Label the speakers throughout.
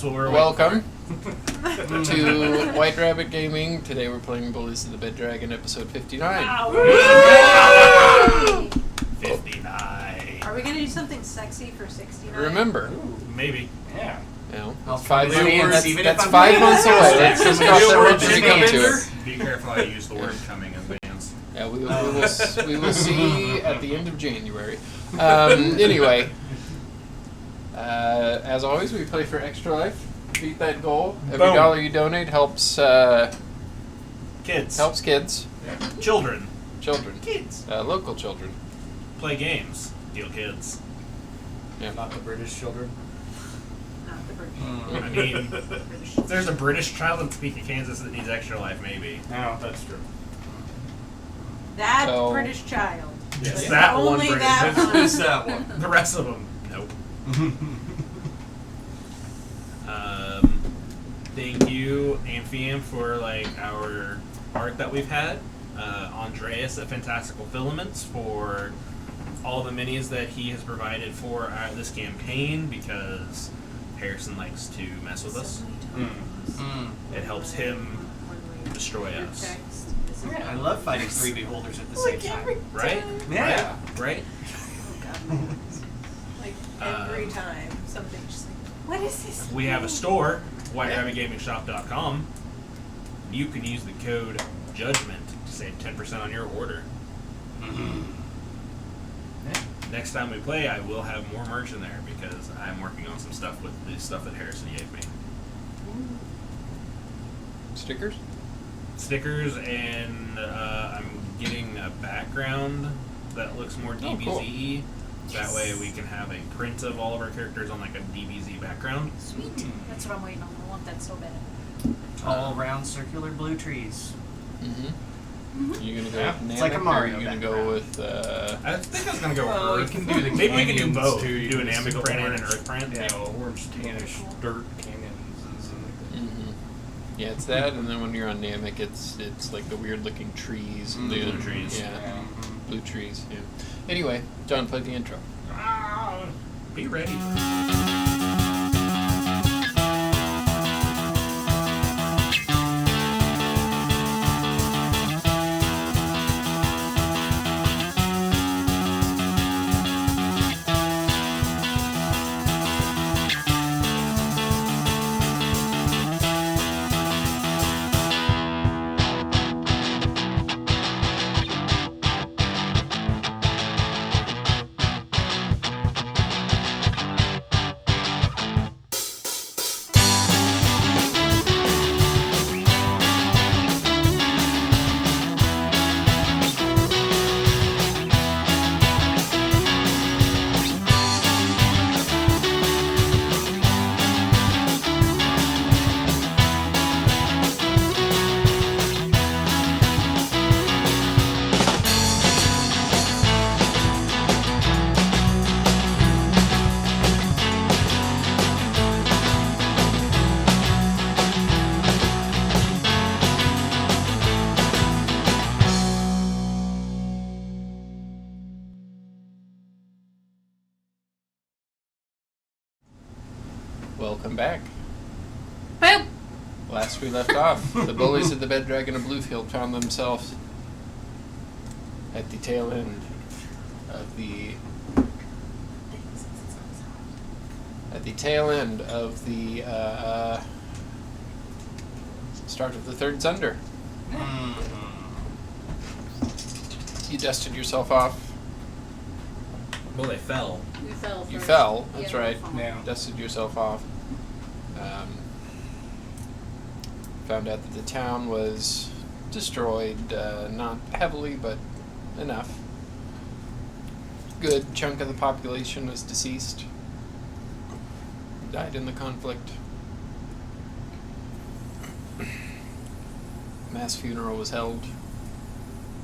Speaker 1: what we're
Speaker 2: Welcome to White Rabbit Gaming. Today we're playing Bullies of the Bed Dragon, episode 59.
Speaker 3: Wow.
Speaker 1: 59.
Speaker 3: Are we going to do something sexy for 69?
Speaker 2: Remember,
Speaker 1: Maybe.
Speaker 4: Yeah.
Speaker 2: you know,
Speaker 4: I'll
Speaker 2: it's 5
Speaker 4: come in and
Speaker 2: months.
Speaker 4: even
Speaker 2: That's
Speaker 4: if I'm
Speaker 2: 5
Speaker 4: bad.
Speaker 2: months away. Let's just cross that bridge when we come to it.
Speaker 1: Be careful how you use the word coming in advance.
Speaker 2: Yeah, we will see at the end of January. Anyway, as always, we play for extra life. Beat that goal. Every
Speaker 1: Boom.
Speaker 2: dollar you donate helps
Speaker 1: Kids.
Speaker 2: kids,
Speaker 1: Children.
Speaker 2: children,
Speaker 1: Kids.
Speaker 2: local children.
Speaker 1: Play games. Deal kids.
Speaker 2: Yeah.
Speaker 4: Not the British children.
Speaker 3: Not the British.
Speaker 1: I mean, if there's a British child in Topeka, Kansas that needs extra life, maybe.
Speaker 4: No, that's true.
Speaker 3: That
Speaker 2: So-
Speaker 3: British child.
Speaker 1: Yes,
Speaker 3: But
Speaker 1: that one
Speaker 3: only
Speaker 1: British.
Speaker 3: that one.
Speaker 4: It's that one.
Speaker 1: The rest of them, nope. Thank you, Amphiam, for our art that we've had. Andreas at Fantastical Filaments for all the minis that he has provided for this campaign, because Harrison likes to mess with us. It helps him destroy us.
Speaker 4: Yeah, I love fighting three beholders at the same time.
Speaker 1: Right?
Speaker 4: Yeah.
Speaker 1: Right?
Speaker 3: Like every time something just like, what is this?
Speaker 1: We have a store, whiterabbitgamingshop.com. You can use the code JUDGMENT to save 10% on your order. Next time we play, I will have more merch in there because I'm working on some stuff with the stuff that Harrison gave me.
Speaker 2: Stickers?
Speaker 1: Stickers, and I'm getting a background that looks more DBZ-y. That way we can have a print of all of our characters on a DBZ background.
Speaker 5: Sweet. That's what I'm waiting on. I want that so bad.
Speaker 4: Tall, round, circular blue trees.
Speaker 2: You gonna go
Speaker 4: Yeah,
Speaker 2: with
Speaker 4: it's like a
Speaker 2: Namek,
Speaker 4: Mario
Speaker 2: or you gonna go
Speaker 4: background.
Speaker 2: with
Speaker 1: I think I was going to go with
Speaker 6: Well, you
Speaker 1: Earth.
Speaker 6: can do the
Speaker 1: Maybe we can do
Speaker 6: canyons,
Speaker 1: both.
Speaker 6: too. You
Speaker 1: Do an
Speaker 6: can
Speaker 1: Namek
Speaker 6: do
Speaker 1: print and an
Speaker 6: orange.
Speaker 1: Earth print.
Speaker 6: Yeah, orange, tannish, dirt canyons and stuff like
Speaker 2: Yeah, it's that, and then when you're on Namek, it's like the weird looking trees and the
Speaker 1: Blue trees.
Speaker 2: Yeah, blue trees. Yeah. Anyway, John, play the intro.
Speaker 1: Be ready.
Speaker 2: Welcome back.
Speaker 5: Boom!
Speaker 2: Last we left off, the bullies of the Bed Dragon of Bluefield found themselves at the tail end of the start of the third Zunder. You dusted yourself off.
Speaker 1: Well, they fell.
Speaker 5: We fell.
Speaker 2: You
Speaker 5: first.
Speaker 2: fell. That's
Speaker 5: Yeah,
Speaker 2: right.
Speaker 5: we
Speaker 4: Yeah.
Speaker 2: Dusted yourself off. Found out that the town was destroyed, not heavily, but enough. Good chunk of the population was deceased. Died in the conflict. Mass funeral was held.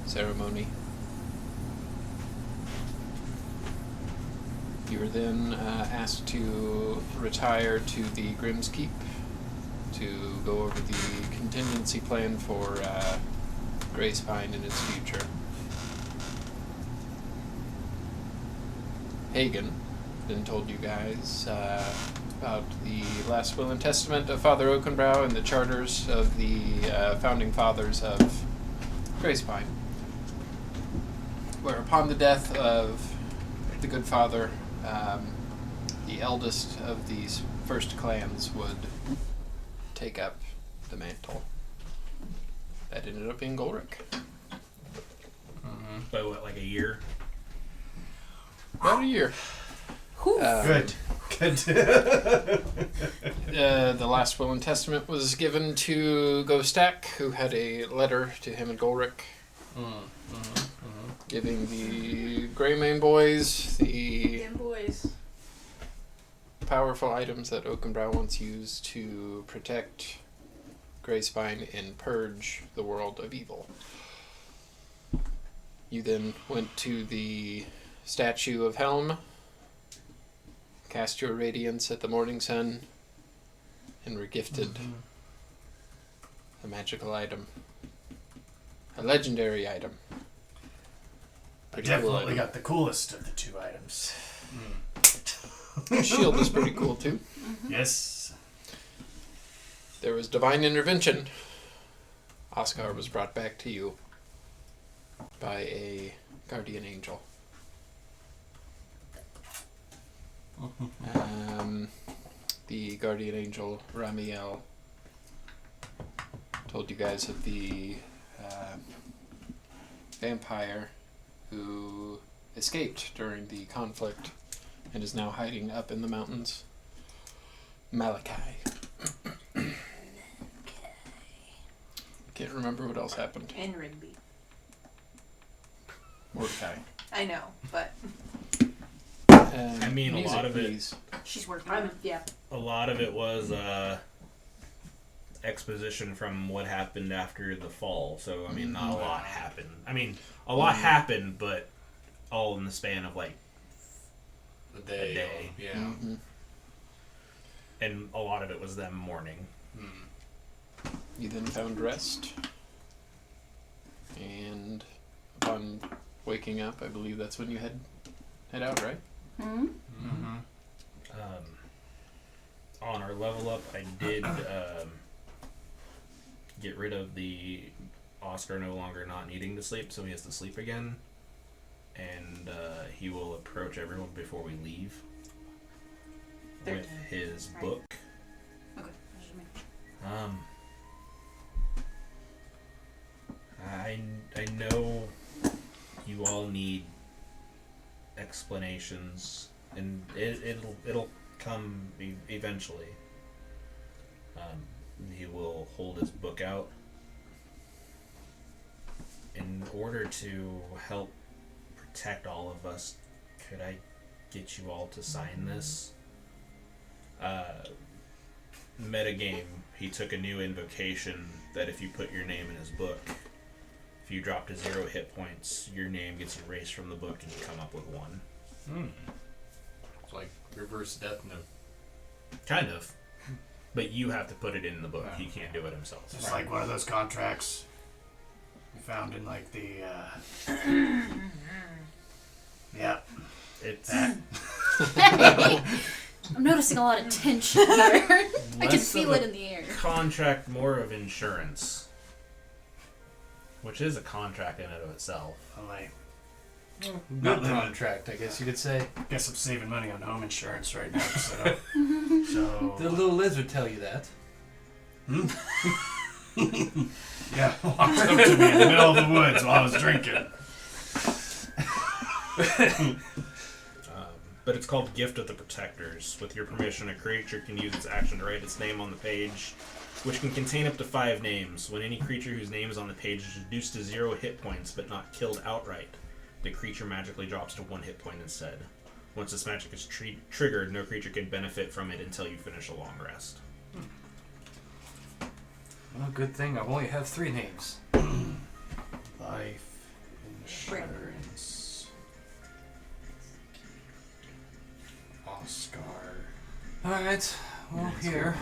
Speaker 2: Ceremony. You were then asked to retire to the Grimm's Keep to go over the contingency plan for Grey Spine in its future. Hagen then told you guys about the last will and testament of Father Oakenbrow and the charters of the founding fathers of Gracepine, where upon the death of the good father, the eldest of these first clans would take up the mantle. That ended up being Golric.
Speaker 1: By what, like a year?
Speaker 2: About a year.
Speaker 4: Good.
Speaker 2: The last will and testament was given to Gostak, who had a letter to him and Golric, giving the Greymane boys the
Speaker 3: Damn boys.
Speaker 2: powerful items that Oakenbrow once used to protect Gracespine and purge the world of evil. You then went to the statue of Helm, cast your radiance at the morning sun, and were gifted a magical item. A legendary item.
Speaker 4: I
Speaker 2: Pretty cool
Speaker 4: definitely
Speaker 2: item.
Speaker 4: got the coolest of the two items.
Speaker 2: The shield is pretty cool too.
Speaker 4: Yes.
Speaker 2: There was divine intervention. Oscar was brought back to you by a guardian angel. The guardian angel, Ramiel, told you guys of the vampire who escaped during the conflict and is now hiding up in the mountains. Malachi. Can't remember what else happened.
Speaker 3: And Rigby.
Speaker 2: Mordecai.
Speaker 3: I know, but
Speaker 1: I mean, a lot of it-
Speaker 2: please.
Speaker 5: She's working on it.
Speaker 3: yeah.
Speaker 1: A lot of it was exposition from what happened after the fall. So, I mean, not a lot happened. I mean, a lot happened, but all in the span of, like,
Speaker 6: The day.
Speaker 1: A day.
Speaker 6: Yeah.
Speaker 2: Mm-hmm.
Speaker 1: and a lot of it was them mourning.
Speaker 2: You then found rest. And upon waking up, I believe that's when you head out, right?
Speaker 5: Hmm?
Speaker 6: Mm-hmm.
Speaker 1: On our level up, I did get rid of the Oscar no longer not needing to sleep, so he has to sleep again. And he will approach everyone before we leave with his
Speaker 5: Right.
Speaker 1: book.
Speaker 5: Okay. I should make-
Speaker 1: I know you all need explanations, and it'll come eventually. He will hold his book out. In order to help protect all of us, could I get you all to sign this? Metagame, he took a new invocation that if you put your name in his book, if you drop to 0 hit points, your name gets erased from the book and you come up with 1.
Speaker 6: It's like reverse death note.
Speaker 1: Kind of. But you have to put it in the book. He can't do it himself.
Speaker 4: It's like one of those contracts we found in like the yeah.
Speaker 1: It's
Speaker 5: I'm noticing a lot of tension here. I can
Speaker 1: less
Speaker 5: feel
Speaker 1: of
Speaker 5: it
Speaker 1: a
Speaker 5: in the air.
Speaker 1: contract, more of insurance. Which is a contract in and of itself.
Speaker 4: I'm like,
Speaker 6: Good contract, I guess you could say.
Speaker 4: guess I'm saving money on home insurance right now. So,
Speaker 6: The little lizard tell you that.
Speaker 4: yeah, walked up to me in the middle of the woods while I was drinking.
Speaker 1: But it's called Gift of the Protectors. With your permission, a creature can use its action to write its name on the page, which can contain up to 5 names. When any creature whose name is on the page is reduced to 0 hit points but not killed outright, the creature magically drops to 1 hit point instead. Once this magic is triggered, no creature can benefit from it until you finish a long rest.
Speaker 6: Well, good thing I've only have 3 names.
Speaker 4: Life insurance. Oscar.
Speaker 6: Alright, well, here.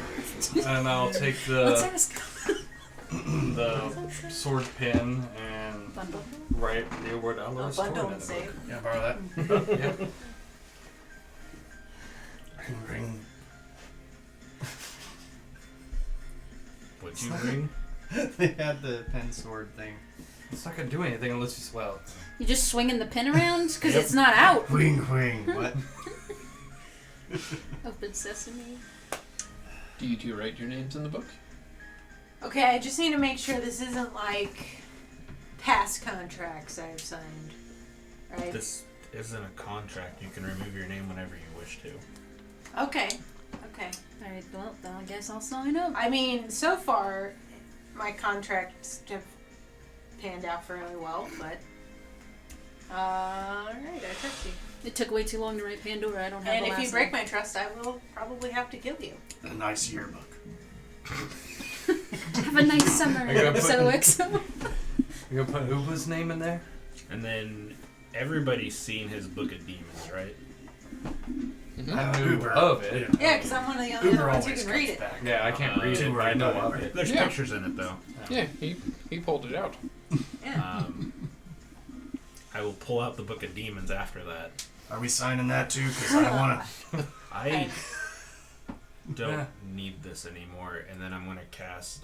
Speaker 6: And I'll take
Speaker 5: What's
Speaker 6: the,
Speaker 5: ours?
Speaker 6: the sword pin and
Speaker 5: Bundle.
Speaker 6: write the word Alor's sword
Speaker 3: Bundle
Speaker 6: in
Speaker 3: and
Speaker 6: the
Speaker 3: save.
Speaker 6: book.
Speaker 4: Can I borrow that?
Speaker 6: Yep.
Speaker 4: Ring, ring.
Speaker 1: what you bring?
Speaker 4: They had the pen sword thing.
Speaker 6: It's not gonna do anything unless you swell.
Speaker 5: You just swinging the pin around because it's not out.
Speaker 4: Wing, wing. What?
Speaker 5: Open sesame.
Speaker 2: Do you two write your names in the book?
Speaker 3: Okay, I just need to make sure this isn't like past contracts I've signed, right?
Speaker 1: This isn't a contract. You can remove your name whenever you wish to.
Speaker 3: Okay.
Speaker 5: Alright, well, then I guess I'll sign up.
Speaker 3: I mean, so far, my contracts have panned out fairly well, but alright, I trust you.
Speaker 5: It took way too long to write Pandora. I don't have
Speaker 3: And
Speaker 5: the
Speaker 3: if
Speaker 5: last
Speaker 3: you break
Speaker 5: name.
Speaker 3: my trust, I will probably have to kill you.
Speaker 4: A nice yearbook.
Speaker 5: Have a nice summer.
Speaker 6: I gotta put-
Speaker 5: XOXO.
Speaker 6: You gonna put Uba's name in there?
Speaker 1: And then everybody's seen his Book of Demons, right?
Speaker 2: Mm-hmm.
Speaker 4: Uber.
Speaker 6: Of it.
Speaker 3: Yeah, because I'm one of the only
Speaker 4: Uber
Speaker 3: ones who
Speaker 4: always
Speaker 3: can
Speaker 4: comes
Speaker 3: read it.
Speaker 4: back.
Speaker 6: Yeah, I can't read it, but I know of it.
Speaker 1: There's
Speaker 2: Yeah.
Speaker 1: pictures in it, though.
Speaker 2: Yeah, he pulled it out.
Speaker 3: Yeah.
Speaker 1: I will pull out the Book of Demons after that.
Speaker 4: Are we signing that too? Because I don't want to.
Speaker 1: I don't
Speaker 6: Yeah.
Speaker 1: need this anymore, and then I'm going to cast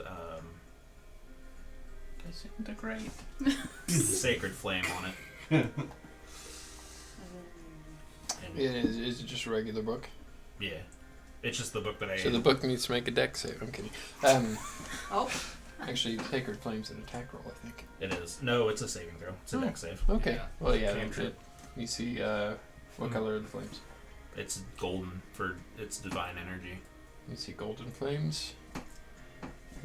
Speaker 2: Disintegrate.
Speaker 1: Sacred Flame on it. And,
Speaker 2: Is it just a regular book?
Speaker 1: yeah. It's just the book that I...
Speaker 2: So the book needs to make a deck save. I'm kidding.
Speaker 3: Oh.
Speaker 2: Actually, Sacred Flame's an attack roll, I think.
Speaker 1: It is. No, it's a saving throw. It's a deck save.
Speaker 2: Okay.
Speaker 6: Yeah.
Speaker 2: Well, yeah.
Speaker 6: Cantrip.
Speaker 2: You see, what color are the flames?
Speaker 1: It's golden for its divine energy.
Speaker 2: You see golden flames.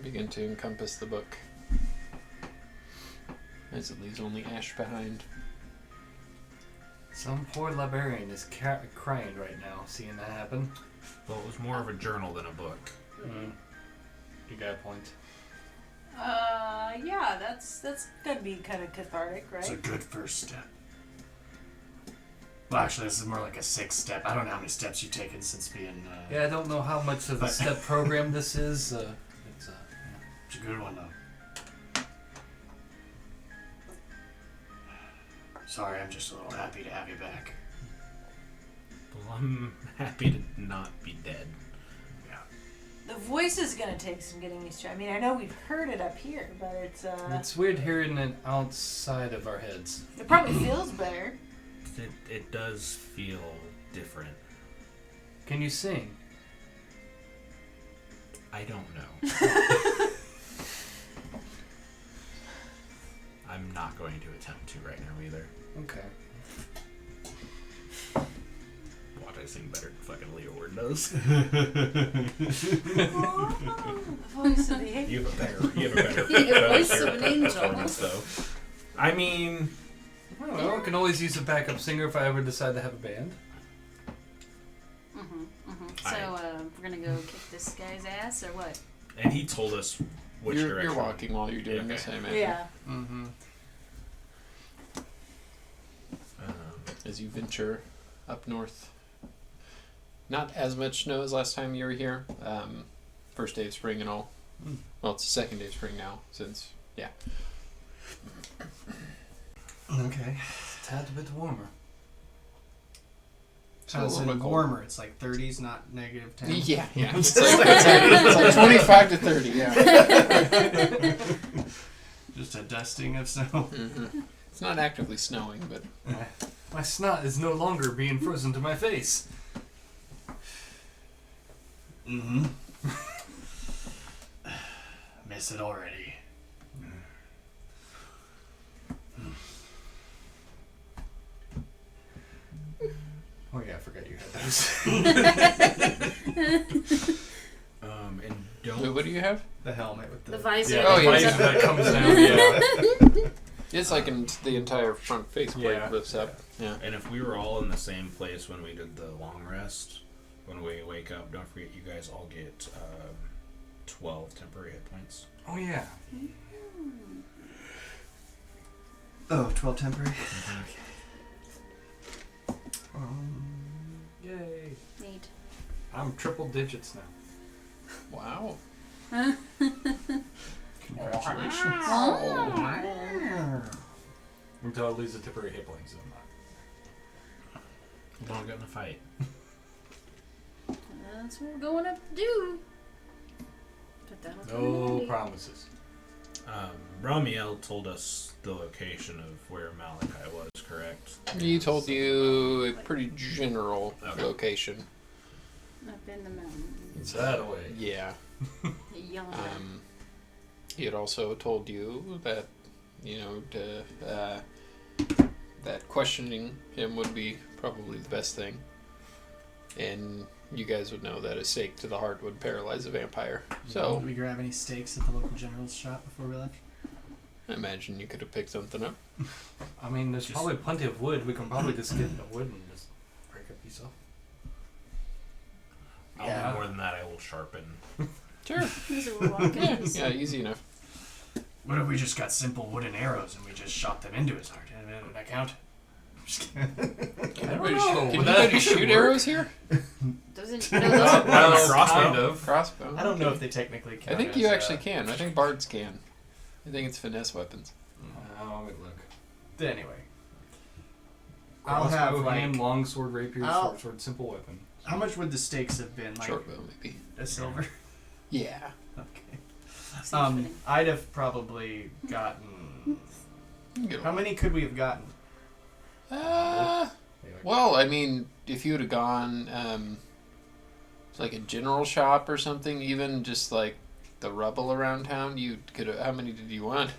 Speaker 2: Begin to encompass the book. As it leaves only ash behind.
Speaker 6: Some poor librarian is crying right now, seeing that happen.
Speaker 1: Well, it was more of a journal than a book.
Speaker 6: You got a point.
Speaker 3: Yeah, that's gonna be kind of cathartic, right?
Speaker 4: It's a good first step. Well, actually, this is more like a 6th step. I don't know how many steps you've taken since being.
Speaker 6: Yeah, I don't know how much of a step program this is. It's
Speaker 4: It's a good one, though. Sorry, I'm just a little happy to have you back.
Speaker 1: Well, I'm happy to not be dead.
Speaker 3: The voice is gonna take some getting used to. I mean, I know we've heard it up here, but
Speaker 6: it's weird hearing it outside of our heads.
Speaker 3: it probably feels better.
Speaker 1: It does feel different.
Speaker 6: Can you sing?
Speaker 1: I don't know. I'm not going to attempt to right now either.
Speaker 6: Okay.
Speaker 1: Watch, I sing better than fucking Leo Ward does.
Speaker 3: Voice of the angel.
Speaker 1: You have a better
Speaker 5: Your voice of an angel.
Speaker 1: performance, though. I mean,
Speaker 6: I don't know. I can always use a backup singer if I ever decide to have a band.
Speaker 5: So, we're gonna go kick this guy's ass, or what?
Speaker 1: and he told us which direction.
Speaker 2: You're walking while you're doing
Speaker 1: Okay.
Speaker 2: this, I imagine.
Speaker 3: Yeah.
Speaker 2: Mm-hmm.
Speaker 1: Um,
Speaker 2: As you venture up north. Not as much snow as last time you were here. First day of spring and all. Well, it's the second day of spring now, since, yeah.
Speaker 4: Okay.
Speaker 6: It's a tad bit warmer.
Speaker 4: So it's
Speaker 2: a little bit cold.
Speaker 4: warmer. It's like 30s, not negative 10.
Speaker 2: Yeah. It's like 25 to 30, yeah.
Speaker 4: Just a dusting of snow.
Speaker 2: Mm-hmm. It's not actively snowing, but
Speaker 6: My snot is no longer being frozen to my face.
Speaker 4: Mm-hmm. Miss it already.
Speaker 6: Oh yeah, I forgot you had those.
Speaker 1: and don't.
Speaker 2: what do you have?
Speaker 4: The helmet with the...
Speaker 5: The visor.
Speaker 6: Yeah,
Speaker 2: Oh,
Speaker 6: the
Speaker 2: yeah.
Speaker 6: visor that comes down. Yeah.
Speaker 2: It's like the entire front faceplate
Speaker 6: Yeah.
Speaker 2: lifts up. Yeah.
Speaker 1: And if we were all in the same place when we did the long rest, when we wake up, don't forget you guys all get 12 temporary hit points.
Speaker 6: Oh yeah.
Speaker 4: Oh, 12 temporary?
Speaker 6: Yay.
Speaker 5: Neat.
Speaker 6: I'm triple digits now.
Speaker 2: Wow.
Speaker 4: Congratulations.
Speaker 6: Until I lose a temporary hit points.
Speaker 1: Don't get in a fight.
Speaker 5: That's what we're going up to do. But that'll come in
Speaker 6: No
Speaker 5: handy.
Speaker 6: promises.
Speaker 1: Romeo told us the location of where Malachi was, correct?
Speaker 2: He told you a pretty general
Speaker 1: Okay.
Speaker 2: location.
Speaker 5: Up in the mountains.
Speaker 6: It's that way.
Speaker 2: Yeah.
Speaker 5: Yonder.
Speaker 2: He had also told you that, that questioning him would be probably the best thing. And you guys would know that a stake to the heart would paralyze a vampire. So,
Speaker 7: Did we grab any steaks at the local general's shop before we left?
Speaker 2: I imagine you could have picked something up.
Speaker 6: I mean, there's probably plenty of wood. We can probably just get the wood and just break a piece off.
Speaker 1: I'll
Speaker 6: Yeah.
Speaker 1: do more than that. I will sharpen.
Speaker 2: Sure.
Speaker 5: These are walking.
Speaker 2: Yeah, easy enough.
Speaker 7: What if we just got simple wooden arrows and we just shot them into his heart? Would that count? I'm just kidding.
Speaker 2: Can
Speaker 6: know.
Speaker 2: anybody
Speaker 6: That
Speaker 2: shoot
Speaker 6: could
Speaker 2: arrows here?
Speaker 5: Doesn't
Speaker 6: Well,
Speaker 1: crossbow.
Speaker 6: kind of.
Speaker 2: Crossbow.
Speaker 7: I don't know if they technically
Speaker 2: I
Speaker 7: count.
Speaker 2: think you
Speaker 7: as,
Speaker 2: actually can. I think bards can. I think it's finesse weapons.
Speaker 6: Let me look.
Speaker 7: Anyway, I'll have
Speaker 6: Crossbow,
Speaker 7: like.
Speaker 6: hand, long sword, rapier,
Speaker 7: I'll-
Speaker 6: short sword, simple weapon.
Speaker 7: How much would the stakes have been? Like
Speaker 2: Short bow, maybe.
Speaker 7: a silver.
Speaker 2: Yeah.
Speaker 7: Okay. I'd have probably gotten. How many could we have gotten?
Speaker 2: Well, I mean, if you would have gone, like a general shop or something, even just like the rubble around town, you could have. How many did you want?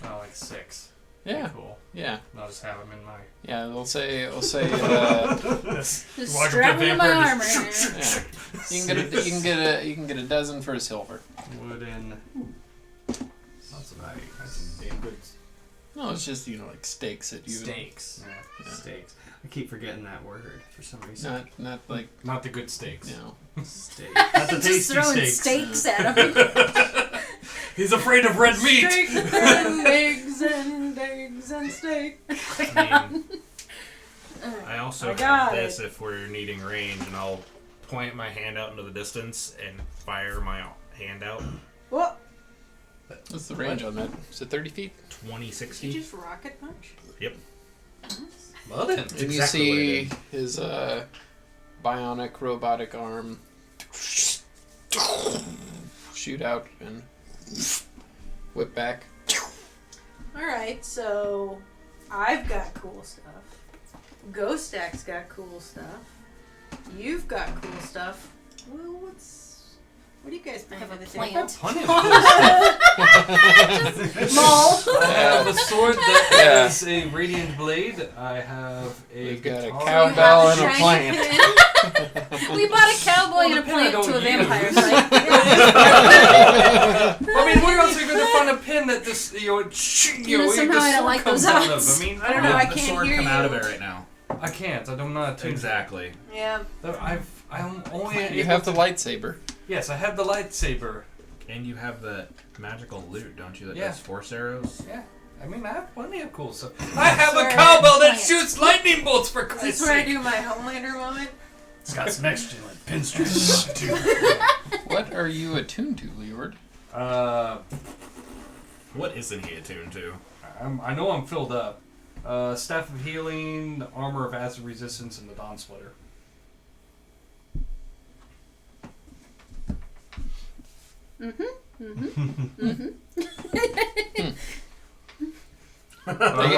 Speaker 7: Oh, like 6.
Speaker 2: Yeah.
Speaker 7: Cool.
Speaker 2: Yeah.
Speaker 7: I'll just have them in my.
Speaker 2: Yeah. We'll say.
Speaker 5: Just strap me to my armor.
Speaker 2: Yeah. You can get a dozen for a silver.
Speaker 7: Wooden.
Speaker 6: That's some damn good.
Speaker 2: No, it's just like steaks that you.
Speaker 7: Steaks.
Speaker 2: Yeah.
Speaker 7: Steaks. I keep forgetting that word for some reason.
Speaker 2: Not like
Speaker 6: Not the good steaks.
Speaker 7: Steak.
Speaker 1: That's the
Speaker 5: Just
Speaker 1: tasty
Speaker 5: throwing
Speaker 1: steaks.
Speaker 5: steaks at him.
Speaker 6: He's afraid of red meat.
Speaker 5: Steak and eggs and steak.
Speaker 1: I mean, I also
Speaker 3: I got
Speaker 1: have this if we're needing range, and I'll point my hand out into the distance and fire my hand out.
Speaker 3: What?
Speaker 2: what's the range on that? Is it 30 feet?
Speaker 1: 20,
Speaker 3: Did you
Speaker 1: 60.
Speaker 3: just rocket punch?
Speaker 1: Yep.
Speaker 6: Well then.
Speaker 2: And you
Speaker 1: exactly what I
Speaker 2: see
Speaker 1: did.
Speaker 2: his bionic robotic arm shoot out and whip back.
Speaker 3: Alright, so I've got cool stuff. Ghostak's got cool stuff. You've got cool stuff. Well, what do you guys bring
Speaker 5: have
Speaker 3: to
Speaker 5: a
Speaker 3: the
Speaker 5: plant.
Speaker 3: table?
Speaker 6: Plenty of cool stuff.
Speaker 3: Mole.
Speaker 6: I have a sword that
Speaker 2: Yeah.
Speaker 6: has a radiant blade. I have a
Speaker 2: We've got a
Speaker 6: guitar.
Speaker 2: cowbell and a
Speaker 3: Shiny
Speaker 2: plant.
Speaker 3: pin.
Speaker 5: We bought a cowboy
Speaker 6: Well,
Speaker 5: and a
Speaker 6: the pin I
Speaker 5: plant
Speaker 6: don't
Speaker 5: to a
Speaker 6: use.
Speaker 5: vampire fight.
Speaker 6: I mean, where else are you going to find a pin that just,
Speaker 5: Somehow I don't like those
Speaker 6: out of?
Speaker 5: odds.
Speaker 6: I mean,
Speaker 3: I don't know, I
Speaker 1: the
Speaker 3: can't
Speaker 1: sword
Speaker 3: hear
Speaker 1: come
Speaker 3: you.
Speaker 1: out of it right now.
Speaker 6: I can't. I'm not attuned.
Speaker 1: Exactly.
Speaker 3: Yeah.
Speaker 6: I'm only.
Speaker 2: You
Speaker 6: able
Speaker 2: have the
Speaker 6: to-
Speaker 2: lightsaber.
Speaker 6: Yes, I have the lightsaber.
Speaker 1: And you have the magical loot, don't you, that
Speaker 6: Yeah.
Speaker 1: does force arrows?
Speaker 6: Yeah. I mean, I have plenty of cool stuff. I have
Speaker 3: Sorry,
Speaker 6: a cowbell that
Speaker 5: plant.
Speaker 6: shoots lightning bolts for
Speaker 3: Is
Speaker 6: Christ's
Speaker 3: this where I
Speaker 6: sake.
Speaker 3: do my Homelander moment?
Speaker 7: It's got some extra like pinstripes too.
Speaker 2: What are you attuned to, Leeward?
Speaker 1: What isn't he attuned to?
Speaker 6: I know I'm filled up. Staff of Healing, the Armor of Acid Resistance, and the Dawn Splitter.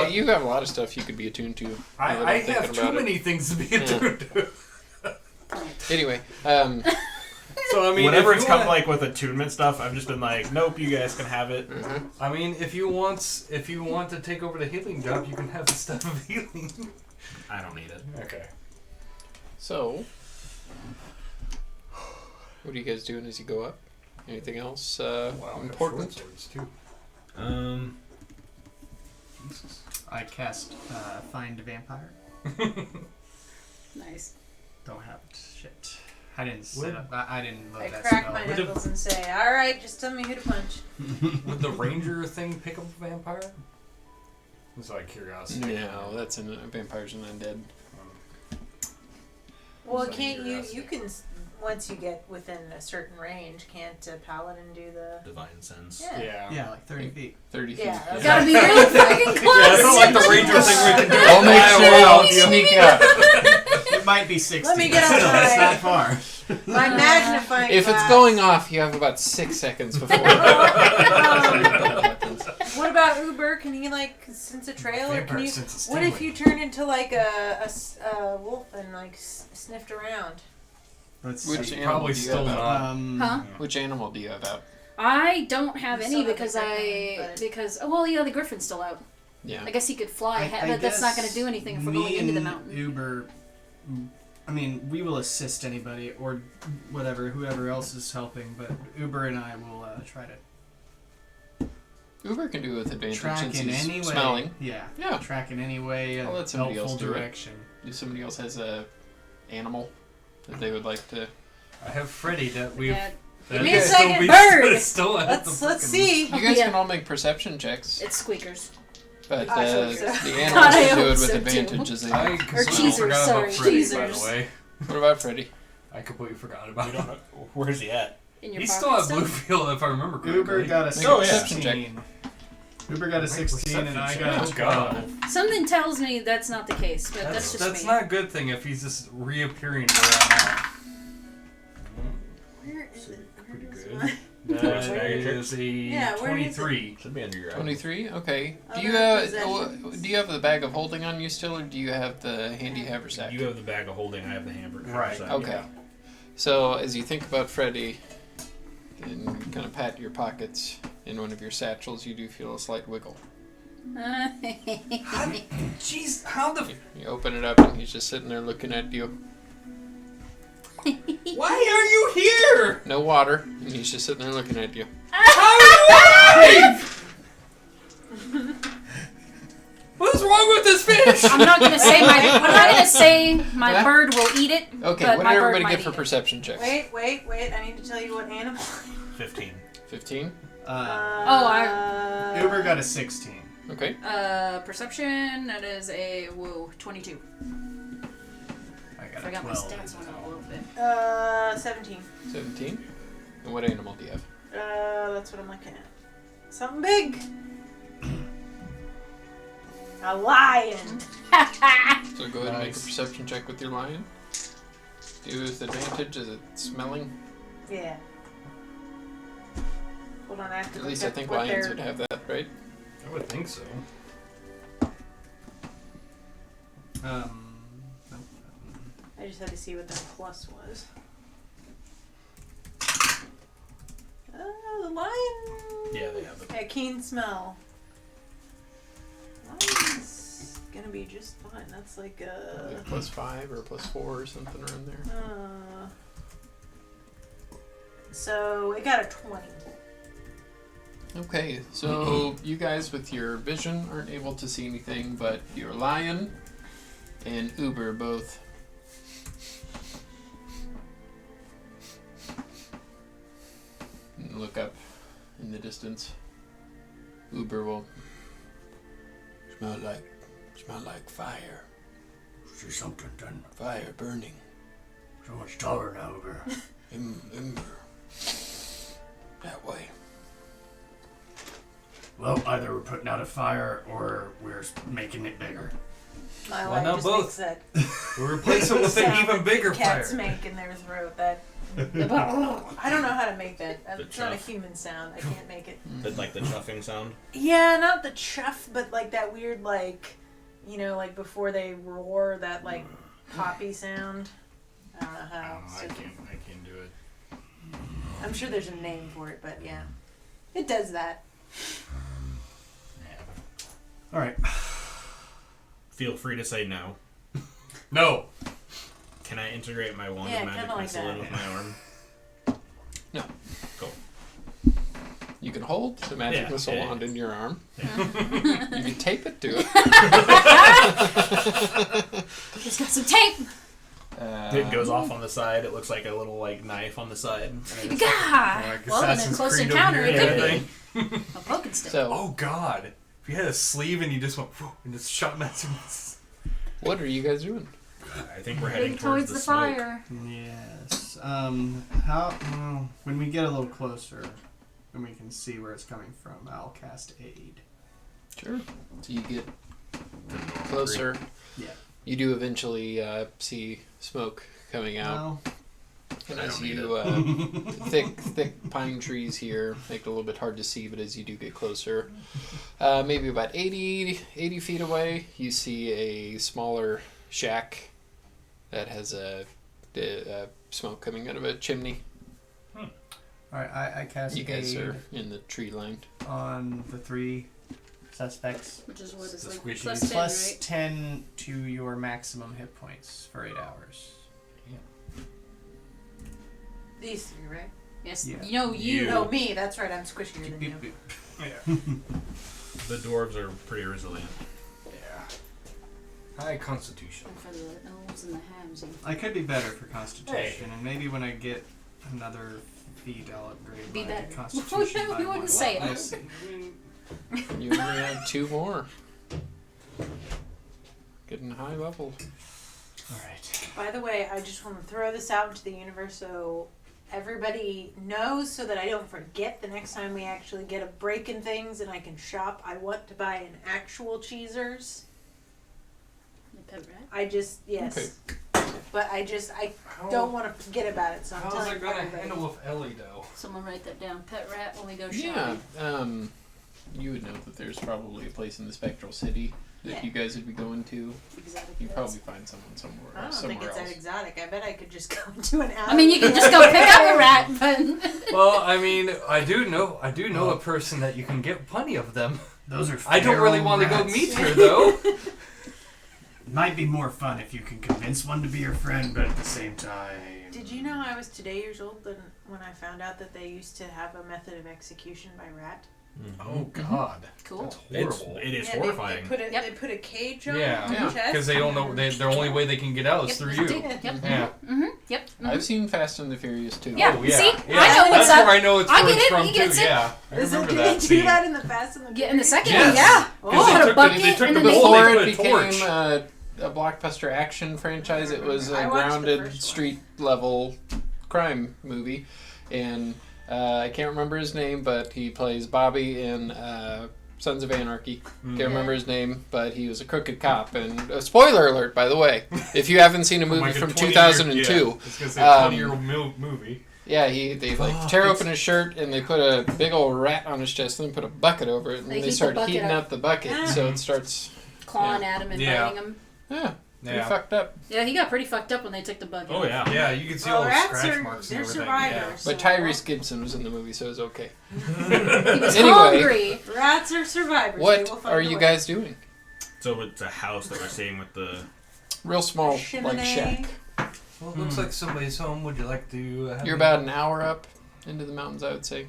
Speaker 2: You have a lot of stuff you could be attuned to. now that
Speaker 6: I
Speaker 2: I'm
Speaker 6: have
Speaker 2: thinking
Speaker 6: too
Speaker 2: about it.
Speaker 6: many things to be attuned to.
Speaker 2: Anyway,
Speaker 6: So I mean,
Speaker 1: Whenever
Speaker 6: if
Speaker 1: it's
Speaker 6: you
Speaker 1: come
Speaker 6: want-
Speaker 1: like with attunement stuff, I've just been like, nope, you guys can have it.
Speaker 6: I mean, if you want to take over the healing job, you can have the Staff of Healing.
Speaker 1: I don't need it.
Speaker 6: Okay.
Speaker 2: so what are you guys doing as you go up? Anything else important?
Speaker 6: Swords too. Jesus.
Speaker 7: I cast Find Vampire.
Speaker 5: Nice.
Speaker 7: Don't have it. Shit. I didn't set up. I didn't load
Speaker 3: I
Speaker 7: that
Speaker 3: crack
Speaker 7: spell.
Speaker 3: my
Speaker 6: Would it-
Speaker 3: knuckles and say, alright, just tell me who to punch.
Speaker 6: Would the ranger thing pick up a vampire? Just out of curiosity.
Speaker 2: No, that's in vampires and undead.
Speaker 3: Well,
Speaker 6: Just
Speaker 3: can't you,
Speaker 6: curiosity.
Speaker 3: you can, once you get within a certain range, can't a paladin do the...
Speaker 1: Divine sense.
Speaker 3: Yeah.
Speaker 6: Yeah.
Speaker 7: Yeah, like 30 feet.
Speaker 2: 30 feet.
Speaker 3: Yeah, that's
Speaker 5: Gotta be really fucking close.
Speaker 6: Yeah, it's not like the ranger thing we can do.
Speaker 2: I'll make
Speaker 6: Fly
Speaker 2: sure
Speaker 6: around,
Speaker 2: I'll
Speaker 6: you know.
Speaker 2: sneak up.
Speaker 7: With my might be 60.
Speaker 3: Let me get
Speaker 7: Still,
Speaker 3: on
Speaker 7: that's
Speaker 3: my-
Speaker 7: not far.
Speaker 3: My magnifying
Speaker 2: If it's
Speaker 3: glass.
Speaker 2: going off, you have about 6 seconds before.
Speaker 3: What about Uber? Can he like sense a trail, or can you? What if you turn into like a wolf and like sniffed around?
Speaker 7: Let's
Speaker 2: Which
Speaker 7: see.
Speaker 2: animal
Speaker 6: Probably
Speaker 2: do you
Speaker 6: still
Speaker 2: have out?
Speaker 6: not.
Speaker 5: Huh?
Speaker 2: Which animal do you have out?
Speaker 5: I don't have
Speaker 3: You
Speaker 5: any
Speaker 3: still have
Speaker 5: because
Speaker 3: the griffin,
Speaker 5: the griffin's still out.
Speaker 2: Yeah.
Speaker 5: I guess he could fly,
Speaker 7: I
Speaker 5: but that's not going to
Speaker 7: guess
Speaker 5: do anything if we're
Speaker 7: me
Speaker 5: going into the
Speaker 7: and
Speaker 5: mountain.
Speaker 7: Uber, I mean, we will assist anybody or whoever else is helping, but Uber and I will try to
Speaker 2: Uber can do it with advantage
Speaker 7: track
Speaker 2: since
Speaker 7: in
Speaker 2: he's
Speaker 7: any way.
Speaker 2: smelling.
Speaker 7: Yeah.
Speaker 2: Yeah.
Speaker 7: Track in any way,
Speaker 2: I'll let somebody
Speaker 7: helpful
Speaker 2: else do it.
Speaker 7: direction.
Speaker 2: If somebody else has a animal that they would like to...
Speaker 6: I have Freddy that we've.
Speaker 5: Yeah,
Speaker 3: Give me a second, bird.
Speaker 6: Still at
Speaker 3: Let's
Speaker 6: the frickin-
Speaker 3: see.
Speaker 2: You guys
Speaker 5: Yeah.
Speaker 2: can all make perception checks,
Speaker 5: it's squeakers.
Speaker 2: but
Speaker 3: I hope
Speaker 2: the
Speaker 3: so.
Speaker 2: animals
Speaker 5: God, I
Speaker 2: can do
Speaker 5: hope
Speaker 2: it
Speaker 5: so,
Speaker 2: with
Speaker 5: too.
Speaker 2: advantage as they...
Speaker 6: I
Speaker 5: Or
Speaker 6: completely
Speaker 5: cheesers,
Speaker 6: forgot
Speaker 5: sorry,
Speaker 6: about Freddy, by
Speaker 5: cheesers.
Speaker 6: the way.
Speaker 2: What about Freddy?
Speaker 6: I completely forgot about
Speaker 1: We
Speaker 6: him.
Speaker 1: don't know. Where's he at?
Speaker 5: In your
Speaker 6: He's
Speaker 5: pocket
Speaker 6: still at
Speaker 5: stuff?
Speaker 6: Bluefield, if I remember correctly.
Speaker 7: Uber got a
Speaker 2: Make
Speaker 1: a
Speaker 7: 16.
Speaker 2: perception
Speaker 7: Uber got a 16 and I got a
Speaker 6: Oh, God.
Speaker 7: 12.
Speaker 5: Something tells me that's not the case, but
Speaker 6: That's
Speaker 5: that's just me.
Speaker 6: not a good thing if he's just reappearing where I'm at.
Speaker 3: Where is it?
Speaker 6: Pretty
Speaker 3: Where is
Speaker 6: good.
Speaker 3: my-
Speaker 6: That is a
Speaker 3: Yeah, where is it?
Speaker 6: 23.
Speaker 1: Should be under your eye.
Speaker 2: 23? Okay. Do
Speaker 3: Other
Speaker 2: you
Speaker 3: possessions?
Speaker 2: do you have the bag of holding on you still, or do you have the handy haversack?
Speaker 1: You have the bag of holding. I have the hamburger.
Speaker 7: Right.
Speaker 1: So,
Speaker 2: Okay. So as you think about Freddy and kind of pat your pockets in one of your satchels, you do feel a slight wiggle.
Speaker 6: Jeez, how the...
Speaker 2: You open it up and he's just sitting there looking at you.
Speaker 6: Why are you here?
Speaker 2: No water, and he's just sitting there looking at you.
Speaker 6: How are you alive? What's wrong with this fish?
Speaker 5: I'm not gonna say my
Speaker 2: Huh?
Speaker 5: bird will eat it.
Speaker 2: Okay,
Speaker 5: but
Speaker 2: what
Speaker 5: my
Speaker 2: did
Speaker 5: bird
Speaker 2: everybody
Speaker 5: might
Speaker 2: get for
Speaker 5: eat it.
Speaker 2: perception checks?
Speaker 3: Wait. I need to tell you what animal.
Speaker 1: 15.
Speaker 2: 15?
Speaker 7: Uber got a 16.
Speaker 2: Okay.
Speaker 5: Perception. That is a 22.
Speaker 7: I got
Speaker 5: I
Speaker 7: a
Speaker 5: got my
Speaker 7: 12.
Speaker 5: stats on a little bit.
Speaker 3: 17.
Speaker 2: 17? And what animal do you have?
Speaker 3: That's what I'm looking at. Something big. A lion.
Speaker 2: So go ahead and make a
Speaker 7: Nice.
Speaker 2: perception check with your lion. Do with advantage. Is it smelling?
Speaker 3: Yeah. Hold on, I have to
Speaker 2: At least
Speaker 3: look
Speaker 2: I
Speaker 3: up
Speaker 2: think
Speaker 3: what
Speaker 2: lions
Speaker 3: their-
Speaker 2: would have that, right?
Speaker 6: I would think so.
Speaker 3: I just had to see what their plus was. The lion.
Speaker 1: Yeah, they have it.
Speaker 3: A keen smell. Lion's gonna be just fine. That's like
Speaker 2: Like +5 or +4 or something around there.
Speaker 3: So it got a 20.
Speaker 2: Okay, so you guys with your vision aren't able to see anything, but your lion and Uber both. Look up in the distance. Uber will smell like fire.
Speaker 4: See something done.
Speaker 2: Fire burning.
Speaker 4: So much taller now, Uber.
Speaker 2: Ember. That way.
Speaker 4: Well, either we're putting out a fire or we're making it bigger.
Speaker 3: My
Speaker 6: Why
Speaker 3: lion
Speaker 6: not
Speaker 3: just
Speaker 6: both?
Speaker 3: makes that
Speaker 6: We'll replace it with
Speaker 3: sound
Speaker 6: an even bigger
Speaker 3: cats
Speaker 6: fire.
Speaker 3: make in their throat. That I don't know how to make that.
Speaker 1: The
Speaker 3: It's not a
Speaker 1: chuff.
Speaker 3: human sound. I can't make it.
Speaker 1: Like the chuffing sound.
Speaker 3: Yeah, not the chuff, but like that weird, like, you know, like before they roar, that like poppy sound. I don't know how.
Speaker 1: I can't do it.
Speaker 3: I'm sure there's a name for it, but yeah, it does that.
Speaker 7: All right.
Speaker 1: Feel free to say no.
Speaker 6: No.
Speaker 1: Can I integrate my wand
Speaker 3: Yeah,
Speaker 1: of magic
Speaker 3: kinda like
Speaker 1: missile
Speaker 3: that.
Speaker 1: in with my arm?
Speaker 2: No.
Speaker 1: Cool.
Speaker 2: You can hold the magic
Speaker 1: Yeah,
Speaker 2: missile
Speaker 1: yeah.
Speaker 2: wand in your arm. You can tape it to it.
Speaker 5: He's got some tape.
Speaker 1: It goes off on the side. It looks like a little like knife on the side. And it's-
Speaker 5: God.
Speaker 6: Like
Speaker 5: Well, in a
Speaker 6: Assassin's
Speaker 5: close
Speaker 6: Creed
Speaker 5: encounter,
Speaker 6: over
Speaker 5: it
Speaker 6: here
Speaker 5: could
Speaker 6: and
Speaker 5: be.
Speaker 6: everything.
Speaker 5: A poking stick.
Speaker 2: So,
Speaker 6: Oh God! If you had a sleeve and you just went whew, and just shot magic.
Speaker 2: what are you guys doing?
Speaker 1: I think we're
Speaker 5: Heading
Speaker 1: heading towards the smoke.
Speaker 5: fire.
Speaker 7: Yes. When we get a little closer and we can see where it's coming from, I'll cast aid.
Speaker 2: Sure. So you get closer.
Speaker 7: Yeah.
Speaker 2: You do eventually see smoke coming out.
Speaker 7: Well,
Speaker 2: And
Speaker 4: I
Speaker 2: as
Speaker 4: don't need
Speaker 2: you thick pine trees here make it a little bit hard to see, but as you do get closer, maybe about 80 feet away, you see a smaller shack that has a smoke coming out of a chimney.
Speaker 7: all right. I cast
Speaker 2: You guys
Speaker 7: aid
Speaker 2: are in the tree line.
Speaker 7: on the 3 suspects.
Speaker 5: Which is what
Speaker 6: It's
Speaker 5: is
Speaker 6: the
Speaker 5: like
Speaker 6: squishies.
Speaker 5: plus 10,
Speaker 7: Plus
Speaker 5: right?
Speaker 7: 10 to your maximum hit points for 8 hours.
Speaker 3: These 3, right?
Speaker 5: Yes.
Speaker 7: Yeah.
Speaker 5: You know you.
Speaker 1: You.
Speaker 3: No, me. That's right. I'm squishier than you.
Speaker 1: The dwarves are pretty resilient.
Speaker 6: Yeah. High constitution.
Speaker 5: And for the elves and the haves.
Speaker 7: I could be better for Constitution, and maybe when I get another feat, I'll upgrade
Speaker 5: Be
Speaker 7: my
Speaker 5: better.
Speaker 7: Constitution
Speaker 5: We
Speaker 7: by
Speaker 5: wouldn't
Speaker 7: 1
Speaker 5: say
Speaker 7: level.
Speaker 5: it.
Speaker 7: We'll see.
Speaker 2: You only have 2 more. Getting high level.
Speaker 7: All right.
Speaker 3: By the way, I just want to throw this out into the universe so everybody knows, so that I don't forget the next time we actually get a break in things and I can shop. I want to buy an actual Cheezers.
Speaker 5: The pet rat.
Speaker 3: I just, yes.
Speaker 2: Okay.
Speaker 3: But I don't want to forget about it, so I'm
Speaker 6: How's
Speaker 3: telling
Speaker 6: it gonna
Speaker 3: everybody.
Speaker 6: handle with Ellie though?
Speaker 5: Someone write that down. Pet rat when we go
Speaker 2: Yeah.
Speaker 5: shopping.
Speaker 2: You would know that there's probably a place in the Spectral City that
Speaker 3: Yeah.
Speaker 2: you guys would be going to.
Speaker 5: Exotic
Speaker 2: You'd
Speaker 5: pets.
Speaker 2: probably find someone somewhere.
Speaker 3: I don't
Speaker 2: somewhere
Speaker 3: think it's
Speaker 2: else.
Speaker 3: that exotic. I bet I could just go into an alley.
Speaker 5: I mean, you can just go pick up a rat, but
Speaker 6: Well, I mean, I do know a person that you can get plenty of them.
Speaker 4: Those are.
Speaker 6: I don't really
Speaker 4: feral
Speaker 6: want to go
Speaker 4: rats.
Speaker 6: meet her though.
Speaker 4: Might be more fun if you can convince one to be your friend, but at the same time.
Speaker 3: Did you know I was today years old when I found out that they used to have a method of execution by rat?
Speaker 6: Oh God,
Speaker 5: cool.
Speaker 6: that's
Speaker 1: It's,
Speaker 6: horrible.
Speaker 1: it is
Speaker 3: Yeah,
Speaker 1: horrifying.
Speaker 3: They put a cage on
Speaker 6: Yeah.
Speaker 3: the
Speaker 2: Yeah.
Speaker 3: chest.
Speaker 6: Because they don't know the only way they can get out is through you.
Speaker 5: Yep.
Speaker 6: Yeah.
Speaker 5: Mm-hmm. Yep. Mhm.
Speaker 2: I've seen Fast and the Furious too.
Speaker 5: Yeah.
Speaker 6: Oh yeah.
Speaker 5: See?
Speaker 6: Yeah.
Speaker 5: I know what's
Speaker 6: That's
Speaker 5: up.
Speaker 6: where I know it's
Speaker 5: I
Speaker 6: where
Speaker 5: get
Speaker 6: it's
Speaker 5: it.
Speaker 6: from
Speaker 5: He
Speaker 6: too.
Speaker 5: gets it.
Speaker 6: Yeah. I
Speaker 3: Is it,
Speaker 6: remember
Speaker 3: did
Speaker 6: that
Speaker 3: they do
Speaker 6: scene.
Speaker 3: that in the Fast and the
Speaker 5: Yeah, in the
Speaker 3: Furious?
Speaker 5: second
Speaker 6: Yes.
Speaker 5: one, yeah.
Speaker 6: Because
Speaker 5: Oh,
Speaker 6: they
Speaker 5: had a
Speaker 6: took
Speaker 5: bucket
Speaker 6: the- they took
Speaker 5: and
Speaker 6: the
Speaker 5: then they
Speaker 6: bull-
Speaker 2: Before
Speaker 6: They
Speaker 2: it
Speaker 6: put a torch.
Speaker 2: became a blockbuster action franchise, it was
Speaker 3: I
Speaker 2: a
Speaker 3: watched the
Speaker 2: grounded
Speaker 3: first one.
Speaker 2: street level crime movie, and I can't remember his name, but he plays Bobby in Sons of Anarchy. Can't remember his name, but he was a crooked cop. And spoiler alert, by the way, if you haven't seen a movie
Speaker 6: Like a
Speaker 2: from
Speaker 6: 20-year
Speaker 2: 2002,
Speaker 6: Yeah, it's gonna say 20-year-old movie.
Speaker 2: yeah, they like tear open his shirt and they put a big old rat on his chest and then put a bucket over it and
Speaker 5: They
Speaker 2: they
Speaker 5: heat the
Speaker 2: start
Speaker 5: bucket
Speaker 2: heating
Speaker 5: up.
Speaker 2: up the bucket, so it starts
Speaker 5: Clawing at him and
Speaker 6: Yeah.
Speaker 5: biting him.
Speaker 2: pretty
Speaker 6: Yeah.
Speaker 2: fucked up.
Speaker 5: Yeah, he got pretty fucked up when they took the bucket.
Speaker 1: Oh yeah.
Speaker 6: Yeah, you can see
Speaker 3: Well,
Speaker 6: all the
Speaker 3: rats
Speaker 6: scratch
Speaker 3: are
Speaker 6: marks
Speaker 3: they're
Speaker 6: and everything.
Speaker 3: survivors.
Speaker 2: But
Speaker 3: so-
Speaker 2: Tyrese Gibson was in the movie, so it was okay.
Speaker 5: He was
Speaker 2: Anyway.
Speaker 5: hungry.
Speaker 3: Rats are survivors. They
Speaker 2: What
Speaker 3: will find
Speaker 2: are
Speaker 3: a
Speaker 2: you
Speaker 3: way.
Speaker 2: guys doing?
Speaker 1: So it's a house that we're staying with the.
Speaker 2: Real small, like
Speaker 3: Chimney.
Speaker 2: shack.
Speaker 6: Well, it looks like somebody's home. Would you like to? Have
Speaker 2: You're
Speaker 6: me-
Speaker 2: about an hour up into the mountains, I would say.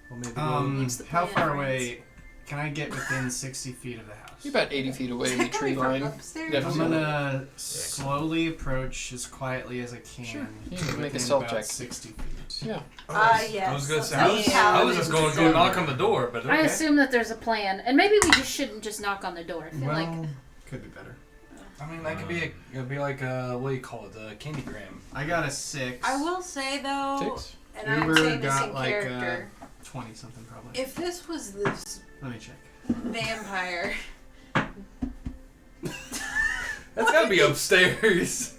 Speaker 6: Well, maybe we'll-
Speaker 5: It's the
Speaker 7: How
Speaker 5: plan,
Speaker 7: far
Speaker 5: friends.
Speaker 7: away can I get within 60 feet of the house?
Speaker 2: You're about 80 feet away in the tree
Speaker 3: From
Speaker 2: line.
Speaker 3: upstairs?
Speaker 2: Definitely.
Speaker 7: I'm gonna slowly approach as quietly as I can.
Speaker 2: Sure. You
Speaker 7: to
Speaker 2: can make a
Speaker 7: within
Speaker 2: stealth
Speaker 7: about
Speaker 2: check.
Speaker 7: 60 feet.
Speaker 2: Yeah.
Speaker 3: Yes.
Speaker 6: I was gonna say.
Speaker 3: That's
Speaker 6: I was
Speaker 3: how
Speaker 6: just
Speaker 3: it
Speaker 6: going
Speaker 3: is.
Speaker 6: to go knock on the door, but okay.
Speaker 5: I assume that there's a plan, and maybe we just shouldn't just knock on the door. I feel
Speaker 7: Well,
Speaker 5: like
Speaker 7: could be better.
Speaker 6: I mean, that could be it'd be like what do you call it? A candygram.
Speaker 7: I got a 6.
Speaker 3: I will say though,
Speaker 2: 6?
Speaker 3: and I'm
Speaker 7: Uber
Speaker 3: saying this
Speaker 7: got
Speaker 3: in
Speaker 7: like
Speaker 3: character,
Speaker 7: 20 something probably.
Speaker 3: if this was this
Speaker 7: Let me check.
Speaker 3: vampire,
Speaker 6: That's gotta be upstairs.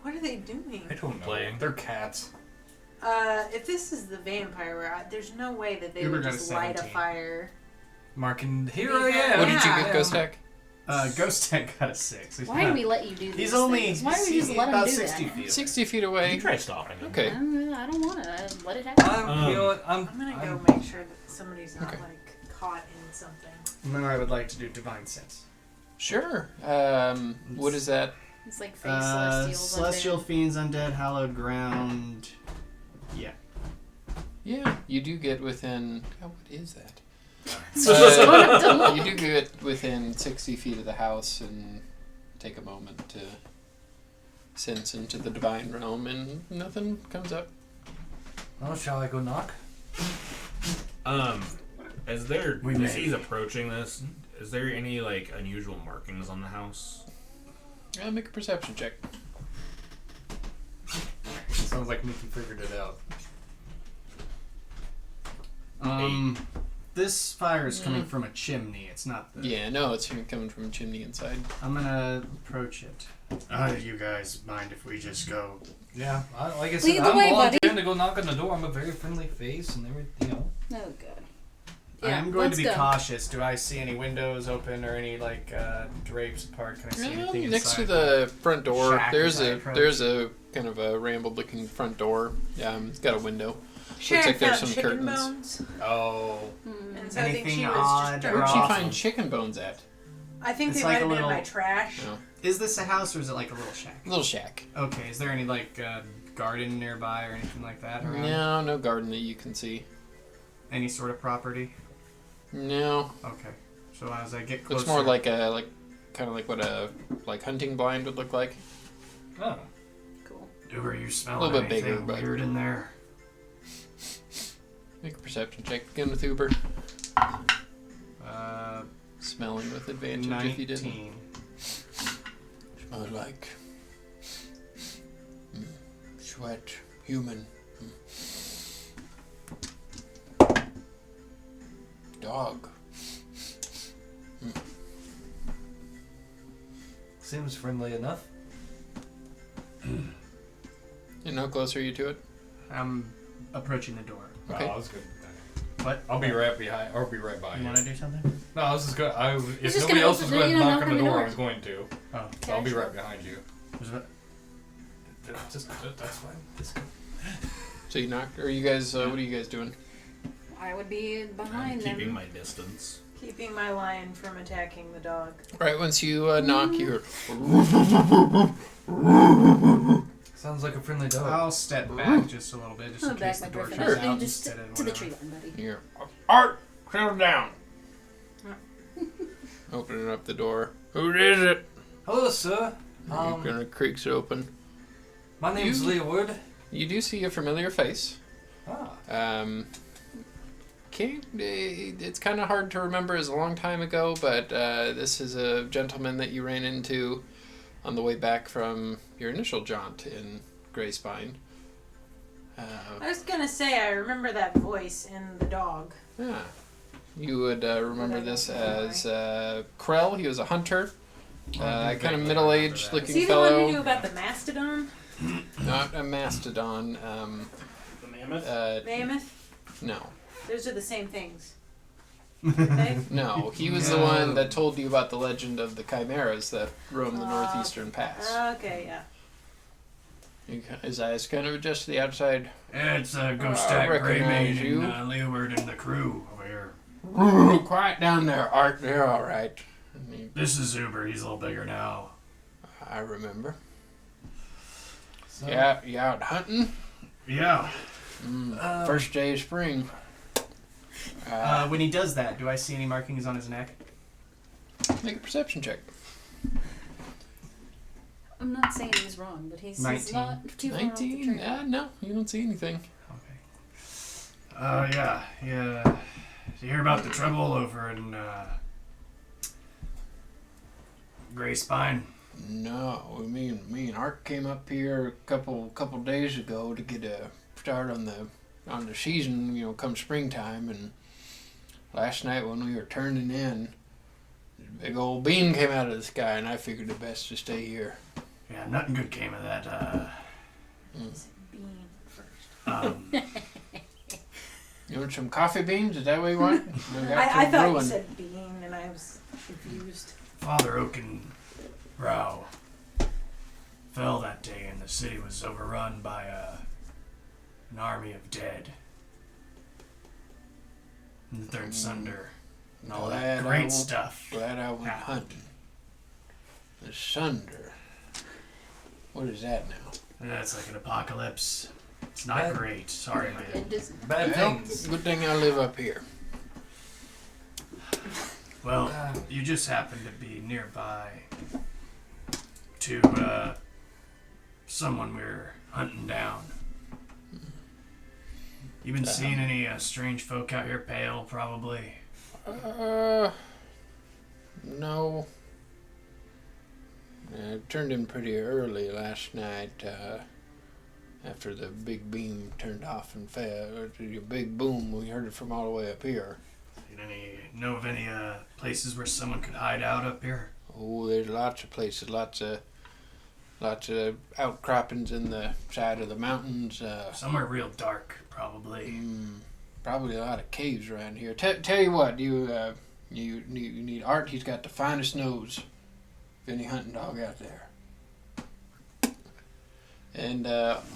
Speaker 3: what are they doing?
Speaker 6: I don't know.
Speaker 1: Playing.
Speaker 6: They're cats.
Speaker 3: If this is the vampire, there's no way that they
Speaker 7: Uber
Speaker 3: would
Speaker 7: got a
Speaker 3: just light a
Speaker 7: 17.
Speaker 3: fire.
Speaker 6: Marking here I am.
Speaker 2: What did you
Speaker 3: Yeah.
Speaker 2: get, Ghost Tech?
Speaker 7: Ghost Tech got a 6. He's
Speaker 5: why do
Speaker 7: not-
Speaker 5: we let you do these
Speaker 7: He's only
Speaker 5: things? Why do we just let him
Speaker 7: about
Speaker 5: do
Speaker 7: 60
Speaker 5: that?
Speaker 7: feet.
Speaker 2: 60 feet away.
Speaker 1: You try stopping him.
Speaker 2: Okay.
Speaker 5: I don't want to. Let it happen.
Speaker 6: You know what?
Speaker 3: I'm gonna go make sure that somebody's not
Speaker 2: Okay.
Speaker 3: like caught in something.
Speaker 7: And then I would like to do Divine Sense.
Speaker 2: Sure. What is that?
Speaker 5: It's like face celestials.
Speaker 7: Celestial Fiends, Undead, Hallowed Ground. Yeah.
Speaker 2: Yeah, you do get within. Oh, what is that?
Speaker 5: undead.
Speaker 2: You do get within 60 feet of the house and take a moment to sense into the divine realm, and nothing comes up.
Speaker 6: Oh, shall I go knock?
Speaker 1: As they're
Speaker 4: We
Speaker 1: as
Speaker 4: may.
Speaker 1: he's approaching this, is there any like unusual markings on the house?
Speaker 2: Make a perception check.
Speaker 6: Sounds like Mickey figured it out.
Speaker 7: this fire is coming from a chimney. It's not the...
Speaker 2: Yeah, no, it's coming from a chimney inside.
Speaker 7: I'm gonna approach it.
Speaker 4: You guys mind if we just go?
Speaker 6: Yeah, like I said,
Speaker 5: Lead the
Speaker 6: I'm
Speaker 5: way,
Speaker 6: volunteering
Speaker 5: buddy.
Speaker 6: to go knock on the door. I'm a very friendly face and everything, you know.
Speaker 5: Oh god.
Speaker 7: I
Speaker 5: Yeah,
Speaker 7: am going to
Speaker 5: let's
Speaker 7: be
Speaker 5: go.
Speaker 7: cautious. Do I see any windows open or any drapes apart? Can I see anything
Speaker 2: Next to
Speaker 7: inside?
Speaker 2: the front door,
Speaker 7: shack
Speaker 2: there's
Speaker 7: as I
Speaker 2: a
Speaker 7: approach?
Speaker 2: kind of a rambled-looking front door. It's got a window.
Speaker 3: Sure,
Speaker 2: Looks
Speaker 3: I
Speaker 2: like there's
Speaker 3: found
Speaker 2: some
Speaker 3: chicken
Speaker 2: curtains.
Speaker 3: bones.
Speaker 7: Oh.
Speaker 3: And so I think
Speaker 7: Anything
Speaker 3: she was
Speaker 7: odd
Speaker 3: just
Speaker 7: or
Speaker 2: Where'd
Speaker 3: drunk.
Speaker 2: you
Speaker 7: awesome?
Speaker 2: find chicken bones at?
Speaker 3: I think
Speaker 7: It's
Speaker 3: they
Speaker 7: like
Speaker 3: might have
Speaker 7: a
Speaker 3: been in
Speaker 7: little-
Speaker 3: my trash.
Speaker 2: No.
Speaker 7: Is this a house or is it like a little shack?
Speaker 2: Little shack.
Speaker 7: Okay. Is there any garden nearby or anything like that around?
Speaker 2: No, no garden that you can see.
Speaker 7: Any sort of property?
Speaker 2: No.
Speaker 7: Okay. So as I get closer,
Speaker 2: Looks more like kind of like what a hunting blind would look like.
Speaker 6: Oh.
Speaker 5: Cool.
Speaker 4: Uber, you smell
Speaker 2: A little bit
Speaker 4: anything
Speaker 2: bigger, but-
Speaker 4: weird in there?
Speaker 2: Make a perception check again with Uber.
Speaker 7: uh,
Speaker 2: Smelling with advantage
Speaker 7: 19.
Speaker 2: if you didn't. Smells like sweat, human. Dog.
Speaker 6: Seems friendly enough.
Speaker 2: And how close are you to it?
Speaker 7: I'm approaching the door.
Speaker 2: Okay.
Speaker 6: Oh, I was good.
Speaker 7: What?
Speaker 6: I'll be right behind. I'll be right by
Speaker 7: You
Speaker 6: you.
Speaker 7: want to do something?
Speaker 6: No, I was just going. If
Speaker 5: just
Speaker 6: nobody
Speaker 5: gonna
Speaker 6: else was
Speaker 5: open-
Speaker 6: going to knock on the door, I
Speaker 5: door.
Speaker 6: was going to.
Speaker 7: Oh.
Speaker 6: So I'll be right behind you.
Speaker 7: Was it-
Speaker 6: That's fine. Just go.
Speaker 2: So you knock, or you guys? What are you guys doing?
Speaker 5: I would be
Speaker 1: I'm
Speaker 5: behind them.
Speaker 1: keeping my distance.
Speaker 3: Keeping my lion from attacking the dog.
Speaker 2: Right, once you knock, you hear.
Speaker 6: Sounds like a friendly dog.
Speaker 7: I'll step back just a little bit, just in
Speaker 5: Oh,
Speaker 7: case
Speaker 5: back
Speaker 7: the
Speaker 5: my
Speaker 7: door
Speaker 5: griffin.
Speaker 7: shuts
Speaker 5: Oh,
Speaker 7: out
Speaker 5: just
Speaker 7: instead of
Speaker 5: to the
Speaker 7: whatever.
Speaker 5: tree line, buddy.
Speaker 2: You hear, Art, settle down. Opening up the door. Who is it?
Speaker 6: Hello, sir.
Speaker 2: You're gonna creaks it open.
Speaker 6: My name's
Speaker 2: You-
Speaker 6: Leah Wood.
Speaker 2: You do see a familiar face.
Speaker 6: Ah.
Speaker 2: It's kind of hard to remember. It's a long time ago, but this is a gentleman that you ran into on the way back from your initial jaunt in Grey Spine.
Speaker 3: I was gonna say I remember that voice in the dog.
Speaker 2: Yeah. You would remember
Speaker 3: But I
Speaker 2: this
Speaker 3: don't know
Speaker 2: as Krell. He was a hunter. Kind of
Speaker 7: vaguely
Speaker 2: middle-aged
Speaker 7: remember that.
Speaker 3: Is
Speaker 2: looking
Speaker 3: he the one who knew
Speaker 2: fellow.
Speaker 3: about the mastodon?
Speaker 2: Not a mastodon.
Speaker 1: The mammoth?
Speaker 3: Mammoth?
Speaker 2: No.
Speaker 3: Those are the same things. Okay?
Speaker 2: No, he was the one that told you about the legend of the chimeras that roam the northeastern pass.
Speaker 3: Okay, yeah.
Speaker 2: His eyes kind of adjust to the outside.
Speaker 4: It's a
Speaker 2: I
Speaker 4: Ghost Stack, Grey
Speaker 2: recognize
Speaker 4: Mane,
Speaker 2: you.
Speaker 4: and Leeward and the crew over here.
Speaker 2: Quiet down there, Art. You're all right.
Speaker 4: This is Uber. He's a little bigger now.
Speaker 2: I remember.
Speaker 6: So,
Speaker 2: Yeah, you out hunting?
Speaker 4: Yeah.
Speaker 2: First day of spring.
Speaker 7: When he does that, do I see any markings on his neck?
Speaker 2: Make a perception check.
Speaker 5: I'm not saying he's wrong, but he's
Speaker 7: 19.
Speaker 5: not too far off the
Speaker 2: 19?
Speaker 5: track.
Speaker 2: No, you don't see anything.
Speaker 4: Okay. Yeah. Did you hear about the trouble over in Grey Spine?
Speaker 2: No, me and Art came up here a couple days ago to get a start on the season. You know, come springtime, and last night when we were turning in, a big old beam came out of the sky, and I figured it best to stay here.
Speaker 4: Yeah, nothing good came of that.
Speaker 3: Bean first.
Speaker 2: You want some coffee beans? Is that what you want? We got
Speaker 3: I
Speaker 2: some
Speaker 3: thought you
Speaker 2: brewing.
Speaker 3: said bean, and I was confused.
Speaker 4: Father Oakenbrow fell that day, and the city was overrun by an army of dead. And the Third Sunder, and all that
Speaker 2: Glad I
Speaker 4: great
Speaker 2: won't-
Speaker 4: stuff.
Speaker 2: Glad I went
Speaker 4: Yeah.
Speaker 2: hunting. The Sunder. What is that now?
Speaker 4: Yeah, it's like an apocalypse. It's not
Speaker 6: Bad-
Speaker 4: great. Sorry, man.
Speaker 5: It is-
Speaker 6: bad
Speaker 2: Well,
Speaker 6: things.
Speaker 2: good thing I live up here.
Speaker 4: Well, you just happen to be nearby to someone we're hunting down. You been seeing any strange folk out here? Pale, probably.
Speaker 2: No. I turned in pretty early last night, after the big beam turned off and fell. The big boom, we heard it from all the way up here.
Speaker 4: Know of any places where someone could hide out up here?
Speaker 2: Oh, there's lots of places, lots of outcroppings in the side of the mountains.
Speaker 4: Somewhere real dark, probably.
Speaker 2: Probably a lot of caves around here. Tell you what, you need Art. He's got the finest nose of any hunting dog out there. And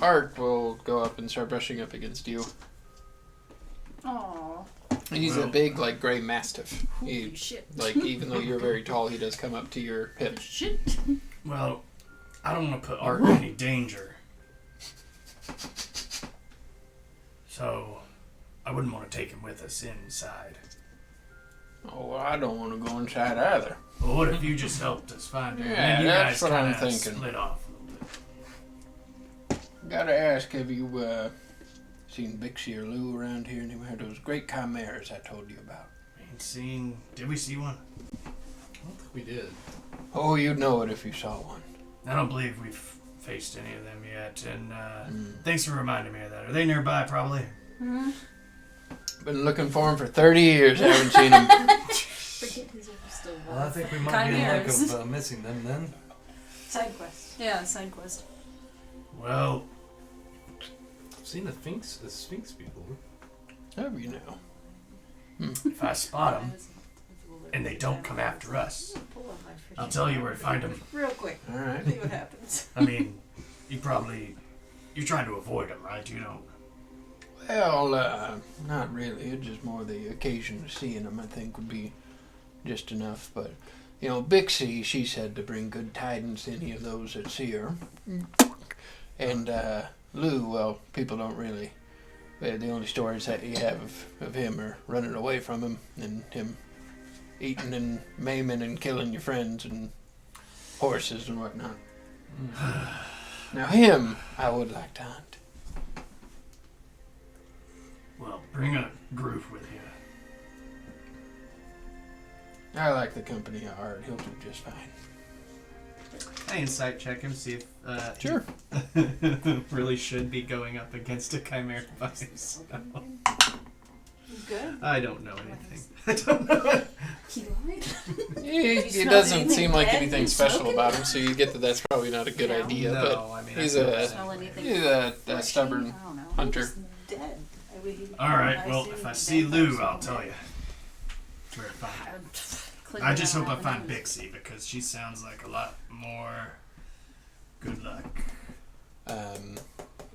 Speaker 2: Art will go up and start brushing up against you.
Speaker 5: Aww.
Speaker 2: He's a big, like, gray mastiff.
Speaker 5: Holy shit.
Speaker 2: Like, even though you're very tall, he does come up to your hip.
Speaker 5: Shit.
Speaker 4: Well, I don't want to put Art in any danger. So, I wouldn't want to take him with us inside.
Speaker 2: Oh, well, I don't want to go inside either.
Speaker 4: Well, what if you just helped us find him?
Speaker 2: Yeah,
Speaker 4: and you
Speaker 2: that's
Speaker 4: guys
Speaker 2: what I'm
Speaker 4: kinda
Speaker 2: thinking.
Speaker 4: Split off a little bit.
Speaker 2: Gotta ask, have you seen Bixie or Lou around here anywhere? Those great chimeras I told you about.
Speaker 4: Ain't seen. Did we see one?
Speaker 6: I don't think we did.
Speaker 2: Oh, you'd know it if you saw one.
Speaker 4: I don't believe we've faced any of them yet. And thanks for reminding me of that. Are they nearby? Probably.
Speaker 2: Been looking for him for 30 years. Haven't seen him.
Speaker 5: Forget his still
Speaker 6: Well, I think we might be in luck of missing them then.
Speaker 3: Side quest.
Speaker 5: Yeah, side quest.
Speaker 4: Well,
Speaker 6: I've seen the Sphinx people.
Speaker 2: How do you know?
Speaker 4: if I spot them and they don't come after us, I'll tell you where to find them.
Speaker 3: Real quick.
Speaker 2: All right.
Speaker 3: See what happens.
Speaker 4: I mean, you're trying to avoid them, right? You don't.
Speaker 2: Well, not really. It's just more the occasion of seeing them, I think, would be just enough. But, you know, Bixie, she said to bring good tidings to any of those that see her. And Lou, well, people don't really. The only stories that you have of him are running away from him and him eating and maiming and killing your friends and horses and whatnot. Now him, I would like to hunt.
Speaker 4: Well, bring a group with you.
Speaker 2: I like the company of Art. He'll do just fine.
Speaker 7: I insight check him, see if
Speaker 2: Sure.
Speaker 7: he really should be going up against a chimera by himself.
Speaker 3: Good.
Speaker 7: I don't know anything. I don't know.
Speaker 5: He lied.
Speaker 2: It
Speaker 3: smell
Speaker 2: doesn't
Speaker 3: anything
Speaker 2: seem like
Speaker 3: dead?
Speaker 2: anything
Speaker 3: You
Speaker 2: special
Speaker 3: smoking?
Speaker 2: about him, so you get that that's probably not a good
Speaker 5: No.
Speaker 2: idea.
Speaker 7: No, I mean,
Speaker 2: He's
Speaker 7: that's
Speaker 2: a-
Speaker 7: not
Speaker 5: Smell anything
Speaker 2: He's a
Speaker 5: fleshy?
Speaker 2: stubborn
Speaker 5: I don't know.
Speaker 2: hunter.
Speaker 3: Dead.
Speaker 4: All right. Well,
Speaker 3: assume
Speaker 4: if I
Speaker 3: the
Speaker 4: see
Speaker 3: dead
Speaker 4: Lou,
Speaker 3: person
Speaker 4: I'll
Speaker 3: is
Speaker 4: tell
Speaker 3: dead.
Speaker 4: you where to find him.
Speaker 5: Click
Speaker 4: I
Speaker 5: it
Speaker 4: just
Speaker 5: out
Speaker 4: hope I
Speaker 5: on
Speaker 4: find
Speaker 5: the news.
Speaker 4: Bixie because she sounds like a lot more good luck.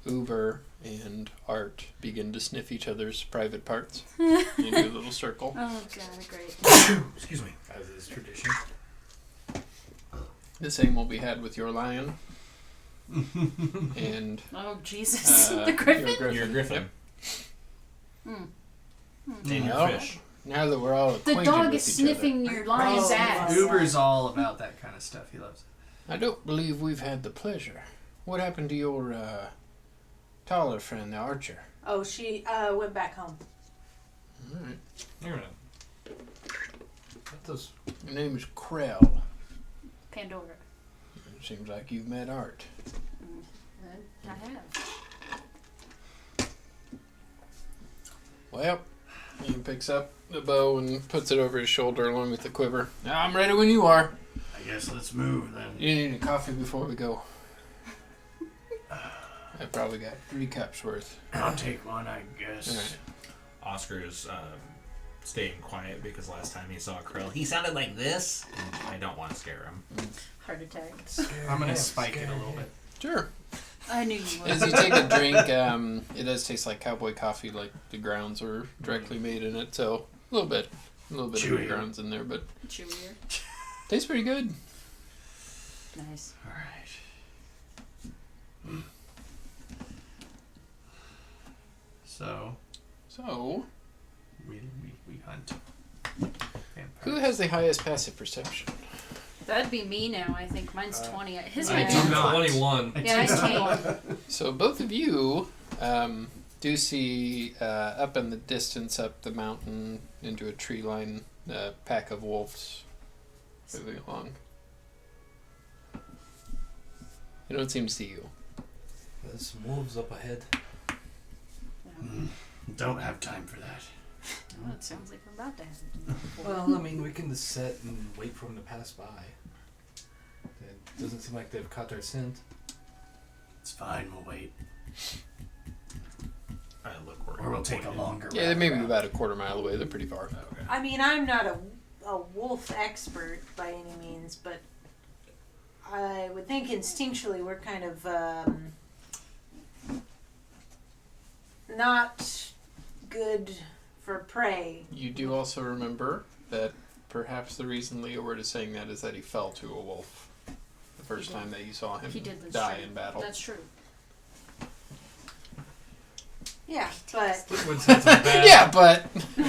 Speaker 2: Uber and Art begin to sniff each other's private parts. You do a little circle.
Speaker 5: Oh god, great.
Speaker 4: Excuse me.
Speaker 1: As is tradition.
Speaker 2: The same will be had with your lion and
Speaker 5: Oh Jesus,
Speaker 2: uh,
Speaker 5: the griffin.
Speaker 1: Your griffin.
Speaker 5: Mm.
Speaker 1: And your
Speaker 2: Well,
Speaker 1: fish.
Speaker 2: now that we're all
Speaker 5: The
Speaker 2: acquainted
Speaker 5: dog
Speaker 2: with
Speaker 5: is
Speaker 2: each
Speaker 5: sniffing your lion's
Speaker 3: Oh,
Speaker 5: ass.
Speaker 7: Uber's all about that kind of stuff. He loves it.
Speaker 2: other, I don't believe we've had the pleasure. What happened to your taller friend, the archer?
Speaker 3: Oh, she went back home.
Speaker 2: All right.
Speaker 6: You're gonna. What those?
Speaker 2: Your name is Krell.
Speaker 5: Pandora.
Speaker 2: It seems like you've met Art.
Speaker 5: I have.
Speaker 2: Well, he picks up the bow and puts it over his shoulder along with the quiver. Now I'm ready when you are.
Speaker 4: I guess let's move then.
Speaker 2: You need a coffee before we go. I probably got 3 cups worth.
Speaker 4: I'll take one, I guess.
Speaker 2: All right.
Speaker 1: Oscar's staying quiet because last time he saw Krill, he sounded like this. And I don't want to scare him.
Speaker 5: Heart attack.
Speaker 7: I'm gonna spike it a little bit.
Speaker 2: Sure.
Speaker 5: I knew you
Speaker 2: As
Speaker 5: would.
Speaker 2: you take a drink, it does taste like cowboy coffee, like the grounds are directly made in it, so a little bit of
Speaker 4: Chewy.
Speaker 2: the grounds in there, but
Speaker 5: Chewier.
Speaker 2: tastes pretty good.
Speaker 5: Nice.
Speaker 4: All right.
Speaker 2: So,
Speaker 7: We hunt.
Speaker 2: who
Speaker 7: Vampires.
Speaker 2: has the highest passive perception?
Speaker 5: That'd be me now. I think mine's 20. His
Speaker 7: I
Speaker 5: might
Speaker 7: do
Speaker 5: be-
Speaker 7: not.
Speaker 6: 21.
Speaker 5: Yeah, I can't.
Speaker 2: So both of you do see up in the distance, up the mountain into a tree line, a pack of wolves moving along. They don't seem to see you.
Speaker 6: There's some wolves up ahead.
Speaker 4: Don't have time for that.
Speaker 5: Well, it sounds like we're about to have it.
Speaker 6: Well, I mean, we can just sit and wait for them to pass by. It doesn't seem like they've caught their scent.
Speaker 4: It's fine. We'll wait.
Speaker 1: I look worried.
Speaker 4: Or we'll take a longer
Speaker 2: Yeah, they
Speaker 4: route
Speaker 2: may be
Speaker 4: around.
Speaker 2: about a quarter mile away. They're pretty far.
Speaker 1: Okay.
Speaker 3: I mean, I'm not a wolf expert by any means, but I would think instinctually we're kind of not good for prey.
Speaker 2: You do also remember that perhaps the reason Leoward is saying that is that he fell to a wolf the first
Speaker 5: He did.
Speaker 2: time that you saw him
Speaker 5: He did, that's
Speaker 2: die
Speaker 5: true.
Speaker 2: in battle.
Speaker 5: That's true.
Speaker 3: Yeah, but
Speaker 6: Would sense of bad.
Speaker 2: Yeah, but
Speaker 5: Who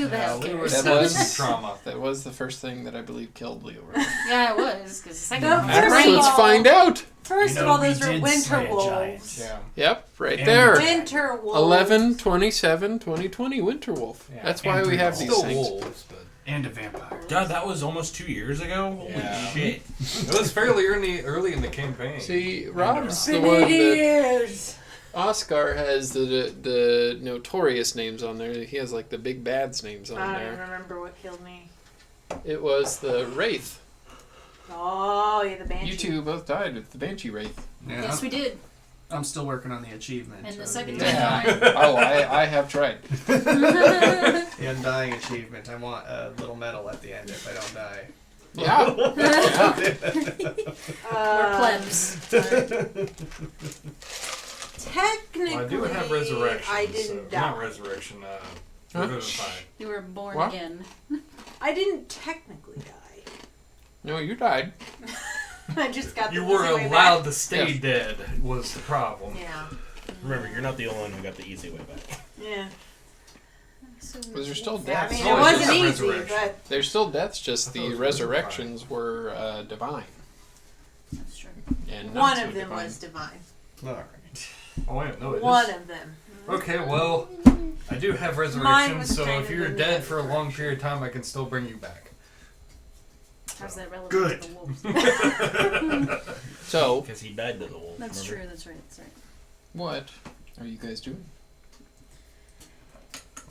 Speaker 5: the hell
Speaker 6: we were
Speaker 5: cares?
Speaker 2: That was-
Speaker 6: sensing trauma.
Speaker 2: that was the first thing that I believe killed Leoward.
Speaker 5: Yeah, it was, because the second
Speaker 3: No,
Speaker 5: one was
Speaker 3: first
Speaker 2: Alright,
Speaker 3: of
Speaker 2: let's
Speaker 3: all-
Speaker 2: find out.
Speaker 3: first
Speaker 4: You
Speaker 3: of
Speaker 4: know,
Speaker 3: all,
Speaker 4: we
Speaker 3: those were
Speaker 4: did
Speaker 3: winter
Speaker 4: slay a giant.
Speaker 3: wolves.
Speaker 6: Yeah.
Speaker 2: Yep, right
Speaker 4: And
Speaker 2: there.
Speaker 3: Winter wolves.
Speaker 2: 11/27/2020 Winter Wolf.
Speaker 6: Yeah.
Speaker 2: That's why
Speaker 4: And
Speaker 2: we have
Speaker 4: Still
Speaker 2: these
Speaker 6: Still
Speaker 2: things.
Speaker 6: wolves, but
Speaker 4: And a vampire.
Speaker 1: God, that was almost 2 years ago. Holy
Speaker 2: Yeah.
Speaker 1: shit!
Speaker 6: it was fairly early in the campaign.
Speaker 2: See, Rob's the
Speaker 3: Been
Speaker 2: one
Speaker 3: 80
Speaker 2: that
Speaker 3: years.
Speaker 2: Oscar has the notorious names on there. He has like the big bads names on
Speaker 3: I don't even
Speaker 2: there.
Speaker 3: remember what killed me.
Speaker 2: It was the Wraith.
Speaker 3: Oh, yeah, the banshee.
Speaker 2: You two both died with the Banshee Wraith.
Speaker 7: Yeah,
Speaker 5: Yes, we did.
Speaker 7: I'm still working on the achievement.
Speaker 5: And the
Speaker 7: of
Speaker 5: second
Speaker 2: Yeah.
Speaker 5: time.
Speaker 2: Oh, I have tried.
Speaker 7: the undying achievement. I want a little medal at the end if I don't die.
Speaker 2: Yeah.
Speaker 5: We're plebs.
Speaker 3: Technically,
Speaker 6: Well, I do have resurrection.
Speaker 3: I didn't
Speaker 6: so, Not
Speaker 3: die.
Speaker 6: resurrection.
Speaker 2: Huh?
Speaker 6: Revivify.
Speaker 5: You were born
Speaker 2: What?
Speaker 5: again.
Speaker 3: I didn't technically die.
Speaker 2: No, you died.
Speaker 3: I just got the
Speaker 6: You were
Speaker 3: easy way
Speaker 6: allowed
Speaker 3: back.
Speaker 6: to stay
Speaker 2: Yes.
Speaker 6: dead. Was the problem?
Speaker 3: Yeah.
Speaker 1: Remember, you're not the only one who got the easy way back.
Speaker 3: Yeah.
Speaker 2: Was there still
Speaker 3: I
Speaker 2: deaths?
Speaker 3: mean,
Speaker 6: Oh,
Speaker 3: it
Speaker 6: I do
Speaker 3: wasn't
Speaker 6: have
Speaker 3: easy,
Speaker 6: resurrection.
Speaker 3: but
Speaker 2: There's still deaths, just
Speaker 6: I thought
Speaker 2: the
Speaker 6: it was
Speaker 2: resurrections were divine.
Speaker 5: That's true.
Speaker 2: And not
Speaker 3: one
Speaker 2: so
Speaker 3: of them
Speaker 2: divine.
Speaker 3: was divine.
Speaker 7: Alright.
Speaker 6: Oh wait, no, it is.
Speaker 3: One of them.
Speaker 6: Okay, well, I do have
Speaker 3: Mine
Speaker 6: resurrection,
Speaker 3: was
Speaker 6: so
Speaker 3: kind
Speaker 6: if
Speaker 3: of
Speaker 6: you're
Speaker 3: in
Speaker 6: dead
Speaker 3: the
Speaker 6: for a long
Speaker 3: resurrection.
Speaker 6: period of time, I can still bring you back.
Speaker 5: How's that relevant
Speaker 4: Good.
Speaker 5: to the wolves?
Speaker 2: So,
Speaker 1: Because he died to the wolf.
Speaker 5: That's
Speaker 1: remember?
Speaker 5: true, that's right, that's right.
Speaker 2: what are you guys doing?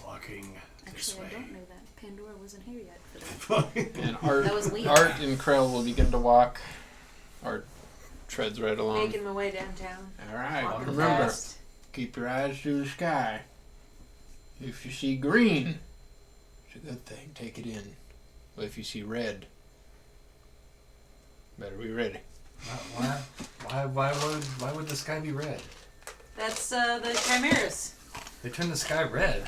Speaker 4: Walking this
Speaker 5: Actually, I
Speaker 4: way.
Speaker 5: don't know that. Pandora wasn't here yet for that.
Speaker 2: And Art,
Speaker 5: That was Leo.
Speaker 2: Art and Krell will begin to walk. Art treads right along.
Speaker 3: Making my way downtown.
Speaker 2: All right,
Speaker 3: Walking
Speaker 2: remember,
Speaker 3: fast.
Speaker 2: keep your eyes to the sky. If you see green, it's a good thing. Take it in. But if you see red, better be ready.
Speaker 6: Why would the sky be red?
Speaker 3: That's the chimeras.
Speaker 6: They turn the sky red.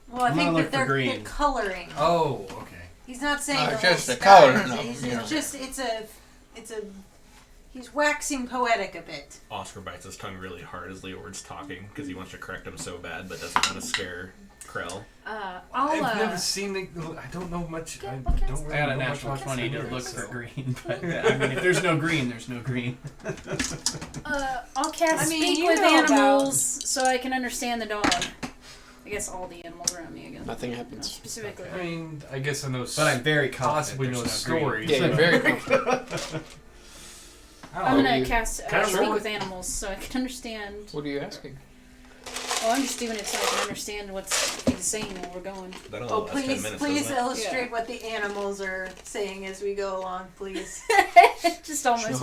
Speaker 3: Well, I
Speaker 7: I'm
Speaker 3: think
Speaker 7: gonna
Speaker 3: that
Speaker 7: look for
Speaker 3: they're
Speaker 7: green.
Speaker 3: coloring.
Speaker 6: Oh, okay.
Speaker 3: He's not saying
Speaker 2: Oh,
Speaker 3: the
Speaker 2: just
Speaker 3: whole
Speaker 2: the
Speaker 3: sky.
Speaker 2: color, no,
Speaker 3: He's
Speaker 2: yeah.
Speaker 3: just it's a he's waxing poetic a bit.
Speaker 1: Oscar bites his tongue really hard as Leoward's talking because he wants to correct him so bad, but doesn't want to scare Krell.
Speaker 5: I'll
Speaker 6: I've never seen it. I don't know much. I
Speaker 5: Okay,
Speaker 6: don't really
Speaker 7: I got a
Speaker 6: know much
Speaker 7: natural
Speaker 6: about
Speaker 7: 20 to
Speaker 6: spirits,
Speaker 7: look
Speaker 6: so-
Speaker 7: for green, but I mean, if there's no green, there's no green.
Speaker 5: I'll cast
Speaker 3: I mean,
Speaker 5: speak
Speaker 3: you
Speaker 5: with
Speaker 3: know about-
Speaker 5: animals so I can understand the dog. I guess all the animals around me again.
Speaker 2: Nothing
Speaker 5: Not
Speaker 2: happens.
Speaker 5: specifically.
Speaker 6: I mean, I guess I know.
Speaker 7: But I'm very confident
Speaker 6: possibly know
Speaker 7: there's no green.
Speaker 6: stories.
Speaker 2: Yeah, you're very confident.
Speaker 5: I'm
Speaker 2: Are
Speaker 5: gonna
Speaker 2: you-
Speaker 5: cast
Speaker 6: Can I
Speaker 5: speak
Speaker 6: roll
Speaker 5: with
Speaker 6: it?
Speaker 5: animals so I can understand.
Speaker 2: What are you asking?
Speaker 5: Well, I'm just doing it so I can understand what's he's saying while we're going.
Speaker 1: That'll
Speaker 3: Oh,
Speaker 1: last 10
Speaker 3: please,
Speaker 1: minutes,
Speaker 3: please
Speaker 1: doesn't it?
Speaker 3: illustrate
Speaker 5: Yeah.
Speaker 3: what the animals are saying as we go along, please.
Speaker 5: Just almost.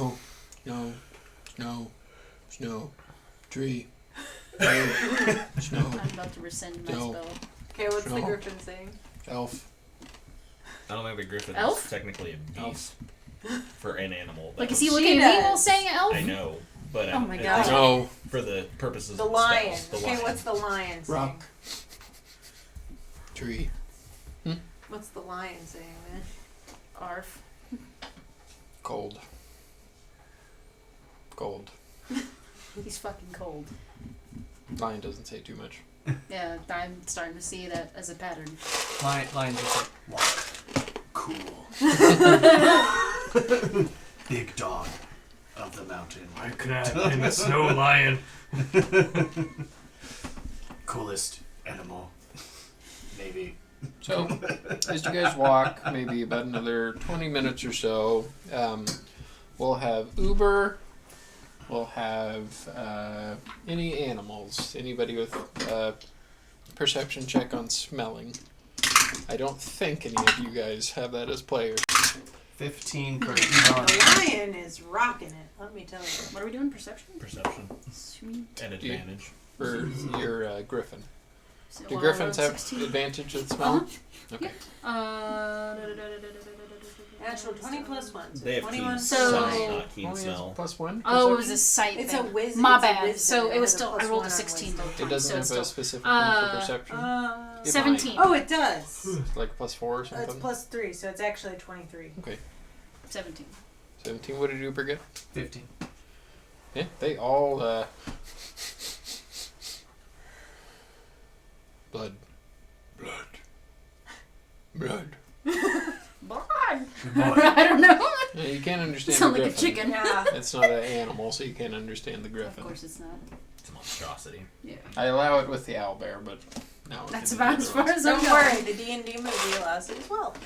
Speaker 2: Snow, tree, bird, snow,
Speaker 5: I'm about to rescind my
Speaker 2: No.
Speaker 5: spell.
Speaker 3: Okay, what's the
Speaker 2: No.
Speaker 3: griffin saying?
Speaker 2: elf.
Speaker 1: I don't think the griffin
Speaker 5: Elf?
Speaker 1: is technically a beast for an animal.
Speaker 5: Like, is
Speaker 1: though.
Speaker 5: he
Speaker 3: She
Speaker 5: looking at me while
Speaker 3: does.
Speaker 5: saying elf?
Speaker 1: I know, but
Speaker 5: Oh my
Speaker 1: I
Speaker 5: God.
Speaker 1: think
Speaker 2: No,
Speaker 1: for the purposes
Speaker 3: The
Speaker 1: of
Speaker 3: lion.
Speaker 1: spells, the
Speaker 3: Okay,
Speaker 1: lion.
Speaker 3: what's the lion saying?
Speaker 2: rock, tree,
Speaker 3: What's the lion saying, man?
Speaker 5: Arf.
Speaker 2: cold. Cold.
Speaker 5: He's fucking cold.
Speaker 2: Lion doesn't say too much.
Speaker 5: Yeah, I'm starting to see that as a pattern.
Speaker 7: Lion just like,
Speaker 4: Walk. Cool. Big dog of the mountain.
Speaker 6: I could have been a snow lion.
Speaker 4: Coolest animal. Maybe.
Speaker 2: So, as you guys walk, maybe about another 20 minutes or so, we'll have Uber, we'll have any animals, anybody with perception check on smelling. I don't think any of you guys have that as players.
Speaker 7: 15 for
Speaker 3: The lion is rocking it. Let me tell you.
Speaker 5: What are we doing? Perception?
Speaker 1: Perception.
Speaker 5: Sweet.
Speaker 1: At advantage.
Speaker 2: For your griffin.
Speaker 5: So,
Speaker 2: Do
Speaker 5: well,
Speaker 2: griffins
Speaker 5: I rolled
Speaker 2: have
Speaker 5: 16.
Speaker 2: advantage at smell? Okay.
Speaker 3: Natural 20 plus 1. So
Speaker 1: They have
Speaker 3: 21
Speaker 1: keen
Speaker 5: So-
Speaker 1: sight, not keen
Speaker 2: Only has
Speaker 1: smell.
Speaker 2: +1?
Speaker 5: Oh, it was
Speaker 2: perception?
Speaker 5: a sight
Speaker 3: It's
Speaker 5: thing.
Speaker 3: a wisdom.
Speaker 5: My
Speaker 3: it's a
Speaker 5: bad.
Speaker 3: wisdom.
Speaker 5: So it was
Speaker 3: has a
Speaker 5: still. I
Speaker 3: plus
Speaker 5: rolled
Speaker 3: 1
Speaker 5: a
Speaker 3: on
Speaker 5: 16
Speaker 3: wisdom.
Speaker 5: both
Speaker 2: It
Speaker 5: times.
Speaker 2: doesn't
Speaker 5: so
Speaker 2: have
Speaker 5: it's
Speaker 2: a
Speaker 5: still
Speaker 2: specific thing for perception. It
Speaker 5: 17.
Speaker 3: Oh, it does.
Speaker 2: Like +4 or
Speaker 3: It's
Speaker 2: something?
Speaker 3: plus 3, so it's actually 23.
Speaker 5: 17.
Speaker 2: 17. What did Uber get?
Speaker 7: 15.
Speaker 2: Yeah, they all blood.
Speaker 5: Blood.
Speaker 4: Good boy.
Speaker 5: I don't know.
Speaker 2: Yeah, you can't understand
Speaker 5: Sound
Speaker 2: the
Speaker 5: like a
Speaker 2: griffin.
Speaker 5: chicken.
Speaker 3: Yeah.
Speaker 2: It's not an animal, so you can't understand the
Speaker 5: Of
Speaker 2: griffin.
Speaker 5: course it's not.
Speaker 1: It's a monstrosity.
Speaker 5: Yeah.
Speaker 2: I allow it with the owlbear, but no.
Speaker 5: That's
Speaker 2: it
Speaker 5: about
Speaker 2: is
Speaker 5: as far as I'm
Speaker 3: Don't
Speaker 5: going.
Speaker 3: worry, the D&D movie allows it as well.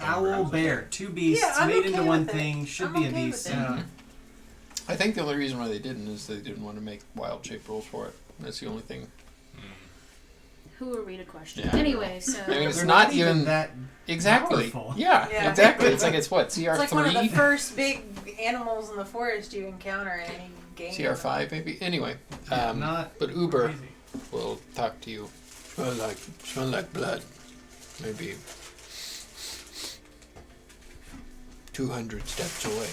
Speaker 7: Owl, bear, two beasts
Speaker 3: Yeah, I'm
Speaker 7: made
Speaker 3: okay
Speaker 7: into one
Speaker 3: with it.
Speaker 7: thing should
Speaker 3: I'm
Speaker 7: be a
Speaker 3: okay
Speaker 7: beast.
Speaker 3: with it.
Speaker 7: Yeah.
Speaker 2: I think the only reason why they didn't is they didn't want to make wild shape rules for it. That's the only thing.
Speaker 5: Who are we to question?
Speaker 2: Yeah, I
Speaker 5: anyway, so.
Speaker 2: I mean, it's
Speaker 7: They're
Speaker 2: not even
Speaker 7: that.
Speaker 2: exactly.
Speaker 7: powerful.
Speaker 2: Yeah,
Speaker 3: Yeah.
Speaker 2: exactly. It's like it's what CR3,
Speaker 3: It's like one of the first big animals in the forest you encounter in any game.
Speaker 2: CR5 maybe. Anyway,
Speaker 7: Not
Speaker 2: but Uber
Speaker 7: crazy.
Speaker 2: will talk to you. Smell like blood. Maybe 200 steps away.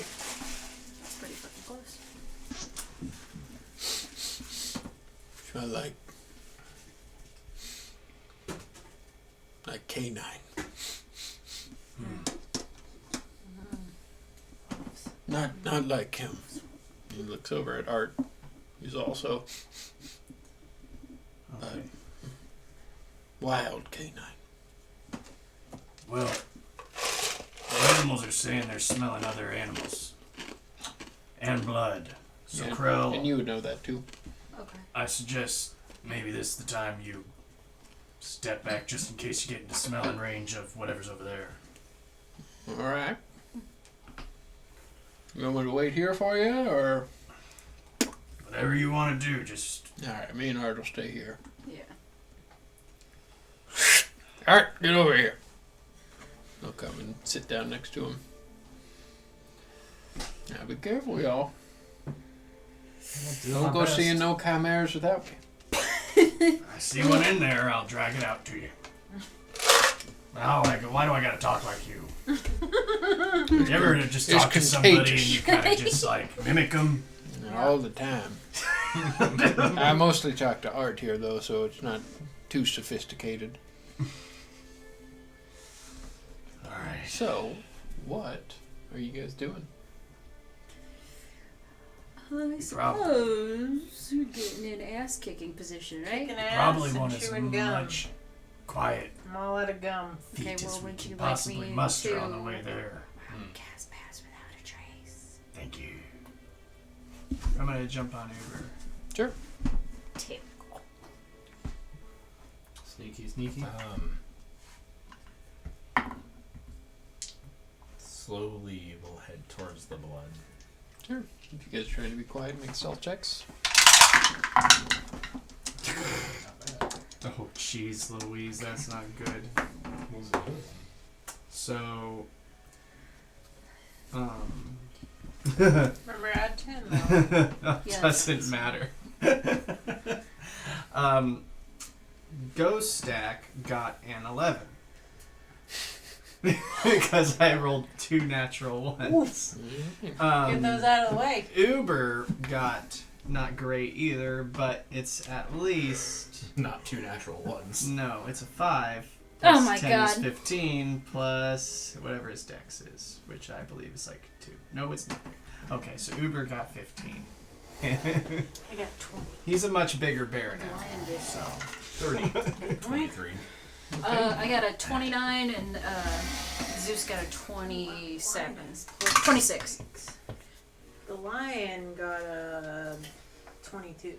Speaker 5: That's pretty fucking close.
Speaker 2: Smell like canine. Not like him. He looks over at Art. He's also
Speaker 7: Okay.
Speaker 2: wild canine.
Speaker 4: Well, the animals are saying they're smelling other animals. And blood. So,
Speaker 2: Yeah,
Speaker 4: Krell,
Speaker 2: and you would know that too.
Speaker 5: Okay.
Speaker 4: I suggest maybe this is the time you step back just in case you get into smelling range of whatever's over there.
Speaker 2: All right. You want me to wait here for you, or?
Speaker 4: Whatever you want to do, just
Speaker 2: All right, me and Art will stay here.
Speaker 5: Yeah.
Speaker 2: Art, get over here. I'll come and sit down next to him. Now be careful, y'all. Don't go seeing no chimeras without me.
Speaker 4: I see one in there, I'll drag it out to you. Now, why do I gotta talk like you? You ever just
Speaker 2: It's
Speaker 4: talk to somebody and
Speaker 2: contagious.
Speaker 4: you kind of just like mimic them?
Speaker 2: All the time. I mostly talk to Art here, though, so it's not too sophisticated.
Speaker 4: Alright.
Speaker 2: So, what are you guys doing?
Speaker 5: I suppose we're getting in ass-kicking position, right?
Speaker 3: Kicking ass
Speaker 4: Probably
Speaker 3: and
Speaker 4: want as
Speaker 3: chewing gum.
Speaker 4: much quiet
Speaker 3: I'm all out of gum.
Speaker 4: feet
Speaker 5: Okay,
Speaker 4: as
Speaker 5: well,
Speaker 4: we
Speaker 5: wouldn't
Speaker 4: can
Speaker 5: you like
Speaker 4: possibly
Speaker 5: me
Speaker 4: muster
Speaker 5: to-
Speaker 4: on the way there.
Speaker 5: Cast pass without a trace.
Speaker 4: Thank you.
Speaker 7: I'm gonna jump on Uber.
Speaker 2: Sure.
Speaker 5: Tip.
Speaker 7: Sneaky.
Speaker 1: Slowly we'll head towards the blood.
Speaker 2: Sure. If you guys are trying to be quiet, make stealth checks.
Speaker 7: Oh, jeez, Louise, that's not good. So,
Speaker 3: Remember, add 10 though.
Speaker 5: Yeah,
Speaker 7: doesn't matter. Ghost Stack got an 11 because I rolled 2 natural ones.
Speaker 3: Get those out of the way.
Speaker 7: Uber got not great either, but it's at least
Speaker 1: Not 2 natural ones.
Speaker 7: no, it's a 5.
Speaker 5: Oh
Speaker 7: Plus
Speaker 5: my
Speaker 7: 10 is
Speaker 5: God.
Speaker 7: 15 plus whatever his dex is, which I believe is like 2. No, it's not. Okay, so Uber got 15.
Speaker 3: I got 20.
Speaker 7: He's a much bigger bear now.
Speaker 5: Lion did.
Speaker 7: So 30.
Speaker 1: 23.
Speaker 5: I got a 29 and Zeus got a 27. 26.
Speaker 3: The lion got a 22.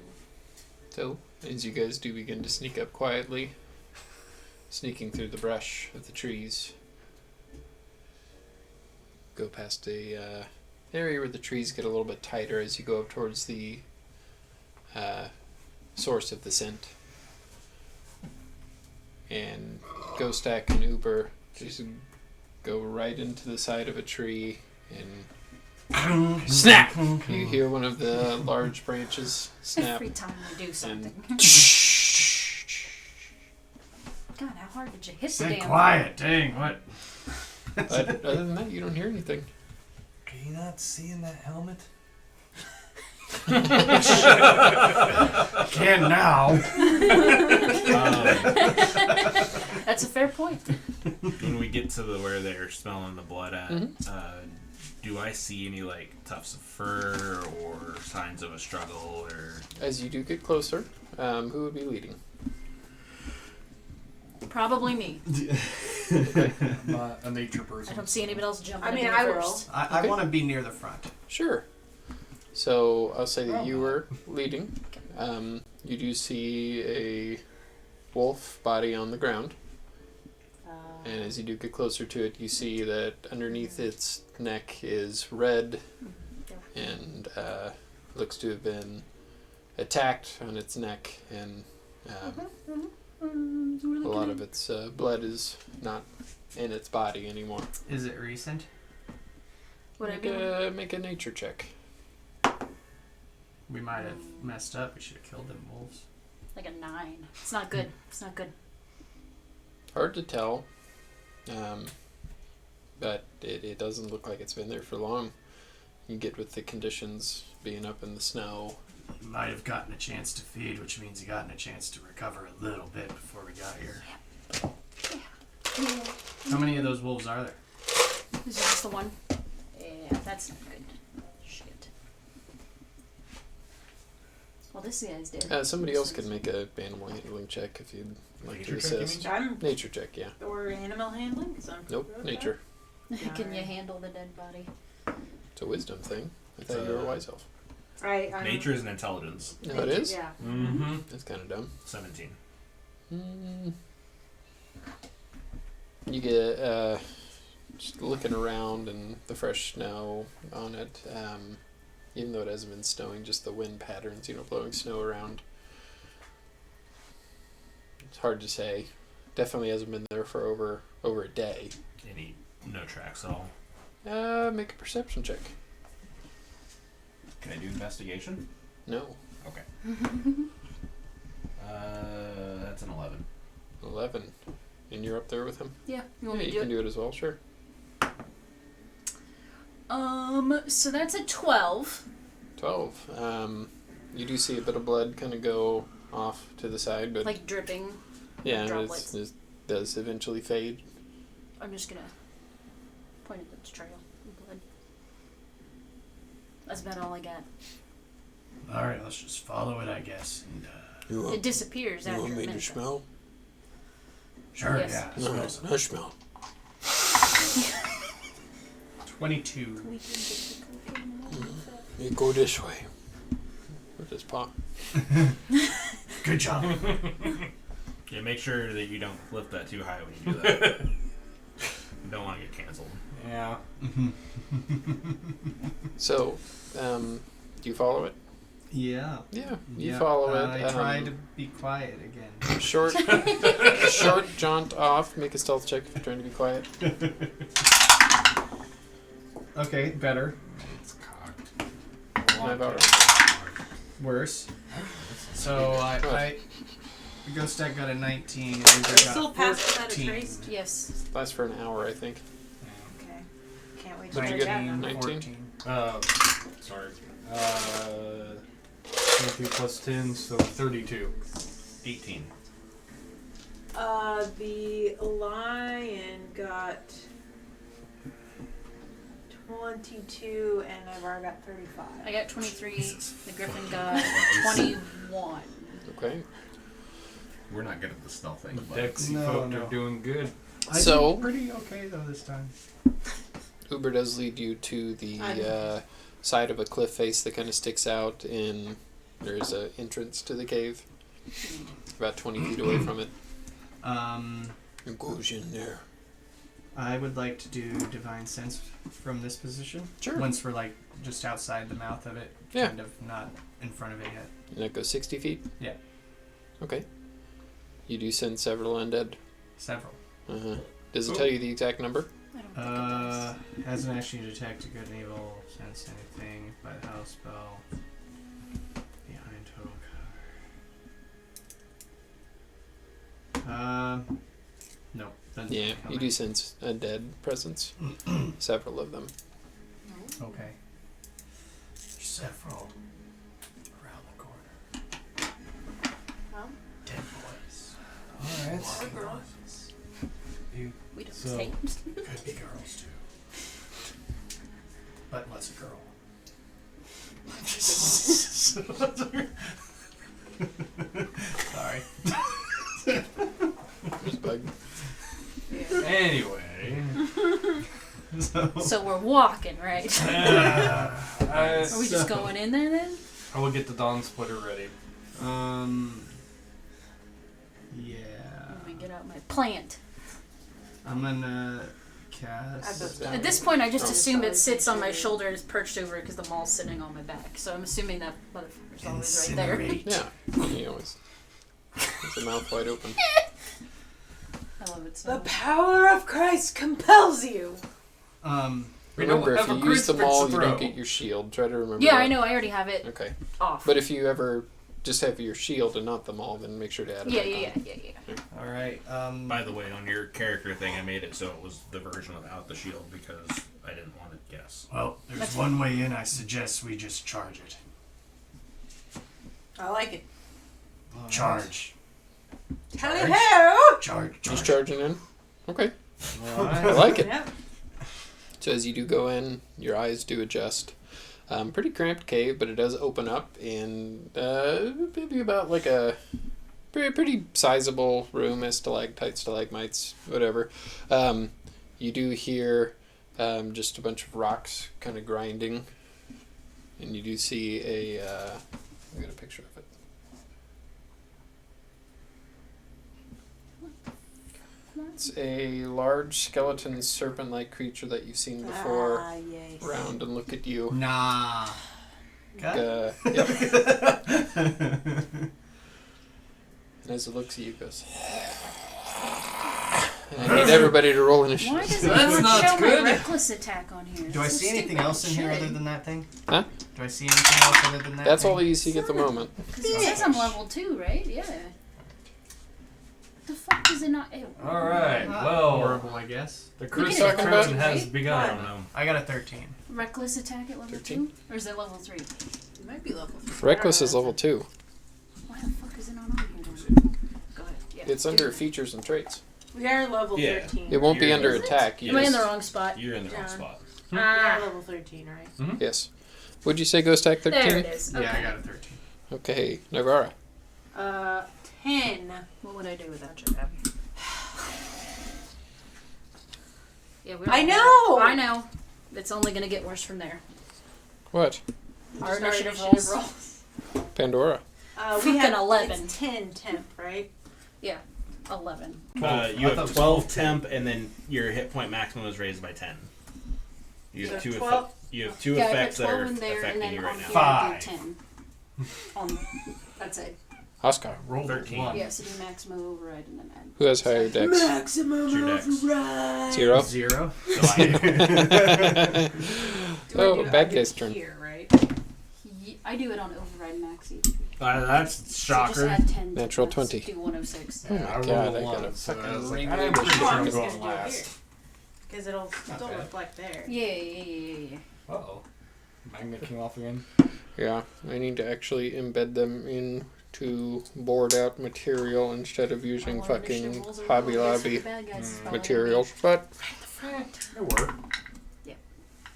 Speaker 2: So, as you guys do begin to sneak up quietly, sneaking through the brush of the trees, go past a area where the trees get a little bit tighter as you go up towards the source of the scent. And Ghostak and Uber just go right into the side of a tree and snap! You hear one of the large branches snap.
Speaker 5: Every time I do something.
Speaker 2: And
Speaker 5: God, how hard did you hit the
Speaker 4: Stay
Speaker 5: damn
Speaker 4: quiet. Dang, what?
Speaker 2: but other than that, you don't hear anything.
Speaker 6: Can you not see in that helmet?
Speaker 4: Can now.
Speaker 5: That's a fair point.
Speaker 1: When we get to where they're smelling the blood at,
Speaker 2: Mhm.
Speaker 1: Do I see any like tufts of fur or signs of a struggle or?
Speaker 2: As you do get closer, who would be leading?
Speaker 5: Probably me.
Speaker 6: I'm not a nature person.
Speaker 5: I don't see anybody else jumping.
Speaker 3: I mean,
Speaker 5: in
Speaker 3: I
Speaker 5: first.
Speaker 7: I
Speaker 2: Okay.
Speaker 7: want to be near the front.
Speaker 2: Sure. So I'll say that
Speaker 5: Oh.
Speaker 2: you were leading. You do see a wolf body on the ground, and as you do get closer to it, you see that underneath its neck is red, and looks to have been attacked on its neck, and a lot of its blood is not in its body anymore.
Speaker 7: Is it recent?
Speaker 2: Make a nature check.
Speaker 7: We might have messed up. We should have killed them wolves.
Speaker 5: Like a 9. It's not good. It's not good.
Speaker 2: Hard to tell, but it doesn't look like it's been there for long. You get with the conditions being up in the snow.
Speaker 4: You might have gotten a chance to feed, which means you gotten a chance to recover a little bit before we got here.
Speaker 7: How many of those wolves are there?
Speaker 5: Is it just the one? Yeah, that's not good. Shit. Well, this guy's dead.
Speaker 2: Somebody else could make a animal handling check if you'd like to
Speaker 1: Nature check, you
Speaker 2: assist.
Speaker 3: I'm
Speaker 2: Nature check, yeah.
Speaker 3: or animal handling. 'Cause I'm
Speaker 2: Nope,
Speaker 3: okay.
Speaker 2: nature.
Speaker 5: Can you handle the dead body?
Speaker 2: It's a wisdom thing. I thought you were a wise elf.
Speaker 3: I'm
Speaker 1: Nature is an intelligence.
Speaker 2: No, it is?
Speaker 3: Yeah.
Speaker 6: Mm-hmm.
Speaker 2: That's kind of dumb.
Speaker 1: 17.
Speaker 2: You get just looking around and the fresh snow on it. Even though it hasn't been snowing, just the wind patterns, blowing snow around. It's hard to say. Definitely hasn't been there for over a day.
Speaker 1: No tracks at all.
Speaker 2: Make a perception check.
Speaker 1: Can I do investigation?
Speaker 2: No.
Speaker 1: Okay. That's an 11.
Speaker 2: 11. And you're up there with him?
Speaker 5: Yeah, you
Speaker 2: Yeah,
Speaker 5: want me
Speaker 2: you
Speaker 5: to
Speaker 2: can
Speaker 5: do
Speaker 2: do it as well, sure.
Speaker 5: it? So that's a 12.
Speaker 2: 12. You do see a bit of blood kind of go off to the side, but
Speaker 5: Like dripping.
Speaker 2: yeah,
Speaker 5: droplets.
Speaker 2: it does eventually fade.
Speaker 5: I'm just gonna point at the trail of blood. That's about all I got.
Speaker 4: Alright, let's just follow it, I guess. And,
Speaker 5: It disappears after a minute.
Speaker 2: smell?
Speaker 4: sure,
Speaker 5: Yes.
Speaker 4: yeah.
Speaker 2: No,
Speaker 4: smells
Speaker 2: no smell.
Speaker 7: 22.
Speaker 2: You go this way. With this paw.
Speaker 4: Good job.
Speaker 1: Yeah, make sure that you don't lift that too high when you do that. You don't want to get canceled.
Speaker 6: Yeah.
Speaker 2: So, do you follow it?
Speaker 7: Yeah.
Speaker 2: Yeah, you
Speaker 7: Yep,
Speaker 2: follow it.
Speaker 7: I try to be quiet again.
Speaker 2: Short jaunt off. Make a stealth check if you're trying to be quiet.
Speaker 7: Okay, better.
Speaker 1: It's cocked.
Speaker 2: I've already-
Speaker 7: Worse. So I Ghost Stack got a 19. And Uber
Speaker 3: Still
Speaker 7: got
Speaker 3: pass without a
Speaker 7: 14.
Speaker 3: trace.
Speaker 5: Yes.
Speaker 2: Lasts for an hour, I think.
Speaker 3: Okay. Can't wait to
Speaker 2: What'd
Speaker 3: try
Speaker 2: you
Speaker 3: that
Speaker 2: get?
Speaker 3: now.
Speaker 2: 19?
Speaker 7: 14.
Speaker 6: Sorry. 22 plus 10, so 32.
Speaker 1: 18.
Speaker 3: The lion got 22, and I've already got 35.
Speaker 5: I got 23.
Speaker 1: Jesus
Speaker 5: The griffin
Speaker 1: fucking
Speaker 5: got
Speaker 1: Christ.
Speaker 5: 21.
Speaker 2: Okay.
Speaker 1: We're not good at the stealth thing. But
Speaker 6: Dexy
Speaker 7: No,
Speaker 6: folk
Speaker 7: no.
Speaker 6: are doing good.
Speaker 7: I
Speaker 2: So-
Speaker 7: did pretty okay though this time.
Speaker 2: Uber does lead you to the side of a cliff face that kind of sticks out, and there's an entrance to the cave, about 20 feet away from it. It goes in there.
Speaker 7: I would like to do Divine Sense from this position.
Speaker 2: Sure.
Speaker 7: Once we're like just outside the mouth of it,
Speaker 2: Yeah.
Speaker 7: kind of not in front of it yet.
Speaker 2: And that goes 60 feet?
Speaker 7: Yeah.
Speaker 2: Okay. You do send several undead.
Speaker 7: Several.
Speaker 2: Uh-huh. Does it tell you the exact number?
Speaker 5: I don't think it does.
Speaker 7: Hasn't actually detected good and evil, sense anything by the house spell. Behind total cover. Nope. doesn't
Speaker 2: Yeah,
Speaker 7: come
Speaker 2: you
Speaker 7: in.
Speaker 2: do sense undead presence. Several of them.
Speaker 7: Okay.
Speaker 4: Several around the corner.
Speaker 3: Huh?
Speaker 4: Dead boys.
Speaker 6: Alright.
Speaker 3: Or girls.
Speaker 6: You,
Speaker 5: We don't
Speaker 6: So-
Speaker 5: say.
Speaker 4: Could be girls too. But what's a girl?
Speaker 6: sorry.
Speaker 2: There's a bug.
Speaker 6: Anyway.
Speaker 5: So we're walking, right?
Speaker 6: I
Speaker 5: Are we just going in there then?
Speaker 6: will get the Dawn Splitter ready.
Speaker 7: Yeah.
Speaker 5: Let me get out my plant.
Speaker 7: I'm gonna cast.
Speaker 5: At this point, I just assume it sits on my shoulder and is perched over it because the mall's sitting on my back. So I'm assuming that motherfucker's always right there.
Speaker 4: Incinerate.
Speaker 2: Yeah. He always has the mouth wide open.
Speaker 5: I love it
Speaker 3: The
Speaker 5: so.
Speaker 3: power of Christ compels you.
Speaker 6: We don't
Speaker 2: Remember, if
Speaker 6: have
Speaker 2: you
Speaker 6: a
Speaker 2: use the
Speaker 6: crucifix
Speaker 2: maul,
Speaker 6: to
Speaker 2: you don't
Speaker 6: throw.
Speaker 2: get your shield. Try to remember
Speaker 5: Yeah,
Speaker 2: that.
Speaker 5: I know. I already have it
Speaker 2: Okay.
Speaker 5: off.
Speaker 2: But if you ever just have your shield and not the maul, then make sure to add it
Speaker 5: yeah,
Speaker 2: back on.
Speaker 5: yeah.
Speaker 7: All right.
Speaker 1: By the way, on your character thing, I made it so it was the version without the shield because I didn't want to guess.
Speaker 4: Well, there's
Speaker 5: That's
Speaker 4: one way in. I suggest we just charge it.
Speaker 3: I like it.
Speaker 4: Charge.
Speaker 3: Hello.
Speaker 4: Charge.
Speaker 2: Just
Speaker 4: Charge.
Speaker 2: charging in? Okay. I
Speaker 6: Alright.
Speaker 2: like it.
Speaker 3: Yeah.
Speaker 2: So as you do go in, your eyes do adjust. Pretty cramped cave, but it does open up, and maybe about like a pretty sizable room, as stalactites, stalagmites, whatever. You do hear just a bunch of rocks kind of grinding, and you do see a. I got a picture of it. It's a large skeleton serpent-like creature that you've seen before.
Speaker 3: Ah, yes.
Speaker 2: Round and look at you.
Speaker 7: Nah.
Speaker 2: Yep. And as it looks at you, it goes. And I need everybody to roll
Speaker 5: Why
Speaker 2: initiative.
Speaker 5: does it
Speaker 6: That's
Speaker 5: not
Speaker 6: not
Speaker 5: show
Speaker 6: good.
Speaker 5: my reckless attack on here?
Speaker 7: Do I
Speaker 5: It's so
Speaker 7: see anything
Speaker 5: stupid.
Speaker 7: else in here
Speaker 5: Should.
Speaker 7: other than that thing?
Speaker 2: Huh?
Speaker 7: Do I see anything else other than that?
Speaker 2: That's
Speaker 7: thing?
Speaker 2: all you see at the moment.
Speaker 5: 'Cause it says I'm level 2, right? Yeah. What the fuck does it not? Ew.
Speaker 6: Alright,
Speaker 7: Not
Speaker 6: well,
Speaker 7: horrible, I guess.
Speaker 6: the
Speaker 5: can
Speaker 6: crucifix
Speaker 2: talking about-
Speaker 6: has
Speaker 1: I don't
Speaker 6: begun.
Speaker 1: know.
Speaker 7: I got a 13.
Speaker 5: Reckless attack at level
Speaker 2: 13?
Speaker 5: 2? Or is it level 3?
Speaker 3: It might be level 3.
Speaker 2: Reckless is level 2.
Speaker 5: Why the fuck is it not on here then? Go ahead. Yeah.
Speaker 2: It's under features and traits.
Speaker 3: We are level
Speaker 1: Yeah.
Speaker 3: 13.
Speaker 2: It won't be
Speaker 1: You're-
Speaker 2: under
Speaker 5: Is it?
Speaker 2: attack. You
Speaker 5: Am I in
Speaker 2: just-
Speaker 5: the wrong spot?
Speaker 1: You're in the wrong
Speaker 3: John.
Speaker 1: spot.
Speaker 3: We are level 13, right?
Speaker 2: Yes. Would you say Ghost Attack 13?
Speaker 5: There it is. Okay.
Speaker 7: Yeah, I got a 13.
Speaker 2: Okay, Navara.
Speaker 3: 10.
Speaker 5: What would I do without you, Abby? Yeah, we're
Speaker 3: I
Speaker 5: all
Speaker 3: know!
Speaker 5: bad. I know. It's only going to get worse from there.
Speaker 2: What?
Speaker 5: Our
Speaker 3: Just our
Speaker 5: initiative
Speaker 3: initiative
Speaker 5: rolls.
Speaker 2: Pandora.
Speaker 3: We
Speaker 5: Fucking
Speaker 3: have
Speaker 5: 11.
Speaker 3: It's 10 temp, right?
Speaker 5: 11.
Speaker 1: You
Speaker 6: I
Speaker 1: have
Speaker 6: thought it was
Speaker 1: 12 temp, and then your hit point maximum is raised by 10. You have
Speaker 3: So
Speaker 1: two
Speaker 3: 12
Speaker 1: you have two
Speaker 5: Yeah, I put
Speaker 1: effects that
Speaker 5: 12
Speaker 1: are
Speaker 5: in there and
Speaker 1: affecting
Speaker 5: then
Speaker 1: you
Speaker 5: on
Speaker 1: right
Speaker 5: here
Speaker 1: now.
Speaker 5: I do
Speaker 4: 5.
Speaker 5: 10. That's it.
Speaker 2: Oscar.
Speaker 6: Roll
Speaker 1: 13.
Speaker 6: 1.
Speaker 5: Yeah, so do maximum override and then add.
Speaker 2: Who has higher dex?
Speaker 3: Maximum
Speaker 1: Your dex.
Speaker 3: override.
Speaker 2: 0.
Speaker 7: 0.
Speaker 1: So I
Speaker 3: Do I
Speaker 2: Oh,
Speaker 3: do it?
Speaker 2: bad
Speaker 3: I do
Speaker 2: guy's
Speaker 3: it
Speaker 2: turn.
Speaker 3: Here, right?
Speaker 5: I do it on override max each.
Speaker 1: that's
Speaker 5: So just
Speaker 1: shocker.
Speaker 5: add 10. to
Speaker 2: Natural
Speaker 5: this,
Speaker 2: 20.
Speaker 5: Do 106.
Speaker 2: Oh my
Speaker 6: I
Speaker 2: god,
Speaker 6: rolled
Speaker 2: I
Speaker 6: a
Speaker 2: gotta
Speaker 6: 1, so I
Speaker 2: fucking
Speaker 6: was like,
Speaker 2: reload
Speaker 6: I'm
Speaker 2: this
Speaker 6: pretty
Speaker 2: shit.
Speaker 6: sure
Speaker 3: I'm
Speaker 6: I'm
Speaker 3: just
Speaker 6: going
Speaker 3: gonna do it
Speaker 6: last.
Speaker 3: here. Because it'll still
Speaker 6: bad.
Speaker 3: reflect there.
Speaker 5: Yeah.
Speaker 6: Uh-oh. Magnet came off again.
Speaker 2: Yeah, I need to actually embed them into board out material instead of using fucking Hobby Lobby materials. But
Speaker 6: It worked.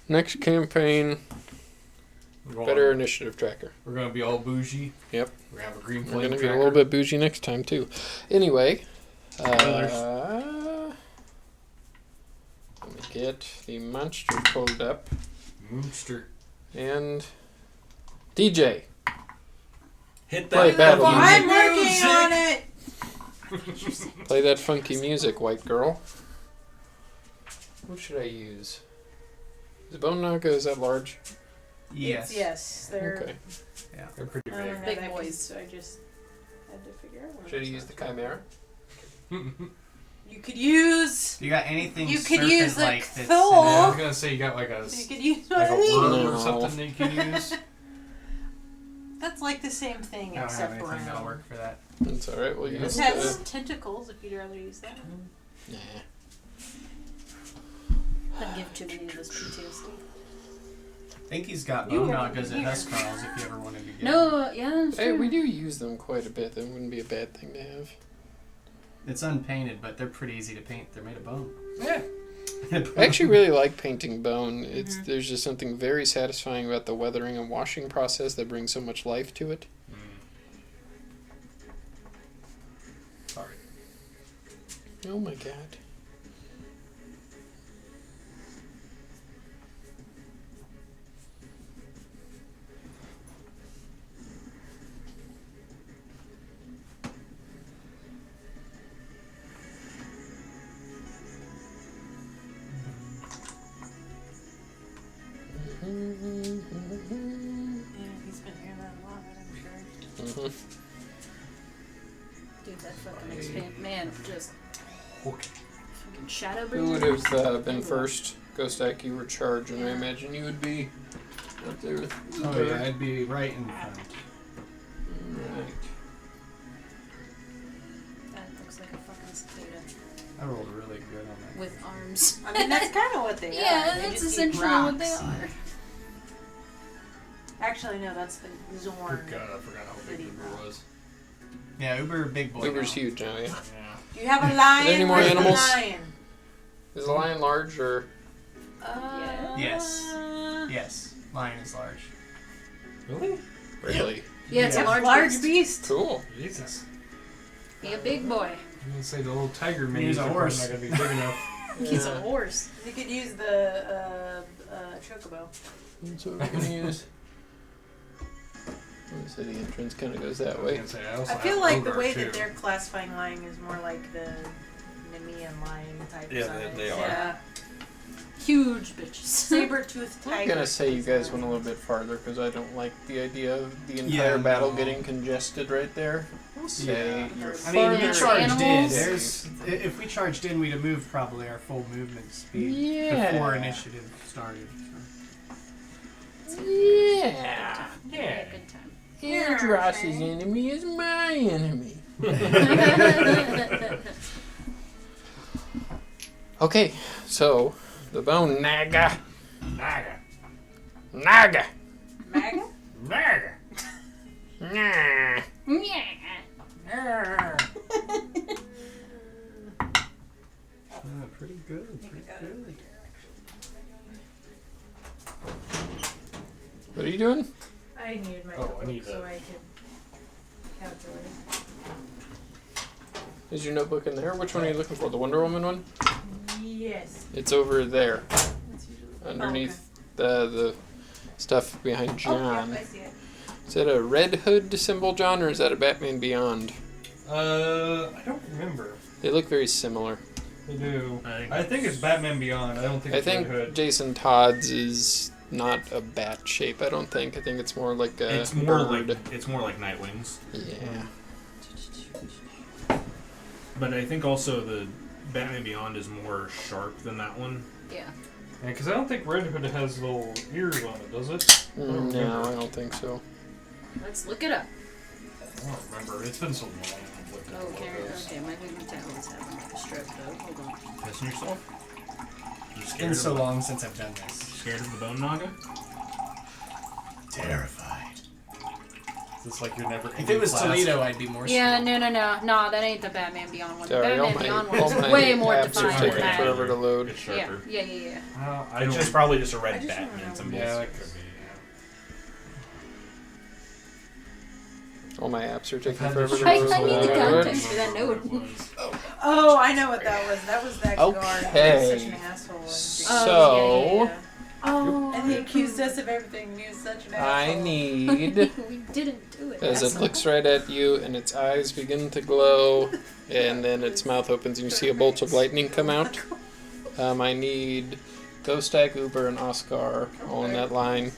Speaker 2: next campaign,
Speaker 6: We're going-
Speaker 2: better initiative tracker.
Speaker 6: We're going to be all bougie.
Speaker 2: Yep.
Speaker 6: We're going to have a green
Speaker 2: We're
Speaker 6: flame
Speaker 2: gonna
Speaker 6: tracker.
Speaker 2: get a little bit bougie next time too. Anyway, let me get the monster pulled up
Speaker 6: Moonster.
Speaker 2: and DJ.
Speaker 1: Hit
Speaker 2: Play
Speaker 1: that
Speaker 2: battle
Speaker 1: button.
Speaker 3: I'm working on it!
Speaker 2: Play that funky music, white girl. What should I use? Is Bone Naga, is that large?
Speaker 7: Yes.
Speaker 3: Yes, they're.
Speaker 2: Okay.
Speaker 6: They're pretty
Speaker 3: I don't
Speaker 6: big.
Speaker 3: have
Speaker 5: Big
Speaker 3: that
Speaker 5: boys.
Speaker 3: piece, so I had to figure out one.
Speaker 2: Should have used the Chimera.
Speaker 3: You could use.
Speaker 7: You got anything
Speaker 3: You could use the
Speaker 7: serpent-like that's
Speaker 3: Thor.
Speaker 6: Yeah, I was gonna say you got like a
Speaker 3: You could use
Speaker 6: like a
Speaker 3: one of these.
Speaker 6: worm or
Speaker 2: No.
Speaker 6: something that you can use.
Speaker 3: That's like the same thing
Speaker 7: I don't have
Speaker 3: except
Speaker 7: anything that'll
Speaker 3: brown.
Speaker 7: work for that.
Speaker 2: That's alright, we'll use
Speaker 3: This has tentacles if you'd rather use that.
Speaker 2: Nah.
Speaker 5: I'd give too many of those PTSD.
Speaker 7: I think he's got
Speaker 3: You
Speaker 7: bone
Speaker 3: were
Speaker 7: knockers at
Speaker 3: here.
Speaker 7: Huskarls if you ever wanted to get.
Speaker 5: No, yeah, that's
Speaker 2: Hey,
Speaker 5: true.
Speaker 2: we do use them quite a bit. That wouldn't be a bad thing to have.
Speaker 7: It's unpainted, but they're pretty easy to paint. They're made of bone.
Speaker 6: Yeah.
Speaker 2: I actually really like painting bone. It's There's just something very satisfying about the weathering and washing process that brings so much life to it.
Speaker 6: Sorry.
Speaker 2: Oh my god.
Speaker 3: Yeah, he's been here that long, I'm sure.
Speaker 5: Dude, that fucking expand. Man, just.
Speaker 6: Okay.
Speaker 5: Fucking shadow
Speaker 2: Who would
Speaker 5: breathing.
Speaker 2: have been first? Ghost Ack, you were charged, and I imagine you would be up there with the
Speaker 7: Oh yeah, I'd be right in front.
Speaker 2: Right.
Speaker 5: That looks like a fucking cicada.
Speaker 7: I rolled really good on that.
Speaker 5: With arms.
Speaker 3: I mean, that's kind of what they are.
Speaker 5: Yeah,
Speaker 3: They
Speaker 5: that's
Speaker 3: just eat
Speaker 5: essentially what they
Speaker 3: rocks.
Speaker 5: are.
Speaker 3: Actually, no, that's the Zorn.
Speaker 6: Good God, I forgot how big
Speaker 3: City
Speaker 6: Uber was.
Speaker 7: Yeah, Uber big boy.
Speaker 2: Uber's
Speaker 7: now.
Speaker 2: huge now, yeah.
Speaker 6: Yeah.
Speaker 3: Do you have a lion?
Speaker 2: there any more
Speaker 3: Where's the
Speaker 2: animals?
Speaker 3: lion?
Speaker 2: Is the lion large or?
Speaker 5: Yeah.
Speaker 7: Yes. Yes. Lion is large.
Speaker 6: Really?
Speaker 2: Really?
Speaker 5: Yeah, it's a
Speaker 7: Yeah.
Speaker 5: large beast.
Speaker 3: beast.
Speaker 2: Cool.
Speaker 6: Jesus.
Speaker 5: Be a big boy.
Speaker 6: I'm gonna say the little tiger minis
Speaker 7: He's a
Speaker 6: are probably
Speaker 7: horse.
Speaker 6: not gonna be big enough.
Speaker 5: He's a
Speaker 2: Yeah.
Speaker 5: horse.
Speaker 3: You could use the chocobo.
Speaker 2: That's what we're gonna use. The city entrance kind of goes that
Speaker 6: I was
Speaker 2: way.
Speaker 6: gonna say, I also
Speaker 3: I feel
Speaker 6: have
Speaker 3: like the
Speaker 6: ogre,
Speaker 3: way
Speaker 6: too.
Speaker 3: that they're classifying lion is more like the Nemean lion type.
Speaker 1: Yeah,
Speaker 3: size.
Speaker 1: they are.
Speaker 3: Yeah.
Speaker 5: Huge bitches.
Speaker 3: Saber-toothed tiger.
Speaker 2: I'm gonna say you guys went a little bit farther because I don't like the idea of the entire
Speaker 7: Yeah,
Speaker 2: battle
Speaker 7: no.
Speaker 2: getting congested right there. We'll say
Speaker 7: Yeah.
Speaker 2: you're
Speaker 7: I mean, we
Speaker 2: farther
Speaker 7: charged in.
Speaker 5: animals.
Speaker 7: There's if we charged in, we'd have moved probably our full movement speed before initiative started.
Speaker 2: Yeah.
Speaker 5: Yeah. Good time.
Speaker 2: Andross's enemy is my enemy. Okay, so the bone naga.
Speaker 6: Naga.
Speaker 2: Naga.
Speaker 3: Maga?
Speaker 6: Naga.
Speaker 2: Nah.
Speaker 7: Pretty good. Pretty good.
Speaker 2: What are you doing?
Speaker 3: I needed my
Speaker 6: Oh, I
Speaker 3: notebook
Speaker 6: need
Speaker 3: so
Speaker 6: that.
Speaker 3: I could calculate.
Speaker 2: Is your notebook in there? Which one are you looking for? The Wonder Woman one?
Speaker 3: Yes.
Speaker 2: It's over there,
Speaker 3: That's usually
Speaker 2: underneath the stuff behind
Speaker 3: Oh,
Speaker 2: John.
Speaker 3: yep, I see it.
Speaker 2: Is that a Red Hood symbol, John, or is that a Batman Beyond?
Speaker 6: I don't remember.
Speaker 2: They look very similar.
Speaker 6: They do.
Speaker 1: I
Speaker 6: I think it's Batman Beyond. I don't think
Speaker 2: I
Speaker 6: it's
Speaker 2: think
Speaker 6: Red Hood.
Speaker 2: Jason Todd's is not a bat shape. I don't think. I think it's more like a
Speaker 1: It's more
Speaker 2: bird.
Speaker 1: like Nightwings.
Speaker 2: Yeah.
Speaker 1: But I think also the Batman Beyond is more sharp than that one.
Speaker 5: Yeah.
Speaker 6: Yeah, because I don't think Red Hood has little ears on it, does it?
Speaker 2: No, I don't think so.
Speaker 5: Let's look it up.
Speaker 6: I don't remember. It's been so long. I've looked at
Speaker 5: Okay,
Speaker 6: logos.
Speaker 5: okay, my Newton Talon's having like a stroke though. Hold on.
Speaker 1: Pissing yourself? You
Speaker 7: It's
Speaker 1: scared
Speaker 7: been
Speaker 1: of
Speaker 7: so
Speaker 1: the,
Speaker 7: long since I've done this.
Speaker 1: Scared of the bone naga?
Speaker 7: Terrified.
Speaker 6: It's like you're never.
Speaker 7: If it was Toledo, I'd be more.
Speaker 5: Yeah,
Speaker 7: scared.
Speaker 5: no, that ain't the Batman Beyond one. The
Speaker 2: Sorry, all
Speaker 5: Batman Beyond one
Speaker 2: all
Speaker 5: is
Speaker 2: my
Speaker 5: way more
Speaker 2: apps are
Speaker 5: defined
Speaker 2: taking
Speaker 5: than that.
Speaker 2: forever to load.
Speaker 1: It's
Speaker 5: Yeah,
Speaker 1: sharper.
Speaker 5: yeah.
Speaker 6: I
Speaker 1: It's
Speaker 6: don't.
Speaker 1: just probably just a
Speaker 3: I
Speaker 1: red
Speaker 3: just
Speaker 1: Batman
Speaker 3: remember
Speaker 1: symbol.
Speaker 6: Yeah, that could be.
Speaker 2: All my apps are taking
Speaker 6: I've had
Speaker 2: forever
Speaker 6: this
Speaker 2: to
Speaker 5: I
Speaker 2: load.
Speaker 5: need the
Speaker 2: Good.
Speaker 5: context for that note.
Speaker 3: Oh, I know what that was. That was that guard.
Speaker 2: Okay.
Speaker 3: He was such an asshole. And
Speaker 2: So
Speaker 5: Oh,
Speaker 3: And he accused us of everything. And he was such an asshole.
Speaker 2: I need,
Speaker 5: we didn't do it.
Speaker 2: as it looks right at you, and its eyes begin to glow, and then its mouth opens, and you see a bolt of lightning come out. I need Ghost Egg, Uber, and Oscar all in that line.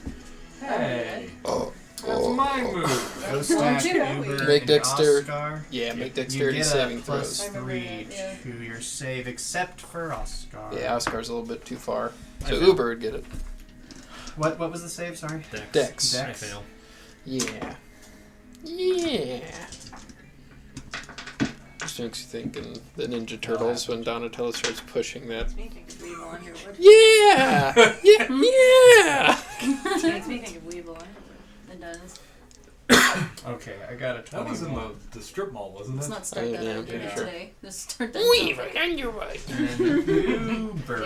Speaker 6: Hey,
Speaker 2: Oh,
Speaker 6: that's my move.
Speaker 7: Ghost
Speaker 5: Well,
Speaker 7: Stack,
Speaker 5: you know.
Speaker 7: Uber,
Speaker 2: Make
Speaker 7: and
Speaker 2: dexter-
Speaker 7: Oscar.
Speaker 2: Yeah, make
Speaker 7: You
Speaker 2: dexterity
Speaker 7: get
Speaker 2: saving
Speaker 7: a plus
Speaker 2: throws.
Speaker 7: 3
Speaker 5: Yeah.
Speaker 7: to your save, except for Oscar.
Speaker 2: Yeah, Oscar's a little bit too far. So
Speaker 1: I fail.
Speaker 2: Uber would get it.
Speaker 7: What was the save? Sorry.
Speaker 2: Dex.
Speaker 1: I
Speaker 7: Dex.
Speaker 1: fail.
Speaker 2: Yeah. Yeah. Just makes you think in the Ninja Turtles when Donatello starts pushing that.
Speaker 3: Makes me think of Weevil Underwood.
Speaker 2: Yeah! Yeah!
Speaker 3: Makes me think of Weevil Underwood.
Speaker 5: It does.
Speaker 7: Okay, I got a 21.
Speaker 6: That was in the strip mall, wasn't
Speaker 5: Let's
Speaker 6: it?
Speaker 5: not start that
Speaker 2: Yeah,
Speaker 5: out
Speaker 2: pretty
Speaker 5: there
Speaker 2: sure.
Speaker 5: today. Let's start that
Speaker 2: Weaver
Speaker 5: topic.
Speaker 2: Underwood.
Speaker 7: And Uber.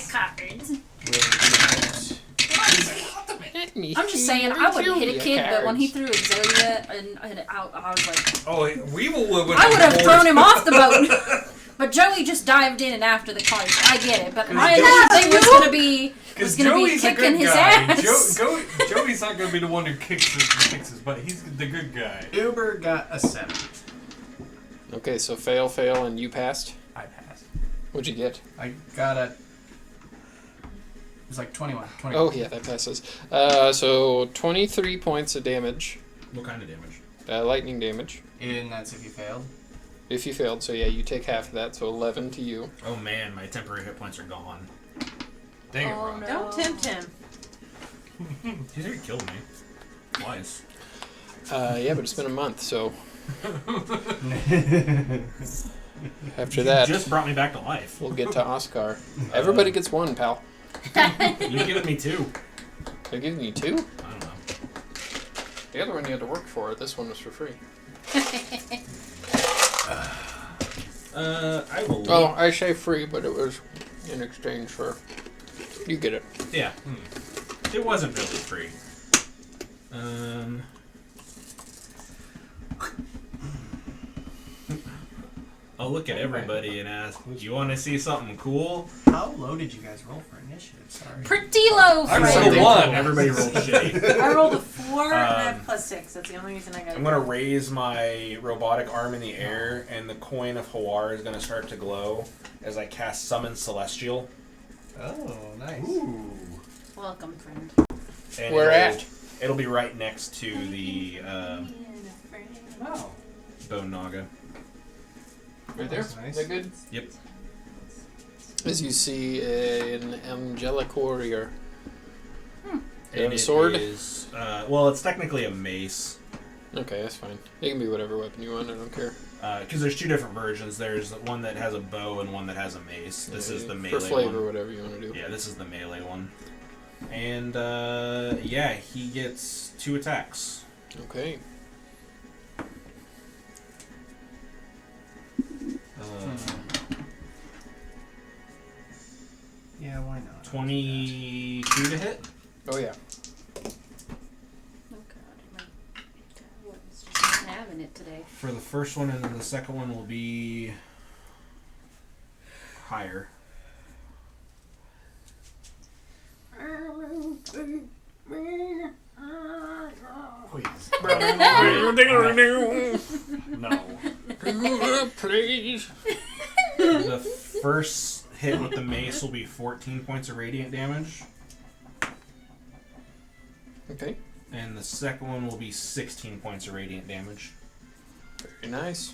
Speaker 5: cards.
Speaker 2: I'm
Speaker 5: I'm just saying, I would hit a kid, but when he threw Exodia and out, I was like,
Speaker 6: Oh, Weevil would.
Speaker 5: I would have thrown him off the boat. But Joey just dived in and after the car, so I get it. But my initial thing was gonna be
Speaker 6: Joey's a
Speaker 5: kicking
Speaker 6: good
Speaker 5: his
Speaker 6: guy.
Speaker 5: ass.
Speaker 6: Joey's not gonna be the one who kicks his butt. He's the good guy.
Speaker 7: Uber got a 7.
Speaker 2: Okay, so fail, and you passed?
Speaker 7: I passed.
Speaker 2: What'd you get?
Speaker 7: I got a. It was like 21.
Speaker 2: Oh, yeah, that passes. So 23 points of damage.
Speaker 1: What kind of damage?
Speaker 2: Lightning damage.
Speaker 7: And that's if you failed.
Speaker 2: If you failed, so yeah, you take half of that, so 11 to you.
Speaker 1: Oh man, my temporary hit points are gone.
Speaker 6: Dang it,
Speaker 5: Oh,
Speaker 6: Rob.
Speaker 5: no.
Speaker 3: Don't tempt him.
Speaker 1: He's already killed me. Twice.
Speaker 2: Yeah, but it's been a month, so after that,
Speaker 1: You just brought me back to life.
Speaker 2: we'll get to Oscar. Everybody gets 1, pal.
Speaker 1: You've given me 2.
Speaker 2: They're giving you 2?
Speaker 1: I don't know.
Speaker 2: The other one you had to work for. This one was for free.
Speaker 1: I will.
Speaker 2: Oh, I say free, but it was in exchange for... You get it.
Speaker 1: Yeah. It wasn't really free. I'll look at everybody and ask, do you want to see something cool?
Speaker 7: How low did you guys roll for initiative? Sorry.
Speaker 5: Pretty low,
Speaker 6: I
Speaker 5: Fred.
Speaker 6: rolled a 1.
Speaker 1: Everybody rolled shitty.
Speaker 3: I rolled a 4 and I have
Speaker 1: Um,
Speaker 3: +6. That's the only reason I got
Speaker 1: I'm going to raise my robotic arm in the air, and the coin of Hawar is going to start to glow as I cast Summon Celestial.
Speaker 7: Oh, nice.
Speaker 6: Ooh.
Speaker 5: Welcome, friend.
Speaker 1: And
Speaker 2: Where at?
Speaker 1: It'll be right next to the
Speaker 6: Oh.
Speaker 1: Bone Naga.
Speaker 2: Right there.
Speaker 7: That's nice.
Speaker 2: Is that good?
Speaker 1: Yep.
Speaker 2: As you see, an angelic warrior. You have
Speaker 1: And
Speaker 2: a
Speaker 1: it
Speaker 2: sword?
Speaker 1: is, well, it's technically a mace.
Speaker 2: Okay, that's fine. It can be whatever weapon you want. I don't care.
Speaker 1: Because there's 2 different versions. There's one that has a bow and one that has a mace. This is the melee
Speaker 2: for flavor,
Speaker 1: one.
Speaker 2: whatever you want to do.
Speaker 1: Yeah, this is the melee one. And, yeah, he gets 2 attacks.
Speaker 2: Okay.
Speaker 7: Yeah, why not?
Speaker 1: 22 to hit.
Speaker 2: Oh yeah.
Speaker 5: Oh god, my tablet's just not having it today.
Speaker 1: For the first one, and then the second one will be higher.
Speaker 6: Please.
Speaker 2: No. Please.
Speaker 1: The first hit with the mace will be 14 points of radiant damage,
Speaker 2: Okay.
Speaker 1: and the second one will be 16 points of radiant damage.
Speaker 2: Very nice.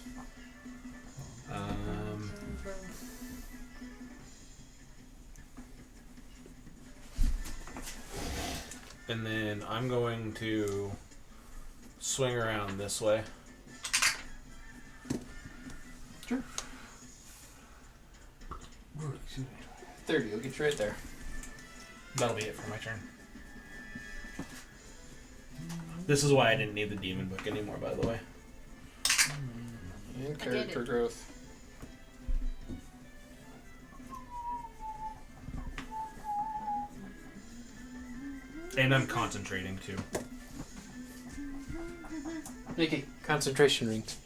Speaker 1: And then I'm going to swing around this way.
Speaker 2: Sure. 30. You'll get you right there.
Speaker 1: That'll be it for my turn. This is why I didn't need the demon book anymore, by the way.
Speaker 2: And
Speaker 5: I
Speaker 2: character
Speaker 5: get it.
Speaker 2: growth.
Speaker 1: And I'm concentrating too.
Speaker 2: Nikki, concentration rings.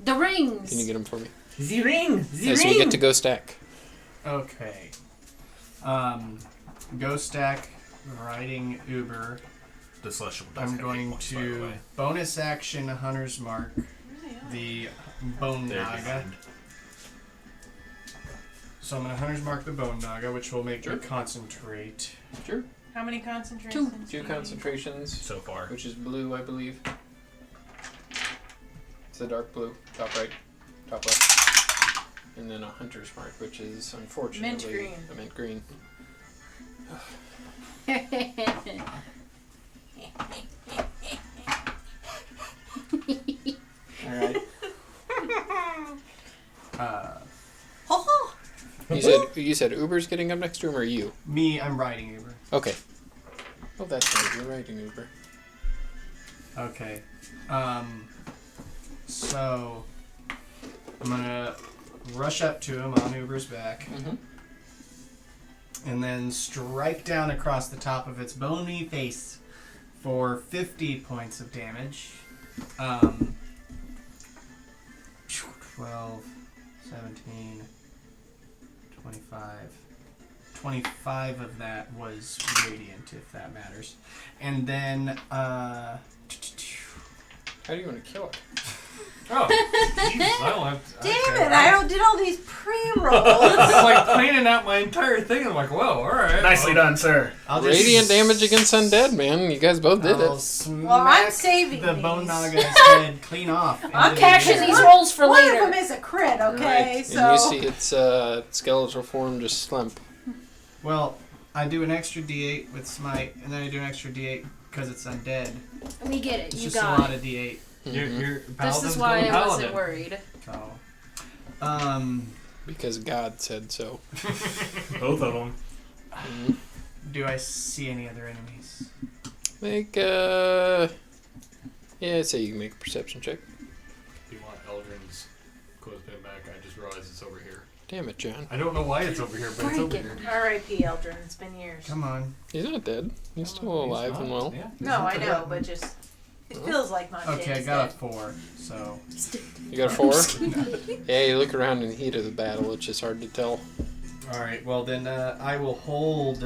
Speaker 5: The rings!
Speaker 2: Can you get them for me?
Speaker 1: The ring!
Speaker 2: Yeah, so you get to go stack.
Speaker 7: Okay. Ghost Stack, riding Uber.
Speaker 1: The celestial does
Speaker 7: I'm
Speaker 1: have
Speaker 7: going
Speaker 1: 8 points, by the
Speaker 7: to
Speaker 1: way.
Speaker 7: bonus action Hunter's Mark, the Bone
Speaker 1: They're
Speaker 7: Naga.
Speaker 1: behind.
Speaker 7: So I'm going to Hunter's Mark the Bone Naga, which will make
Speaker 2: Sure.
Speaker 7: me concentrate.
Speaker 2: Sure.
Speaker 3: How many concentrations?
Speaker 2: 2 concentrations,
Speaker 1: So far.
Speaker 2: which is blue, I believe. It's the dark blue, top right, top left. And then a hunter's mark, which is unfortunately
Speaker 3: green.
Speaker 2: a mint green.
Speaker 7: Alright.
Speaker 2: You said Uber's getting up next to him, or you?
Speaker 7: Me, I'm riding Uber.
Speaker 2: Okay. Oh, that's right. You're riding Uber.
Speaker 7: Okay. So I'm gonna rush up to him on Uber's back,
Speaker 2: Mm-hmm.
Speaker 7: and then strike down across the top of its bony face for 50 points of damage. 12, 17, 25. 25 of that was radiant, if that matters. And then,
Speaker 2: How do you want to kill it?
Speaker 6: Oh, jeez, I don't have to,
Speaker 3: Damn
Speaker 6: okay.
Speaker 3: it! I did all these pre-rolls.
Speaker 6: I'm like planning out my entire thing. I'm like, whoa, all right.
Speaker 1: Nicely
Speaker 6: well,
Speaker 1: done, sir.
Speaker 7: I'll just
Speaker 2: Radiant damage against undead, man. You guys both did
Speaker 7: I'll
Speaker 2: it.
Speaker 7: smack
Speaker 3: Well, I'm saving
Speaker 7: the
Speaker 3: these.
Speaker 7: bone naga's head clean off.
Speaker 5: I'm
Speaker 7: into the
Speaker 5: cashing
Speaker 7: air.
Speaker 5: these rolls for
Speaker 3: One
Speaker 5: later.
Speaker 3: of them is a crit, okay?
Speaker 2: Right.
Speaker 3: So
Speaker 2: And you see its skeletal form just slump.
Speaker 7: Well, I do an extra D8 with smite, and then I do an extra D8 because it's undead.
Speaker 5: We get it.
Speaker 7: It's
Speaker 5: You
Speaker 7: just a
Speaker 5: got
Speaker 7: lot
Speaker 5: it.
Speaker 7: of D8.
Speaker 6: You're
Speaker 5: This
Speaker 6: Paladin's
Speaker 5: is why
Speaker 6: going
Speaker 5: I wasn't
Speaker 6: Paladin.
Speaker 5: worried.
Speaker 7: So,
Speaker 2: Because God said so.
Speaker 1: Both of them.
Speaker 7: do I see any other enemies?
Speaker 2: Make yeah, I'd say you can make a perception check.
Speaker 6: Do you want Eldrin's clothespin back? I just realized it's over here.
Speaker 2: Damn it, John.
Speaker 6: I don't know why it's over here, but it's over
Speaker 5: Break
Speaker 6: here.
Speaker 3: R.I.P. Eldrin. It's been years.
Speaker 7: Come on.
Speaker 2: He's not dead. He's still alive
Speaker 6: He's
Speaker 2: and
Speaker 6: not.
Speaker 2: well.
Speaker 6: Yeah.
Speaker 3: No, I know, but just it feels like my
Speaker 7: Okay, I got a 4, so...
Speaker 2: You got a 4? Yeah, you look around in the heat of the battle. It's just hard to tell.
Speaker 7: Alright, well then I will hold...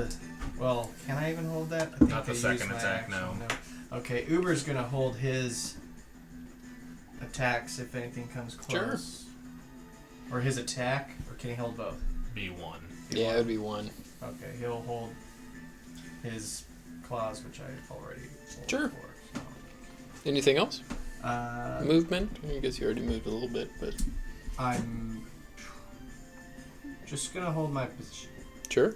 Speaker 7: Well, can I even hold that? I think
Speaker 1: Not the
Speaker 7: I used
Speaker 1: second
Speaker 7: my
Speaker 1: attack,
Speaker 7: action,
Speaker 1: no.
Speaker 7: Okay, Uber's gonna hold his attacks if anything comes close. Or his attack, or can he hold both?
Speaker 1: B1.
Speaker 2: Yeah, it would be 1.
Speaker 7: Okay, he'll hold his claws, which I already rolled
Speaker 2: Sure.
Speaker 7: for. So.
Speaker 2: Anything else?
Speaker 7: Movement.
Speaker 2: I guess you already moved a little bit, but
Speaker 7: I'm just gonna hold my position.
Speaker 2: sure.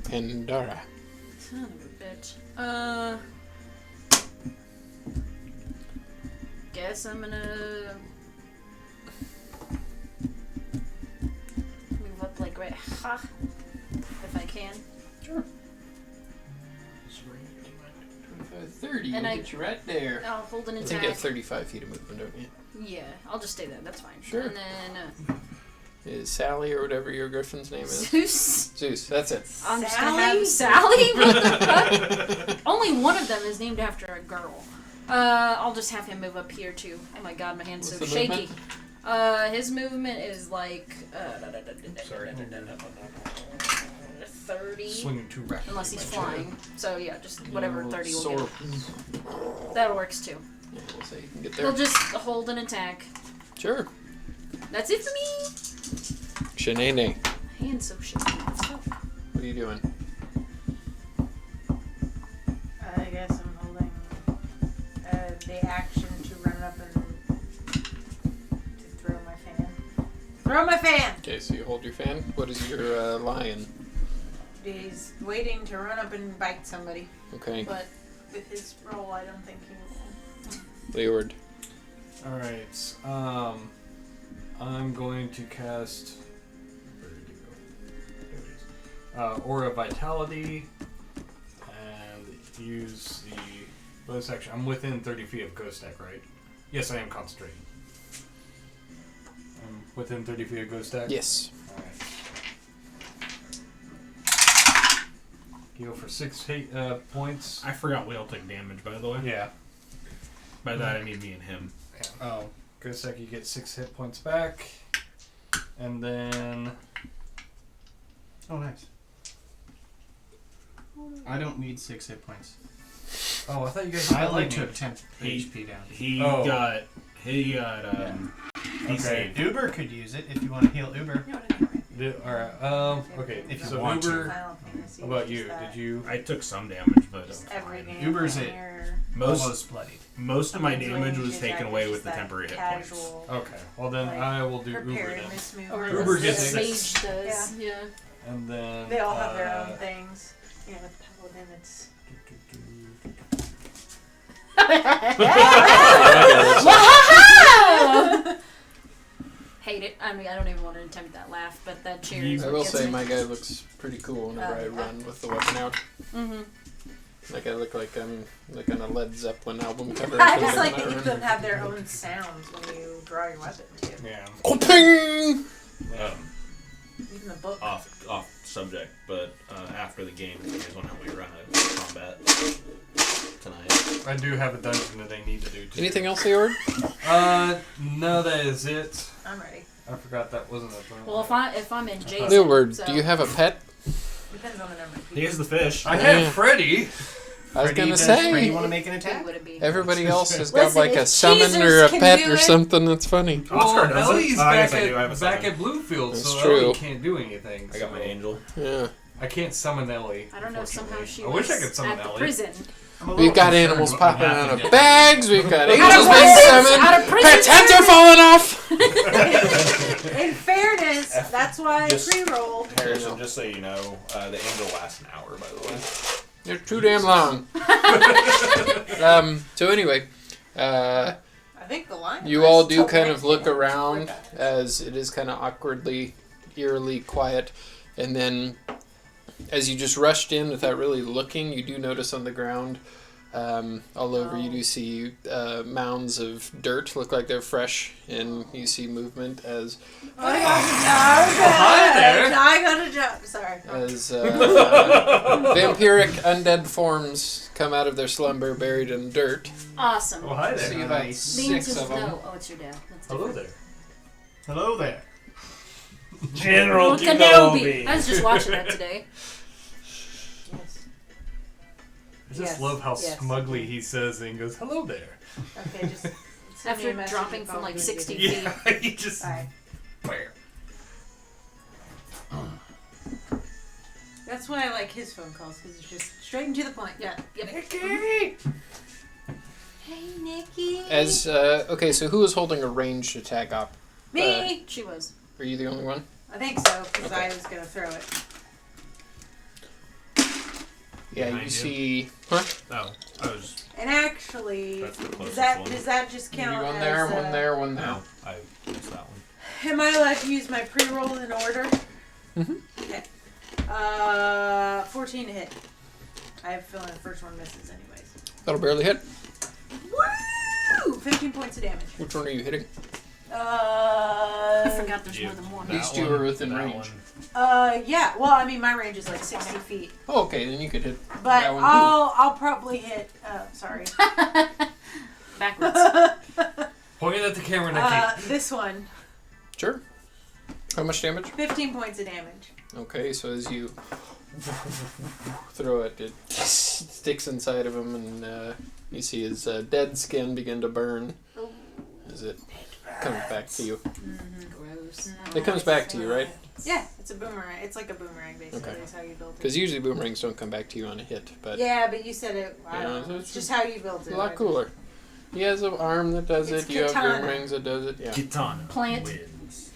Speaker 2: Pandara.
Speaker 5: Son of a bitch. Guess I'm gonna move up like right if I can.
Speaker 2: Sure. 30.
Speaker 5: And
Speaker 2: We'll
Speaker 5: I-
Speaker 2: get you right there.
Speaker 5: I'll hold an
Speaker 2: I think you have
Speaker 5: attack.
Speaker 2: 35 feet of movement, don't you?
Speaker 5: Yeah, I'll just stay there. That's fine.
Speaker 2: Sure.
Speaker 5: And then
Speaker 2: Is Sally or whatever your griffin's name is?
Speaker 5: Zeus.
Speaker 2: Zeus, that's it.
Speaker 5: I'm just
Speaker 3: Sally?
Speaker 5: gonna have Sally. What the fuck? Only one of them is named after a girl. I'll just have him move up here too. Oh my god, my hand's
Speaker 2: What's
Speaker 5: so
Speaker 2: the
Speaker 5: shaky.
Speaker 2: movement?
Speaker 5: His movement is like
Speaker 6: Sorry.
Speaker 5: 30.
Speaker 6: Swinging too rapidly.
Speaker 5: Unless he's
Speaker 6: by chair.
Speaker 5: flying. So yeah, just whatever
Speaker 2: You'll
Speaker 5: 30 will
Speaker 2: soar.
Speaker 5: get. That works too.
Speaker 2: Yeah, we'll say you can get there.
Speaker 5: He'll just hold an attack.
Speaker 2: Sure.
Speaker 5: That's it for me.
Speaker 2: Shanae.
Speaker 5: Hand's so shaky. Let's go.
Speaker 2: What are you doing?
Speaker 3: I guess I'm holding the action to run up and to throw my fan. Throw my fan!
Speaker 2: Okay, so you hold your fan. What is your lion?
Speaker 3: He's waiting to run up and bite somebody,
Speaker 2: Okay.
Speaker 3: but with his roll, I don't think he will.
Speaker 2: Leeward.
Speaker 6: Alright, I'm going to cast... Where did it go? There it is. Aura Vitality, and use the bonus action. I'm within 30 feet of Ghost Deck, right? Yes, I am concentrating. I'm within 30 feet of Ghost Deck?
Speaker 2: Yes.
Speaker 6: Alright. Heal for 6 points.
Speaker 1: I forgot we all took damage, by the way.
Speaker 6: Yeah.
Speaker 1: By that I mean me and him.
Speaker 7: Oh.
Speaker 6: Ghost Deck, you get 6 hit points back. And then...
Speaker 7: Oh, nice. I don't need 6 hit points.
Speaker 6: Oh, I thought you guys...
Speaker 7: I only
Speaker 6: lightning.
Speaker 7: took 10 HP down.
Speaker 1: He
Speaker 6: Oh.
Speaker 1: he
Speaker 7: Yeah.
Speaker 1: he
Speaker 7: Okay,
Speaker 1: saved.
Speaker 7: Uber could use it if you want to heal Uber.
Speaker 3: No, no, no.
Speaker 6: Alright, okay.
Speaker 7: If you
Speaker 6: So
Speaker 7: want to.
Speaker 6: Uber,
Speaker 3: Final Fantasy,
Speaker 6: how about
Speaker 3: which is
Speaker 6: you?
Speaker 3: that.
Speaker 6: Did you?
Speaker 1: I took some damage, but
Speaker 3: Just
Speaker 1: I'm
Speaker 3: every
Speaker 1: fine.
Speaker 3: game.
Speaker 7: Uber's it.
Speaker 3: where
Speaker 4: Almost bloodied.
Speaker 1: Most of my
Speaker 3: Queen's
Speaker 1: damage
Speaker 3: Range
Speaker 1: was
Speaker 3: is
Speaker 1: taken
Speaker 3: that
Speaker 1: away
Speaker 3: just
Speaker 1: with the
Speaker 3: that
Speaker 1: temporary hit points.
Speaker 3: casual,
Speaker 6: Okay. Well then
Speaker 3: Like,
Speaker 6: I will do Uber then.
Speaker 3: preparedness move.
Speaker 5: Or
Speaker 6: Uber
Speaker 5: the
Speaker 6: gets
Speaker 5: Sage
Speaker 6: six.
Speaker 5: does. Yeah.
Speaker 6: And then
Speaker 3: They all have their own things. You know, with Paladin, it's.
Speaker 5: Hate it. I mean, I don't even want to attempt that laugh, but that cheer.
Speaker 6: You-
Speaker 5: is
Speaker 2: I
Speaker 5: what
Speaker 2: will
Speaker 5: gets
Speaker 2: say
Speaker 5: me.
Speaker 2: my guy looks pretty cool whenever I run with the weapon out.
Speaker 5: Mhm.
Speaker 2: Like I look like I'm like on a Led Zeppelin album cover.
Speaker 3: I just like
Speaker 2: when
Speaker 3: that
Speaker 2: I
Speaker 3: you
Speaker 2: run.
Speaker 3: can have their own sounds when you draw your weapon too.
Speaker 6: Yeah.
Speaker 2: Ping!
Speaker 3: Even the book.
Speaker 1: Off subject, but after the game, you guys want to help me run a combat tonight?
Speaker 6: I do have a dungeon that I need to do too.
Speaker 2: Anything else, Leord?
Speaker 6: No, that is it.
Speaker 3: I'm ready.
Speaker 6: I forgot that wasn't a thing.
Speaker 5: Well, if I'm in Jason.
Speaker 2: Leord,
Speaker 5: so.
Speaker 2: do you have a pet?
Speaker 3: Depends on the number of people.
Speaker 1: Here's the fish.
Speaker 6: I have
Speaker 2: Yeah.
Speaker 6: Freddy.
Speaker 2: I was
Speaker 7: Freddy,
Speaker 2: gonna
Speaker 7: does
Speaker 2: say.
Speaker 7: Freddy want to make an
Speaker 5: Who
Speaker 7: attack?
Speaker 5: would it be?
Speaker 2: Everybody else has got
Speaker 3: Listen,
Speaker 2: like a
Speaker 3: if
Speaker 2: summon
Speaker 3: Jesus
Speaker 2: or a
Speaker 3: can
Speaker 2: pet
Speaker 3: do
Speaker 2: or
Speaker 3: it-
Speaker 2: something. That's funny.
Speaker 1: Oscar does it?
Speaker 6: Ellie's
Speaker 1: Oh, I
Speaker 6: back
Speaker 1: guess I do. I have a
Speaker 6: back
Speaker 1: summon.
Speaker 6: at Bluefield,
Speaker 2: That's
Speaker 6: so
Speaker 2: true.
Speaker 6: Ellie can't do anything.
Speaker 1: I got my
Speaker 6: so
Speaker 1: angel.
Speaker 2: Yeah.
Speaker 6: I can't summon Ellie.
Speaker 5: I don't know. Somehow she
Speaker 6: I
Speaker 5: was
Speaker 6: wish I could summon
Speaker 5: at the
Speaker 6: Ellie.
Speaker 5: prison.
Speaker 7: I'm a
Speaker 2: We've
Speaker 7: little
Speaker 2: got
Speaker 7: concerned
Speaker 2: animals
Speaker 7: what
Speaker 2: popping
Speaker 7: would
Speaker 2: out
Speaker 7: happen
Speaker 2: of
Speaker 7: if-
Speaker 2: bags. We've got
Speaker 5: Out
Speaker 2: angels
Speaker 5: of
Speaker 2: being
Speaker 5: prison!
Speaker 2: summoned.
Speaker 5: Out of prison!
Speaker 2: Her tents are falling off.
Speaker 3: In fairness, that's why I
Speaker 1: Just-
Speaker 3: pre-rolled.
Speaker 1: Harrison, just so you know, the angel lasts an hour, by the way.
Speaker 2: They're too damn long. So anyway,
Speaker 3: I think the line.
Speaker 2: you all do kind of look around as it is kind of awkwardly, eerily quiet, and then as you just rushed in without really looking, you do notice on the ground, all over, you do see mounds of dirt, look like they're fresh, and you see movement as
Speaker 6: Hi there.
Speaker 3: I got a job. Sorry.
Speaker 2: vampiric undead forms come out of their slumber buried in dirt.
Speaker 5: Awesome.
Speaker 6: Oh, hi
Speaker 2: See
Speaker 6: there.
Speaker 2: about
Speaker 7: Nice.
Speaker 2: 6 of them.
Speaker 5: No. Oh, it's your dad. That's
Speaker 6: Hello
Speaker 5: different.
Speaker 6: there.
Speaker 7: Hello there.
Speaker 1: General
Speaker 5: Well, Kenobi. I was just watching that today.
Speaker 3: Yes.
Speaker 6: I just
Speaker 3: Yes,
Speaker 6: love how
Speaker 3: yes.
Speaker 6: smugly he says it and goes, hello there.
Speaker 3: Okay, just. send me
Speaker 5: After
Speaker 3: a message
Speaker 5: dropping
Speaker 3: if
Speaker 5: from
Speaker 3: I'll
Speaker 5: like
Speaker 3: give
Speaker 5: 60
Speaker 3: you.
Speaker 5: feet.
Speaker 6: Yeah, he just...
Speaker 3: Bye.
Speaker 6: Bam.
Speaker 3: That's why I like his phone calls because it's just straight and to the point. Yeah.
Speaker 5: Yep.
Speaker 3: Hey, Nikki.
Speaker 2: Okay, so who is holding a ranged attack up?
Speaker 3: Me.
Speaker 5: She was.
Speaker 2: Are you the only one?
Speaker 3: I think so because
Speaker 2: Okay.
Speaker 3: I was gonna throw it.
Speaker 2: Yeah,
Speaker 1: Behind
Speaker 2: you
Speaker 1: you.
Speaker 2: see. Huh?
Speaker 1: Oh, I was.
Speaker 3: And actually,
Speaker 1: That's the
Speaker 3: does
Speaker 1: closest
Speaker 3: that
Speaker 1: one.
Speaker 3: does that just
Speaker 2: Maybe
Speaker 3: count
Speaker 2: one
Speaker 3: as?
Speaker 2: there, one there, one there.
Speaker 1: No, I missed that one.
Speaker 3: Am I allowed to use my pre-roll in order?
Speaker 2: Mhm.
Speaker 3: Okay. 14 to hit. I have a feeling the first one misses anyways.
Speaker 2: That'll barely hit.
Speaker 3: Woo! 15 points of damage.
Speaker 2: Which one are you hitting?
Speaker 5: I forgot there's
Speaker 1: You-
Speaker 5: more than one.
Speaker 1: that
Speaker 2: These two
Speaker 1: one,
Speaker 2: are within
Speaker 1: that
Speaker 2: range.
Speaker 1: one.
Speaker 3: Yeah. Well, I mean, my range is like 60 feet,
Speaker 2: Oh, okay, then you could hit
Speaker 3: but
Speaker 2: that one too.
Speaker 3: I'll probably hit. Sorry.
Speaker 5: Backwards.
Speaker 6: Pointing at the camera, Nikki.
Speaker 3: This one.
Speaker 2: Sure. How much damage?
Speaker 3: 15 points of damage.
Speaker 2: Okay, so as you throw it, it sticks inside of him, and you see his dead skin begin to burn as it comes back to you.
Speaker 5: Gross.
Speaker 2: It comes back to you, right?
Speaker 3: Yeah, it's a boomerang. It's like a boomerang, basically.
Speaker 2: Okay.
Speaker 3: Is how you built it.
Speaker 2: Because usually boomerangs don't come back to you on a hit, but
Speaker 3: Yeah, but you said it. I
Speaker 2: Yeah,
Speaker 3: don't know.
Speaker 2: it's
Speaker 3: It's just how you built it.
Speaker 2: a lot cooler. He has an arm that does
Speaker 3: It's
Speaker 2: it. You have
Speaker 3: katana.
Speaker 2: boomerangs that does it. Yeah.
Speaker 1: Kitana
Speaker 5: Plant.
Speaker 1: wins.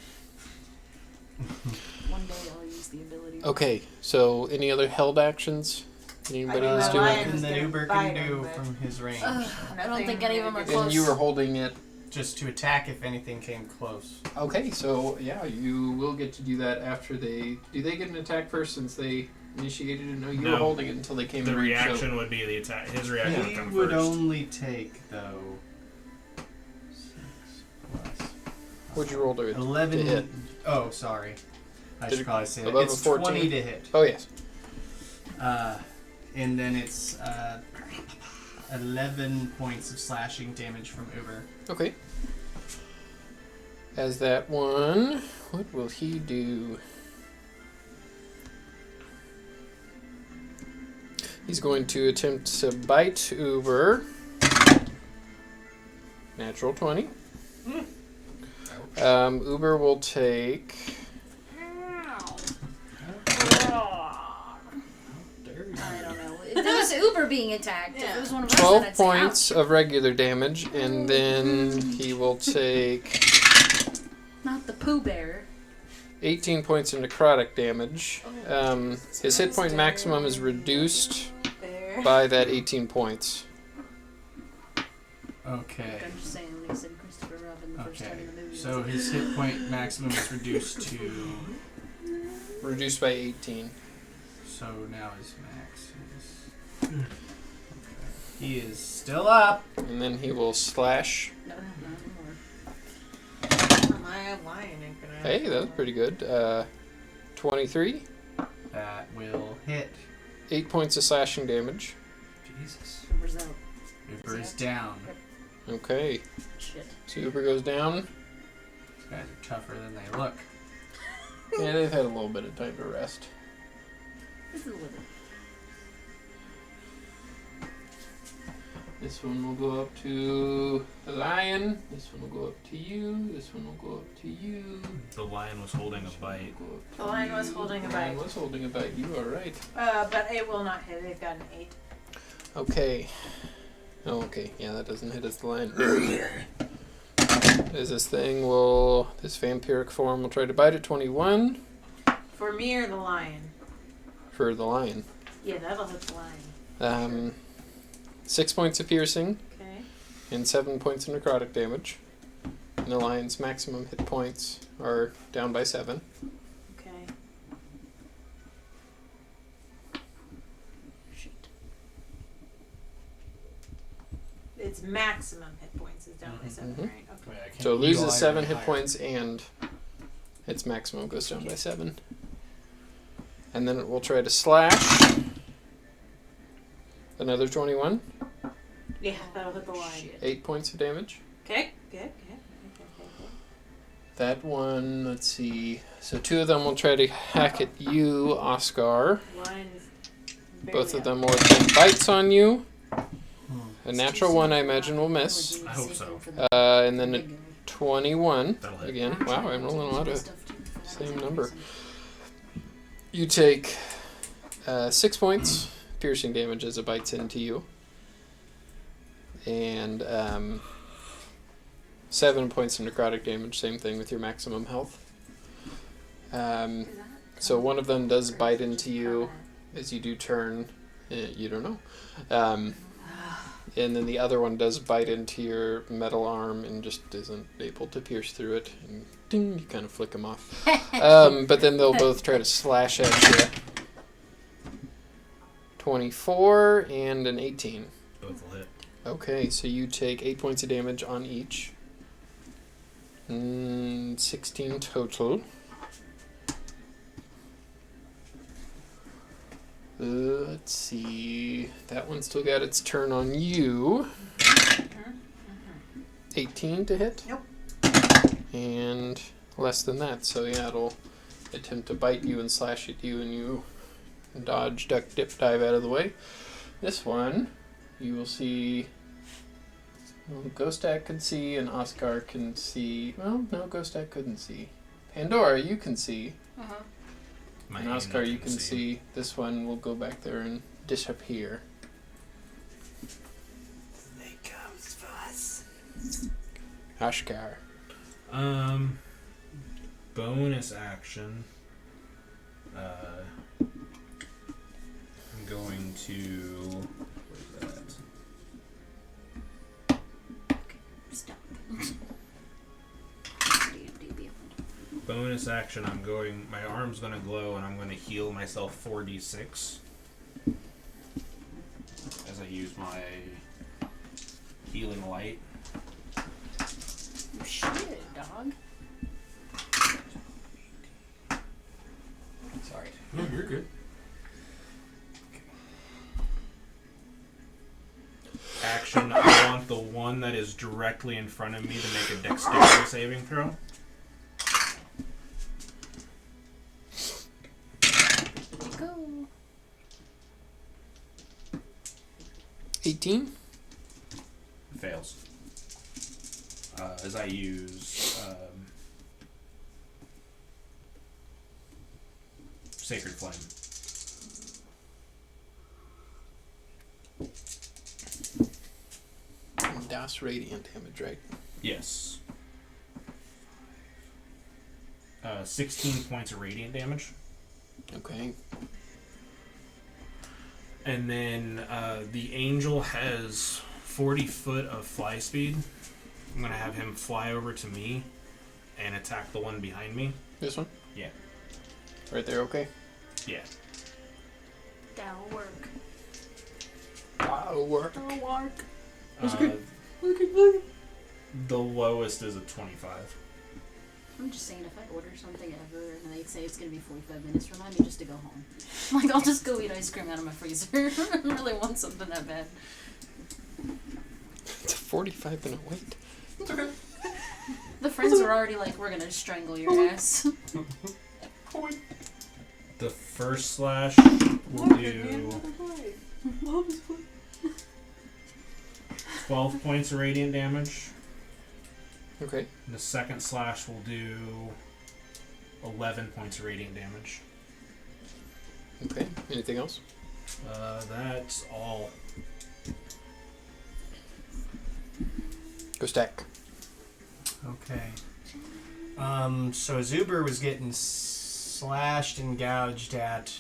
Speaker 5: One day I'll use the ability.
Speaker 2: Okay, so any other held actions? Anybody
Speaker 3: I
Speaker 2: is
Speaker 3: know,
Speaker 2: doing?
Speaker 3: I-
Speaker 7: Nothing that
Speaker 3: gonna
Speaker 7: Uber
Speaker 3: bite
Speaker 7: can do
Speaker 3: him, but-
Speaker 7: from his range.
Speaker 5: I don't think any of them are
Speaker 3: Nothing
Speaker 5: close.
Speaker 2: And you were holding it.
Speaker 7: Just to attack if anything came close.
Speaker 2: Okay, so yeah, you will get to do that after they. Do they get an attack first since they initiated it? No, you were
Speaker 1: No.
Speaker 2: holding it until they came
Speaker 1: The
Speaker 2: in range, so-
Speaker 1: reaction would be the attack. His reaction would
Speaker 7: He
Speaker 1: come
Speaker 7: would
Speaker 1: first.
Speaker 7: only take, though, 6 plus
Speaker 2: What'd you roll to
Speaker 7: 11.
Speaker 2: to hit?
Speaker 7: Oh, sorry. I
Speaker 2: Did
Speaker 7: should
Speaker 2: it-
Speaker 7: probably say that.
Speaker 2: above
Speaker 7: It's
Speaker 2: a 14?
Speaker 7: 20 to hit.
Speaker 2: Oh yes.
Speaker 7: And then it's 11 points of slashing damage from Uber.
Speaker 2: Okay. As that one, what will he do? He's going to attempt to bite Uber. Natural 20. Uber will take
Speaker 5: was Uber being attacked. If
Speaker 3: Yeah.
Speaker 5: it was one of us,
Speaker 2: 12
Speaker 5: then I'd say,
Speaker 2: points
Speaker 5: ouch.
Speaker 2: of regular damage, and then he will take
Speaker 5: Not the Pooh Bear.
Speaker 2: 18 points of necrotic damage. His hit point maximum is reduced
Speaker 3: There.
Speaker 2: by that 18 points.
Speaker 7: Okay.
Speaker 5: I'm just saying when he said Christopher Robin the first time
Speaker 7: Okay.
Speaker 5: in the movie.
Speaker 7: So his hit point maximum is reduced to.
Speaker 2: Reduced by 18.
Speaker 7: So now his max is. Okay. He is still up.
Speaker 2: And then he will slash.
Speaker 5: No, not anymore.
Speaker 3: My lion ain't gonna.
Speaker 2: Hey, that was pretty good. 23.
Speaker 7: That will hit.
Speaker 2: 8 points of slashing damage.
Speaker 7: Jesus.
Speaker 5: Uber's out.
Speaker 7: Uber is down.
Speaker 2: Okay.
Speaker 5: Shit.
Speaker 2: So Uber goes down.
Speaker 7: These guys are tougher than they look.
Speaker 2: Yeah, they've had a little bit of time to rest.
Speaker 5: This is a little.
Speaker 2: This one will go up to the lion. This one will go up to you. This one will go up to you.
Speaker 1: The lion was holding a bite.
Speaker 2: Go up to
Speaker 3: The lion
Speaker 2: you.
Speaker 3: was holding a
Speaker 2: The lion
Speaker 3: bite.
Speaker 2: was holding a bite. You are right.
Speaker 3: But it will not hit. It got an 8.
Speaker 2: Okay. Oh, okay. Yeah, that doesn't hit as the lion. As this thing will, this vampiric form will try to bite at 21
Speaker 3: For me or the lion?
Speaker 2: for the lion.
Speaker 3: Yeah, that'll hit the lion.
Speaker 2: 6 points of piercing
Speaker 3: Okay.
Speaker 2: and 7 points of necrotic damage. And the lion's maximum hit points are down by 7.
Speaker 3: Okay.
Speaker 5: Shit.
Speaker 3: Its maximum hit points is down by 7,
Speaker 2: Mhm.
Speaker 3: right?
Speaker 6: I
Speaker 3: Okay.
Speaker 6: mean, I can't
Speaker 2: So it
Speaker 6: eagle
Speaker 2: loses
Speaker 6: eye
Speaker 2: 7
Speaker 6: any
Speaker 2: hit
Speaker 6: higher.
Speaker 2: points and its maximum goes down by 7. And then it will try to slash. Another 21.
Speaker 3: Yeah, that'll hit the lion.
Speaker 5: Shit.
Speaker 2: 8 points of damage.
Speaker 3: Okay. Good.
Speaker 2: That one, let's see. So 2 of them will try to hack at you, Oscar.
Speaker 3: Lion is
Speaker 2: Both of
Speaker 3: barely
Speaker 2: them will attempt bites on you.
Speaker 7: Hmm.
Speaker 2: A natural one, I imagine, will miss.
Speaker 1: I hope so.
Speaker 2: And then a 21.
Speaker 1: That'll hit.
Speaker 2: Again, wow, I'm rolling a lot of same number. You take 6 points piercing damage as it bites into you. And 7 points of necrotic damage, same thing with your maximum health. So one of them does bite into you as you do turn. You don't know. And then the other one does bite into your metal arm and just isn't able to pierce through it. And ding, you kind of flick them off. But then they'll both try to slash at you. 24 and an 18.
Speaker 1: Both will hit.
Speaker 2: Okay, so you take 8 points of damage on each. 16 total. Let's see. That one still got its turn on you. 18 to hit?
Speaker 3: Nope.
Speaker 2: And less than that, so yeah, it'll attempt to bite you and slash at you, and you dodge, duck, dip, dive out of the way. This one, you will see. Well, Ghostak can see, and Oscar can see. Well, no, Ghostak couldn't see. Pandora, you can see.
Speaker 5: Uh-huh.
Speaker 1: My
Speaker 2: And
Speaker 1: aim
Speaker 2: Oscar, you
Speaker 1: can
Speaker 2: can see. This one will go back there and disappear.
Speaker 1: They comes for us.
Speaker 2: Ashkar.
Speaker 1: Bonus action. I'm going to. Where's that?
Speaker 5: Stop. DnD beyond.
Speaker 1: Bonus action. My arm's gonna glow, and I'm gonna heal myself 4d6 as I use my healing light.
Speaker 5: Oh, shit, dog.
Speaker 6: Sorry. No, you're good.
Speaker 1: Action. I want the one that is directly in front of me to make a dexterity saving throw.
Speaker 5: There you go.
Speaker 2: 18?
Speaker 1: Fails. As I use Sacred Flame.
Speaker 2: chaos radiant damage, right?
Speaker 1: Yes. 16 points of radiant damage.
Speaker 2: Okay.
Speaker 1: And then the angel has 40 foot of fly speed. I'm going to have him fly over to me and attack the one behind me.
Speaker 2: This one?
Speaker 1: Yeah.
Speaker 2: Right there, okay?
Speaker 1: Yeah.
Speaker 5: That'll work.
Speaker 2: That'll work.
Speaker 5: That'll work.
Speaker 1: The lowest is a 25.
Speaker 5: I'm just saying, if I order something ever and they say it's gonna be 45 minutes, remind me just to go home. Like, I'll just go eat ice cream out of my freezer. I really want something that bad.
Speaker 2: It's a 45-minute wait.
Speaker 6: It's okay.
Speaker 5: The friends are already like, we're gonna strangle your ass.
Speaker 1: The first slash will do 12 points of radiant damage.
Speaker 2: Okay.
Speaker 1: And the second slash will do 11 points of radiant damage.
Speaker 2: Okay. Anything else?
Speaker 1: That's all.
Speaker 2: Go stack.
Speaker 7: Okay. So Zuber was getting slashed and gouged at,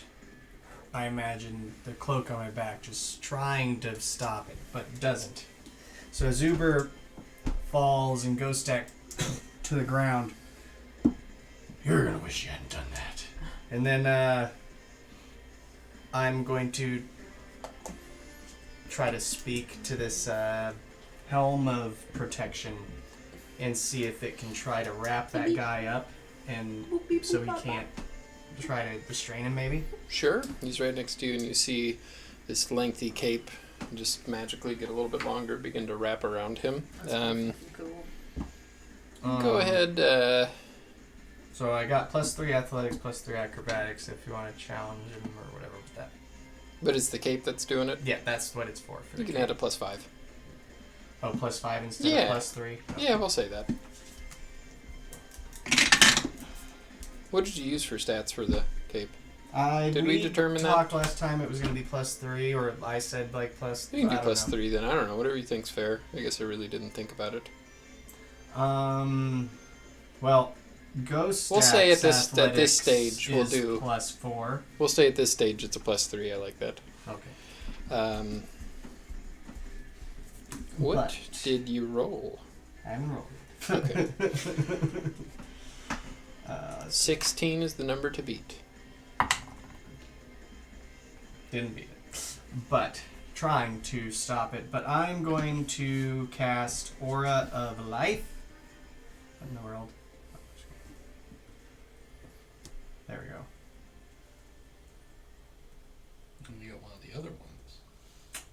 Speaker 7: I imagine, the cloak on my back, just trying to stop it, but doesn't. So Zuber falls and goes stack to the ground. You're gonna wish you hadn't done that. And then I'm going to try to speak to this helm of protection and see if it can try to wrap that guy up, and so he can't try to restrain him, maybe.
Speaker 2: Sure. He's right next to you, and you see this lengthy cape just magically get a little bit longer, begin to wrap around him.
Speaker 5: Cool.
Speaker 2: Go ahead.
Speaker 7: So I got +3 athletics, +3 acrobatics. If you want to challenge him or whatever with that.
Speaker 2: But it's the cape that's doing it.
Speaker 7: Yeah, that's what it's for.
Speaker 2: You can add a +5.
Speaker 7: Oh, +5 instead
Speaker 2: Yeah.
Speaker 7: of +3. Okay.
Speaker 2: Yeah, we'll say that. What did you use for stats for the cape? Did we determine that?
Speaker 7: talked last time it was going to be +3, or I said like plus.
Speaker 2: You can do
Speaker 7: I don't know.
Speaker 2: +3 then. I don't know. Whatever you think's fair. I guess I really didn't think about it.
Speaker 7: Well, ghost.
Speaker 2: We'll say at
Speaker 7: stats
Speaker 2: this stage we'll
Speaker 7: is
Speaker 2: do.
Speaker 7: +4.
Speaker 2: We'll say at this stage it's a +3. I like that.
Speaker 7: Okay.
Speaker 2: What
Speaker 7: But-
Speaker 2: did you roll?
Speaker 7: I haven't rolled.
Speaker 2: Okay.
Speaker 7: 16
Speaker 2: is the number to beat.
Speaker 7: Didn't beat it. But trying to stop it. But I'm going to cast Aura of Life. What in the world? There we go.
Speaker 6: And you got one of the other ones.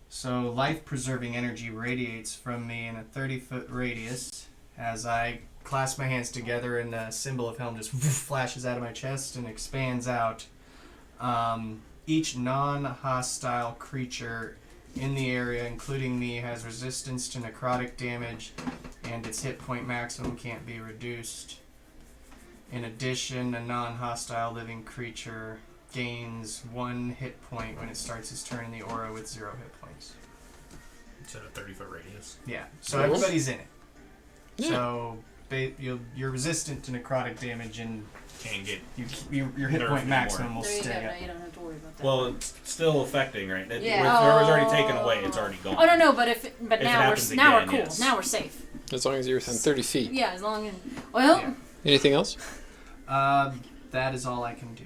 Speaker 7: So life-preserving energy radiates from me in a 30-foot radius as I clasp my hands together, and the symbol of Helm just flashes out of my chest and expands out. Each non-hostile creature in the area, including me, has resistance to necrotic damage, and its hit point maximum can't be reduced. In addition, a non-hostile living creature gains 1 hit point when it starts its turn in the aura with 0 hit points.
Speaker 1: It's at a 30-foot radius.
Speaker 7: Yeah, so
Speaker 2: Cool.
Speaker 7: everybody's in it.
Speaker 2: Yeah.
Speaker 7: So you're resistant to necrotic damage, and
Speaker 1: Can't get.
Speaker 7: your hit
Speaker 1: Nerf
Speaker 7: point
Speaker 1: anymore.
Speaker 7: maximum will
Speaker 5: There you go.
Speaker 7: stay
Speaker 5: Now
Speaker 7: up.
Speaker 5: you don't have to worry about that.
Speaker 1: Well, it's still affecting, right?
Speaker 5: Yeah.
Speaker 1: Whatever's already taken away, it's already gone.
Speaker 5: Oh no, but
Speaker 1: If
Speaker 5: now
Speaker 1: it
Speaker 5: we're
Speaker 1: happens
Speaker 5: now we're
Speaker 1: again,
Speaker 5: cool.
Speaker 1: yes.
Speaker 5: Now we're safe.
Speaker 2: As long as you're within 30 feet.
Speaker 5: Yeah, as long as well.
Speaker 7: Yeah.
Speaker 2: Anything else?
Speaker 7: That is all I can do.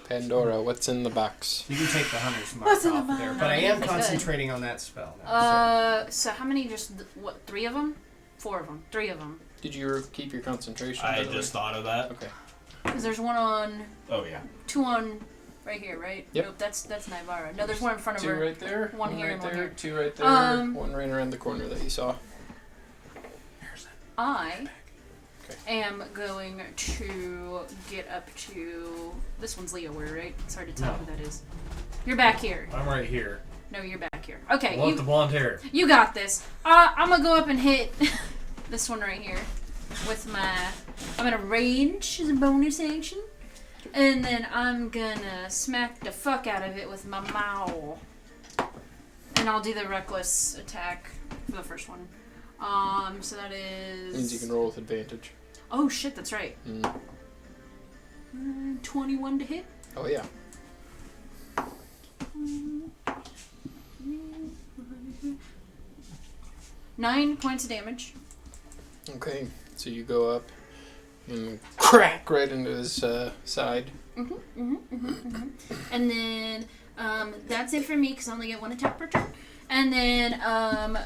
Speaker 2: Pandora, what's in the box?
Speaker 7: You can take the hunter's mark
Speaker 5: What's in the
Speaker 7: off there,
Speaker 5: box?
Speaker 7: but I am
Speaker 5: That's good.
Speaker 7: concentrating on that spell now.
Speaker 5: So how many? Just what? 3 of them? 4 of them? 3 of them?
Speaker 2: Did you keep your concentration?
Speaker 1: I
Speaker 2: by the
Speaker 1: just
Speaker 2: way?
Speaker 1: thought of that.
Speaker 2: Okay.
Speaker 5: Because there's one on,
Speaker 1: Oh yeah.
Speaker 5: 2 on, right here, right?
Speaker 2: Yep.
Speaker 5: Nope, that's Nivara. No, there's one in front of
Speaker 2: 2
Speaker 5: her.
Speaker 2: right there.
Speaker 5: One here
Speaker 2: right
Speaker 5: and one
Speaker 2: there.
Speaker 5: here.
Speaker 2: 2 right there. One right around the corner that you saw.
Speaker 5: I
Speaker 2: Okay.
Speaker 5: am going to get up to this one's Leoward, right? It's hard to tell
Speaker 6: No.
Speaker 5: who that is. You're back here.
Speaker 6: I'm right here.
Speaker 5: No, you're back here.
Speaker 6: I
Speaker 5: Okay,
Speaker 6: want the blonde hair.
Speaker 5: you got this. I'm gonna go up and hit this one right here with my. I'm gonna rage as a bonus action, and then I'm gonna smack the fuck out of it with my maul, and I'll do the reckless attack for the first one. So that
Speaker 2: Means you
Speaker 5: is.
Speaker 2: can roll with advantage.
Speaker 5: Oh shit, that's right. 21 to hit.
Speaker 2: Oh yeah.
Speaker 5: 9 points of damage.
Speaker 2: Okay, so you go up and crack right into his side.
Speaker 5: And then that's it for me because I only get 1 attack per turn. And then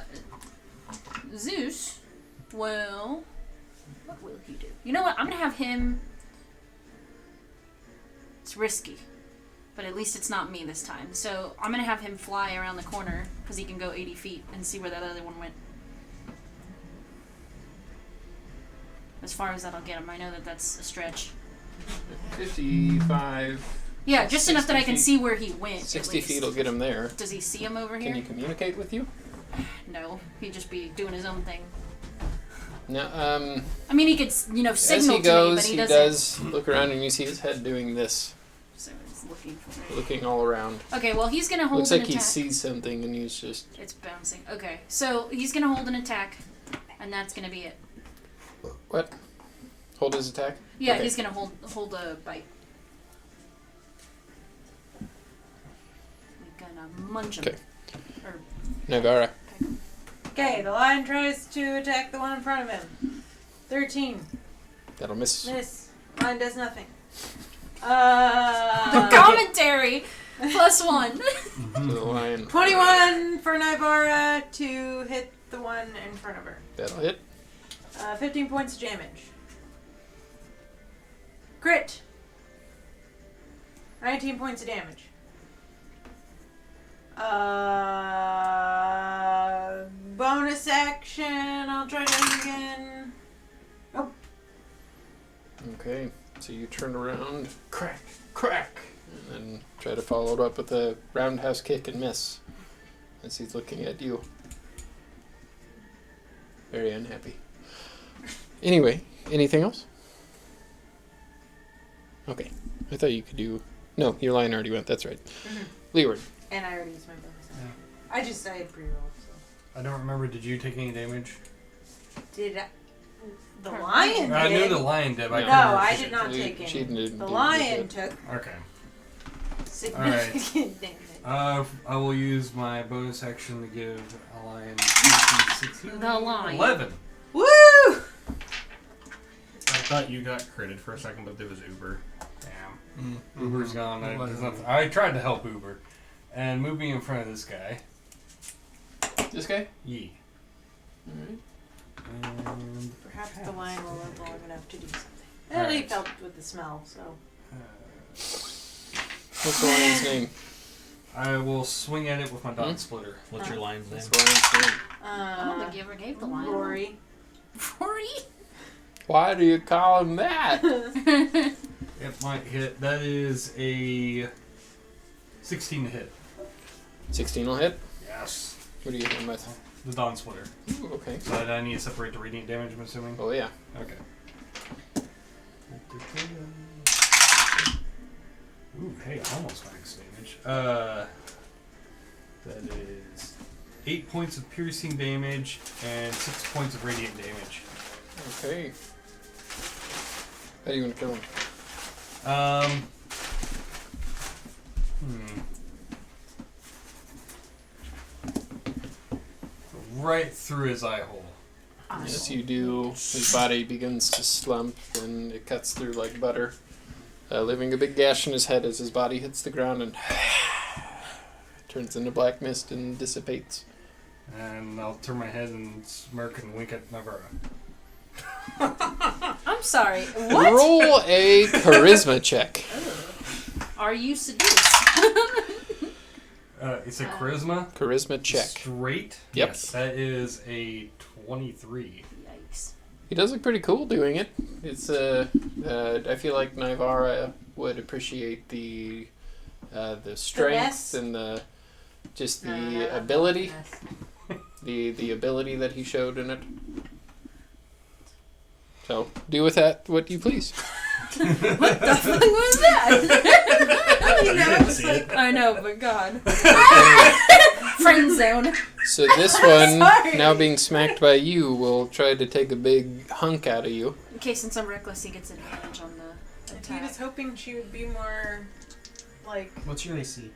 Speaker 5: Zeus will. What will he do? You know what? I'm gonna have him. It's risky, but at least it's not me this time. So I'm gonna have him fly around the corner because he can go 80 feet and see where that other one went. As far as that'll get him, I know that that's a stretch.
Speaker 2: 55.
Speaker 5: Yeah, just enough that I
Speaker 2: 60
Speaker 5: can
Speaker 2: feet.
Speaker 5: see where he went.
Speaker 2: 60
Speaker 5: at least.
Speaker 2: feet will get him there.
Speaker 5: Does he see him over here?
Speaker 2: Can he communicate with you?
Speaker 5: No, he'd just be doing his own thing.
Speaker 2: No.
Speaker 5: I mean, he could,
Speaker 2: As
Speaker 5: signal
Speaker 2: he goes,
Speaker 5: to me, but he doesn't.
Speaker 2: does look around and you see his head doing this,
Speaker 5: So he's looking for me.
Speaker 2: looking all around.
Speaker 5: Okay, well, he's gonna hold
Speaker 2: Looks
Speaker 5: an
Speaker 2: like he
Speaker 5: attack.
Speaker 2: sees something and he's just.
Speaker 5: It's bouncing. Okay, so he's gonna hold an attack, and that's gonna be it.
Speaker 2: What? Hold his attack?
Speaker 5: Yeah,
Speaker 2: Okay.
Speaker 5: he's gonna hold a bite. We're gonna munch him.
Speaker 2: Okay.
Speaker 5: Or
Speaker 2: Nagara.
Speaker 3: Okay, the lion tries to attack the one in front of him. 13.
Speaker 2: That'll miss.
Speaker 3: Miss. Lion does nothing.
Speaker 5: the commentary +1.
Speaker 2: So the lion.
Speaker 3: 21 for Nivara to hit the one in front of her.
Speaker 2: That'll hit.
Speaker 3: 15 points of damage. Crit. 19 points of damage. Bonus action. I'll try that again. Nope.
Speaker 2: Okay. So you turn around, crack, crack, and then try to follow it up with a roundhouse kick and miss. As he's looking at you. Very unhappy. Anyway, anything else? Okay. I thought you could do... No, your line already went. That's right.
Speaker 3: Mhm.
Speaker 2: Leeward.
Speaker 3: And I already used my bonus action. I had pre-roll, so.
Speaker 6: I don't remember. Did you take any damage?
Speaker 3: Did I? The lion
Speaker 6: I knew
Speaker 3: did.
Speaker 6: the lion did. But
Speaker 2: No,
Speaker 6: I couldn't
Speaker 3: No, I
Speaker 6: remember
Speaker 3: did not
Speaker 2: She-
Speaker 3: take
Speaker 2: she
Speaker 3: any.
Speaker 2: didn't
Speaker 3: The
Speaker 2: do
Speaker 3: lion
Speaker 2: it.
Speaker 3: took
Speaker 6: Okay.
Speaker 3: significant damage.
Speaker 6: I will use my bonus action to give a lion 16.
Speaker 5: The lion.
Speaker 6: 11.
Speaker 3: Woo!
Speaker 1: I thought you got critted for a second, but there was Uber.
Speaker 6: Damn. Uber's gone. There's nothing. I tried to help Uber. And move me in front of this guy.
Speaker 2: This guy?
Speaker 6: Yee.
Speaker 2: Alright.
Speaker 6: And
Speaker 3: Perhaps the lion will live long enough to do something.
Speaker 6: All
Speaker 3: Well, he
Speaker 6: right.
Speaker 3: felt with the smell, so.
Speaker 2: What's the lion's name?
Speaker 6: I will swing at it with my dot splitter.
Speaker 1: What's your lion's name?
Speaker 2: What's the lion's name?
Speaker 5: I don't think you ever gave the lion.
Speaker 3: Rory.
Speaker 5: Rory?
Speaker 2: Why do you call him that?
Speaker 6: It might hit. That is a 16 to hit.
Speaker 2: 16 will hit.
Speaker 6: Yes.
Speaker 2: What are you hitting with?
Speaker 6: The Dawn Splitter.
Speaker 2: Ooh, okay.
Speaker 6: So I need to separate the radiant damage, I'm assuming?
Speaker 2: Oh, yeah.
Speaker 6: Okay. Ooh, hey, almost max damage. That is 8 points of piercing damage and 6 points of radiant damage.
Speaker 2: Okay. How do you want to kill him?
Speaker 6: Right through his eye hole.
Speaker 2: Yes, you do. His body begins to slump, and it cuts through like butter, leaving a big gash in his head as his body hits the ground and turns into black mist and dissipates.
Speaker 6: And I'll turn my head and smirk and wink at Navarra.
Speaker 5: I'm sorry. What?
Speaker 2: Roll a charisma check.
Speaker 5: Are you seduced?
Speaker 6: It's a charisma.
Speaker 2: Charisma check.
Speaker 6: Straight?
Speaker 2: Yep.
Speaker 6: Yes. That is a 23.
Speaker 5: Yikes.
Speaker 2: He does look pretty cool doing it. It's I feel like Nivara would appreciate the strength
Speaker 3: best?
Speaker 2: and the just the
Speaker 3: No, no,
Speaker 2: ability,
Speaker 3: yes.
Speaker 2: the ability that he showed in it. So do with that what you please.
Speaker 5: What the fuck was that?
Speaker 3: You know,
Speaker 1: didn't
Speaker 3: it's
Speaker 1: see
Speaker 3: like,
Speaker 1: it.
Speaker 5: I know, but God. Friend zone.
Speaker 2: So this one,
Speaker 3: Sorry.
Speaker 2: now being smacked by you, will try to take a big hunk out of you.
Speaker 5: Okay, since I'm reckless, he gets advantage on the
Speaker 3: He
Speaker 5: attack.
Speaker 3: was hoping she would be more, like,
Speaker 7: What's your AC?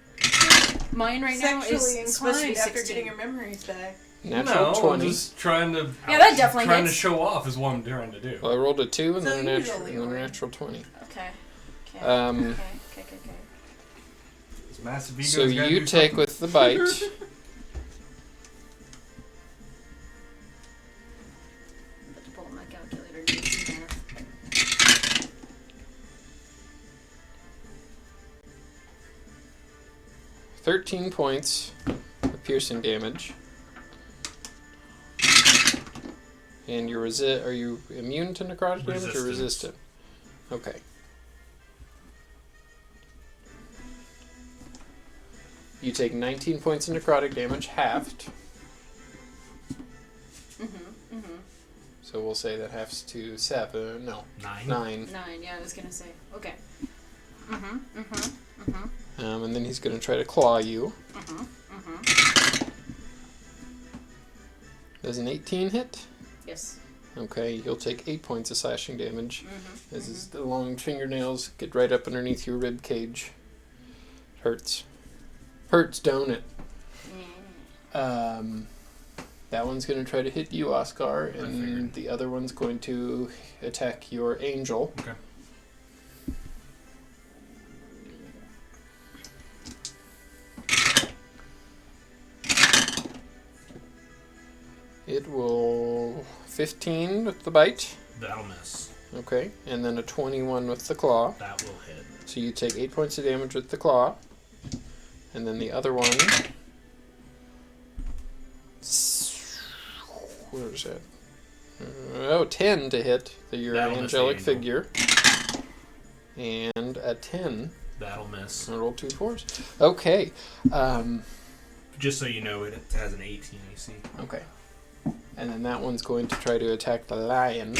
Speaker 5: Mine right now
Speaker 3: sexually
Speaker 5: is supposed to be
Speaker 3: inclined after
Speaker 5: 16.
Speaker 3: getting her memories back.
Speaker 2: Natural
Speaker 6: no,
Speaker 2: 20.
Speaker 6: I'm just trying to.
Speaker 5: Yeah, that definitely
Speaker 6: Trying
Speaker 5: hits.
Speaker 6: to show off is what I'm trying to do.
Speaker 2: Well, I rolled a 2 and
Speaker 3: So
Speaker 2: then a
Speaker 3: usually
Speaker 2: natural,
Speaker 3: we're-
Speaker 2: natural 20.
Speaker 5: Okay. Okay.
Speaker 2: Um,
Speaker 5: Okay.
Speaker 6: This massive ego's
Speaker 2: So
Speaker 6: gotta
Speaker 2: you
Speaker 6: do
Speaker 2: take
Speaker 6: something.
Speaker 2: with the bite.
Speaker 5: I have to pull up my calculator to do some math.
Speaker 2: 13 points of piercing damage. And you are you immune to necrotic damage or
Speaker 1: Resistant.
Speaker 2: resistant? Okay. You take 19 points of necrotic damage, halved.
Speaker 5: Mm-hmm. Mm-hmm.
Speaker 2: So we'll say that halves to 7. No,
Speaker 1: 9.
Speaker 2: 9.
Speaker 5: 9. Yeah, I was gonna say. Okay. Mm-hmm. Mm-hmm. Mm-hmm.
Speaker 2: And then he's going to try to claw you.
Speaker 5: Mm-hmm. Mm-hmm.
Speaker 2: Does an 18 hit?
Speaker 5: Yes.
Speaker 2: Okay, you'll take 8 points of slashing damage.
Speaker 5: Mm-hmm.
Speaker 2: As his long fingernails get right up underneath your rib cage. Hurts. Hurts, don't it? That one's going to try to hit you, Oscar, and
Speaker 1: figured.
Speaker 2: the other one's going to attack your angel.
Speaker 1: Okay.
Speaker 2: It will 15 with the bite.
Speaker 1: That'll miss.
Speaker 2: Okay, and then a 21 with the claw.
Speaker 1: That will hit.
Speaker 2: So you take 8 points of damage with the claw. And then the other one. Where is that? 10 to hit your
Speaker 1: That'll miss the
Speaker 2: angelic
Speaker 1: angel.
Speaker 2: figure. And a 10.
Speaker 1: That'll miss.
Speaker 2: I rolled 2 4s. Okay.
Speaker 1: Just so you know, it has an 18 AC.
Speaker 2: Okay. And then that one's going to try to attack the lion.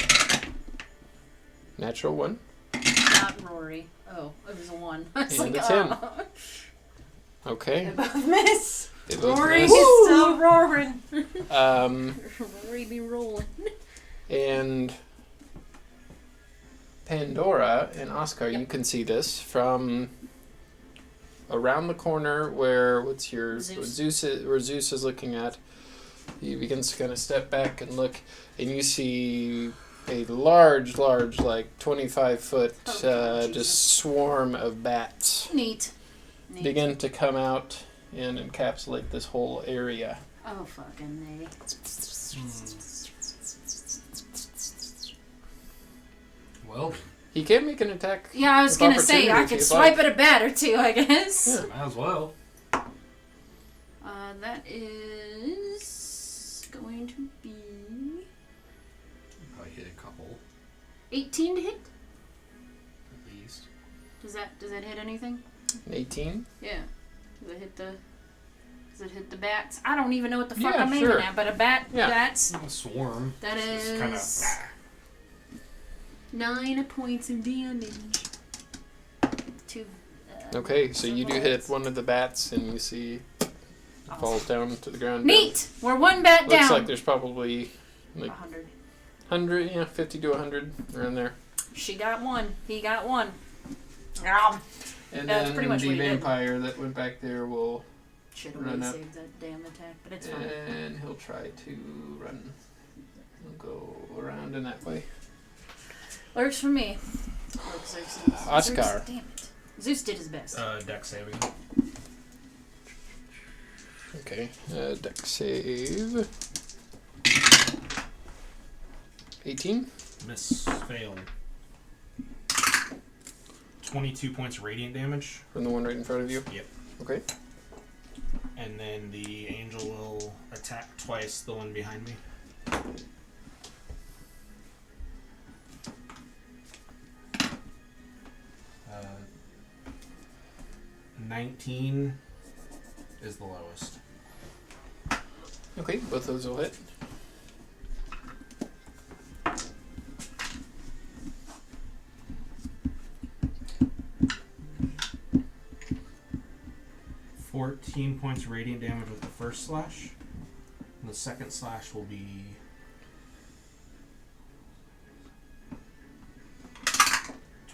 Speaker 2: Natural 1.
Speaker 5: Not Rory. Oh, it was a 1. I was
Speaker 2: And
Speaker 5: like,
Speaker 2: a 10.
Speaker 5: oh.
Speaker 2: Okay.
Speaker 3: Above miss.
Speaker 2: They both
Speaker 3: Rory
Speaker 2: miss.
Speaker 3: is still roaring.
Speaker 5: Rory be rolling.
Speaker 2: And Pandora and Oscar, you
Speaker 5: Yep.
Speaker 2: can see this from around the corner where
Speaker 5: Zeus.
Speaker 2: Zeus is looking at. He begins to kind of step back and look, and you see a large, like 25-foot,
Speaker 5: Oh, Jesus.
Speaker 2: just swarm of bats
Speaker 5: Neat.
Speaker 2: begin to come out and encapsulate this whole area.
Speaker 5: Oh, fucking A.
Speaker 6: Well,
Speaker 2: He can make an attack.
Speaker 5: Yeah, I was
Speaker 2: Of
Speaker 5: gonna say, I
Speaker 2: opportunity
Speaker 5: could
Speaker 2: if
Speaker 5: swipe
Speaker 2: you'd
Speaker 5: at a bat or two, I guess.
Speaker 2: Yeah.
Speaker 6: might as well.
Speaker 5: That is going to be
Speaker 6: Probably hit a couple
Speaker 5: 18 to hit.
Speaker 6: at least.
Speaker 5: Does that hit anything?
Speaker 2: 18.
Speaker 5: Yeah. Does it hit the bats? I don't even know what the fuck
Speaker 2: Yeah,
Speaker 5: I'm
Speaker 2: sure.
Speaker 5: aiming at, but a bat.
Speaker 2: Yeah.
Speaker 5: Bats.
Speaker 6: A swarm.
Speaker 5: That
Speaker 6: It's
Speaker 5: is
Speaker 6: kind of.
Speaker 5: 9 points of damage. 2.
Speaker 2: Okay, so you do hit one of the bats, and you see it falls down to the ground.
Speaker 5: Neat. We're one bat
Speaker 2: Looks
Speaker 5: down.
Speaker 2: like there's probably like
Speaker 5: 100.
Speaker 2: 100, 50 to 100 around there.
Speaker 5: She got one. He got one.
Speaker 2: And
Speaker 5: That's
Speaker 2: then
Speaker 5: pretty much
Speaker 2: the
Speaker 5: what he did.
Speaker 2: vampire that went back there will,
Speaker 5: Should have
Speaker 2: Run
Speaker 5: really
Speaker 2: up.
Speaker 5: saved that damn attack, but it's fine.
Speaker 2: and he'll try to run. He'll go around in that way.
Speaker 5: Works for me. Works.
Speaker 2: Oscar.
Speaker 5: Zeus, damn it. Zeus did his best.
Speaker 1: Dex saving.
Speaker 2: Okay, deck save. 18.
Speaker 1: Miss. Fail. 22 points of radiant damage.
Speaker 2: From the one right in front of you?
Speaker 1: Yep.
Speaker 2: Okay.
Speaker 1: And then the angel will attack twice the one behind me. 19 is the lowest.
Speaker 2: Okay, both those will hit.
Speaker 1: 14 points of radiant damage with the first slash. And the second slash will be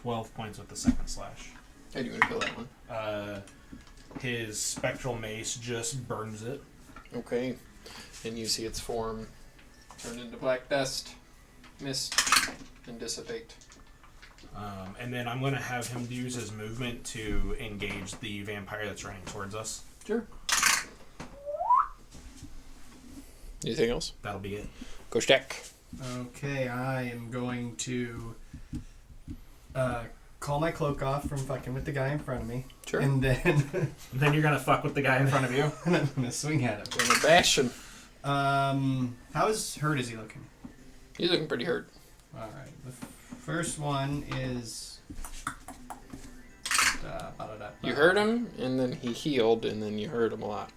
Speaker 1: 12 points with the second slash.
Speaker 2: How do you want to kill that one?
Speaker 1: His spectral mace just burns it.
Speaker 2: Okay. And you see its form turn into black dust, mist, and dissipate.
Speaker 1: And then I'm going to have him use his movement to engage the vampire that's running towards us.
Speaker 2: Sure. Anything else?
Speaker 1: That'll be it.
Speaker 2: Go stack.
Speaker 7: Okay, I am going to call my cloak off from fucking with the guy in front of me.
Speaker 2: Sure.
Speaker 7: And then
Speaker 1: Then you're going to fuck with the guy in front of you.
Speaker 7: I'm going to swing at him.
Speaker 2: Gonna bash him.
Speaker 7: How hurt is he looking?
Speaker 2: He's looking pretty hurt.
Speaker 7: Alright, the first one is...
Speaker 2: You hurt him, and then he healed, and then you hurt him a lot.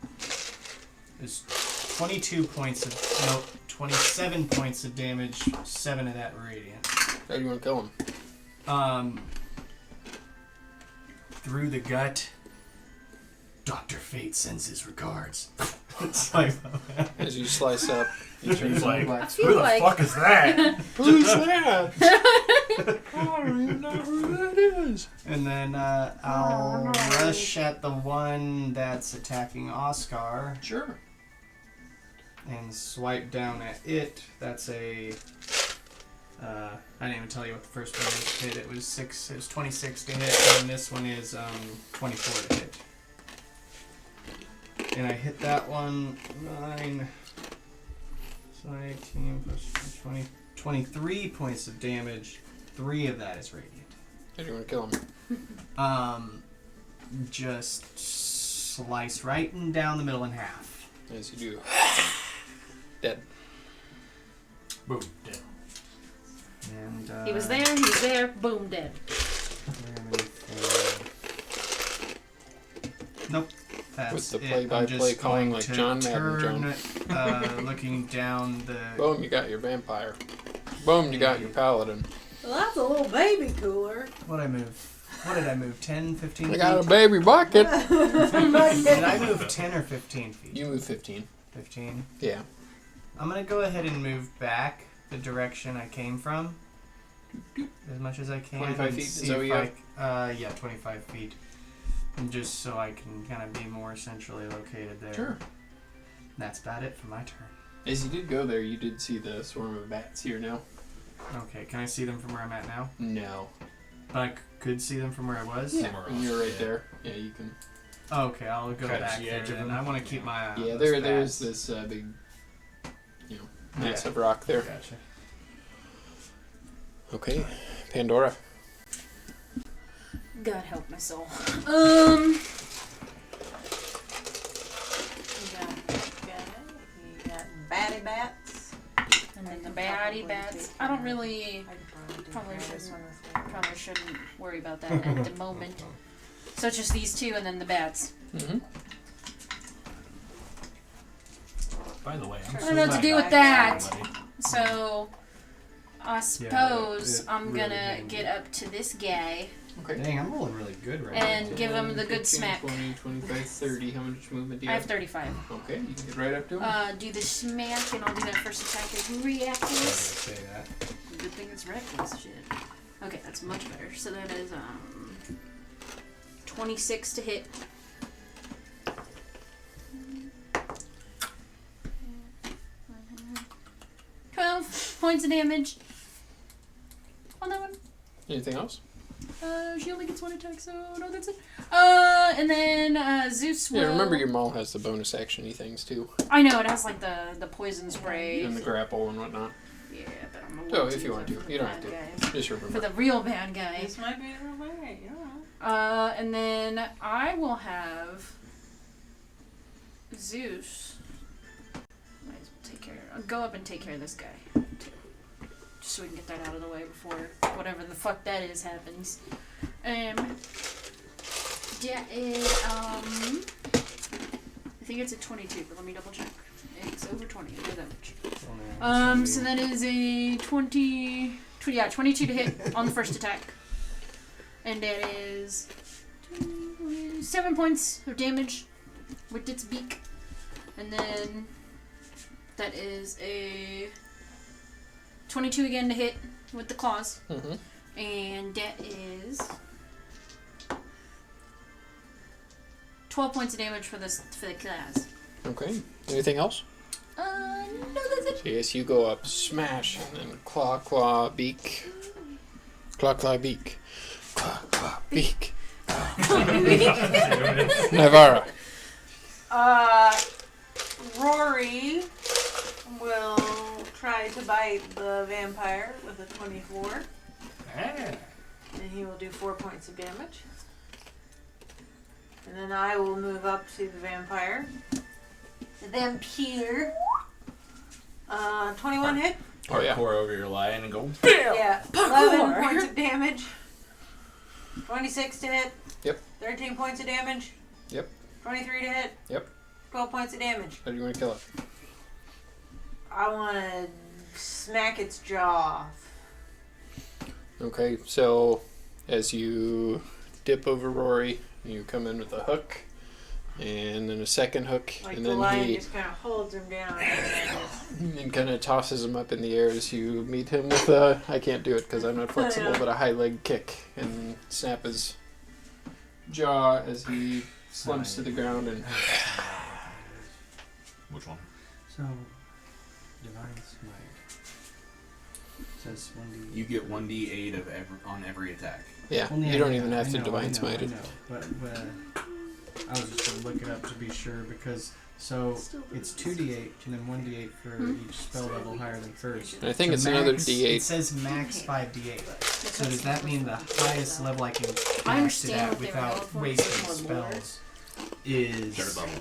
Speaker 7: There's 27 points of damage, 7 of that radiant.
Speaker 2: How do you want to kill him?
Speaker 7: Through the gut, Dr. Fate sends his regards. It's like,
Speaker 2: As you slice up, you turn
Speaker 1: He's like,
Speaker 5: I
Speaker 1: who
Speaker 5: feel
Speaker 1: the
Speaker 5: like
Speaker 1: fuck is that?
Speaker 2: who's that? I don't even know who that is.
Speaker 7: and then I'll rush at the one that's attacking Oscar
Speaker 2: Sure.
Speaker 7: and swipe down at it. That's a... I didn't even tell you what the first one hit. It was 26 to hit, and this one is 24 to hit. And I hit that one 9. So 18 plus 20, 23 points of damage. 3 of that is radiant.
Speaker 2: How do you want to kill him?
Speaker 7: Just slice right and down the middle in half.
Speaker 2: As you do. Dead.
Speaker 1: Boom, dead.
Speaker 7: And
Speaker 5: he was there, he's there, boom, dead.
Speaker 7: Nope. That's
Speaker 2: With the
Speaker 7: it.
Speaker 2: play-by-play
Speaker 7: I'm just
Speaker 2: calling
Speaker 7: going
Speaker 2: like
Speaker 7: to
Speaker 2: John Madden,
Speaker 7: turn, looking down the...
Speaker 2: Boom, you got your vampire. Boom, you got your paladin.
Speaker 3: Well, that's a little baby cooler.
Speaker 7: What did I move? 10, 15
Speaker 2: I
Speaker 7: feet?
Speaker 2: got a baby bucket.
Speaker 7: Did I move 10 or 15 feet?
Speaker 2: You move 15.
Speaker 7: 15?
Speaker 2: Yeah.
Speaker 7: I'm going to go ahead and move back the direction I came from. As much as I can.
Speaker 2: 25
Speaker 7: and
Speaker 2: feet? Is
Speaker 7: see
Speaker 2: that what
Speaker 7: if
Speaker 2: you
Speaker 7: yeah, 25 feet. And just so I can kind of be more centrally located there.
Speaker 2: Sure.
Speaker 7: That's about it for my turn.
Speaker 2: As you did go there, you did see the swarm of bats here now.
Speaker 7: Okay, can I see them from where I'm at now?
Speaker 2: No.
Speaker 7: But I could see them from where I was?
Speaker 2: Yeah,
Speaker 1: Somewhere
Speaker 2: and
Speaker 1: else,
Speaker 2: you're right
Speaker 1: yeah.
Speaker 2: there. Yeah, you can.
Speaker 7: Okay, I'll go
Speaker 1: Catch
Speaker 7: back
Speaker 1: the
Speaker 7: there
Speaker 1: edge of
Speaker 7: then.
Speaker 1: them.
Speaker 7: I want to keep my eye on
Speaker 2: Yeah,
Speaker 7: those
Speaker 2: there's
Speaker 7: bats.
Speaker 2: this big, massive rock there.
Speaker 7: Gotcha.
Speaker 2: Okay, Pandora.
Speaker 5: God help my soul.
Speaker 3: You got batty bats.
Speaker 5: And then the batty bats. I don't really... Probably shouldn't worry about that at the moment. So it's just these two and then the bats.
Speaker 2: Mm-hmm.
Speaker 1: By the way, I'm
Speaker 5: I
Speaker 1: so
Speaker 5: don't know what to
Speaker 1: glad
Speaker 5: do with
Speaker 1: I
Speaker 5: that.
Speaker 1: got somebody.
Speaker 5: So I suppose
Speaker 7: it
Speaker 5: I'm
Speaker 7: really
Speaker 5: gonna
Speaker 7: didn't
Speaker 5: get up to this guy
Speaker 2: Okay.
Speaker 7: Dang, I'm rolling really good right
Speaker 5: and
Speaker 7: now.
Speaker 5: give him the good
Speaker 2: 15,
Speaker 5: smack.
Speaker 2: 20, 25, 30. How much movement do you
Speaker 5: I
Speaker 2: have?
Speaker 5: have 35.
Speaker 2: Okay, you can get right up to him.
Speaker 5: Do the smack and I'll do that first attack as reckless.
Speaker 7: Say that.
Speaker 5: Good thing it's reckless shit. Okay, that's much better. So that is 26 to hit. $12 points of damage on that one.
Speaker 2: Anything else?
Speaker 5: She only gets one attack, so no, that's it. And then Zeus will...
Speaker 2: Yeah, remember your maul has the bonus actiony things too.
Speaker 5: I know, it has like the poison spray.
Speaker 2: And the grapple and whatnot.
Speaker 5: Yeah, but I'm
Speaker 2: Oh,
Speaker 5: going
Speaker 2: if you want to.
Speaker 5: for the
Speaker 2: You don't
Speaker 5: bad
Speaker 2: have to.
Speaker 5: guys.
Speaker 2: Just
Speaker 5: For
Speaker 2: remember.
Speaker 5: the real bad guys.
Speaker 3: This might be a real bad, you don't know.
Speaker 5: And then I will have Zeus. Might as well take care. I'll go up and take care of this guy too, just so we can get that out of the way before whatever the fuck that is happens. That is I think it's a 22, but let me double check. It's over 20. I know that much. So that is a 22 to hit on the first attack. And that is 7 points of damage with its beak. And then that is a 22 again to hit with the claws.
Speaker 2: Mm-hmm.
Speaker 5: And that is 12 points of damage for the claws.
Speaker 2: Okay. Anything else?
Speaker 5: No, that's it.
Speaker 2: So yes, you go up, smash, and then claw, claw, beak. Claw, claw, beak. Claw, claw, beak. Navara.
Speaker 3: Rory will try to bite the vampire with a 24. And he will do 4 points of damage. And then I will move up to the vampire. The vampire. 21 hit?
Speaker 2: Oh, yeah.
Speaker 1: Pour over your lion and go.
Speaker 3: Yeah. 11 points of damage. 26 to hit.
Speaker 2: Yep.
Speaker 3: 13 points of damage.
Speaker 2: Yep.
Speaker 3: 23 to hit.
Speaker 2: Yep.
Speaker 3: 12 points of damage.
Speaker 2: How do you want to kill it?
Speaker 3: I want to smack its jaw off.
Speaker 2: Okay, so as you dip over Rory, you come in with a hook, and then a second hook,
Speaker 3: Like
Speaker 2: and
Speaker 3: the
Speaker 2: then
Speaker 3: lion
Speaker 2: he
Speaker 3: just kind of holds him down. And
Speaker 2: and kind of tosses him up in the air as you meet him with a, I can't do it because I'm not flexible,
Speaker 3: Yeah.
Speaker 2: but a high leg kick, and snap his jaw as he slumps to the ground and
Speaker 1: Which one?
Speaker 7: So, Divine Smite says 1d.
Speaker 1: You get 1d8 of on every attack.
Speaker 2: yeah,
Speaker 7: Well,
Speaker 2: you don't even have to
Speaker 7: I know,
Speaker 2: divine smite
Speaker 7: I
Speaker 2: it.
Speaker 7: know, but I was just gonna look it up to be sure because it's 2d8 and then 1d8 for each spell level higher than first.
Speaker 2: And I think
Speaker 7: So
Speaker 2: it's another
Speaker 7: max-
Speaker 2: D8.
Speaker 7: It says max 5d8. So does that mean the highest level I can
Speaker 5: I
Speaker 7: max it
Speaker 5: understand
Speaker 7: at
Speaker 5: what they were
Speaker 7: without
Speaker 5: going for,
Speaker 7: wasting
Speaker 5: it's more
Speaker 7: spells is
Speaker 1: Third level.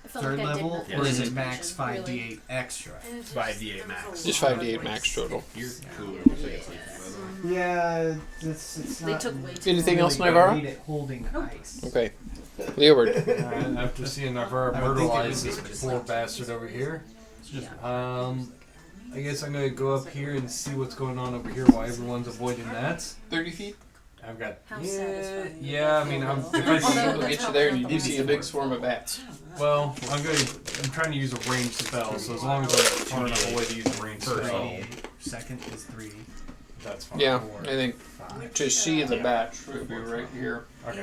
Speaker 5: I felt
Speaker 7: third
Speaker 5: like I did
Speaker 7: level,
Speaker 5: nothing.
Speaker 7: or is
Speaker 1: Yes.
Speaker 7: it max
Speaker 5: Really.
Speaker 7: 5d8 extra?
Speaker 1: 5d8 max.
Speaker 2: Just 5d8 max total.
Speaker 1: You're cool.
Speaker 7: Yeah, it's
Speaker 5: They
Speaker 7: not
Speaker 5: took way too
Speaker 2: Anything
Speaker 5: long.
Speaker 2: else, Navarro?
Speaker 7: Read it holding ice.
Speaker 2: Okay, Leeward.
Speaker 6: After seeing Navarro
Speaker 7: I would think it
Speaker 6: brutalize
Speaker 7: would
Speaker 6: this
Speaker 7: be just
Speaker 6: poor
Speaker 7: like-
Speaker 6: bastard over here,
Speaker 7: It's just
Speaker 6: I guess I'm gonna go up here and see what's going on over here while everyone's avoiding that.
Speaker 2: 30 feet?
Speaker 6: I've got.
Speaker 5: How
Speaker 6: Yeah,
Speaker 5: satisfying.
Speaker 6: yeah. I mean, if I
Speaker 2: We'll
Speaker 6: see,
Speaker 2: get you there, and you do see a big swarm of bats.
Speaker 6: well, I'm trying to use a ranged spell, so as long as I'm far enough away to use a ranged spell,
Speaker 7: second is 3.
Speaker 6: that's fine.
Speaker 2: Yeah,
Speaker 7: Four.
Speaker 2: I think
Speaker 7: 5.
Speaker 2: to see the bat would be right here.
Speaker 6: Okay.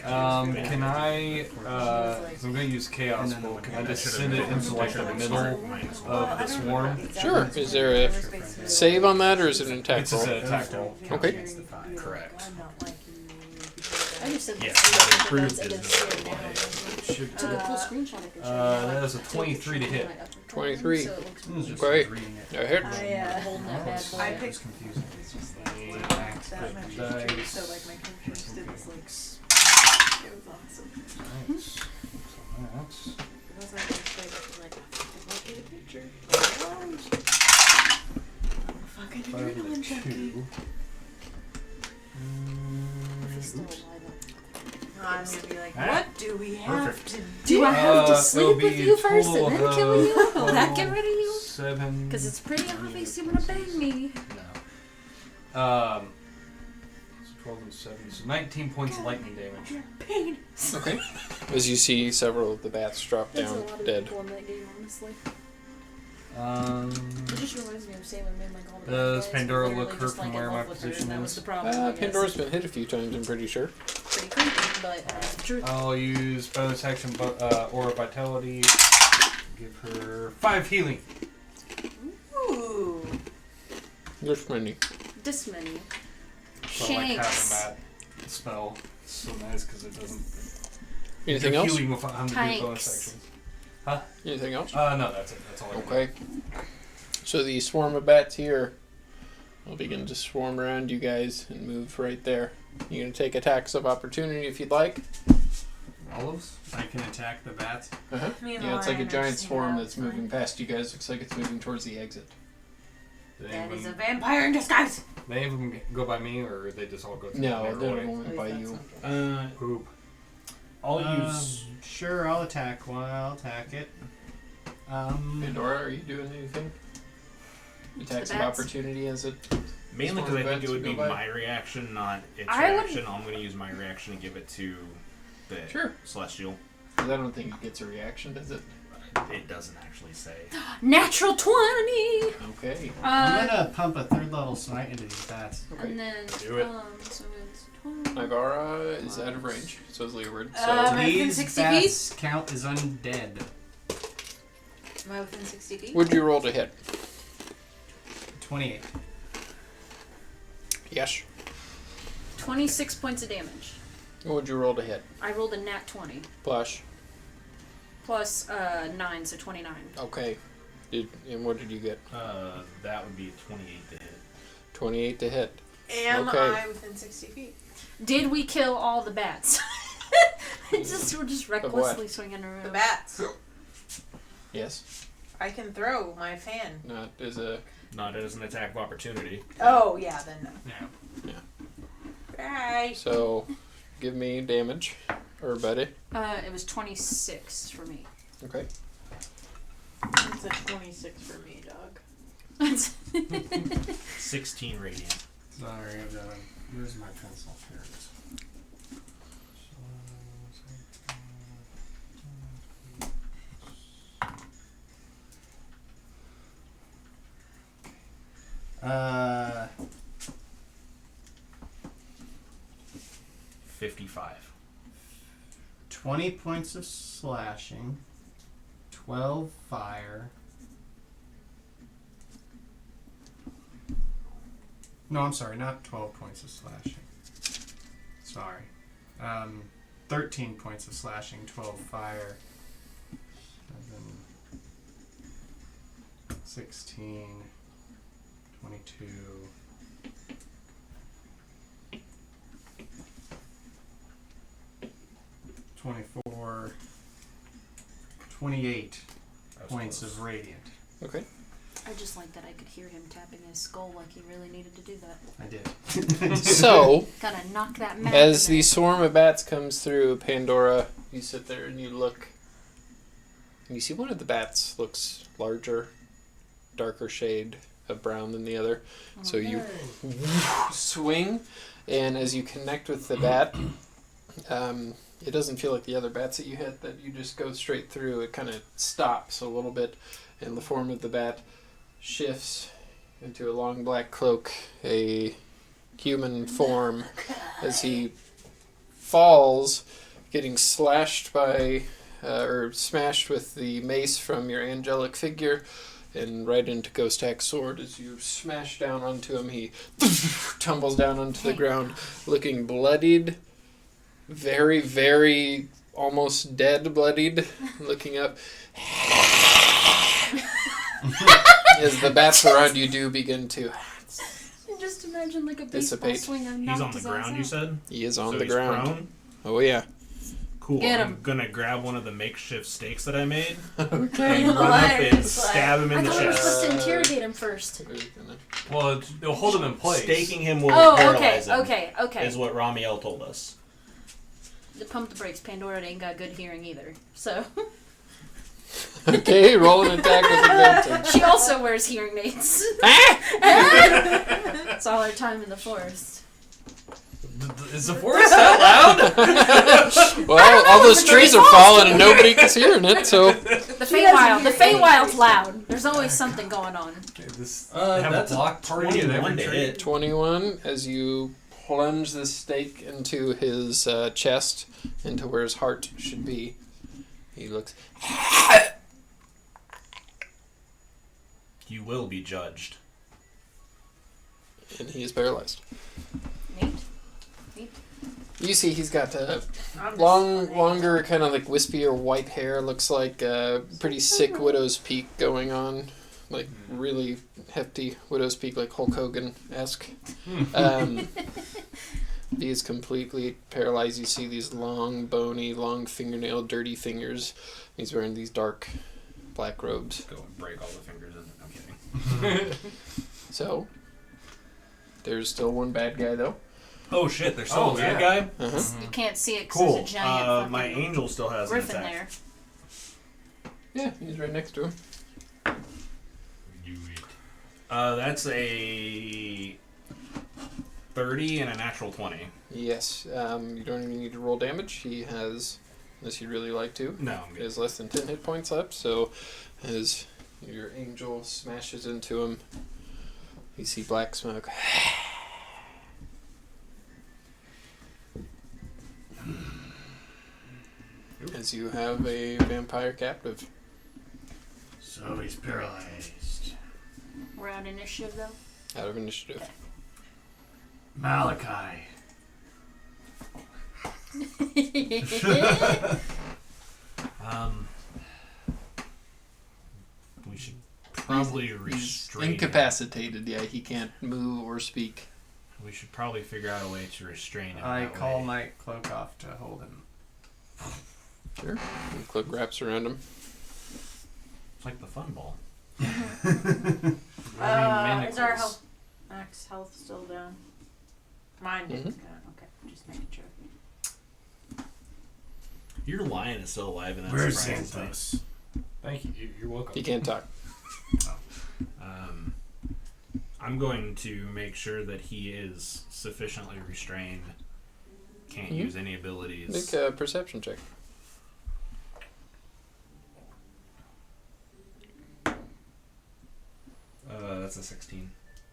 Speaker 3: Um,
Speaker 6: Can I? So I'm gonna use chaos bolt. Can I just send it into like the middle of the swarm?
Speaker 2: Sure. Is there a save on that, or is it an attack
Speaker 6: It's just
Speaker 2: roll?
Speaker 6: an attack roll.
Speaker 2: Okay.
Speaker 1: Correct.
Speaker 5: I just said
Speaker 1: Yeah,
Speaker 5: this.
Speaker 1: that improved
Speaker 5: That's
Speaker 1: is
Speaker 5: against
Speaker 1: no
Speaker 5: it now.
Speaker 6: Should
Speaker 5: It's a cool screenshot I can show you.
Speaker 6: that is a 23 to hit.
Speaker 2: 23.
Speaker 5: So it looks
Speaker 7: It was just
Speaker 2: Great.
Speaker 7: reading it.
Speaker 2: That hits.
Speaker 5: holding that bad boy.
Speaker 3: I
Speaker 7: It was
Speaker 3: picked
Speaker 7: confusing.
Speaker 3: it's just like
Speaker 6: Dice.
Speaker 3: so like my characters did this like it was awesome.
Speaker 6: Nice. So that's.
Speaker 3: It wasn't like like look at a picture. Fucking
Speaker 6: 5
Speaker 3: adrenaline
Speaker 6: and a
Speaker 3: junkie.
Speaker 6: 2.
Speaker 5: Still
Speaker 6: Oops.
Speaker 5: alive.
Speaker 3: I'm gonna be like,
Speaker 1: Ah,
Speaker 3: what do we have
Speaker 1: perfect.
Speaker 3: to do?
Speaker 5: Do I have to
Speaker 6: it'll
Speaker 5: sleep
Speaker 6: be
Speaker 5: with
Speaker 6: a
Speaker 5: you first
Speaker 6: total
Speaker 5: and then
Speaker 6: of,
Speaker 5: kill you? Will that get
Speaker 6: 12,
Speaker 5: rid of you?
Speaker 6: 7.
Speaker 5: Because it's pretty obvious you want to bang me.
Speaker 6: No. So 12 and 7. So 19 points of lightning damage.
Speaker 5: Pain.
Speaker 2: Okay. As you see several of the bats drop
Speaker 5: There's a
Speaker 2: down
Speaker 5: lot of
Speaker 2: dead.
Speaker 5: people in that game, honestly. It
Speaker 6: Um.
Speaker 5: just reminds me of Sailor Moon, like all the
Speaker 6: Does
Speaker 5: bad guys
Speaker 6: Pandora
Speaker 5: literally
Speaker 6: look
Speaker 5: just,
Speaker 6: her from
Speaker 5: like,
Speaker 6: where
Speaker 5: in
Speaker 6: my
Speaker 5: love with her,
Speaker 6: position
Speaker 5: and that was
Speaker 6: is?
Speaker 5: the problem, I guess.
Speaker 2: Pandora's been hit a few times, I'm pretty sure.
Speaker 5: Pretty creepy, but that's the truth.
Speaker 6: I'll use bonus action Aura Vitality. Give her 5 healing.
Speaker 3: Ooh.
Speaker 2: There's many.
Speaker 5: This many.
Speaker 6: So I like having
Speaker 5: Shanks.
Speaker 6: that spell. It's so nice because it doesn't.
Speaker 2: Anything
Speaker 6: do
Speaker 2: else?
Speaker 6: Healing without having to do bonus
Speaker 5: Tanks.
Speaker 6: actions.
Speaker 2: Anything else?
Speaker 6: No, that's it. That's all I got.
Speaker 2: Okay. So the swarm of bats here will begin to swarm around you guys and move right there. You're going to take attacks of opportunity if you'd like.
Speaker 6: Olives?
Speaker 7: I can attack the bats.
Speaker 2: Uh-huh.
Speaker 3: Me and
Speaker 2: Yeah, it's like a
Speaker 3: Lion are
Speaker 2: giant
Speaker 3: seeing
Speaker 2: swarm
Speaker 3: that,
Speaker 2: that's
Speaker 3: fine.
Speaker 2: moving past you guys. Looks like it's moving towards the exit.
Speaker 6: Do any
Speaker 3: That
Speaker 6: of
Speaker 3: is a
Speaker 6: them,
Speaker 3: vampire in disguise.
Speaker 6: do any of them go by me, or they just all go through
Speaker 2: No,
Speaker 6: the
Speaker 2: they're
Speaker 6: way?
Speaker 2: only by you.
Speaker 6: Poop.
Speaker 1: I'll use.
Speaker 7: Sure, I'll attack one. I'll attack it.
Speaker 2: Pandora, are you doing anything? Attacks of
Speaker 5: bats?
Speaker 2: opportunity as it.
Speaker 1: Mainly because I think it would be
Speaker 2: Go by?
Speaker 1: my reaction, not its
Speaker 5: I would-
Speaker 1: reaction. I'm going to use my reaction to give it to the
Speaker 2: Sure.
Speaker 1: celestial.
Speaker 2: 'Cause I don't think it gets a reaction, does it?
Speaker 1: It doesn't actually say.
Speaker 5: Natural 20!
Speaker 2: Okay.
Speaker 7: I'm gonna pump a 3rd level smite into these bats.
Speaker 2: Okay.
Speaker 5: And then,
Speaker 1: Do it.
Speaker 5: so it's 20.
Speaker 2: Nagara is out of range, so is Leeward. So
Speaker 3: Am I within
Speaker 7: These
Speaker 3: 60
Speaker 7: bats count as undead.
Speaker 3: Am I within 60 feet?
Speaker 2: would you roll to hit?
Speaker 7: 28.
Speaker 2: Yes.
Speaker 5: 26 points of damage.
Speaker 2: What would you roll to hit?
Speaker 5: I rolled a nat 20.
Speaker 2: Plus.
Speaker 5: Plus 9, so 29.
Speaker 2: Okay. And what did you get?
Speaker 1: That would be 28 to hit.
Speaker 2: 28 to hit.
Speaker 3: Am
Speaker 2: Okay.
Speaker 3: I within 60 feet?
Speaker 5: Did we kill all the bats? We're just recklessly swinging around.
Speaker 3: The bats.
Speaker 2: Yes.
Speaker 3: I can throw my fan.
Speaker 2: Not as a.
Speaker 1: Not as an attack of opportunity.
Speaker 3: Oh, yeah, then no.
Speaker 7: Yeah.
Speaker 3: Bye.
Speaker 2: So, give me damage, or buddy.
Speaker 5: It was 26 for me.
Speaker 2: Okay.
Speaker 3: It's a 26 for me, dog.
Speaker 1: 16 radiant.
Speaker 7: Sorry, I've got where's my pencil? Here it is. Uh,
Speaker 1: 55.
Speaker 7: 20 points of slashing, 12 fire. No, I'm sorry, not 12 points of slashing. Sorry. 13 points of slashing, 12 fire. 7, 16, 22. 24, 28 points of radiant.
Speaker 2: Okay.
Speaker 5: I just like that I could hear him tapping his skull like he really needed to do that.
Speaker 7: I did.
Speaker 2: So,
Speaker 5: Gotta knock that map
Speaker 2: as
Speaker 5: in
Speaker 2: the
Speaker 5: there.
Speaker 2: swarm of bats comes through, Pandora, you sit there and you look. And you see one of the bats looks larger, darker shade of brown than the other. So you swing, and as you connect with the bat, it doesn't feel like the other bats that you hit, that you just go straight through. It kind of stops a little bit, and the form of the bat shifts into a long black cloak, a human form, as he falls, getting slashed by, or smashed with the mace from your angelic figure, and right into Ghost Hack's sword. As you smash down onto him, he tumbles down onto the ground, looking bloodied, very, very almost dead bloodied, looking up. As the bats around you do begin to.
Speaker 5: Just imagine like a baseball
Speaker 2: Dissipate.
Speaker 5: swing. And
Speaker 1: He's on the ground, you said?
Speaker 2: He is on
Speaker 1: So
Speaker 2: the
Speaker 1: he's
Speaker 2: ground.
Speaker 1: prone?
Speaker 2: Oh yeah.
Speaker 1: Cool.
Speaker 5: Get
Speaker 1: I'm
Speaker 5: him.
Speaker 1: gonna grab one of the makeshift stakes that I made
Speaker 2: Okay.
Speaker 1: and run up and
Speaker 3: Hilarious.
Speaker 1: stab him
Speaker 5: I
Speaker 1: in the
Speaker 5: thought we were
Speaker 1: chest.
Speaker 5: supposed to interrogate him first.
Speaker 6: Well, it'll hold him in place.
Speaker 1: Staking him will
Speaker 5: Oh,
Speaker 1: paralyze
Speaker 5: okay,
Speaker 1: him,
Speaker 5: okay.
Speaker 1: is what Ramiel told us.
Speaker 5: Pump the brakes. Pandora ain't got good hearing either. So
Speaker 2: Okay, roll an attack with advantage.
Speaker 5: she also wears hearing aids. It's all her time in the forest.
Speaker 6: Is the forest that loud?
Speaker 2: Well, all those trees are falling and nobody's hearing it, so.
Speaker 5: The Feywild's loud. There's always something going on.
Speaker 6: They have
Speaker 1: That's
Speaker 6: a block party at
Speaker 1: 21
Speaker 6: every
Speaker 1: to
Speaker 6: tree.
Speaker 1: hit.
Speaker 2: 21 as you plunge the stake into his chest, into where his heart should be. He looks.
Speaker 1: You will be judged.
Speaker 2: And he is paralyzed.
Speaker 5: Neat.
Speaker 2: You see, he's got
Speaker 3: I'm
Speaker 2: longer, kind of like wispier white hair. Looks like a pretty sick widow's peak going on, like really hefty widow's peak, like Hulk Hogan-esque. He is completely paralyzed. You see these long, bony, long fingernail, dirty fingers. He's wearing these dark, black robes.
Speaker 1: Go and break all the fingers in. I'm kidding.
Speaker 2: So, there's still one bad guy though.
Speaker 1: Oh shit! There's still a bad guy.
Speaker 2: Uh-huh.
Speaker 5: You can't see it because
Speaker 1: Cool.
Speaker 5: there's a giant
Speaker 1: My
Speaker 5: fucking
Speaker 1: angel still has an
Speaker 5: roof in
Speaker 1: attack.
Speaker 5: there.
Speaker 2: Yeah, he's right next to him.
Speaker 1: That's a 30 and a natural 20.
Speaker 2: Yes. You don't even need to roll damage. He has, unless you'd really like to,
Speaker 1: No, I'm
Speaker 2: he
Speaker 1: good.
Speaker 2: has less than 10 hit points left. So as your angel smashes into him, you see black smoke. As you have a vampire captive.
Speaker 4: So he's paralyzed.
Speaker 5: We're on initiative though.
Speaker 2: Out of initiative.
Speaker 4: Malachi.
Speaker 1: We should probably
Speaker 2: He's
Speaker 1: restrain him.
Speaker 2: incapacitated. Yeah, he can't move or speak.
Speaker 1: We should probably figure out a way to restrain him.
Speaker 7: I
Speaker 1: that
Speaker 7: call
Speaker 1: way.
Speaker 7: my cloak off to hold him.
Speaker 2: Sure. And cloak wraps around him.
Speaker 1: It's like the fun ball.
Speaker 3: Is our
Speaker 7: manacles.
Speaker 3: health, max health still down? Mine did.
Speaker 2: Mhm.
Speaker 3: Okay, just making sure.
Speaker 1: Your lion is still alive, and that's
Speaker 4: Where's
Speaker 1: surprising.
Speaker 4: Santos?
Speaker 6: Thank you. You're welcome.
Speaker 2: He can't talk.
Speaker 1: I'm going to make sure that he is sufficiently restrained. Can't
Speaker 2: Mhm.
Speaker 1: use any abilities.
Speaker 2: Make a perception check.
Speaker 1: That's a 16.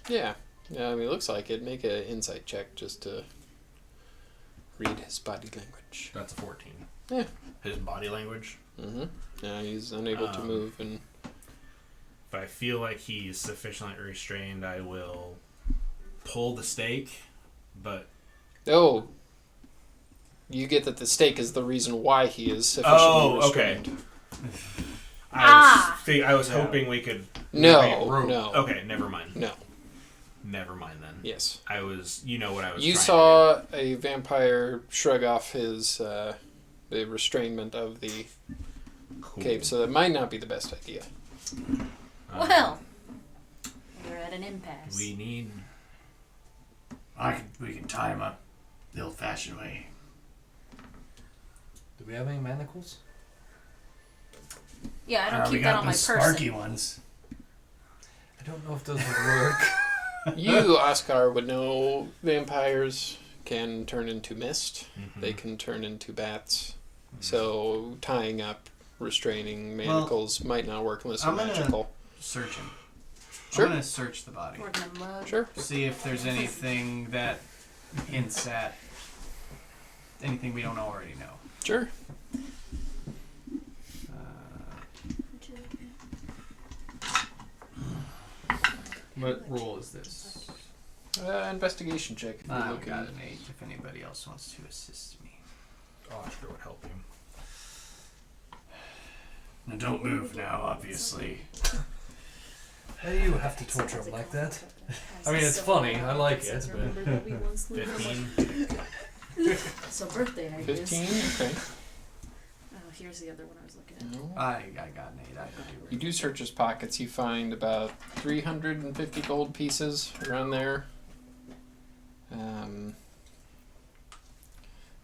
Speaker 2: Yeah. Yeah, I mean, it looks like it. Make an insight check just to read his body language.
Speaker 1: That's a 14.
Speaker 2: Yeah.
Speaker 1: His body language.
Speaker 2: Mm-hmm. Yeah, he's unable to move, and
Speaker 1: If I feel like he's sufficiently restrained, I will pull the stake. But
Speaker 2: oh, you get that the stake is the reason why he is sufficiently
Speaker 1: okay.
Speaker 2: restrained.
Speaker 1: I was
Speaker 6: Yeah.
Speaker 1: hoping we could.
Speaker 2: No,
Speaker 6: rope.
Speaker 2: no,
Speaker 1: Okay, never mind.
Speaker 2: no.
Speaker 1: Never mind then.
Speaker 2: Yes.
Speaker 1: I was. You know what I was.
Speaker 2: You
Speaker 1: trying
Speaker 2: saw a vampire shrug off his the restrainment of the
Speaker 1: to do. Cool.
Speaker 2: cape, so that might not be the best idea.
Speaker 5: Well, we're at an impasse.
Speaker 1: We need.
Speaker 4: We can tie him up the old-fashioned way.
Speaker 6: Do we have any manacles?
Speaker 5: Yeah, I don't
Speaker 4: we
Speaker 5: keep that
Speaker 4: got
Speaker 5: on my
Speaker 4: those
Speaker 5: person.
Speaker 4: sparky ones.
Speaker 6: I don't know if those would work.
Speaker 2: You, Oscar, would know vampires can turn into mist.
Speaker 1: Mhm.
Speaker 2: They can turn into bats. So tying up, restraining manacles might not work unless they're
Speaker 7: I'm gonna-
Speaker 2: magical.
Speaker 7: Search him.
Speaker 2: Sure.
Speaker 7: I'm gonna search the body.
Speaker 5: We're gonna mug.
Speaker 2: Sure.
Speaker 7: See if there's anything that hints at anything we don't already know.
Speaker 2: Sure.
Speaker 7: What roll is this?
Speaker 2: Investigation check. If you're
Speaker 7: I
Speaker 2: looking.
Speaker 7: got an 8 if anybody else wants to assist me.
Speaker 1: Oscar would help you.
Speaker 4: Now don't move now, obviously.
Speaker 6: Why do you have to torture him like that? I mean, it's funny. I like it, but
Speaker 1: 15.
Speaker 5: So birthday ideas.
Speaker 2: 15? Okay.
Speaker 5: Oh, here's the other one I was looking at.
Speaker 2: No.
Speaker 7: I got an 8. I could do
Speaker 2: You do search his pockets. You find about 350 gold pieces around there.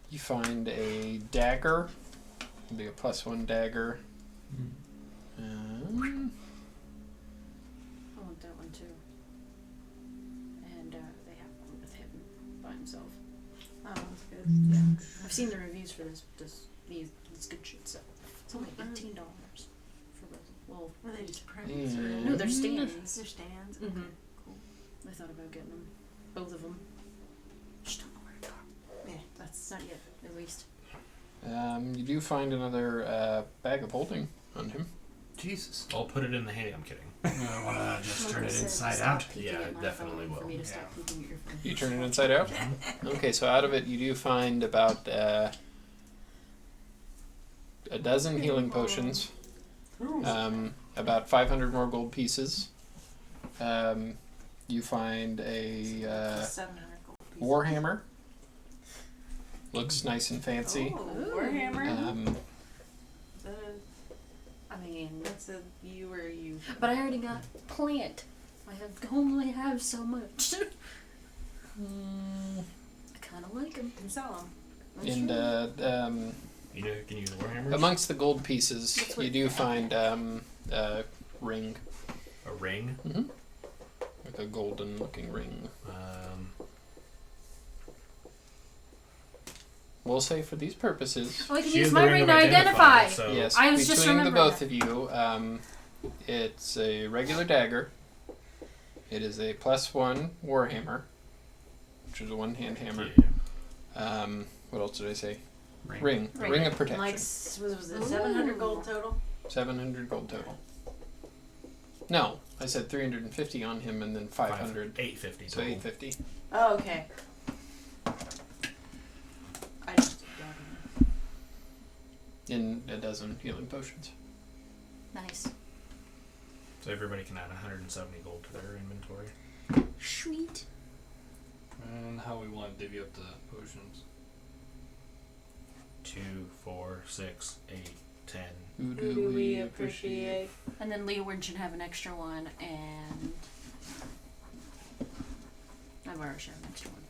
Speaker 2: You find a dagger. It'll be a +1 dagger.
Speaker 5: I want that one too. And they have one with him by himself.
Speaker 3: Oh, that's good.
Speaker 5: Yeah, I've seen the reviews for this good shit. So it's only $18 for those. Well,
Speaker 3: Are they just prints?
Speaker 2: Yeah.
Speaker 3: Or
Speaker 5: no, they're stands.
Speaker 3: They're stands.
Speaker 5: Mhm.
Speaker 3: Okay, cool.
Speaker 5: I thought about getting them, both of them. Just don't know where they are.
Speaker 3: Yeah, that's
Speaker 5: Not yet, at least.
Speaker 2: You do find another bag of holding on him.
Speaker 6: Jesus.
Speaker 1: I'll put it in the hay. I'm kidding.
Speaker 4: I want to just turn
Speaker 5: Like I
Speaker 4: it
Speaker 5: said,
Speaker 4: inside
Speaker 5: stop
Speaker 4: out.
Speaker 5: peeking
Speaker 1: Yeah,
Speaker 5: at my
Speaker 1: definitely
Speaker 5: phone
Speaker 1: will.
Speaker 5: For me to
Speaker 4: Yeah.
Speaker 5: stop peeking at your phone.
Speaker 2: You turn it inside out? Okay, so out of it you do find about a dozen healing potions, about 500 more gold pieces. You find a
Speaker 3: 700 gold pieces.
Speaker 2: warhammer. Looks nice and fancy.
Speaker 3: Oh, Warhammer.
Speaker 5: I mean,
Speaker 3: That's a you or you.
Speaker 5: but I already got plant. only have so much. I kind of like them.
Speaker 3: Can sell them.
Speaker 2: And
Speaker 1: You know, can you use warhammers?
Speaker 2: amongst the gold pieces,
Speaker 5: That's what-
Speaker 2: you do find a ring,
Speaker 1: A ring.
Speaker 2: like a golden-looking ring. we'll say for these purposes,
Speaker 5: Oh, I can
Speaker 1: She
Speaker 5: use
Speaker 1: is
Speaker 5: my
Speaker 1: the
Speaker 5: ring
Speaker 1: of
Speaker 5: to identify.
Speaker 1: So
Speaker 2: yes,
Speaker 5: I was just
Speaker 2: between the
Speaker 5: remembering
Speaker 2: both
Speaker 5: that.
Speaker 2: of you, it's a regular dagger. It is a +1 warhammer, which is a one-hand hammer. What else did I say? Ring of protection.
Speaker 3: Like, was it 700 gold total?
Speaker 2: 700 gold total. No, I said 350 on him and then 500.
Speaker 1: 850.
Speaker 2: So 850.
Speaker 3: Oh, okay. I just did that.
Speaker 2: In a dozen healing potions.
Speaker 5: Nice.
Speaker 1: So everybody can add 170 gold to their inventory.
Speaker 5: Sweet.
Speaker 6: And how we want to divvy up the potions.
Speaker 1: 2, 4, 6, 8, 10.
Speaker 2: Who
Speaker 3: do we appreciate?
Speaker 5: And then Leeward should have an extra one, and I've already should have an extra one.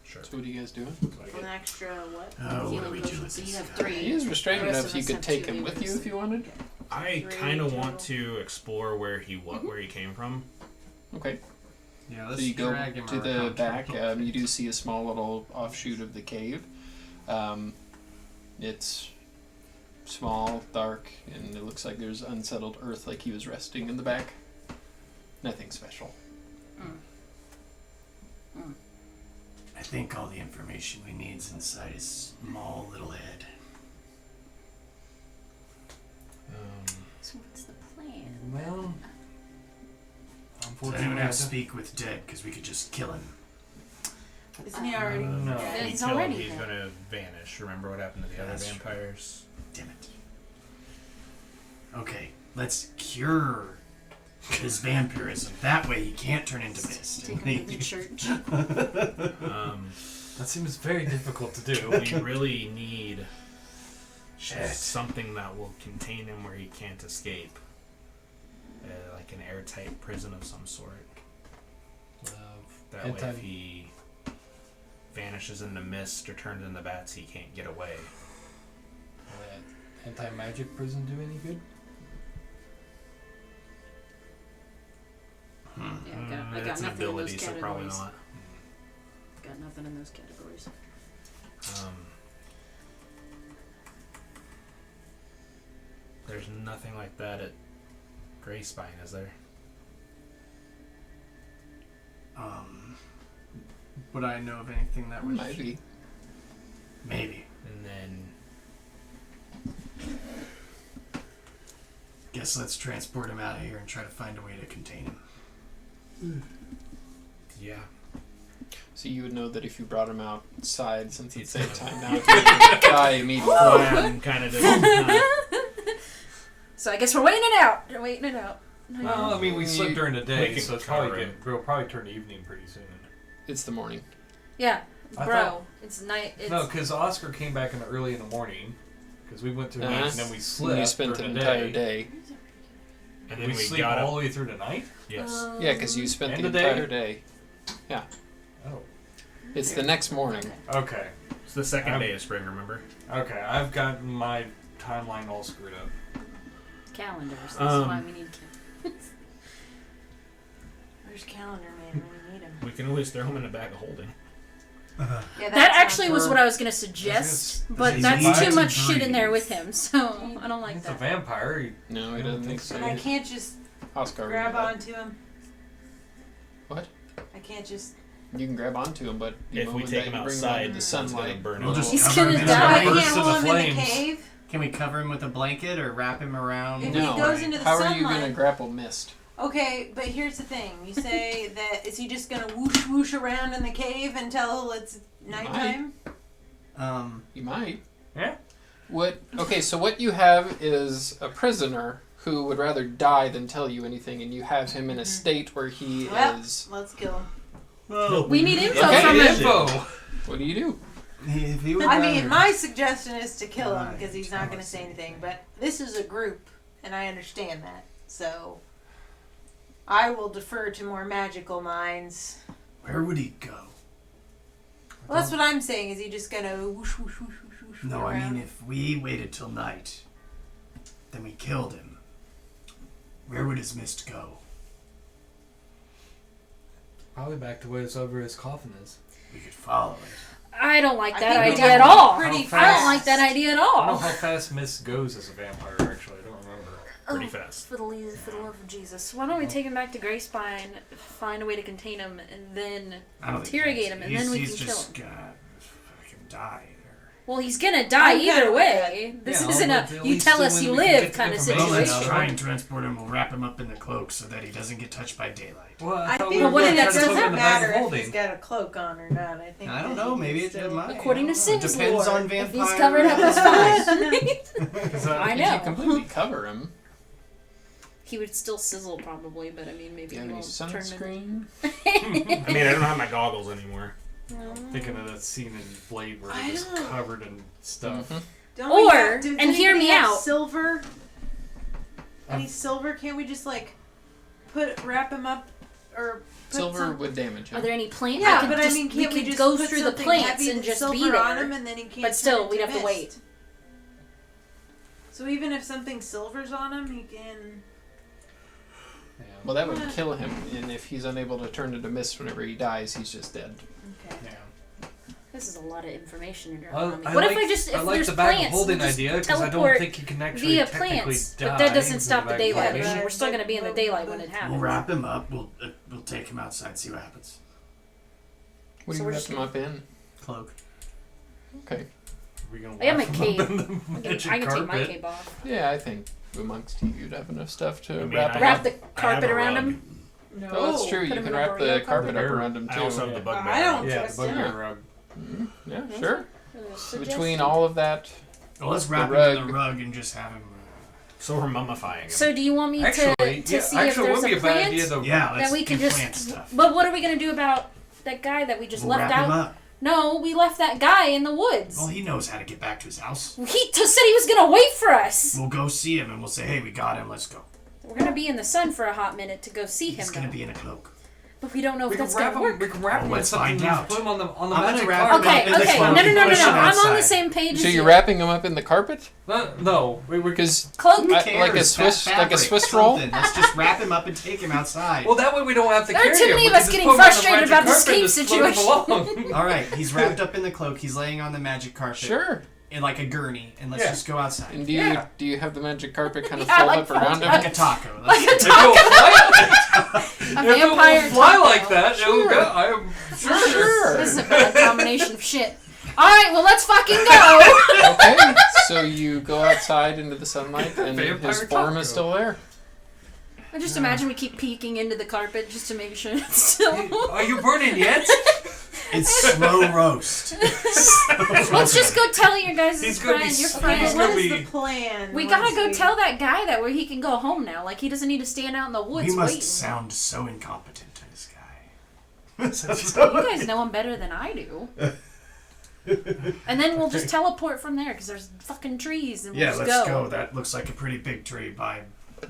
Speaker 1: Sure.
Speaker 2: So what are you guys doing?
Speaker 3: An extra what?
Speaker 4: Oh, what do
Speaker 5: Healing
Speaker 4: we do
Speaker 5: potion,
Speaker 4: with
Speaker 5: so you
Speaker 4: this
Speaker 5: have
Speaker 4: guy?
Speaker 5: 3.
Speaker 2: He is restrained
Speaker 5: The rest
Speaker 2: enough
Speaker 5: of
Speaker 2: you
Speaker 5: us
Speaker 2: could
Speaker 5: have
Speaker 2: take
Speaker 5: 2
Speaker 2: him with you
Speaker 5: Leewards.
Speaker 2: if you wanted.
Speaker 1: I
Speaker 3: 3
Speaker 1: kind of want
Speaker 3: total.
Speaker 1: to explore where he where he came from.
Speaker 2: Okay.
Speaker 7: Yeah,
Speaker 2: So
Speaker 7: let's
Speaker 2: you go
Speaker 7: drag him
Speaker 2: to the
Speaker 7: around.
Speaker 2: back. You do see a small little offshoot of the cave. It's small, dark, and it looks like there's unsettled earth like he was resting in the back. Nothing special.
Speaker 4: I think all the information we need is inside his small little head.
Speaker 5: So what's the plan?
Speaker 6: Well,
Speaker 4: Does
Speaker 6: unfortunately,
Speaker 4: anyone have to speak with Dead? Because we could just kill him.
Speaker 3: Isn't he already
Speaker 6: No.
Speaker 3: dead?
Speaker 1: If we
Speaker 5: He's
Speaker 1: kill him,
Speaker 5: already
Speaker 1: he's
Speaker 5: dead.
Speaker 1: going to vanish. Remember what happened to the other
Speaker 4: That's true.
Speaker 1: vampires?
Speaker 4: Damn it. Okay, let's cure his vampirism. That way he can't turn into mist.
Speaker 5: Take him to the church.
Speaker 6: that seems very difficult to do.
Speaker 1: We really need
Speaker 4: Shit.
Speaker 1: something that will contain him where he can't escape. Like an airtight prison of some sort. That way if he vanishes in the mist or turns into bats, he can't get away.
Speaker 6: Will that anti-magic prison do any good?
Speaker 5: Yeah, I got
Speaker 1: That's an
Speaker 5: nothing in those
Speaker 1: ability, so probably
Speaker 5: categories.
Speaker 1: not.
Speaker 5: Got nothing in those categories.
Speaker 1: There's nothing like that at Grey Spine, is there?
Speaker 7: Would I know of anything that was...
Speaker 2: Might be.
Speaker 4: Maybe.
Speaker 1: And then
Speaker 4: Guess let's transport him out of here and try to find a way to contain him.
Speaker 1: yeah.
Speaker 2: So you would know that if you brought him outside, since
Speaker 1: He'd
Speaker 2: it's save
Speaker 1: kind
Speaker 2: time now, he would die immediately.
Speaker 1: Plan kind of different.
Speaker 5: So I guess we're waiting it out. We're waiting it out.
Speaker 6: Well, I mean, we slept during the
Speaker 1: we
Speaker 6: day,
Speaker 1: can
Speaker 6: so it's
Speaker 1: cover
Speaker 6: probably
Speaker 1: him.
Speaker 6: we'll probably turn to evening pretty soon.
Speaker 2: It's the morning.
Speaker 5: Yeah,
Speaker 6: I
Speaker 5: bro.
Speaker 6: thought-
Speaker 5: It's night. It's,
Speaker 6: No, because Oscar came back early in the morning, because we went through the night and then we
Speaker 2: And
Speaker 6: slept
Speaker 2: you spent
Speaker 6: during
Speaker 2: an
Speaker 6: the
Speaker 2: entire
Speaker 6: day.
Speaker 2: day.
Speaker 1: And then
Speaker 6: We
Speaker 1: we
Speaker 6: sleep
Speaker 1: got
Speaker 6: all
Speaker 1: up.
Speaker 6: the way through the night?
Speaker 1: Yes.
Speaker 2: Yeah, because you spent
Speaker 6: And
Speaker 2: the
Speaker 6: the day?
Speaker 2: entire day.
Speaker 6: Oh.
Speaker 2: It's the next morning.
Speaker 6: Okay.
Speaker 1: It's the second
Speaker 6: I'm-
Speaker 1: day of spring, remember?
Speaker 6: Okay, I've gotten my timeline all screwed up.
Speaker 5: calendars. That's
Speaker 1: Um,
Speaker 5: why we need calendars.
Speaker 3: Where's Calendar Man when you need him?
Speaker 1: We can always throw him in a bag of holding.
Speaker 3: Yeah,
Speaker 5: That actually was what I was gonna suggest, but
Speaker 4: he's
Speaker 5: that's
Speaker 4: alive
Speaker 5: too
Speaker 4: to
Speaker 5: much shit in
Speaker 4: breathe.
Speaker 5: there with him, so I don't like
Speaker 6: He's a
Speaker 5: that.
Speaker 6: vampire. He,
Speaker 2: No,
Speaker 6: I
Speaker 2: he
Speaker 6: don't
Speaker 2: doesn't think
Speaker 6: think
Speaker 2: so.
Speaker 6: so.
Speaker 3: I can't just
Speaker 2: Oscar.
Speaker 3: grab
Speaker 2: would know
Speaker 3: onto him.
Speaker 2: What?
Speaker 3: I can't just.
Speaker 2: that. You can grab onto him, but the
Speaker 1: If we
Speaker 2: moment
Speaker 1: take
Speaker 2: that
Speaker 1: him
Speaker 2: you bring
Speaker 1: outside,
Speaker 2: him
Speaker 1: the
Speaker 2: into
Speaker 1: sun's going to
Speaker 2: sunlight,
Speaker 1: burn
Speaker 4: We'll
Speaker 1: him.
Speaker 4: just
Speaker 5: He's
Speaker 4: cover
Speaker 5: gonna
Speaker 4: him in
Speaker 5: die.
Speaker 3: I
Speaker 4: a
Speaker 6: Burst
Speaker 3: can't
Speaker 6: to
Speaker 3: hold
Speaker 6: the
Speaker 3: him in the
Speaker 6: flames.
Speaker 3: cave.
Speaker 7: Can we cover him with a blanket or wrap him around?
Speaker 3: If
Speaker 2: No.
Speaker 3: he goes into the
Speaker 2: How
Speaker 3: sunlight.
Speaker 2: are you going to grapple mist?
Speaker 3: Okay, but here's the thing. You say that is he just gonna whoosh whoosh around in the cave until it's nighttime?
Speaker 2: You might.
Speaker 6: Yeah.
Speaker 2: What? Okay, so what you have is a prisoner who would rather die than tell you anything, and you have him in a state where he
Speaker 3: Well,
Speaker 2: is.
Speaker 3: let's kill him.
Speaker 6: Well,
Speaker 5: We need info
Speaker 2: Okay,
Speaker 5: from
Speaker 2: yeah.
Speaker 5: him.
Speaker 6: info.
Speaker 2: What do you do?
Speaker 7: If he would
Speaker 3: I mean,
Speaker 7: rather-
Speaker 3: my suggestion is to kill him
Speaker 7: Right,
Speaker 3: because he's not
Speaker 7: I
Speaker 3: going to
Speaker 7: see.
Speaker 3: say anything. But this is a group, and I understand that. So I will defer to more magical minds.
Speaker 4: Where would he go?
Speaker 3: Well, that's what I'm saying. Is he just going to whoosh whoosh whoosh whoosh whoosh
Speaker 4: No, I
Speaker 3: around?
Speaker 4: mean, if we waited till night, then we killed him, where would his mist go?
Speaker 6: Probably back to where his over his coffin is.
Speaker 4: We could follow it.
Speaker 5: I don't like
Speaker 3: I
Speaker 5: that
Speaker 3: think we
Speaker 5: idea
Speaker 3: have
Speaker 5: at
Speaker 3: to be
Speaker 5: all.
Speaker 3: pretty
Speaker 5: I don't
Speaker 3: fast.
Speaker 5: like that idea at
Speaker 6: I don't know
Speaker 5: all.
Speaker 6: how fast Mist goes as a vampire, actually. I don't remember.
Speaker 1: Pretty fast.
Speaker 5: For the love of Jesus. Why don't we take him back to Greyspine, find a way to contain him, and then
Speaker 4: I don't think
Speaker 5: interrogate
Speaker 4: he's-
Speaker 5: him, and then we
Speaker 4: he's
Speaker 5: can kill
Speaker 4: just
Speaker 5: him.
Speaker 4: gonna fucking die there.
Speaker 5: Well, he's gonna die
Speaker 3: I'm
Speaker 5: either
Speaker 3: kinda
Speaker 5: way. This
Speaker 6: Yeah,
Speaker 5: isn't
Speaker 6: but
Speaker 5: a
Speaker 6: at
Speaker 5: you
Speaker 6: least
Speaker 5: tell
Speaker 6: then
Speaker 5: us
Speaker 6: when
Speaker 5: you
Speaker 6: we can
Speaker 5: live
Speaker 6: get the
Speaker 5: kind of
Speaker 6: information-
Speaker 4: Well, let's
Speaker 5: situation.
Speaker 4: try and transport him. We'll wrap him up in the cloak so that he doesn't get touched by daylight.
Speaker 6: Well,
Speaker 3: I
Speaker 6: thought
Speaker 3: think
Speaker 6: were
Speaker 5: what if
Speaker 6: gonna
Speaker 5: that
Speaker 6: try to
Speaker 5: doesn't
Speaker 6: put him in
Speaker 3: doesn't
Speaker 6: the bag
Speaker 3: matter
Speaker 6: of
Speaker 3: if
Speaker 6: holding.
Speaker 3: he's got a cloak on or not. I think
Speaker 7: I don't
Speaker 3: that
Speaker 7: know.
Speaker 3: he
Speaker 7: Maybe
Speaker 3: can
Speaker 7: it
Speaker 3: still-
Speaker 7: might.
Speaker 5: According to
Speaker 7: I don't know.
Speaker 5: Sims
Speaker 7: Depends
Speaker 5: lore,
Speaker 7: on
Speaker 5: if
Speaker 7: vampire.
Speaker 5: he's covered up, it's fine.
Speaker 6: 'Cause,
Speaker 5: I
Speaker 2: If
Speaker 5: know.
Speaker 2: you completely cover him,
Speaker 5: He would still sizzle probably, but I mean maybe
Speaker 2: do you
Speaker 5: he
Speaker 2: have any
Speaker 5: won't turn
Speaker 2: sunscreen?
Speaker 1: I mean, I don't have my goggles anymore.
Speaker 6: Thinking of that scene in Blade where
Speaker 3: I
Speaker 6: he was
Speaker 3: don't-
Speaker 6: covered in stuff.
Speaker 2: Mhm.
Speaker 3: Don't we
Speaker 5: Or-
Speaker 3: have- does
Speaker 5: and hear
Speaker 3: anybody
Speaker 5: me
Speaker 3: have
Speaker 5: out.
Speaker 3: Silver. Any
Speaker 6: Um,
Speaker 3: silver? Can't we just like wrap him up or put
Speaker 2: Silver
Speaker 3: some-
Speaker 2: would damage
Speaker 5: Are
Speaker 2: him.
Speaker 5: there any plants?
Speaker 3: Yeah, but I mean,
Speaker 5: we
Speaker 3: can't we
Speaker 5: could
Speaker 3: just
Speaker 5: go
Speaker 3: put
Speaker 5: through the
Speaker 3: something
Speaker 5: plants
Speaker 3: heavy
Speaker 5: and
Speaker 3: that's
Speaker 5: just
Speaker 3: silver
Speaker 5: be there?
Speaker 3: on him, and then he can't.
Speaker 5: But still,
Speaker 3: turn
Speaker 5: we'd
Speaker 3: into
Speaker 5: have to wait.
Speaker 3: mist? So even if something silver's on him, he can.
Speaker 6: Yeah.
Speaker 2: Well, that would kill him, and if he's unable to turn into mist whenever he dies, he's just dead.
Speaker 3: Okay.
Speaker 6: Yeah.
Speaker 5: This is a lot of information you're
Speaker 6: Well,
Speaker 5: on me.
Speaker 6: I
Speaker 5: What
Speaker 6: like,
Speaker 5: if I just if
Speaker 6: I like
Speaker 5: there's
Speaker 6: the bag
Speaker 5: plants,
Speaker 6: of holding
Speaker 5: we'll just
Speaker 6: idea because I don't
Speaker 5: teleport
Speaker 6: think you can actually
Speaker 5: via
Speaker 6: technically
Speaker 5: plants,
Speaker 6: die.
Speaker 5: but that doesn't
Speaker 6: in
Speaker 5: stop the
Speaker 6: bag of
Speaker 5: daylight
Speaker 6: holding.
Speaker 5: vision. We're still gonna be in the daylight when it
Speaker 4: We'll
Speaker 5: happens.
Speaker 4: wrap him up. We'll take him outside. See what happens.
Speaker 2: What do
Speaker 5: So
Speaker 2: you
Speaker 5: we're
Speaker 2: wrap
Speaker 5: just
Speaker 2: him up in?
Speaker 4: Cloak.
Speaker 2: Okay.
Speaker 6: We're gonna
Speaker 5: I got my
Speaker 6: wrap him up
Speaker 5: cape.
Speaker 6: in the
Speaker 5: I can
Speaker 6: magic
Speaker 5: take my
Speaker 6: carpet.
Speaker 5: cape off.
Speaker 2: Yeah, I think amongst you, you'd have enough stuff to
Speaker 1: I mean,
Speaker 2: wrap him
Speaker 5: Wrap
Speaker 2: up.
Speaker 5: the carpet
Speaker 1: a
Speaker 5: around
Speaker 1: rug.
Speaker 5: him.
Speaker 3: No.
Speaker 2: Oh, that's true.
Speaker 5: Put
Speaker 2: You
Speaker 5: him
Speaker 2: can
Speaker 5: in a
Speaker 2: wrap the
Speaker 5: burrito
Speaker 2: carpet up
Speaker 1: carpet.
Speaker 2: around him
Speaker 1: I
Speaker 2: too.
Speaker 1: also have the bugbear.
Speaker 3: I don't
Speaker 6: Yeah, the
Speaker 3: trust
Speaker 6: bugbear
Speaker 3: him.
Speaker 6: rug.
Speaker 2: Mhm. Yeah, sure.
Speaker 5: Suggestion.
Speaker 2: Between all of that,
Speaker 4: Well, let's wrap
Speaker 2: The
Speaker 4: him in
Speaker 2: rug.
Speaker 4: the rug and just have him.
Speaker 1: So we're mummifying him.
Speaker 5: So do you want me
Speaker 6: Actually,
Speaker 5: to
Speaker 6: yeah,
Speaker 5: see
Speaker 6: actually,
Speaker 5: if there's
Speaker 6: would be
Speaker 5: a
Speaker 6: a bad
Speaker 5: plant
Speaker 6: idea though.
Speaker 4: Yeah, let's
Speaker 5: that we can
Speaker 4: do
Speaker 5: just?
Speaker 4: plant stuff.
Speaker 5: But what are we gonna do about that guy that we just
Speaker 4: We'll
Speaker 5: left
Speaker 4: wrap him
Speaker 5: out?
Speaker 4: up.
Speaker 5: No, we left that guy in the woods.
Speaker 4: Well, he knows how to get back to his house.
Speaker 5: He said he was gonna wait for us.
Speaker 4: We'll go see him and we'll say, "Hey, we got him. Let's go."
Speaker 5: We're gonna be in the sun for a hot minute to go see him.
Speaker 4: He's gonna
Speaker 5: though.
Speaker 4: be in a cloak.
Speaker 5: But we don't know
Speaker 6: We
Speaker 5: if
Speaker 6: can
Speaker 5: that's
Speaker 6: wrap
Speaker 5: gonna
Speaker 6: him.
Speaker 5: work.
Speaker 6: We can wrap him
Speaker 4: Well,
Speaker 6: in
Speaker 4: let's
Speaker 6: something.
Speaker 4: find out.
Speaker 6: Put him on the
Speaker 7: I'm gonna
Speaker 6: magic
Speaker 7: wrap him
Speaker 6: carpet.
Speaker 7: up
Speaker 5: Okay,
Speaker 7: in the
Speaker 5: okay.
Speaker 7: cloak
Speaker 5: No.
Speaker 7: and push him
Speaker 5: I'm on the
Speaker 7: outside.
Speaker 5: same page
Speaker 2: so
Speaker 5: as
Speaker 2: you're
Speaker 5: you.
Speaker 2: wrapping him up in the carpet?
Speaker 6: No, we were.
Speaker 2: Because
Speaker 5: Cloak.
Speaker 7: Who
Speaker 2: like
Speaker 7: cares?
Speaker 2: a Swiss-
Speaker 7: Fat
Speaker 2: like a
Speaker 7: fabric,
Speaker 2: Swiss roll?
Speaker 7: something. Let's just wrap him up and take him outside.
Speaker 6: Well, that way we don't have to
Speaker 5: There are
Speaker 6: carry
Speaker 5: too
Speaker 6: him.
Speaker 5: many
Speaker 6: We
Speaker 5: of
Speaker 6: can
Speaker 5: us
Speaker 6: just
Speaker 5: getting
Speaker 6: put him on the
Speaker 5: frustrated
Speaker 6: magic
Speaker 5: about this
Speaker 6: carpet and
Speaker 5: cape
Speaker 6: just float him
Speaker 5: situation.
Speaker 6: along.
Speaker 7: All right, he's wrapped up in the cloak. He's laying on the magic carpet.
Speaker 2: Sure.
Speaker 7: In like a gurney, and let's
Speaker 6: Yeah.
Speaker 7: just go outside.
Speaker 2: And do you
Speaker 6: Yeah.
Speaker 2: do you have the magic carpet kind of
Speaker 5: Yeah,
Speaker 2: fold
Speaker 5: like
Speaker 2: up around him?
Speaker 7: Like a taco.
Speaker 5: Like a
Speaker 6: If it'll fly,
Speaker 5: A
Speaker 6: if it
Speaker 5: vampire
Speaker 6: will fly
Speaker 5: taco.
Speaker 6: like that, it'll
Speaker 2: Sure.
Speaker 6: go. I am sure.
Speaker 2: Sure.
Speaker 5: This is a bad combination of shit. All right, well let's fucking go.
Speaker 2: Okay. So you go outside into the sunlight, and
Speaker 6: Vampire
Speaker 2: his form is
Speaker 6: taco.
Speaker 2: still there.
Speaker 5: I just imagine we keep peeking into the carpet just to make sure it's still.
Speaker 6: Are you burning yet?
Speaker 7: It's slow roast.
Speaker 5: Let's just go tell your guys'
Speaker 6: He's gonna
Speaker 5: friend,
Speaker 6: be
Speaker 5: your
Speaker 6: so-
Speaker 3: Okay,
Speaker 5: friend.
Speaker 6: He's
Speaker 3: what
Speaker 6: gonna
Speaker 3: is
Speaker 6: be-
Speaker 3: the plan?
Speaker 5: We
Speaker 3: once
Speaker 5: gotta go
Speaker 3: we-
Speaker 5: tell that guy that where he can go home now. Like he doesn't need to stand out in the woods
Speaker 4: We must
Speaker 5: waiting.
Speaker 4: sound so incompetent to this guy.
Speaker 5: You guys know him better than I do. And then we'll just teleport from there because there's fucking trees and we'll
Speaker 4: Yeah,
Speaker 5: just
Speaker 4: let's go. That looks like a pretty big tree by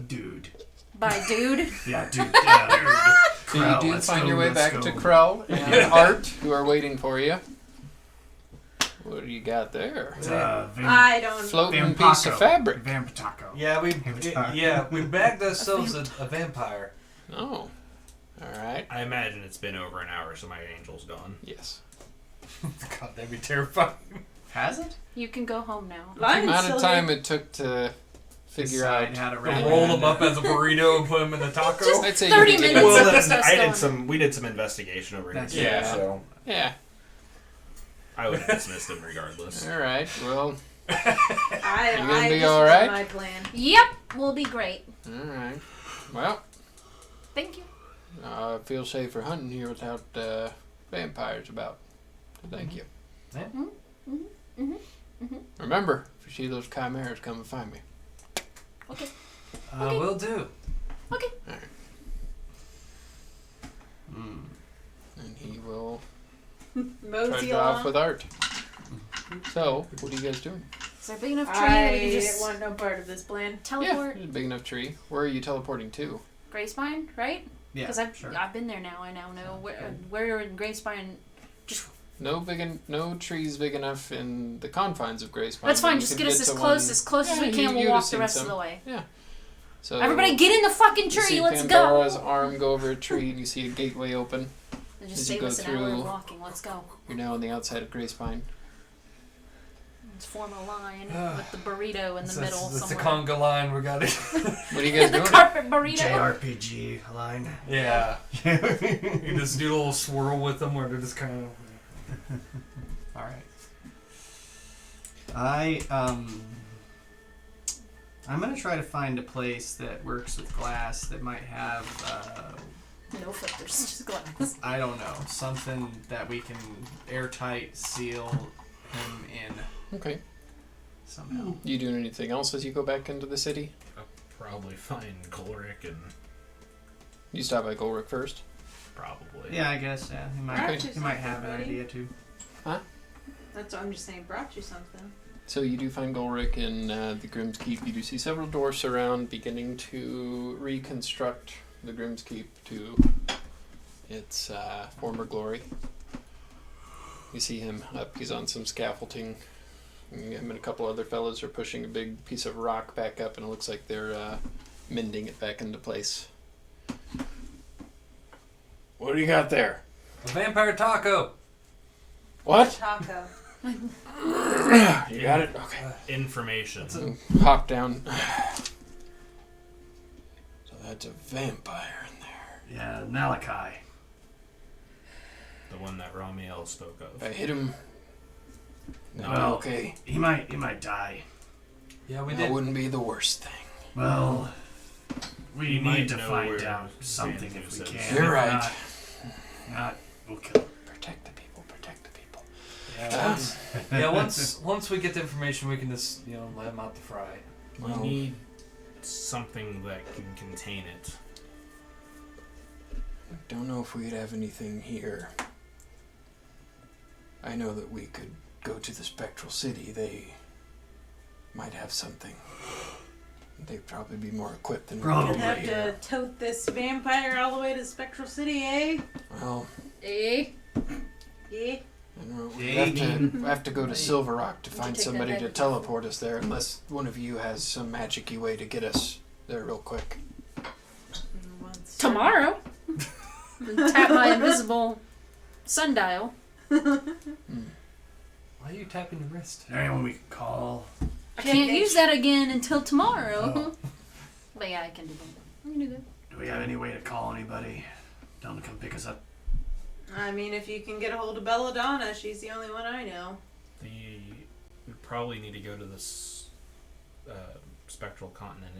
Speaker 4: dude.
Speaker 5: By dude.
Speaker 4: Yeah, dude. Yeah.
Speaker 2: So you
Speaker 4: Krell,
Speaker 2: do
Speaker 4: let's
Speaker 2: find
Speaker 4: go,
Speaker 2: your way
Speaker 4: let's
Speaker 2: back
Speaker 4: go.
Speaker 2: to Krell and Art, who are waiting for you. What do you got there?
Speaker 3: I don't.
Speaker 2: Floating piece of fabric.
Speaker 4: Vampataco.
Speaker 6: Yeah, we
Speaker 4: Vampire.
Speaker 6: bagged ourselves a vampire.
Speaker 2: Oh. Alright.
Speaker 1: I imagine it's been over an hour, so my angel's gone.
Speaker 2: Yes.
Speaker 6: God, that'd be terrifying.
Speaker 7: Has it?
Speaker 5: You can go home now.
Speaker 2: The
Speaker 3: I'm
Speaker 2: amount
Speaker 3: still
Speaker 2: of time
Speaker 3: here.
Speaker 2: it took to figure
Speaker 7: Decide
Speaker 2: out.
Speaker 7: how to
Speaker 6: We
Speaker 7: wrap
Speaker 6: rolled
Speaker 7: it.
Speaker 6: him up as a burrito and put him in the taco.
Speaker 5: Just
Speaker 2: I'd say
Speaker 5: 30
Speaker 2: you did
Speaker 5: minutes.
Speaker 2: it.
Speaker 5: Well,
Speaker 1: Well,
Speaker 5: that's
Speaker 1: then,
Speaker 5: done.
Speaker 1: we did some investigation over here
Speaker 7: That's-
Speaker 1: too,
Speaker 2: yeah.
Speaker 1: so
Speaker 2: Yeah.
Speaker 1: I would have dismissed him regardless.
Speaker 2: Alright, well,
Speaker 3: I,
Speaker 2: You gonna
Speaker 3: I
Speaker 2: be
Speaker 3: this
Speaker 2: all
Speaker 3: was
Speaker 2: right?
Speaker 3: my plan.
Speaker 5: Yep, we'll be great.
Speaker 2: alright. Well,
Speaker 5: Thank you.
Speaker 2: I feel safer hunting here without vampires about. So thank you. Remember, if you see those chimeras, come and find me.
Speaker 5: Okay.
Speaker 6: Okay. Will do.
Speaker 5: Okay.
Speaker 2: And he will
Speaker 3: Mosey
Speaker 2: trudge off
Speaker 3: along.
Speaker 2: with Art. So, what are you guys doing?
Speaker 5: Is there a big enough tree that we
Speaker 3: I
Speaker 5: can
Speaker 3: didn't
Speaker 5: just
Speaker 3: want no part of this plan.
Speaker 2: Yeah,
Speaker 5: teleport?
Speaker 2: there's a big enough tree. Where are you teleporting to?
Speaker 5: Greyspine, right?
Speaker 7: Yeah,
Speaker 5: Because I've
Speaker 7: sure.
Speaker 5: I've been there now. I now know where in Greyspine.
Speaker 2: No trees big enough in the confines of Greyspine.
Speaker 5: That's
Speaker 2: but
Speaker 5: fine.
Speaker 2: you
Speaker 5: Just
Speaker 2: could
Speaker 5: get us as close as we can. We'll
Speaker 2: you'd
Speaker 5: walk
Speaker 2: have
Speaker 5: the
Speaker 2: seen
Speaker 5: rest of
Speaker 2: some.
Speaker 5: the way.
Speaker 2: So
Speaker 5: Everybody, get in the fucking
Speaker 2: you see
Speaker 5: tree. Let's
Speaker 2: Pandora's
Speaker 5: go.
Speaker 2: arm go over a tree, and you see a gateway open.
Speaker 5: And just
Speaker 2: As you
Speaker 5: save
Speaker 2: go
Speaker 5: us an hour
Speaker 2: through-
Speaker 5: of walking. Let's go.
Speaker 2: You're now on the outside of Grayspine.
Speaker 5: Let's form a line with the burrito in the middle
Speaker 6: That's the
Speaker 5: somewhere.
Speaker 6: conga line. We got it.
Speaker 2: What are you guys
Speaker 5: The
Speaker 2: doing?
Speaker 5: carpet burrito.
Speaker 7: JRPG line.
Speaker 6: Yeah. You just do a little swirl with them where they're just kind of.
Speaker 7: All right. I'm gonna try to find a place that works with glass that might have
Speaker 5: No filters, just glass.
Speaker 7: I don't know, something that we can airtight seal him in
Speaker 2: Okay.
Speaker 7: somehow.
Speaker 2: You doing anything else as you go back into the city?
Speaker 1: I'll probably find Golric and
Speaker 2: You stop by Golric first.
Speaker 1: probably.
Speaker 7: Yeah, I guess. Yeah, he might.
Speaker 3: Brought you
Speaker 7: He might have
Speaker 3: something,
Speaker 7: an
Speaker 3: buddy.
Speaker 7: idea too.
Speaker 3: That's what I'm just saying. Brought you something.
Speaker 2: So you do find Golric in the Grim's Keep. You do see several dwarfs around beginning to reconstruct the Grim's Keep to its former glory. You see him up. He's on some scaffolding. Him and a couple other fellows are pushing a big piece of rock back up, and it looks like they're mending it back into place. What do you got there?
Speaker 6: A vampire taco.
Speaker 2: What?
Speaker 3: Taco.
Speaker 2: You got it? Okay.
Speaker 1: Information.
Speaker 2: Hop down. So that's a vampire in there.
Speaker 4: Yeah, Malachi.
Speaker 1: The one that Ramiel spoke of.
Speaker 2: If I hit him, that'd be
Speaker 4: Well,
Speaker 2: okay.
Speaker 4: He might die.
Speaker 6: Yeah, we
Speaker 2: That
Speaker 6: did.
Speaker 2: wouldn't be the worst thing.
Speaker 4: Well, we
Speaker 1: You might
Speaker 4: need to
Speaker 1: know
Speaker 4: find
Speaker 1: where
Speaker 4: out something if we
Speaker 1: Xanthus is.
Speaker 4: can.
Speaker 2: You're
Speaker 4: If
Speaker 2: right.
Speaker 4: Not, we'll kill him.
Speaker 2: Protect the people. Protect the people.
Speaker 6: Yeah, once we get the information, we can just let him out the fry.
Speaker 1: We
Speaker 2: Well,
Speaker 1: need something that can contain it.
Speaker 2: I don't know if we'd have anything here. I know that we could go to the Spectral City. They might have something. They'd probably be more equipped than we
Speaker 4: Probably.
Speaker 3: You'd have to tote this vampire all the way to Spectral City, eh?
Speaker 2: Well,
Speaker 5: Eh?
Speaker 3: Yeah.
Speaker 2: I don't know. We have to go to Silver Rock to
Speaker 5: Would you
Speaker 2: find
Speaker 5: take that
Speaker 2: somebody to
Speaker 5: package?
Speaker 2: teleport us there, unless one of you has some magic-y way to get us there real quick.
Speaker 5: Tomorrow. Tap my invisible sundial.
Speaker 6: Why are you tapping your wrist?
Speaker 4: Is there anyone we can call?
Speaker 5: I can't use that again until tomorrow.
Speaker 4: Oh.
Speaker 5: But yeah, I can do that. I can do that.
Speaker 4: Do we have any way to call anybody? Tell them to come pick us up.
Speaker 3: I mean, if you can get a hold of Belladonna, she's the only one I know.
Speaker 1: We probably need to go to this spectral continent,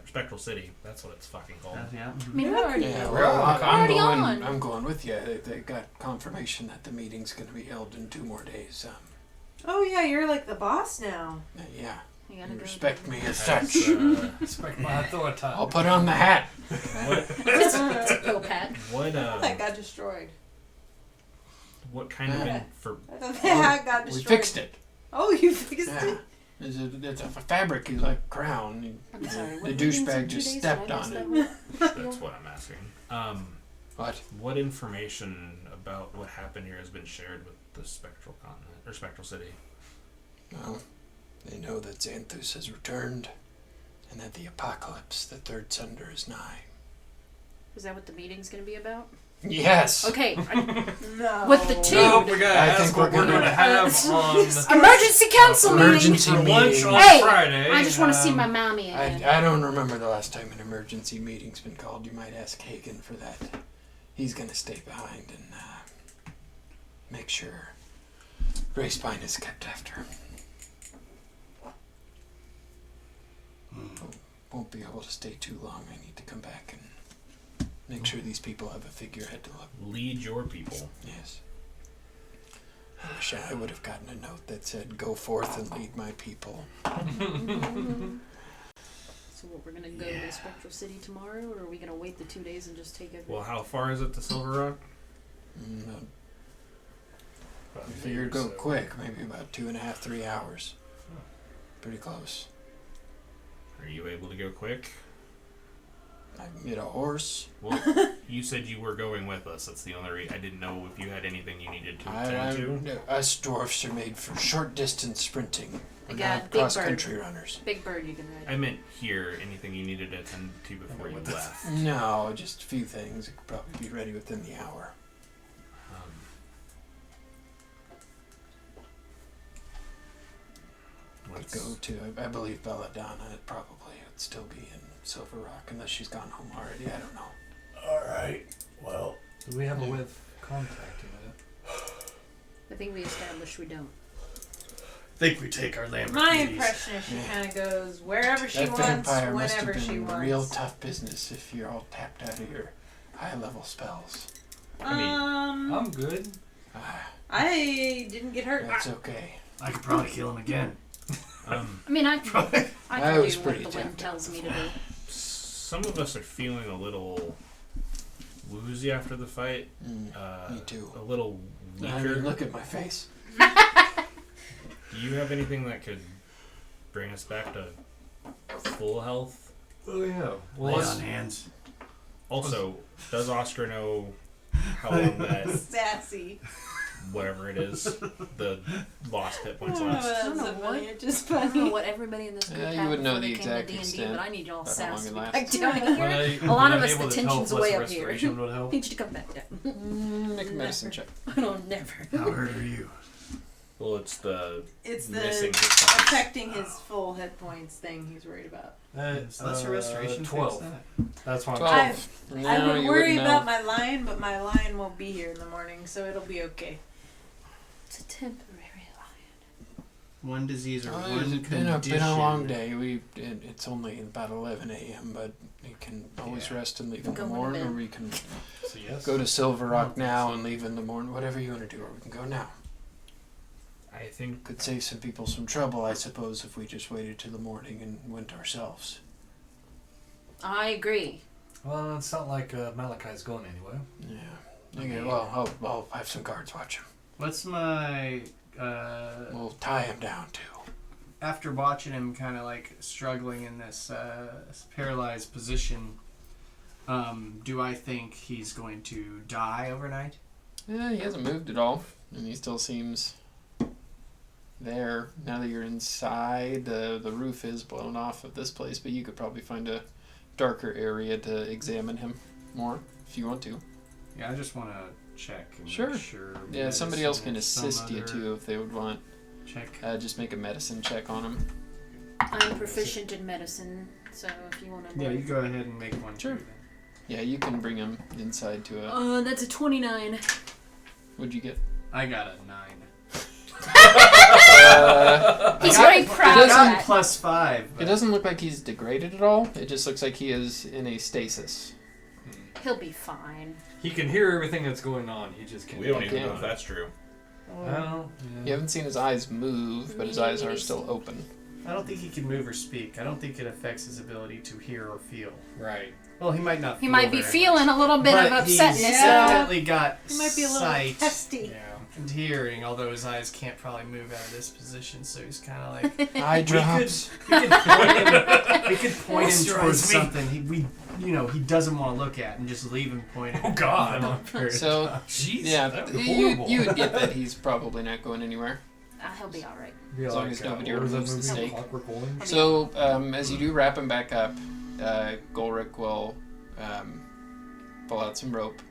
Speaker 1: spectral city. That's what it's fucking called.
Speaker 4: Yeah.
Speaker 5: I mean, we're already,
Speaker 2: Yeah,
Speaker 5: we're
Speaker 2: well,
Speaker 5: already on.
Speaker 2: I'm going with you. They got confirmation that the meeting's going to be held in 2 more days.
Speaker 3: Oh yeah, you're like the boss now.
Speaker 2: Yeah,
Speaker 5: You gotta
Speaker 2: you
Speaker 5: go
Speaker 2: respect
Speaker 5: to-
Speaker 2: me as
Speaker 1: That's,
Speaker 2: such.
Speaker 6: Respect my authority.
Speaker 2: I'll put on the hat.
Speaker 5: It's go, Pat.
Speaker 1: What
Speaker 3: That got destroyed.
Speaker 1: what kind of
Speaker 3: That got destroyed.
Speaker 2: We fixed it.
Speaker 3: Oh, you fixed
Speaker 2: Yeah.
Speaker 3: it?
Speaker 2: It's a fabric like crown.
Speaker 5: I'm sorry.
Speaker 2: The
Speaker 5: what meetings in
Speaker 2: douchebag
Speaker 5: 2
Speaker 2: just
Speaker 5: days?
Speaker 2: stepped
Speaker 5: Did I
Speaker 2: on
Speaker 5: miss
Speaker 2: it.
Speaker 5: that whole
Speaker 1: That's
Speaker 5: spiel?
Speaker 1: what I'm asking.
Speaker 2: What?
Speaker 1: What information about what happened here has been shared with the spectral continent or spectral city?
Speaker 2: Well, they know that Xanthus has returned, and that the apocalypse, the third sunder, is nigh.
Speaker 5: Is that what the meeting's gonna be about?
Speaker 2: Yes.
Speaker 5: Okay.
Speaker 3: No.
Speaker 5: With the two.
Speaker 6: No, we gotta
Speaker 2: I
Speaker 6: ask
Speaker 2: think
Speaker 6: what
Speaker 2: we're
Speaker 6: we're
Speaker 2: gonna-
Speaker 6: gonna have on
Speaker 5: Emergency council meeting.
Speaker 2: Emergency
Speaker 6: for lunch
Speaker 2: meeting.
Speaker 6: on
Speaker 5: Hey,
Speaker 6: Friday.
Speaker 5: I just want to see my mommy again.
Speaker 2: I don't remember the last time an emergency meeting's been called. You might ask Hagen for that. He's gonna stay behind and make sure Grayspine is kept after. Won't be able to stay too long. I need to come back and make sure these people have a figurehead to look.
Speaker 1: Lead your people.
Speaker 2: Yes. I wish I would have gotten a note that said, "Go forth and lead my people."
Speaker 5: So what, we're gonna go to the Spectral City tomorrow, or are we gonna wait the 2 days and just take everything?
Speaker 1: Well, how far is it to Silver Rock?
Speaker 2: I figured go quick, maybe about 2.5, 3 hours. Pretty close.
Speaker 1: Are you able to go quick?
Speaker 2: I can get a horse.
Speaker 1: Well, you said you were going with us. That's the only reason. I didn't know if you had anything you needed to attend to.
Speaker 2: Us dwarfs are made for short distance sprinting. We're
Speaker 5: I got
Speaker 2: not
Speaker 5: Big
Speaker 2: cross
Speaker 5: Bird.
Speaker 2: country runners.
Speaker 5: Big Bird you can ride.
Speaker 1: I meant here. Anything you needed to attend to before you left.
Speaker 2: No, just a few things. It could probably be ready within the hour. could go to, I believe, Belladonna. It probably would still be in Silver Rock unless she's gone home already. I don't know.
Speaker 4: Alright, well.
Speaker 6: Do we have a way of contacting it?
Speaker 5: I think we established we don't.
Speaker 4: I think we take our Lamborghinis.
Speaker 3: My impression is she kind of goes wherever she
Speaker 2: That
Speaker 3: wants,
Speaker 2: vampire must
Speaker 3: whenever
Speaker 2: have
Speaker 3: she
Speaker 2: been
Speaker 3: wants.
Speaker 2: real tough business if you're all tapped out of your high-level spells.
Speaker 6: I'm good.
Speaker 3: I didn't get hurt.
Speaker 2: That's okay.
Speaker 4: I could probably kill him again.
Speaker 5: I mean, I can
Speaker 2: That
Speaker 5: do
Speaker 2: was
Speaker 5: what
Speaker 2: pretty
Speaker 5: the wind
Speaker 2: tempting.
Speaker 5: tells me to do.
Speaker 1: Some of us are feeling a little woozy after the fight.
Speaker 2: Me too.
Speaker 1: A little
Speaker 2: I
Speaker 1: weaker.
Speaker 2: mean, look at my face.
Speaker 1: Do you have anything that could bring us back to full health?
Speaker 6: Oh yeah. Well,
Speaker 4: Lay
Speaker 6: let's,
Speaker 4: on hands.
Speaker 1: Also, does Oscar know how long that
Speaker 3: Sassy.
Speaker 1: whatever it is, the lost hit points
Speaker 3: I
Speaker 1: last?
Speaker 5: don't know
Speaker 3: That's
Speaker 5: what-
Speaker 3: funny. It's just
Speaker 5: I don't know
Speaker 3: funny.
Speaker 5: what everybody in this group
Speaker 2: Yeah, you
Speaker 5: had
Speaker 2: would know
Speaker 5: before
Speaker 2: the
Speaker 5: they came to
Speaker 2: exact
Speaker 5: D&D,
Speaker 2: extent
Speaker 5: but I need y'all
Speaker 2: about how long
Speaker 5: sass
Speaker 2: it
Speaker 5: to be
Speaker 2: lasts.
Speaker 5: back down
Speaker 6: when
Speaker 5: here.
Speaker 6: I,
Speaker 5: A lot
Speaker 6: when
Speaker 5: of
Speaker 6: I'm
Speaker 5: us,
Speaker 6: able
Speaker 5: the
Speaker 6: to
Speaker 5: tension's
Speaker 6: help,
Speaker 5: way
Speaker 6: less
Speaker 5: up here.
Speaker 6: restoration would help.
Speaker 5: Need you to come back down.
Speaker 2: Make a medicine check.
Speaker 5: I don't never.
Speaker 4: How hurt are you?
Speaker 1: Well, it's the
Speaker 3: It's the
Speaker 1: missing hit points.
Speaker 3: affecting his full hit points thing he's worried about.
Speaker 7: So that's your restoration.
Speaker 6: 12.
Speaker 7: Fix that?
Speaker 6: That's what I'm
Speaker 2: 12.
Speaker 3: I
Speaker 2: No,
Speaker 3: would
Speaker 2: you
Speaker 3: worry
Speaker 2: wouldn't
Speaker 3: about
Speaker 2: know.
Speaker 3: my lion, but my lion won't be here in the morning, so it'll be okay.
Speaker 5: It's a temporary lion.
Speaker 7: One disease or
Speaker 2: Oh,
Speaker 7: one
Speaker 2: it's
Speaker 7: condition.
Speaker 2: been a long day. It's only about 11 a.m., but you can always
Speaker 7: Yeah.
Speaker 2: rest and leave in the
Speaker 5: Go to
Speaker 2: morning,
Speaker 5: bed.
Speaker 2: or we can
Speaker 6: So yes.
Speaker 2: go to Silver Rock now and leave in the morning. Whatever you want to do, or we can go now.
Speaker 1: I think
Speaker 2: Could save some people some trouble, I suppose, if we just waited till the morning and went ourselves.
Speaker 5: I agree.
Speaker 6: Well, it's not like Malachi's going anywhere.
Speaker 2: Yeah. Okay, well, I'll have some guards watch him.
Speaker 7: What's my
Speaker 2: We'll tie him down, too.
Speaker 7: after watching him kind of like struggling in this paralyzed position, do I think he's going to die overnight?
Speaker 2: Yeah, he hasn't moved at all, and he still seems there. Now that you're inside, the roof is blown off of this place, but you could probably find a darker area to examine him more if you want to.
Speaker 7: Yeah, I just want to check and
Speaker 2: Sure.
Speaker 7: make sure.
Speaker 2: Yeah, somebody else can
Speaker 7: medicine,
Speaker 2: assist
Speaker 7: some
Speaker 2: you
Speaker 7: other
Speaker 2: too if they would want.
Speaker 7: Check.
Speaker 2: Just make a medicine check on him.
Speaker 5: I'm proficient in medicine, so if you want to.
Speaker 7: Yeah, you go ahead and make one.
Speaker 2: Sure.
Speaker 7: too, then.
Speaker 2: Yeah, you can bring him inside to a.
Speaker 5: That's a 29.
Speaker 2: What'd you get?
Speaker 7: I got a 9.
Speaker 5: He's
Speaker 2: I
Speaker 5: very
Speaker 2: got-
Speaker 5: proud
Speaker 2: it
Speaker 5: of
Speaker 2: doesn't-
Speaker 5: that.
Speaker 7: +5.
Speaker 2: It
Speaker 7: But
Speaker 2: doesn't look like he's degraded at all. It just looks like he is in a stasis.
Speaker 5: He'll be fine.
Speaker 6: He can hear everything that's going on. He just can't.
Speaker 1: we don't
Speaker 2: Okay.
Speaker 1: even know if that's true.
Speaker 6: Well,
Speaker 2: You haven't seen his eyes move, but his eyes are still open.
Speaker 7: I don't think he can move or speak. I don't think it affects his ability to hear or feel.
Speaker 6: right.
Speaker 7: Well, he might not.
Speaker 5: He
Speaker 7: feel
Speaker 5: might be
Speaker 7: very
Speaker 5: feeling
Speaker 7: much.
Speaker 5: a little bit
Speaker 7: But
Speaker 5: of
Speaker 7: he's
Speaker 5: upsetness.
Speaker 7: definitely got
Speaker 3: He might be a little
Speaker 7: sight
Speaker 3: testy.
Speaker 6: Yeah.
Speaker 7: and hearing, although his eyes can't probably move out of this position, so he's kind of like.
Speaker 2: Eye drops.
Speaker 7: We could point him. We could point him
Speaker 4: Moisturize
Speaker 7: towards
Speaker 4: me.
Speaker 7: something he doesn't want to look at, and just leave him pointed.
Speaker 6: Oh God.
Speaker 2: So,
Speaker 6: Jeez.
Speaker 2: yeah,
Speaker 6: that'd be
Speaker 2: you
Speaker 6: horrible.
Speaker 2: would get that he's probably not going anywhere.
Speaker 5: He'll be all right.
Speaker 6: Be
Speaker 2: as long as nobody
Speaker 6: what was that
Speaker 2: removes the
Speaker 6: movie?
Speaker 2: stake.
Speaker 6: Clockwork Orange?
Speaker 2: So, as you do wrap him back up, Golrick will pull out some rope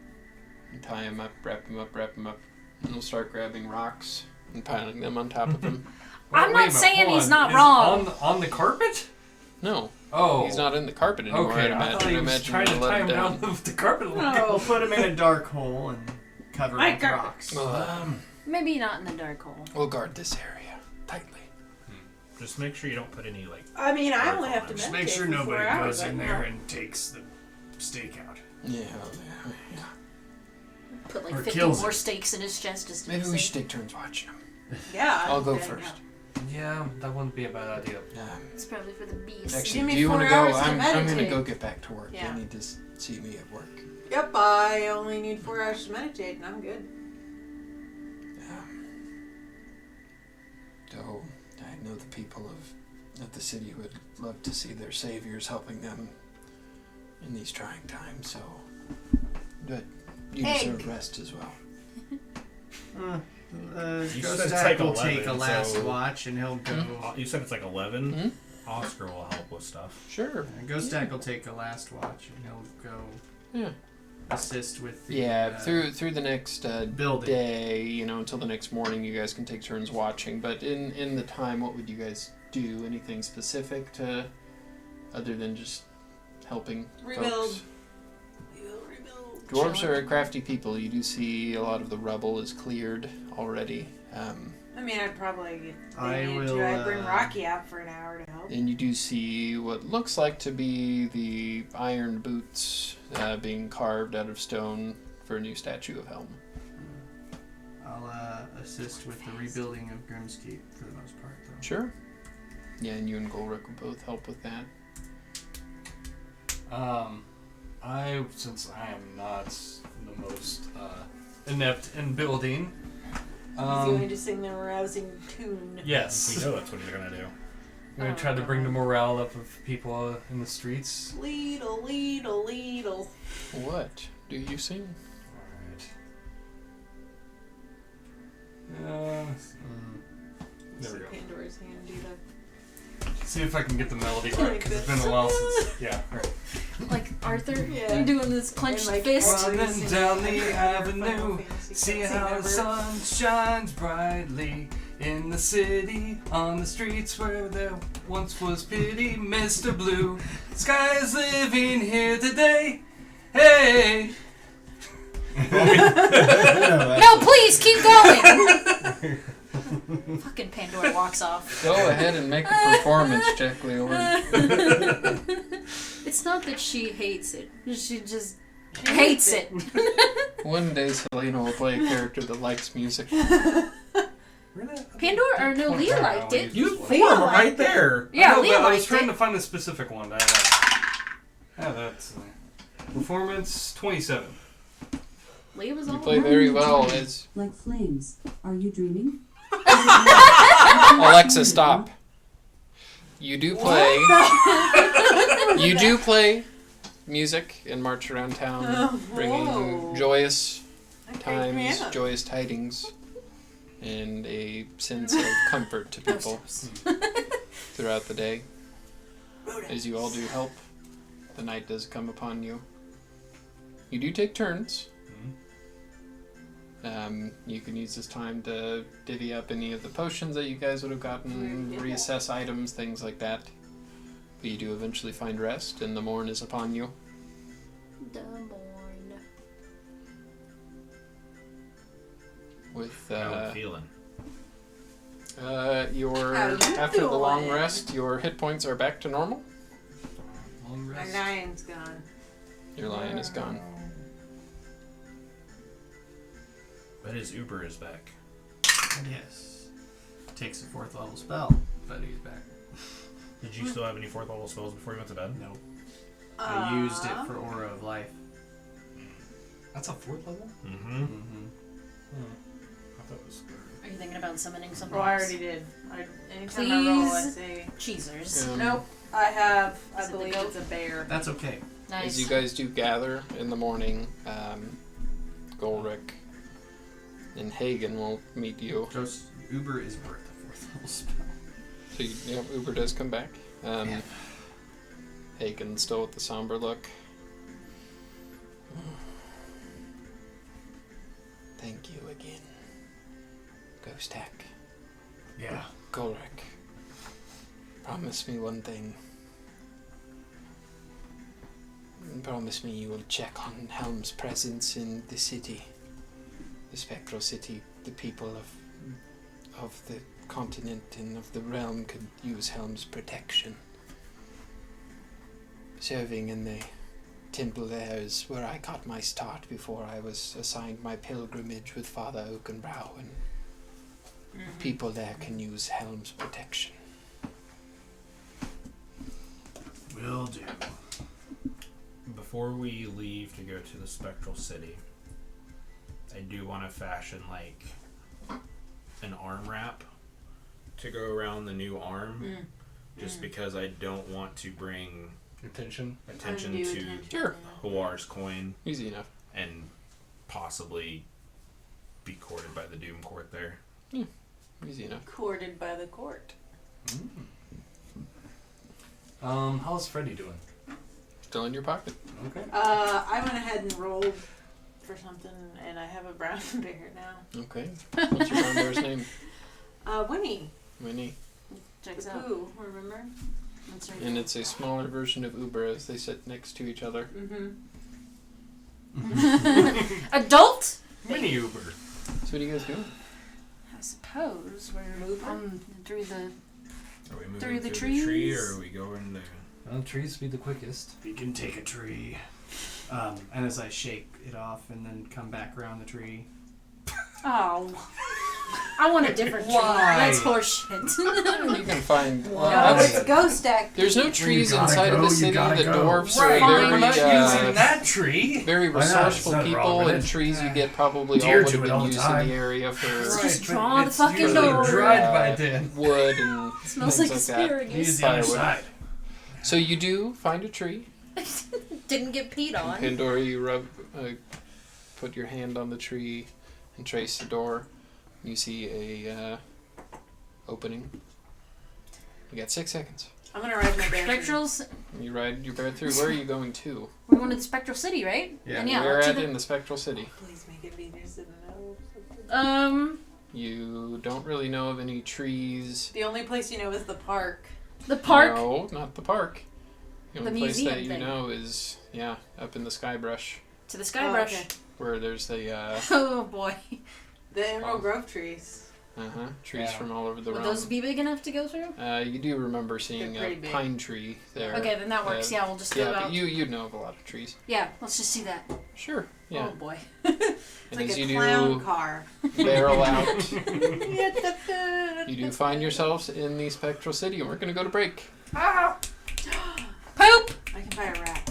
Speaker 2: and tie him up, wrap him up, and he'll start grabbing rocks and piling them on top of him.
Speaker 5: I'm
Speaker 6: Wait
Speaker 5: not
Speaker 6: a minute,
Speaker 5: saying
Speaker 6: hold
Speaker 5: he's
Speaker 6: on.
Speaker 5: not
Speaker 6: Is
Speaker 5: wrong.
Speaker 6: On the carpet?
Speaker 2: No,
Speaker 6: Oh.
Speaker 2: he's not in the carpet anymore.
Speaker 6: Okay,
Speaker 2: I'd
Speaker 6: I
Speaker 2: imagine.
Speaker 6: thought he
Speaker 2: I
Speaker 6: was
Speaker 2: imagine
Speaker 6: trying to
Speaker 2: you'll let
Speaker 6: tie
Speaker 2: him
Speaker 6: him
Speaker 2: down.
Speaker 6: down the carpet.
Speaker 7: We'll put him in a dark hole and cover
Speaker 3: My
Speaker 7: him with
Speaker 3: carpet.
Speaker 7: rocks.
Speaker 5: Maybe not in the dark hole.
Speaker 2: We'll guard this area tightly.
Speaker 1: Just make sure you don't put any like.
Speaker 3: I mean, I only have to
Speaker 7: Just
Speaker 3: meditate
Speaker 7: make sure
Speaker 3: for 4
Speaker 7: nobody
Speaker 3: hours
Speaker 7: goes in
Speaker 3: right
Speaker 7: there
Speaker 3: now.
Speaker 7: and takes the stake out.
Speaker 2: Yeah.
Speaker 5: Put like
Speaker 7: Or
Speaker 5: 50
Speaker 7: kills
Speaker 5: more
Speaker 7: it.
Speaker 5: stakes in his chest just to
Speaker 2: Maybe
Speaker 5: be
Speaker 2: we
Speaker 5: safe.
Speaker 2: should take turns watching him.
Speaker 3: Yeah.
Speaker 2: I'll go
Speaker 3: then,
Speaker 2: first.
Speaker 6: Yeah, that wouldn't be a bad idea.
Speaker 5: It's probably for the beast.
Speaker 2: Actually,
Speaker 3: Give me
Speaker 2: do you want to
Speaker 3: 4
Speaker 2: go?
Speaker 3: hours to
Speaker 2: I'm going to
Speaker 3: meditate.
Speaker 2: go get back to work.
Speaker 3: Yeah.
Speaker 2: You need to see me at work.
Speaker 3: Yep, I only need 4 hours to meditate, and I'm good.
Speaker 2: So, I know the people of the city would love to see their saviors helping them in these trying times, so but you deserve
Speaker 3: Egg.
Speaker 2: rest as well.
Speaker 1: You
Speaker 7: Ghost
Speaker 1: said it's
Speaker 7: Stack
Speaker 1: like
Speaker 7: will
Speaker 1: 11,
Speaker 7: take a last
Speaker 1: so-
Speaker 7: watch, and he'll go.
Speaker 1: You said it's like 11.
Speaker 2: Hmm?
Speaker 1: Oscar will help with stuff.
Speaker 2: Sure.
Speaker 7: Ghost Stack will take a last watch, and he'll go
Speaker 2: Yeah.
Speaker 7: assist with the
Speaker 2: Yeah. Through the next
Speaker 7: building.
Speaker 2: day, until the next morning, you guys can take turns watching. But in the time, what would you guys do anything specific to, other than just helping
Speaker 3: Rebuild.
Speaker 2: folks?
Speaker 3: Rebuild.
Speaker 2: Dwarves are crafty people. You do see a lot of the rubble is cleared already.
Speaker 3: I mean, I'd probably.
Speaker 7: I
Speaker 3: I'd bring Rocky out for an hour to help.
Speaker 2: And you do see what looks like to be the iron boots being carved out of stone for a new statue of Helm.
Speaker 7: I'll assist with the rebuilding of Grimskeep for the most part, though.
Speaker 2: Sure. Yeah, and you and Golrick will both help with that.
Speaker 6: Since I am not the most inept in building,
Speaker 3: He's going to sing the rousing tune.
Speaker 6: yes,
Speaker 1: We know that's what he's gonna do.
Speaker 6: I'm gonna try to bring the morale up of people in the streets.
Speaker 3: Leedle, leedle, leedle.
Speaker 2: What do you sing?
Speaker 6: Alright. There we go.
Speaker 3: Pandora's hand do that.
Speaker 6: See if I can get the melody right, because it's been a while since. Yeah, right.
Speaker 5: Like Arthur,
Speaker 3: Yeah.
Speaker 5: you're doing this clenched
Speaker 3: And, like,
Speaker 5: fist.
Speaker 6: Running down the
Speaker 3: Final
Speaker 6: avenue,
Speaker 3: Fantasy
Speaker 6: see
Speaker 3: cutscene
Speaker 6: how the
Speaker 3: ever.
Speaker 6: sun shines brightly in the city, on the streets where there once was pity. Mr. Blue, sky is living here today. Hey!
Speaker 5: No, please keep going. Fucking Pandora walks off.
Speaker 2: Go ahead and make a performance check, Leland.
Speaker 5: It's not that she hates it; she just hates it.
Speaker 2: One day Selena will play a character that likes music.
Speaker 5: Pandora, or no, Leah liked it.
Speaker 1: You
Speaker 3: Leah
Speaker 1: form
Speaker 3: liked
Speaker 1: right
Speaker 3: it.
Speaker 1: there.
Speaker 5: Yeah,
Speaker 6: I know,
Speaker 5: Leah
Speaker 6: but I was
Speaker 5: liked
Speaker 6: trying
Speaker 5: it.
Speaker 6: to find a specific one. That's performance 27.
Speaker 5: Leah was
Speaker 2: You
Speaker 5: all
Speaker 2: play very well as...
Speaker 8: Like flames. Are you dreaming?
Speaker 2: Alexa, stop. You do play... You do play music and march around town, bringing
Speaker 3: Whoa.
Speaker 2: joyous
Speaker 3: Okay,
Speaker 2: times,
Speaker 3: Brianna.
Speaker 2: joyous tidings, and a sense of comfort to people throughout the day. As you all do help, the night does come upon you. You do take turns. You can use this time to divvy up any of the potions that you guys would have gotten, reassess items, things like that. But you do eventually find rest, and the morn is upon you. With
Speaker 1: How I'm feeling.
Speaker 2: your
Speaker 3: How you
Speaker 2: after the long
Speaker 3: doing?
Speaker 2: rest, your hit points are back to normal.
Speaker 6: Long
Speaker 3: My
Speaker 6: rest.
Speaker 3: lion's gone.
Speaker 2: Your lion is gone.
Speaker 1: But his Uber is back.
Speaker 7: Yes. Takes a 4th level spell, but he's back.
Speaker 1: Did you still have any 4th level spells before you went to bed?
Speaker 7: Nope. I used it for Aura of Life.
Speaker 6: That's a 4th level?
Speaker 1: Mm-hmm.
Speaker 6: I thought it was 3rd.
Speaker 5: Are you thinking about summoning something?
Speaker 3: Well, I
Speaker 5: else?
Speaker 3: already did. Anytime I roll, I
Speaker 5: Please?
Speaker 3: say.
Speaker 5: Cheesers.
Speaker 3: Nope. I have. I
Speaker 5: Is it the
Speaker 3: believe
Speaker 5: goat?
Speaker 3: it's a bear.
Speaker 7: That's okay.
Speaker 5: Nice.
Speaker 2: As you guys do gather in the morning, Golrick and Hagen will meet you.
Speaker 7: Ghost Uber is worth a 4th level spell.
Speaker 2: So Uber does come back. Hagen still with the somber look. Thank you again, Ghost Hack.
Speaker 7: Yeah.
Speaker 2: Golrick, promise me one thing. Promise me you will check on Helm's presence in the city, the spectral city. The people of the continent and of the realm could use Helm's protection. Serving in the temple there is where I got my start before I was assigned my pilgrimage with Father Oakenbrow, and people there can use Helm's protection.
Speaker 4: Will do.
Speaker 1: Before we leave to go to the Spectral City, I do want to fashion like an arm wrap to go around the new arm, just because I don't want to bring
Speaker 6: Attention.
Speaker 1: attention
Speaker 3: Undue
Speaker 1: to
Speaker 3: attention.
Speaker 2: Sure.
Speaker 1: Hawar's coin
Speaker 2: Easy enough.
Speaker 1: and possibly be courted by the Doom Court there.
Speaker 2: Easy enough.
Speaker 3: Courted by the court.
Speaker 6: How's Freddy doing?
Speaker 2: Still in your pocket.
Speaker 6: Okay.
Speaker 3: I went ahead and rolled for something, and I have a brown bear now.
Speaker 2: Okay. What's your brown bear's name?
Speaker 3: Winnie.
Speaker 2: Winnie.
Speaker 5: Checks
Speaker 3: The
Speaker 5: out.
Speaker 3: poo, remember?
Speaker 5: That's right.
Speaker 2: And it's a smaller version of Uber as they sit next to each other.
Speaker 5: Adult?
Speaker 6: Mini Uber.
Speaker 2: So what are you guys doing?
Speaker 5: I suppose we're through the.
Speaker 1: Are we moving
Speaker 5: Through the
Speaker 1: through the tree,
Speaker 5: trees?
Speaker 1: or are we going to?
Speaker 6: Well, trees be the quickest.
Speaker 7: We can take a tree. And as I shake it off and then come back around the tree.
Speaker 5: Oh. I want a different tree.
Speaker 6: Why?
Speaker 5: That's horseshit.
Speaker 2: You can find.
Speaker 3: No,
Speaker 2: that's-
Speaker 3: it's ghost stack.
Speaker 2: there's no trees
Speaker 4: gotta
Speaker 2: inside of
Speaker 4: go,
Speaker 2: the
Speaker 4: you
Speaker 2: city.
Speaker 4: gotta
Speaker 2: The
Speaker 4: go.
Speaker 2: dwarves
Speaker 6: Right,
Speaker 2: are
Speaker 6: we're not
Speaker 2: very,
Speaker 6: using that tree.
Speaker 2: very
Speaker 4: Why not?
Speaker 2: resourceful
Speaker 4: There's nothing wrong
Speaker 2: people,
Speaker 4: with
Speaker 2: and
Speaker 4: it.
Speaker 2: trees you get probably
Speaker 4: Deer
Speaker 2: all would
Speaker 4: do
Speaker 2: have
Speaker 4: it all
Speaker 2: been
Speaker 4: the
Speaker 2: used in
Speaker 4: time.
Speaker 2: the area for
Speaker 5: Just
Speaker 6: but
Speaker 5: draw the
Speaker 6: it's
Speaker 5: fucking
Speaker 6: usually
Speaker 5: door.
Speaker 6: dried by then.
Speaker 2: wood and
Speaker 5: Smells
Speaker 2: things
Speaker 5: like
Speaker 2: like that.
Speaker 5: asparagus.
Speaker 4: Use the other
Speaker 2: Firewood.
Speaker 4: side.
Speaker 2: So you do find a tree.
Speaker 5: Didn't get peed on.
Speaker 2: Pandora, you put your hand on the tree and trace the door. You see a opening. You got 6 seconds.
Speaker 3: I'm gonna ride my bear.
Speaker 5: Spectrals.
Speaker 2: You ride your bear through. Where are you going to?
Speaker 5: We're going to the Spectral City, right?
Speaker 6: Yeah.
Speaker 5: And yeah,
Speaker 2: We're
Speaker 5: to
Speaker 2: at
Speaker 5: the,
Speaker 2: in the Spectral City.
Speaker 3: Please make it be news in the know.
Speaker 2: You don't really know of any trees.
Speaker 3: The only place you know is the park.
Speaker 5: the park.
Speaker 2: No, not the park. The
Speaker 5: The
Speaker 2: only place
Speaker 5: museum
Speaker 2: that you
Speaker 5: thing.
Speaker 2: know is, up in the Skybrush,
Speaker 5: To the Skybrush.
Speaker 3: okay.
Speaker 2: where there's the
Speaker 5: Oh boy.
Speaker 3: The Emerald Grove trees.
Speaker 2: trees
Speaker 6: Yeah.
Speaker 2: from all over the
Speaker 5: Would
Speaker 2: realm.
Speaker 5: those be big enough to go through?
Speaker 2: You do remember seeing
Speaker 3: They're
Speaker 2: a
Speaker 3: pretty big.
Speaker 2: pine tree there.
Speaker 5: Okay, then that works. Yeah, we'll just go
Speaker 2: Yeah,
Speaker 5: out.
Speaker 2: but you'd know of a lot of trees.
Speaker 5: Yeah, let's just see that.
Speaker 2: Sure. Yeah.
Speaker 5: Oh boy.
Speaker 3: It's
Speaker 2: and
Speaker 3: like
Speaker 2: as
Speaker 3: a
Speaker 2: you
Speaker 3: clown
Speaker 2: do
Speaker 3: car.
Speaker 2: barrel out, you do find yourselves in the Spectral City, and we're gonna go to break.
Speaker 5: Poop!
Speaker 3: I can buy a rat.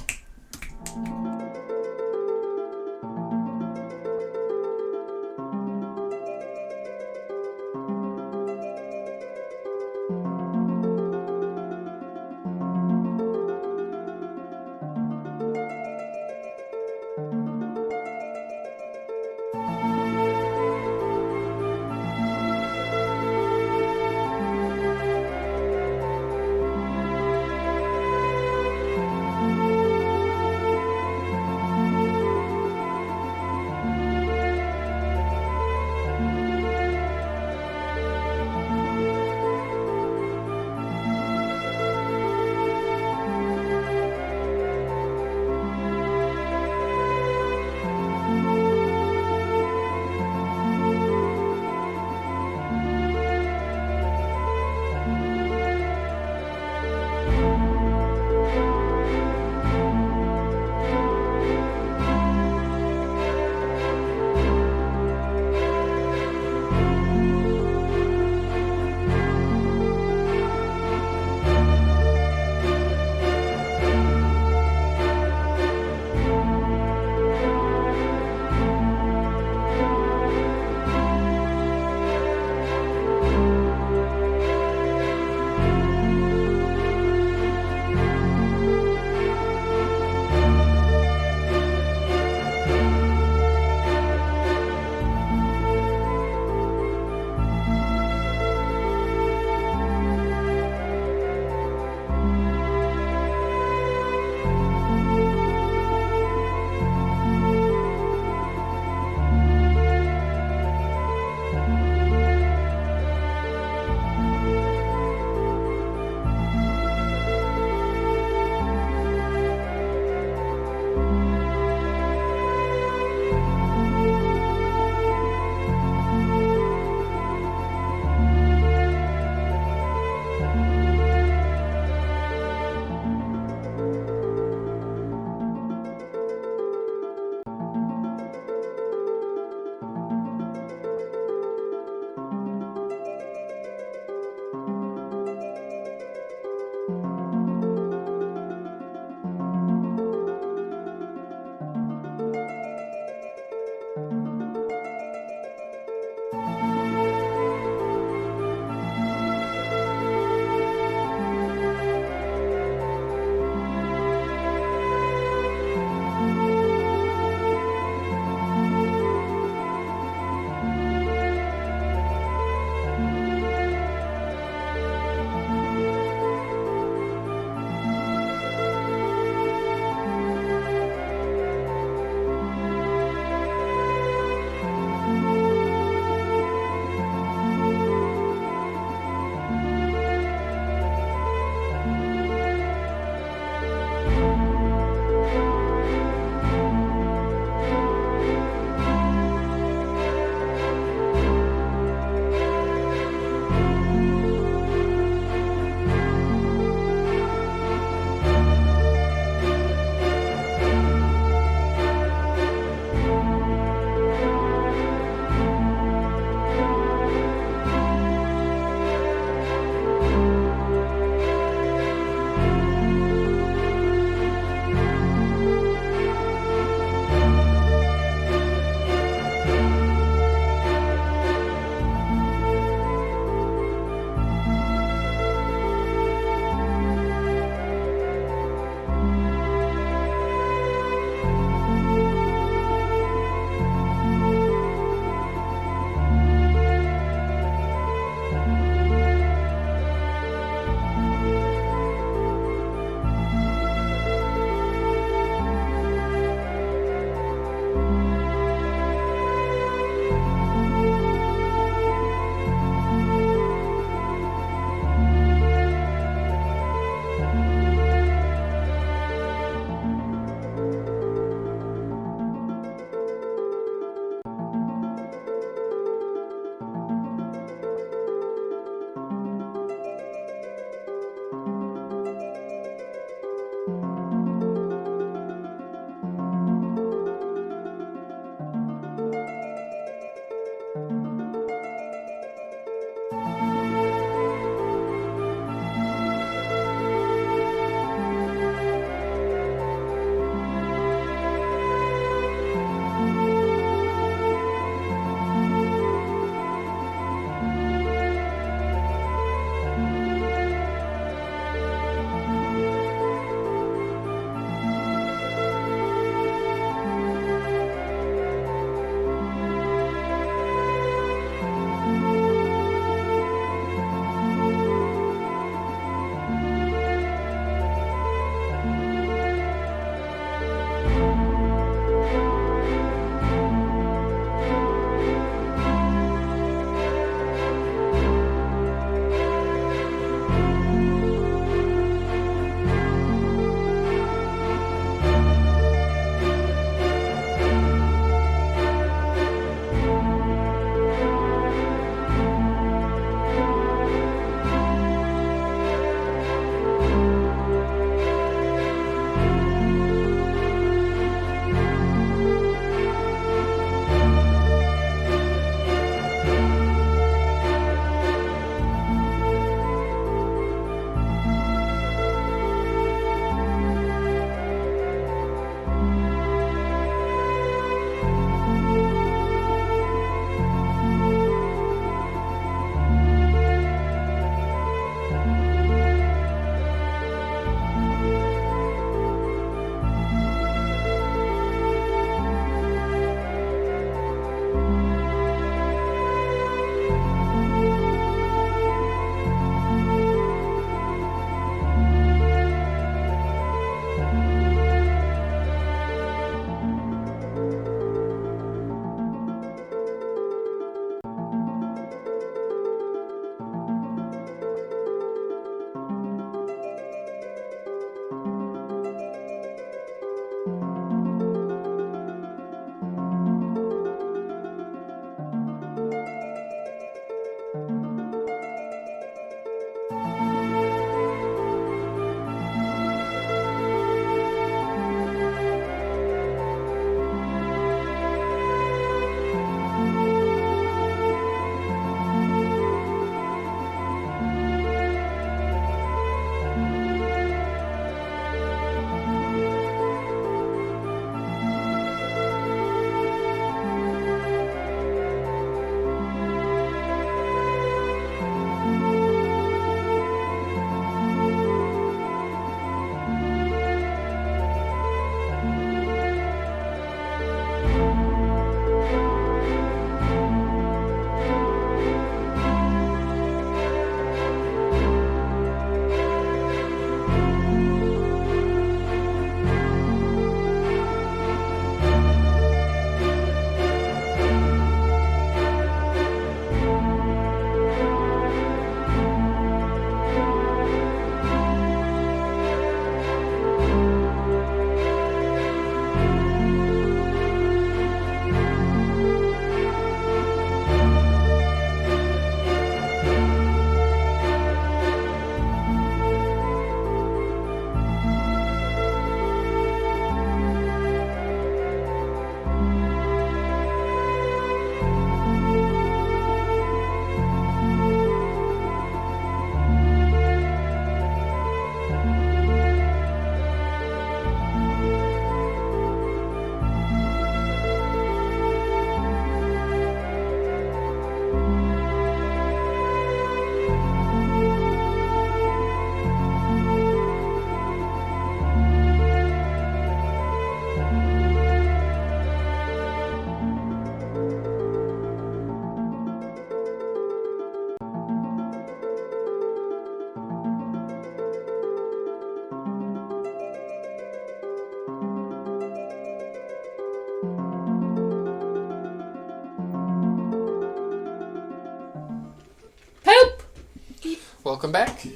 Speaker 2: welcome back.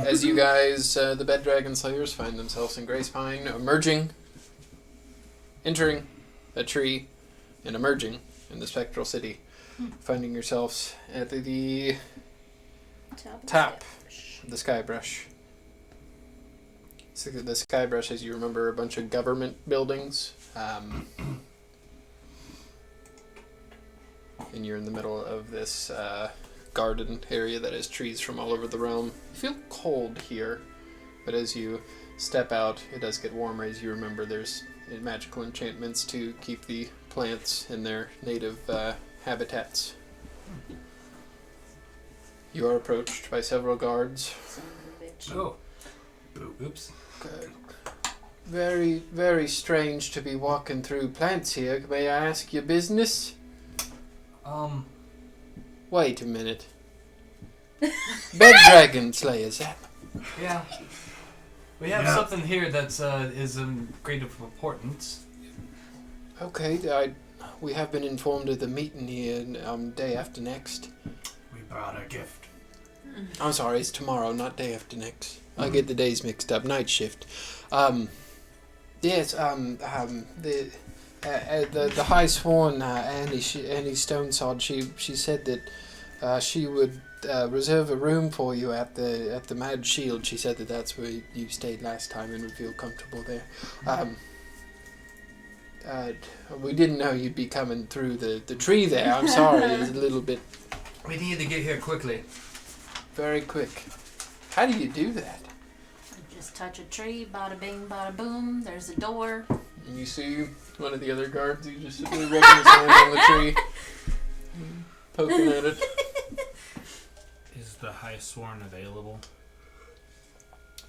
Speaker 2: As you guys, the Bed Dragon Slayers, find themselves in Grace Pine, entering a tree, and emerging in the Spectral City, finding yourselves at the top of the Skybrush. So the Skybrush, as you remember, a bunch of government buildings. And you're in the middle of this garden area that has trees from all over the realm. You feel cold here, but as you step out, it does get warmer. As you remember, there's magical enchantments to keep the plants in their native habitats. You are approached by several guards.
Speaker 3: Son of a bitch.
Speaker 6: Oh. Oops.
Speaker 2: Very, very strange to be walking through plants here. May I ask your business? Wait a minute. Bed Dragon Slayers.
Speaker 6: Yeah. We have something here that's is of great importance.
Speaker 2: Okay, we have been informed of the meeting here day after next.
Speaker 4: We brought a gift.
Speaker 2: I'm sorry, it's tomorrow, not day after next. I get the days mixed up. Night shift. Yes. The High Sworn Annie Stonesod. She said that she would reserve a room for you at the Mad Shield. She said that that's where you stayed last time and would feel comfortable there. We didn't know you'd be coming through the tree there. I'm sorry, it's a little bit
Speaker 6: We need to get here quickly.
Speaker 2: very quick. How do you do that?
Speaker 5: Just touch a tree, bada bing, bada boom. There's a door.
Speaker 2: And you see one of the other guards, he's just sitting there rubbing his hand on the tree, poking at it.
Speaker 1: Is the High Sworn available?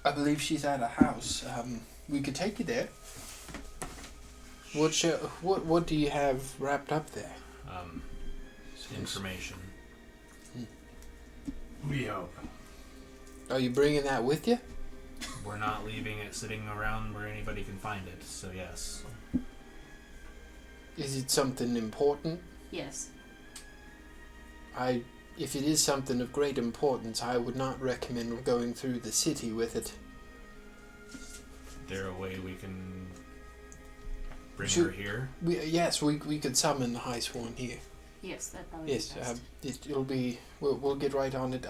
Speaker 2: I believe she's at a house. We could take you there. What do you have wrapped up there?
Speaker 1: Information.
Speaker 4: We hope.
Speaker 2: Are you bringing that with you?
Speaker 1: We're not leaving it sitting around where anybody can find it, so yes.
Speaker 2: Is it something important?
Speaker 5: Yes.
Speaker 2: If it is something of great importance, I would not recommend going through the city with it.
Speaker 1: Is there a way we can bring
Speaker 2: Should-
Speaker 1: her here?
Speaker 2: Yes, we could summon the High Sworn here.
Speaker 5: Yes, that probably
Speaker 2: Yes,
Speaker 5: is best.
Speaker 2: it'll be. We'll get right on it.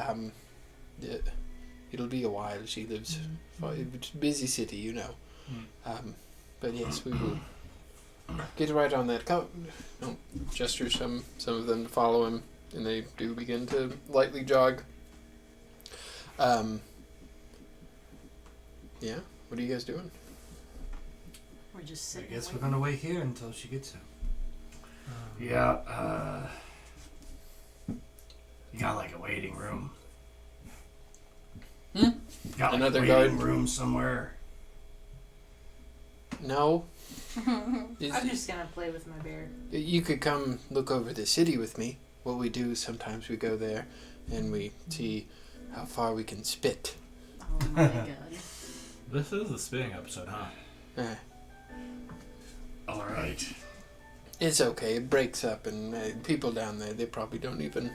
Speaker 2: It'll be a while. She lives. It's a busy city, you know. But yes, we will get right on that. Gesture some of them to follow him, and they do begin to lightly jog. Yeah. What are you guys doing?
Speaker 3: We're just
Speaker 6: I
Speaker 3: sitting.
Speaker 6: guess we're
Speaker 3: waiting.
Speaker 6: gonna wait here until she gets here.
Speaker 4: Yeah, you got like a waiting room.
Speaker 2: Hmm?
Speaker 4: Got like
Speaker 2: Another
Speaker 4: a waiting
Speaker 2: guard?
Speaker 4: room somewhere.
Speaker 2: No.
Speaker 3: I'm just gonna play with my bear.
Speaker 2: You could come look over the city with me. What we do is sometimes we go there and we see how far we can spit.
Speaker 3: Oh my god.
Speaker 1: This is the spitting episode, huh?
Speaker 4: All right.
Speaker 2: It's okay. It breaks up, and people down there, they probably don't even.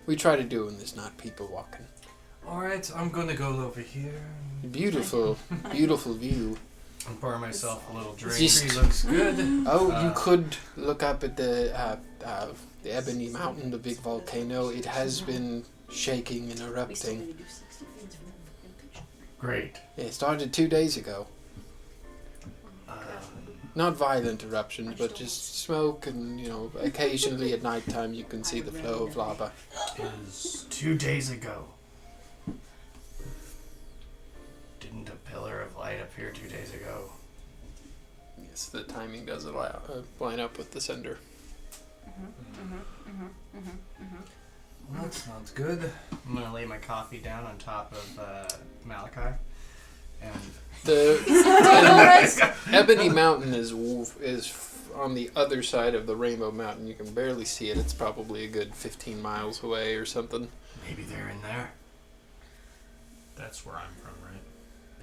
Speaker 2: We try to do when there's not people walking.
Speaker 6: Alright, I'm gonna go over here.
Speaker 2: Beautiful, beautiful view.
Speaker 6: And pour myself a little drink.
Speaker 2: Just-
Speaker 6: Tree looks good.
Speaker 2: Oh, you could look up at the Ebony Mountain, the big volcano. It has been shaking and
Speaker 3: We still
Speaker 2: erupting.
Speaker 3: need to do 60 things for them in the picture.
Speaker 4: Great.
Speaker 2: It started 2 days ago.
Speaker 4: Uh,
Speaker 2: Not violent eruptions, but just smoke, and occasionally at nighttime you can see the flow of lava.
Speaker 1: Is
Speaker 4: 2 days ago. Didn't a pillar of light appear 2 days ago?
Speaker 2: Yes, the timing does line up with the sender.
Speaker 6: Well, that sounds good.
Speaker 7: I'm gonna lay my coffee down on top of Malachi, and
Speaker 2: The Ebony Mountain is on the other side of the Rainbow Mountain. You can barely see it. It's probably a good 15 miles away or something.
Speaker 4: Maybe they're in there.
Speaker 1: that's where I'm from, right?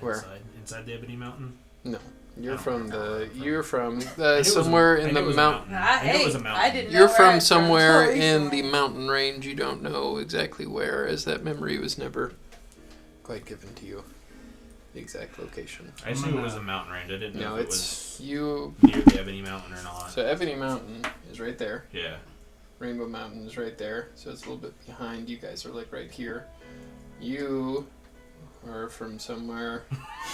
Speaker 2: Where?
Speaker 1: Inside the Ebony Mountain.
Speaker 2: No. You're
Speaker 1: I don't
Speaker 2: from
Speaker 1: remember where
Speaker 2: the.
Speaker 1: I'm from.
Speaker 2: You're from
Speaker 1: I knew it was
Speaker 2: somewhere
Speaker 1: I
Speaker 2: in
Speaker 1: knew
Speaker 2: the
Speaker 1: it was a
Speaker 2: mountain.
Speaker 1: I knew it was a mountain.
Speaker 3: I didn't know
Speaker 2: You're
Speaker 3: where
Speaker 2: from
Speaker 3: it's
Speaker 2: somewhere
Speaker 3: until
Speaker 2: in the
Speaker 3: recently.
Speaker 2: mountain range. You don't know exactly where, as that memory was never quite given to you. The exact location.
Speaker 1: I just knew it was a mountain range. I didn't know
Speaker 2: No,
Speaker 1: if it
Speaker 2: it's
Speaker 1: was
Speaker 2: you.
Speaker 1: near the Ebony Mountain or not.
Speaker 2: So Ebony Mountain is right there.
Speaker 1: Yeah.
Speaker 2: Rainbow Mountain is right there. So it's a little bit behind. You guys are like right here. You are from somewhere.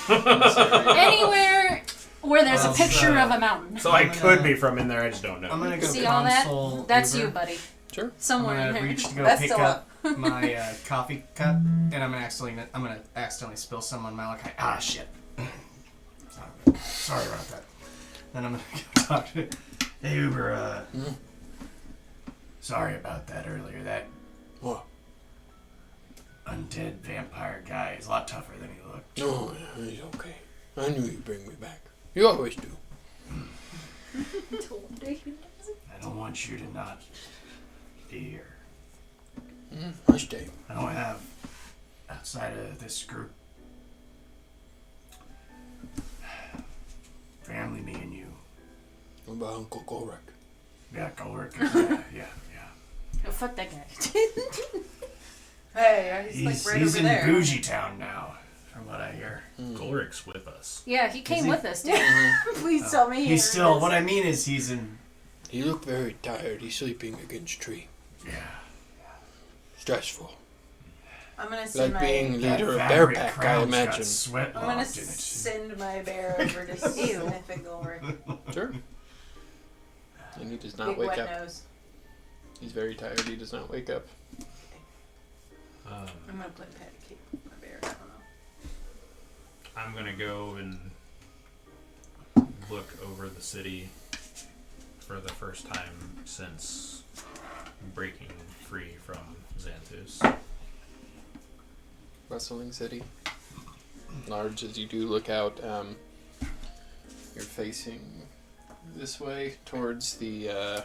Speaker 2: in this area.
Speaker 5: Anywhere where there's a
Speaker 7: Well,
Speaker 5: picture
Speaker 7: so-
Speaker 5: of a mountain.
Speaker 1: So I could be from in there. I just don't know.
Speaker 7: I'm gonna go
Speaker 5: See all that?
Speaker 7: console
Speaker 5: That's
Speaker 7: Uber.
Speaker 5: you, buddy.
Speaker 2: Sure.
Speaker 5: Somewhere
Speaker 7: I'm
Speaker 5: in
Speaker 7: gonna
Speaker 5: there.
Speaker 7: reach to go
Speaker 3: That's
Speaker 7: pick
Speaker 3: still
Speaker 7: up my coffee cup, and I'm gonna accidentally spill some on Malachi. Ah, shit. Sorry about that. Then I'm gonna go talk to. Hey, Uber. Sorry about that earlier. That
Speaker 2: What?
Speaker 7: undead vampire guy is a lot tougher than he looked.
Speaker 2: No, he's okay. I knew you'd bring me back. You always do.
Speaker 7: I don't want you to not be here.
Speaker 2: I stay.
Speaker 7: I don't have outside of this group. Family, me and you.
Speaker 2: What about Uncle Golrick?
Speaker 7: Yeah, go work. yeah.
Speaker 5: Oh, fuck that guy.
Speaker 3: Hey, he's like right
Speaker 7: He's
Speaker 3: over
Speaker 7: in
Speaker 3: there.
Speaker 7: Bougie Town now, from what I hear.
Speaker 1: Golrick's with us.
Speaker 5: Yeah, he came
Speaker 7: he?
Speaker 5: with us, dude.
Speaker 3: Please tell me
Speaker 7: He's
Speaker 3: he
Speaker 7: still.
Speaker 3: is.
Speaker 7: What I mean is, he's in.
Speaker 2: He looked very tired. He's sleeping against a tree.
Speaker 7: Yeah.
Speaker 2: Stressful.
Speaker 3: I'm gonna send
Speaker 2: Like
Speaker 3: my.
Speaker 2: being leader of
Speaker 7: That
Speaker 2: Bear
Speaker 7: fabric
Speaker 2: Pack, I
Speaker 7: crown's got
Speaker 2: imagine.
Speaker 7: sweat
Speaker 3: I'm gonna
Speaker 7: locked in it.
Speaker 3: send my bear over to sniff it over.
Speaker 2: Sure. And he does not
Speaker 3: Big
Speaker 2: wake
Speaker 3: wet
Speaker 2: up.
Speaker 3: nose.
Speaker 2: He's very tired. He does not wake up.
Speaker 3: I'm gonna play patty cake with my bear. I don't know.
Speaker 1: I'm gonna go and look over the city for the first time since breaking free from Xanthus.
Speaker 2: Bustling city. Large as you do look out, you're facing this way towards the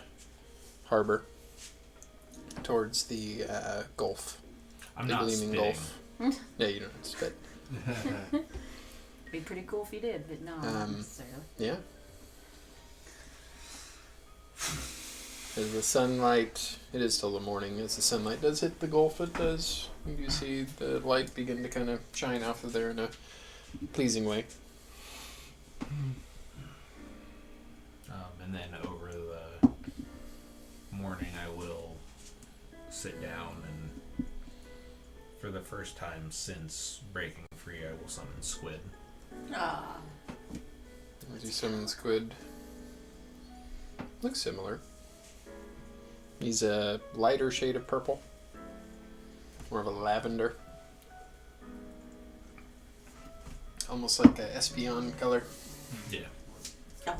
Speaker 2: harbor, towards the Gulf.
Speaker 1: I'm
Speaker 2: The
Speaker 1: not
Speaker 2: gleaming
Speaker 1: spitting.
Speaker 2: Gulf. Yeah, you don't have to spit.
Speaker 5: Be pretty cool if he did, but no, not necessarily.
Speaker 2: Yeah. As the sunlight, it is still the morning, as the sunlight does hit the Gulf, you do see the light begin to kind of shine off of there in a pleasing way.
Speaker 1: And then over the morning, I will sit down and, for the first time since breaking free, I will summon Squid.
Speaker 3: Ah.
Speaker 2: As you summon Squid, looks similar. He's a lighter shade of purple, more of a lavender, almost like a Espeon color.
Speaker 1: Yeah.
Speaker 3: Oh.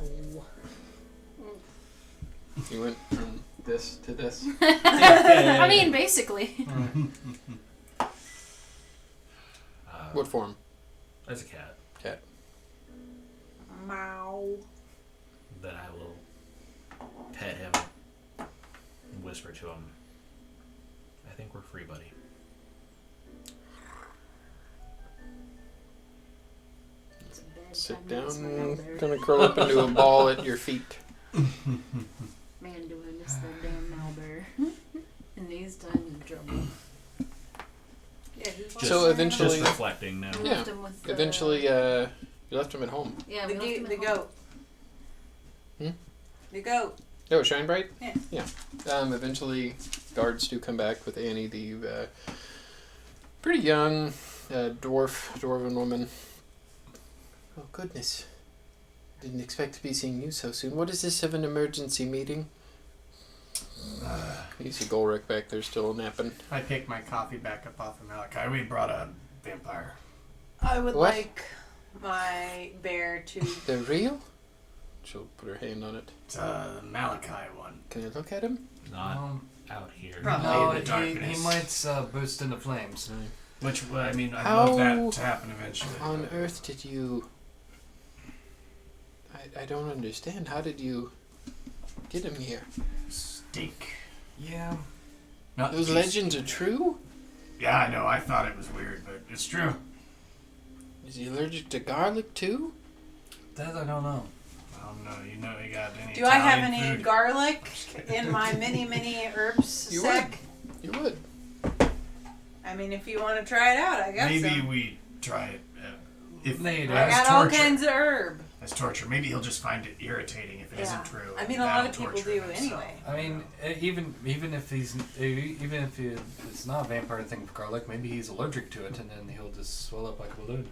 Speaker 2: You went from this to this.
Speaker 5: I mean, basically.
Speaker 2: What form?
Speaker 1: As a cat.
Speaker 2: Cat.
Speaker 3: Meow.
Speaker 1: Then I will pet him and whisper to him, I think we're free, buddy.
Speaker 5: It's a bad
Speaker 2: Sit
Speaker 5: time to miss my
Speaker 2: down,
Speaker 5: number.
Speaker 2: kind of curl up into a ball at your feet.
Speaker 5: Man, do I miss that damn Malbear. In these times of trouble.
Speaker 3: Yeah, who's
Speaker 1: Just-
Speaker 2: So eventually-
Speaker 1: Just reflecting now.
Speaker 5: We
Speaker 2: Yeah.
Speaker 5: left him with,
Speaker 2: Eventually, you left him at home.
Speaker 5: yeah,
Speaker 3: the,
Speaker 5: we left him
Speaker 3: the
Speaker 5: at home.
Speaker 3: goat.
Speaker 2: Hmm?
Speaker 3: The goat.
Speaker 2: Oh, Shine Bright?
Speaker 3: Yeah.
Speaker 2: Yeah. Eventually, guards do come back with Annie, the pretty young dwarven woman. Oh, goodness. Didn't expect to be seeing you so soon. What is this of an emergency meeting? You see Golrick back there still napping.
Speaker 7: I picked my coffee back up off of Malachi. We brought a vampire.
Speaker 3: I would
Speaker 2: What?
Speaker 3: like my bear to.
Speaker 2: They're real? She'll put her hand on it.
Speaker 7: It's a Malachi one.
Speaker 2: Can I look at him?
Speaker 1: Not out here.
Speaker 7: Probably
Speaker 6: No,
Speaker 7: in the
Speaker 6: he
Speaker 7: darkness.
Speaker 6: might burst into flames.
Speaker 7: Which, well, I mean, I'd
Speaker 2: How
Speaker 7: love that to happen eventually.
Speaker 2: On
Speaker 7: but-
Speaker 2: earth did you... I don't understand. How did you get him here?
Speaker 7: Steak.
Speaker 6: Yeah.
Speaker 7: Not
Speaker 2: Those
Speaker 7: juicy.
Speaker 2: legends are true?
Speaker 7: Yeah, I know. I thought it was weird, but it's true.
Speaker 2: Is he allergic to garlic too?
Speaker 6: That I don't know.
Speaker 4: I don't know. You know, you got any
Speaker 3: Do I have
Speaker 4: Italian
Speaker 3: any
Speaker 4: food?
Speaker 3: garlic in my mini herbs
Speaker 2: You
Speaker 3: sec?
Speaker 2: You would.
Speaker 3: I mean, if you want to try it out, I got
Speaker 4: Maybe
Speaker 3: some.
Speaker 4: we try it. If
Speaker 6: Nate,
Speaker 3: I
Speaker 4: as
Speaker 3: got all
Speaker 4: torture.
Speaker 3: kinds of herb.
Speaker 4: As torture. Maybe he'll just find it irritating if it
Speaker 3: Yeah.
Speaker 4: not true.
Speaker 3: I mean,
Speaker 4: and
Speaker 3: a lot of
Speaker 4: that'll
Speaker 3: people
Speaker 4: torture
Speaker 3: do
Speaker 4: him, so-
Speaker 3: anyway.
Speaker 6: I mean, even if it's not a vampire thing with garlic, maybe he's allergic to it, and then he'll just swell up like a balloon.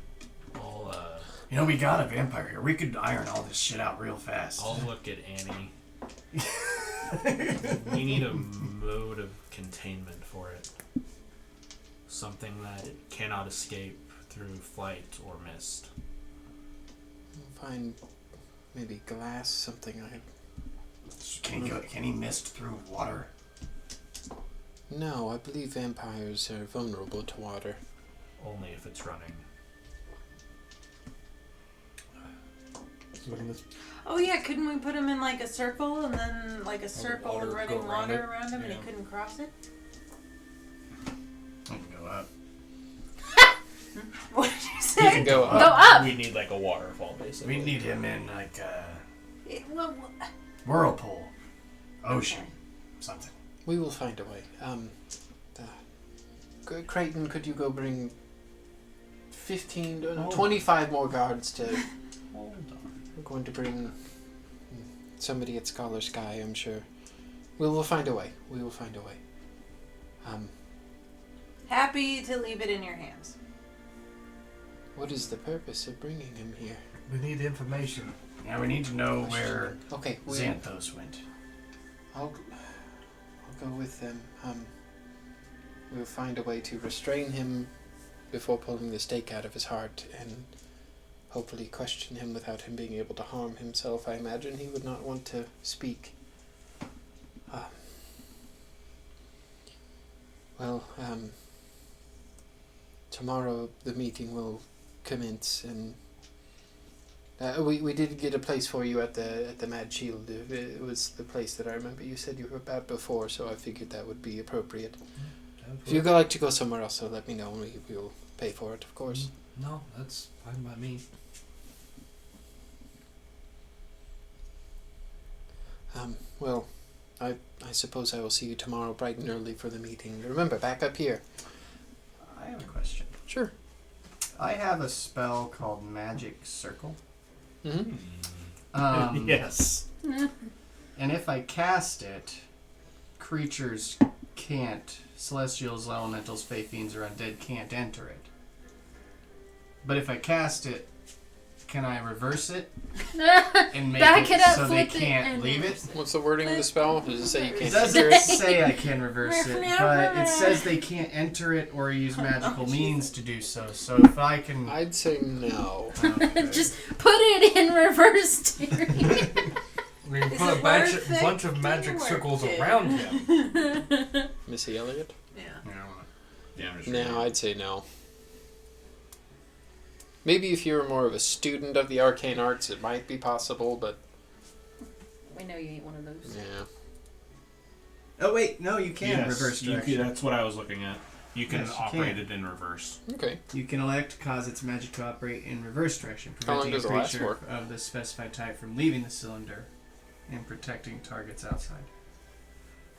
Speaker 1: I'll
Speaker 4: You know, we got a vampire here. We could iron all this shit out real fast.
Speaker 1: I'll look at Annie. We need a mode of containment for it. Something that it cannot escape through flight or mist.
Speaker 2: Find maybe glass, something.
Speaker 4: Can he mist through water?
Speaker 2: No, I believe vampires are vulnerable to water.
Speaker 1: Only if it's running.
Speaker 6: So in this,
Speaker 3: Oh yeah, couldn't we put him in like a circle and then like a circle
Speaker 6: water
Speaker 3: and
Speaker 6: go
Speaker 3: running
Speaker 6: around
Speaker 3: water
Speaker 6: it?
Speaker 3: around him and
Speaker 6: Yeah.
Speaker 3: he couldn't cross it?
Speaker 4: I can go up.
Speaker 3: What did you
Speaker 2: You
Speaker 3: say?
Speaker 2: can go
Speaker 5: Go
Speaker 2: up.
Speaker 5: up!
Speaker 1: We need like a waterfall, basically.
Speaker 4: We need him in like a
Speaker 3: Well,
Speaker 4: whirlpool, ocean, something.
Speaker 2: We will find a way. Creighton, could you go bring 15, no, 25 more guards to...
Speaker 6: hold on.
Speaker 2: We're going to bring somebody at Scholar Sky, I'm sure. We will find a way. We will find a way.
Speaker 3: happy to leave it in your hands.
Speaker 2: What is the purpose of bringing him here?
Speaker 6: We need information.
Speaker 4: Yeah, we need to know where
Speaker 2: Okay,
Speaker 4: Xanthos went.
Speaker 2: I'll go with them. We'll find a way to restrain him before pulling the stake out of his heart and hopefully question him without him being able to harm himself. I imagine he would not want to speak. Tomorrow the meeting will commence, and we did get a place for you at the Mad Shield. It was the place that I remember you said you were about before, so I figured that would be appropriate. If you'd like to go somewhere else, so let me know, and we'll pay for it, of course.
Speaker 6: No, that's fine by me.
Speaker 2: Well, I suppose I will see you tomorrow bright and early for the meeting. Remember, back up here.
Speaker 7: I have a question.
Speaker 2: Sure.
Speaker 7: I have a spell called Magic Circle.
Speaker 2: Mm-hmm.
Speaker 1: Yes.
Speaker 7: And if I cast it, creatures can't, celestials, elementals, fae fiends, or undead can't enter it. But if I cast it, can I reverse it and make
Speaker 5: Back it up,
Speaker 7: so they
Speaker 5: flip it,
Speaker 7: can't
Speaker 5: and
Speaker 7: leave it?
Speaker 2: What's the wording of the spell? Does it say you
Speaker 7: It
Speaker 2: can't
Speaker 7: doesn't
Speaker 2: enter it?
Speaker 7: say I can reverse it, but it says they can't enter it or use magical means to do so. So if I can...
Speaker 2: I'd say no.
Speaker 7: Okay.
Speaker 5: Just put it in reverse, Terry.
Speaker 6: We can
Speaker 3: Is
Speaker 6: put a
Speaker 3: it
Speaker 6: bunch,
Speaker 3: worth it?
Speaker 6: bunch of magic
Speaker 3: Didn't work,
Speaker 6: circles
Speaker 3: Jim.
Speaker 6: around him.
Speaker 2: Missy Elliott?
Speaker 3: Yeah.
Speaker 1: Yeah, I'm just
Speaker 2: No, I'd say no. Maybe if you were more of a student of the arcane arts, it might be possible, but
Speaker 5: We know you ain't one of those.
Speaker 2: yeah.
Speaker 7: Oh wait, no, you can reverse
Speaker 1: you
Speaker 7: direction.
Speaker 1: that's what I was looking at. You can
Speaker 7: Yes, you
Speaker 1: operate
Speaker 7: can.
Speaker 1: it in reverse.
Speaker 2: Okay.
Speaker 7: You can elect to cause its magic to operate in reverse direction,
Speaker 2: How long
Speaker 7: preventing a
Speaker 2: does it last
Speaker 7: creature
Speaker 2: for?
Speaker 7: of the specified type from leaving the cylinder and protecting targets outside.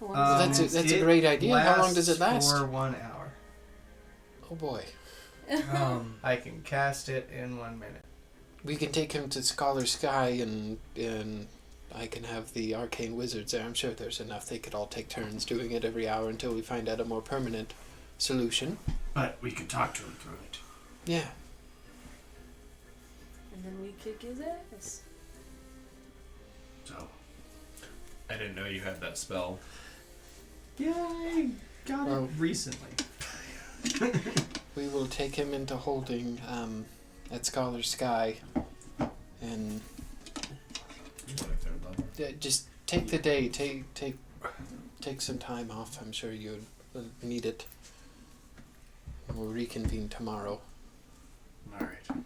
Speaker 2: That's a
Speaker 7: it
Speaker 2: great idea. How long does it
Speaker 7: lasts
Speaker 2: last?
Speaker 7: For 1 hour.
Speaker 2: Oh boy.
Speaker 7: I can cast it in 1 minute.
Speaker 2: We can take him to Scholar Sky and I can have the arcane wizards there. I'm sure there's enough. They could all take turns doing it every hour until we find out a more permanent solution.
Speaker 4: But we could talk to him through it.
Speaker 2: Yeah.
Speaker 5: And then we kick his ass.
Speaker 4: So,
Speaker 1: I didn't know you had that spell.
Speaker 7: Yeah, I got
Speaker 2: Well-
Speaker 7: it recently.
Speaker 2: We will take him into holding at Scholar Sky and just take the day. Take some time off. I'm sure you'll need it. We'll reconvene tomorrow.
Speaker 4: all right.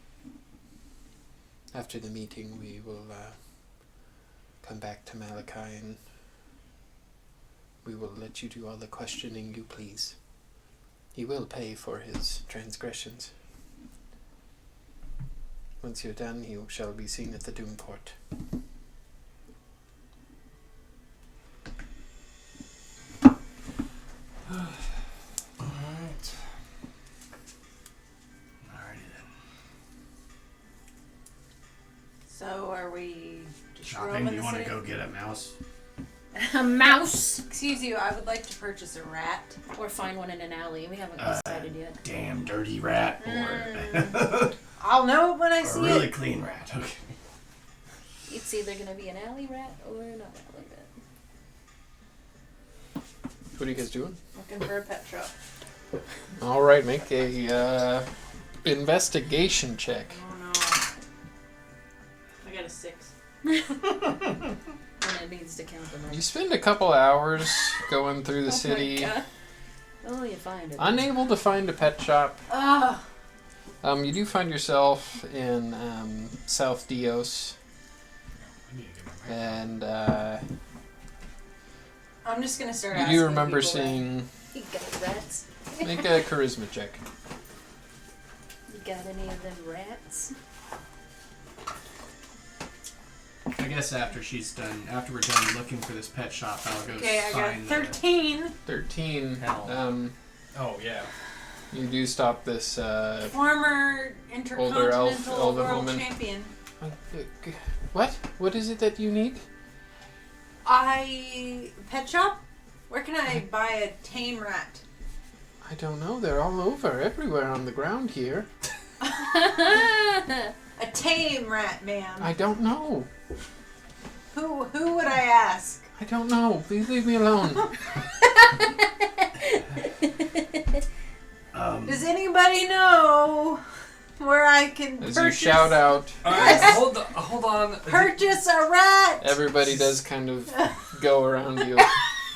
Speaker 2: After the meeting, we will come back to Malachi and we will let you do all the questioning you please. He will pay for his transgressions. Once you're done, he shall be seen at the Doom Court.
Speaker 4: Alright. Alrighty then.
Speaker 3: So are we just
Speaker 4: Shopping?
Speaker 3: roaming
Speaker 4: Do you
Speaker 3: the
Speaker 4: want to
Speaker 3: city?
Speaker 4: go get a mouse?
Speaker 5: A mouse.
Speaker 3: Excuse you, I would like to purchase a rat.
Speaker 5: Or find one in an alley. We haven't decided yet.
Speaker 4: Damn dirty rat or
Speaker 3: I'll know it when I
Speaker 4: a
Speaker 3: see
Speaker 4: really
Speaker 3: it.
Speaker 4: clean rat. Okay.
Speaker 5: It's either gonna be an alley rat or not an alley rat.
Speaker 2: What are you guys doing?
Speaker 3: Looking for a pet shop.
Speaker 2: All right, make a investigation check.
Speaker 3: Oh no. I got a 6.
Speaker 5: And it needs to count them.
Speaker 2: You spend a couple hours going through the
Speaker 5: Oh my
Speaker 2: city,
Speaker 5: God. Oh, you find it.
Speaker 2: unable to find a pet shop.
Speaker 3: Ah.
Speaker 2: You do find yourself in South Dios, and
Speaker 3: I'm just gonna start
Speaker 2: you
Speaker 3: asking
Speaker 2: do remember
Speaker 3: people
Speaker 2: seeing.
Speaker 5: You got rats?
Speaker 2: Make a charisma check.
Speaker 5: You got any of them rats?
Speaker 7: I guess after we're done looking for this pet shop, I'll go
Speaker 3: Okay, I got
Speaker 7: find
Speaker 3: 13.
Speaker 2: 13.
Speaker 7: Hell.
Speaker 6: Oh yeah.
Speaker 2: You do stop this.
Speaker 3: Former intercontinental
Speaker 2: elder
Speaker 3: world
Speaker 2: woman.
Speaker 3: champion.
Speaker 2: What? What is it that you need?
Speaker 3: Pet shop? Where can I buy a tame rat?
Speaker 2: I don't know. They're all over, everywhere on the ground here.
Speaker 3: A tame rat, ma'am.
Speaker 2: I don't know.
Speaker 3: Who would I ask?
Speaker 2: I don't know. Please leave me alone.
Speaker 3: Does anybody know where I can
Speaker 2: As
Speaker 3: purchase,
Speaker 2: you shout out,
Speaker 6: Alright, hold on.
Speaker 3: purchase a rat?
Speaker 2: everybody does kind of go around you.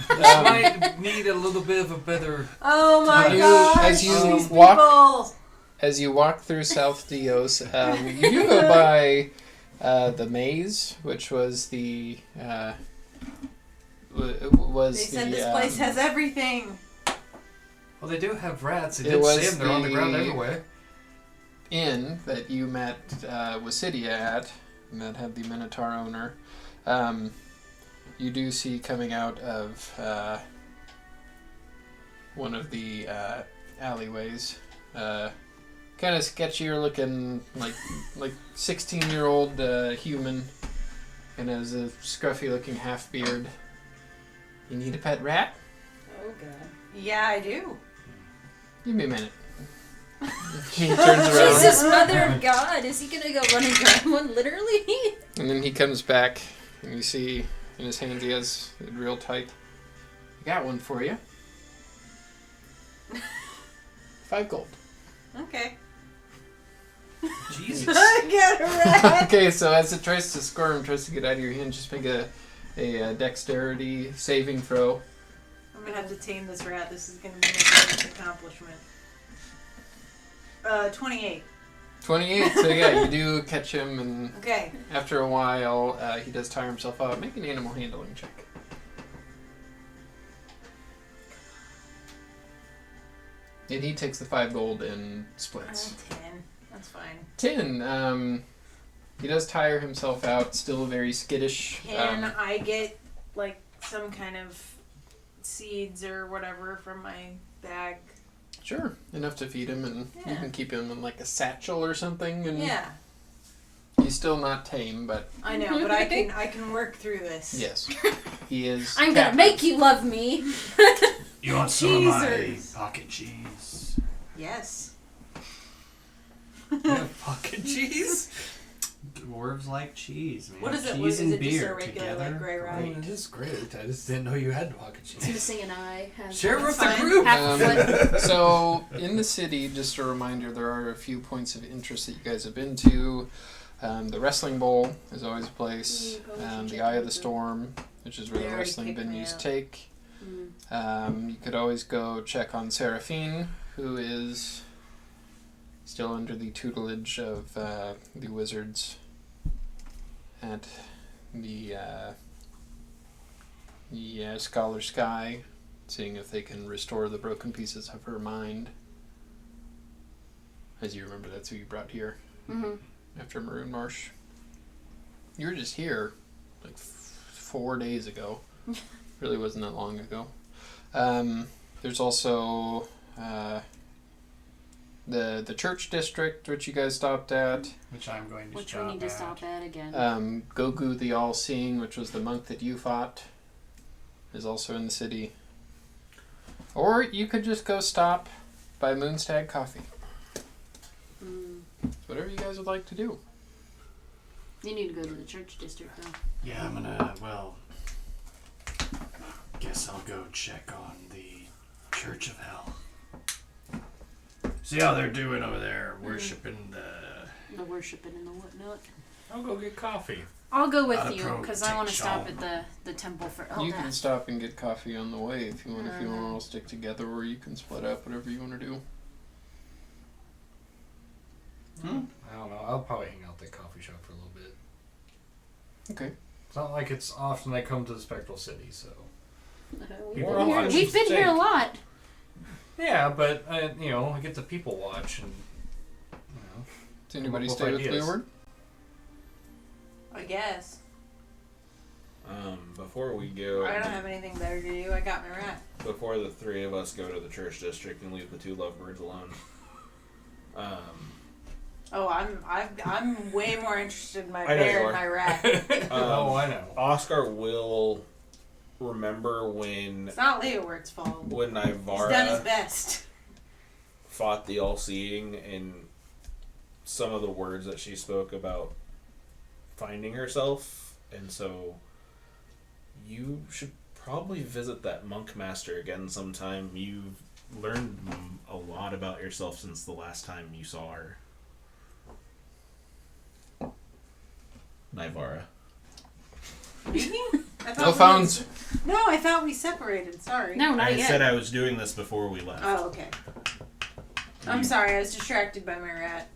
Speaker 6: Might need a little bit of a better.
Speaker 3: Oh my
Speaker 2: You-
Speaker 3: gosh!
Speaker 2: as you
Speaker 3: these
Speaker 2: walk-
Speaker 3: people.
Speaker 2: As you walk through South Dios, you do go by the maze, which was the
Speaker 3: They said this place has everything.
Speaker 6: Well, they do have rats. They
Speaker 2: It
Speaker 6: did
Speaker 2: was
Speaker 6: say them. They're on the ground
Speaker 2: the-
Speaker 6: everywhere.
Speaker 2: inn that you met Wasidia at, and that had the Minotaur owner. You do see coming out of one of the alleyways, kind of sketchier looking, like 16-year-old human, and has a scruffy looking half beard. You need a pet rat?
Speaker 5: Oh God.
Speaker 3: Yeah, I do.
Speaker 2: Give me a minute. He turns around.
Speaker 5: Jesus, Mother of God! Is he gonna go run and grab one, literally?
Speaker 2: And then he comes back, and you see in his hands he has it real tight. I got one for you. 5 gold.
Speaker 3: Okay.
Speaker 6: Jesus.
Speaker 3: I get a rat.
Speaker 2: Okay, so as it tries to squirm, tries to get out of your hand, just make a dexterity saving throw.
Speaker 3: I'm gonna have to tame this rat. This is gonna be my first accomplishment. 28.
Speaker 2: 28, so yeah, you do catch him, and
Speaker 3: Okay.
Speaker 2: after a while, he does tire himself out. Make an animal handling check. And he takes the 5 gold and splits.
Speaker 3: 10. That's fine.
Speaker 2: 10, he does tire himself out, still very skittish.
Speaker 3: Can I get like some kind of seeds or whatever from my bag?
Speaker 2: Sure, enough to feed him, and you
Speaker 3: Yeah.
Speaker 2: can keep him in like a satchel or something, and
Speaker 3: Yeah,
Speaker 2: he's still not tame, but
Speaker 3: I know, but I can work through this.
Speaker 2: yes, he is.
Speaker 5: I'm gonna
Speaker 2: captive.
Speaker 5: make you love me.
Speaker 4: You want some of my
Speaker 3: Cheesers.
Speaker 4: pocket cheese?
Speaker 3: Yes.
Speaker 6: You have pocket cheese?
Speaker 7: Dwarves like cheese, man.
Speaker 3: What is it?
Speaker 7: Cheese
Speaker 3: What is
Speaker 7: and
Speaker 3: it? Just
Speaker 7: beer
Speaker 3: a regular
Speaker 7: together.
Speaker 3: like gray
Speaker 6: I
Speaker 3: rye?
Speaker 6: mean, it is great. I just didn't know you had pocket cheese.
Speaker 5: Missing an eye.
Speaker 6: Share with the
Speaker 3: Fine.
Speaker 6: group.
Speaker 5: Half a foot.
Speaker 2: So in the city, just a reminder, there are a few points of interest that you guys have been to. The Wrestling Bowl is always a place. The Eye of the Storm, which is where
Speaker 3: They
Speaker 2: the
Speaker 3: already
Speaker 2: wrestling
Speaker 3: kicked me
Speaker 2: venues
Speaker 3: out.
Speaker 2: take. You could always go check on Seraphine, who is still under the tutelage of the wizards at the Scholar Sky, seeing if they can restore the broken pieces of her mind. As you remember, that's who you brought here.
Speaker 5: Mm-hmm.
Speaker 2: after Maroon Marsh. You were just here like 4 days ago. Really wasn't that long ago. There's also the church district, which you guys stopped at.
Speaker 7: Which I'm going to
Speaker 5: Which
Speaker 7: stop
Speaker 5: we need to
Speaker 7: at.
Speaker 5: stop at again.
Speaker 2: Gogu the All-Seeing, which was the monk that you fought, is also in the city. Or you could just go stop by Moonstag Coffee. It's whatever you guys would like to do.
Speaker 5: You need to go to the church district, though.
Speaker 4: Yeah, I'm gonna, guess I'll go check on the Church of Hell. See how they're doing over there, worshiping
Speaker 5: The worshiping and the whatnot.
Speaker 6: I'll go get coffee.
Speaker 5: I'll go with
Speaker 4: Not a
Speaker 5: you because I want to stop at the temple for. Oh,
Speaker 2: You can stop and get coffee on the way if you want. If you want to all stick together, or you can split up, whatever you want to do.
Speaker 6: I don't know. I'll probably hang out at the coffee shop for a little bit.
Speaker 2: Okay.
Speaker 6: It's not like it's often I come to the Spectral City, so.
Speaker 5: We've
Speaker 6: Or
Speaker 5: been here,
Speaker 6: watch
Speaker 5: we've been here a
Speaker 6: steak.
Speaker 5: lot.
Speaker 6: Yeah, but I get to people watch and.
Speaker 2: Does anybody
Speaker 6: What
Speaker 2: stay with
Speaker 6: ideas?
Speaker 2: Leeward?
Speaker 3: I guess.
Speaker 1: Before we go,
Speaker 3: I don't have anything better to do. I got my rat.
Speaker 1: before the three of us go to the church district and leave the two lovebirds alone.
Speaker 3: Oh, I'm way more interested in my
Speaker 1: I know
Speaker 3: bear
Speaker 1: you
Speaker 3: and
Speaker 1: are.
Speaker 3: my rat.
Speaker 6: Oh, I know.
Speaker 1: Oscar will remember when
Speaker 3: It's not Leoward's fault.
Speaker 1: when
Speaker 3: He's done his
Speaker 1: Nivara
Speaker 3: best.
Speaker 1: fought the All-Seeing and some of the words that she spoke about finding herself, and so you should probably visit that monk master again sometime. You've learned a lot about yourself since the last time you saw her. Nivara.
Speaker 3: Me? I thought
Speaker 2: No
Speaker 3: we-
Speaker 2: phones.
Speaker 3: No, I thought we separated. Sorry.
Speaker 5: No, not
Speaker 1: I
Speaker 5: yet.
Speaker 1: said I was doing this before we left.
Speaker 3: Oh, okay. I'm sorry. I was distracted by my rat.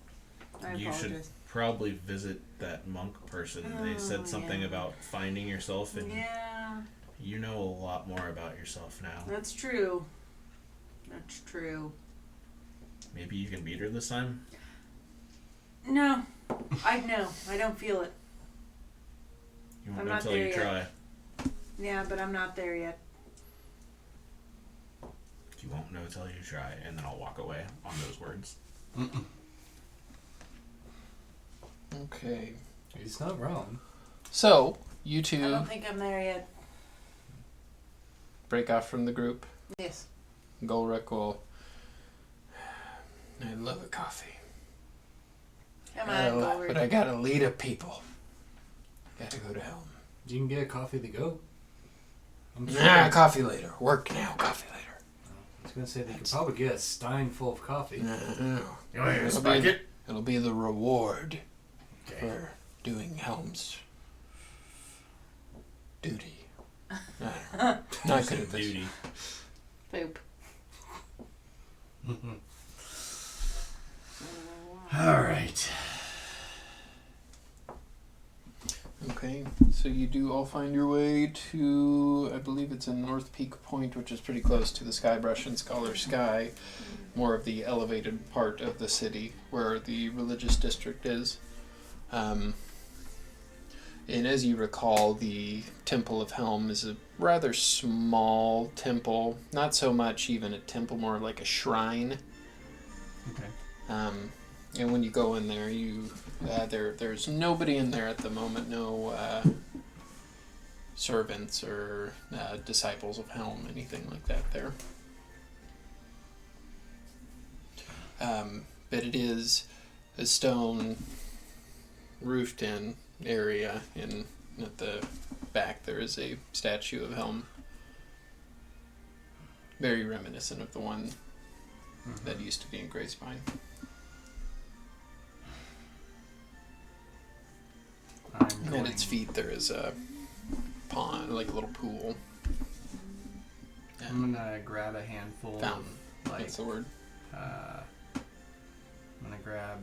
Speaker 3: I
Speaker 1: You should
Speaker 3: apologize.
Speaker 1: probably visit that monk person. They said something
Speaker 3: yeah.
Speaker 1: about finding yourself, and
Speaker 3: Yeah,
Speaker 1: you know a lot more about yourself now.
Speaker 3: that's true. That's true.
Speaker 1: Maybe you can beat her this time?
Speaker 3: No, I don't feel it.
Speaker 1: You
Speaker 3: I'm
Speaker 1: won't know
Speaker 3: not
Speaker 1: until
Speaker 3: there
Speaker 1: you
Speaker 3: yet.
Speaker 1: try.
Speaker 3: Yeah, but I'm not there yet.
Speaker 1: You won't know till you try, and then I'll walk away on those words.
Speaker 2: Okay.
Speaker 6: He's not wrong.
Speaker 2: So you
Speaker 3: I
Speaker 2: two
Speaker 3: don't think I'm there yet.
Speaker 2: break off from the group.
Speaker 3: Yes.
Speaker 2: Golrick will. I love a coffee.
Speaker 3: Come on,
Speaker 2: But
Speaker 3: Goldberg.
Speaker 2: I gotta lead a people. Gotta go to Helm.
Speaker 6: You can get a coffee to go. I'm
Speaker 2: Nah, coffee later. Work now. Coffee later.
Speaker 6: I was gonna say they could probably get a stein full of coffee.
Speaker 2: No.
Speaker 4: You want to
Speaker 2: It'll
Speaker 4: spike
Speaker 2: be,
Speaker 4: it?
Speaker 2: it'll be the reward
Speaker 4: Okay.
Speaker 2: for doing Helm's duty. Not good at this.
Speaker 1: Duty.
Speaker 5: Poop.
Speaker 4: All right.
Speaker 2: Okay, so you do all find your way to, I believe it's in North Peak Point, which is pretty close to the Skybrush and Scholar Sky, more of the elevated part of the city where the religious district is. And as you recall, the Temple of Helm is a rather small temple, not so much even a temple, more like a shrine.
Speaker 7: Okay.
Speaker 2: And when you go in there, there's nobody in there at the moment. No servants or disciples of Helm, anything like that there. But it is a stone roofed-in area, and at the back there is a statue of Helm, very reminiscent of the one that used to be in Grey Spine. And at its feet there is a pond, like a little pool.
Speaker 7: I'm gonna grab a handful
Speaker 2: Fountain.
Speaker 7: of, like,
Speaker 2: That's the word.
Speaker 7: I'm gonna grab.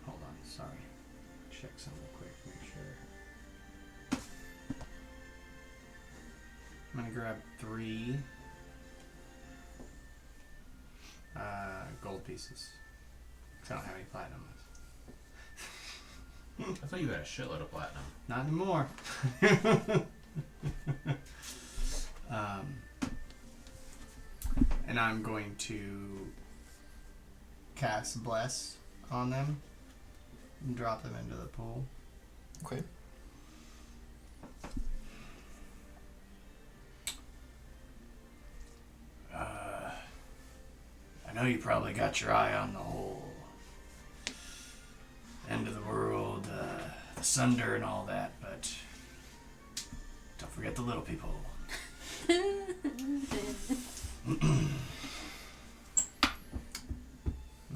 Speaker 7: Hold on, sorry. Check something quick, make sure. I'm gonna grab 3 gold pieces. 'Cause I don't have any platinum.
Speaker 1: I thought you had a shitload of platinum.
Speaker 7: Not anymore. And I'm going to cast Bless on them and drop them into the pool.
Speaker 2: Okay.
Speaker 4: I know you probably got your eye on the whole end of the world, the Sunder and all that, but don't forget the little people.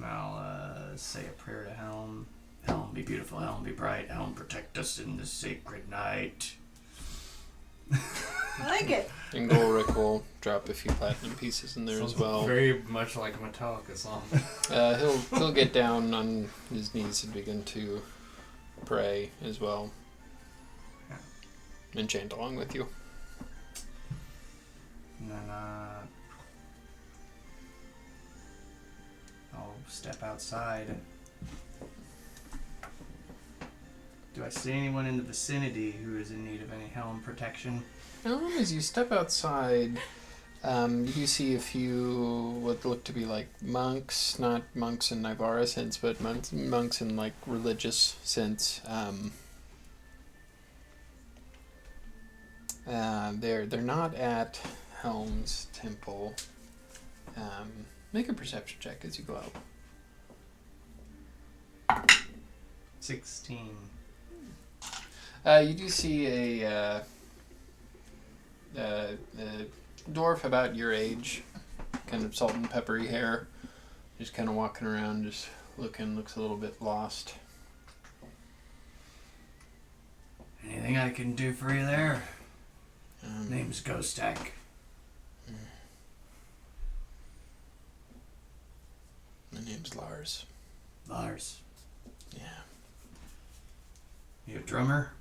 Speaker 7: I'll say a prayer to Helm.
Speaker 4: Helm be beautiful, Helm be bright, Helm protect us in this sacred night.
Speaker 3: I like it.
Speaker 2: And Golrick will drop a few platinum pieces in there
Speaker 6: Sounds
Speaker 2: as well.
Speaker 6: very much like a Metallica song.
Speaker 2: He'll get down on his knees and begin to pray as well. And chant along with you.
Speaker 7: And then I'll step outside. Do I see anyone in the vicinity who is in need of any helm protection?
Speaker 2: As you step outside, you see a few what look to be like monks, not monks in Nivara sense, but monks in like religious sense. They're not at Helm's temple. Make a perception check as you go out.
Speaker 7: 16.
Speaker 2: You do see a dwarf about your age, kind of salt and peppery hair, just kind of walking around, just looks a little bit lost.
Speaker 4: Anything I can do for you there? Name's Ghostak.
Speaker 2: My name's Lars.
Speaker 4: Lars.
Speaker 2: Yeah.
Speaker 4: You a drummer?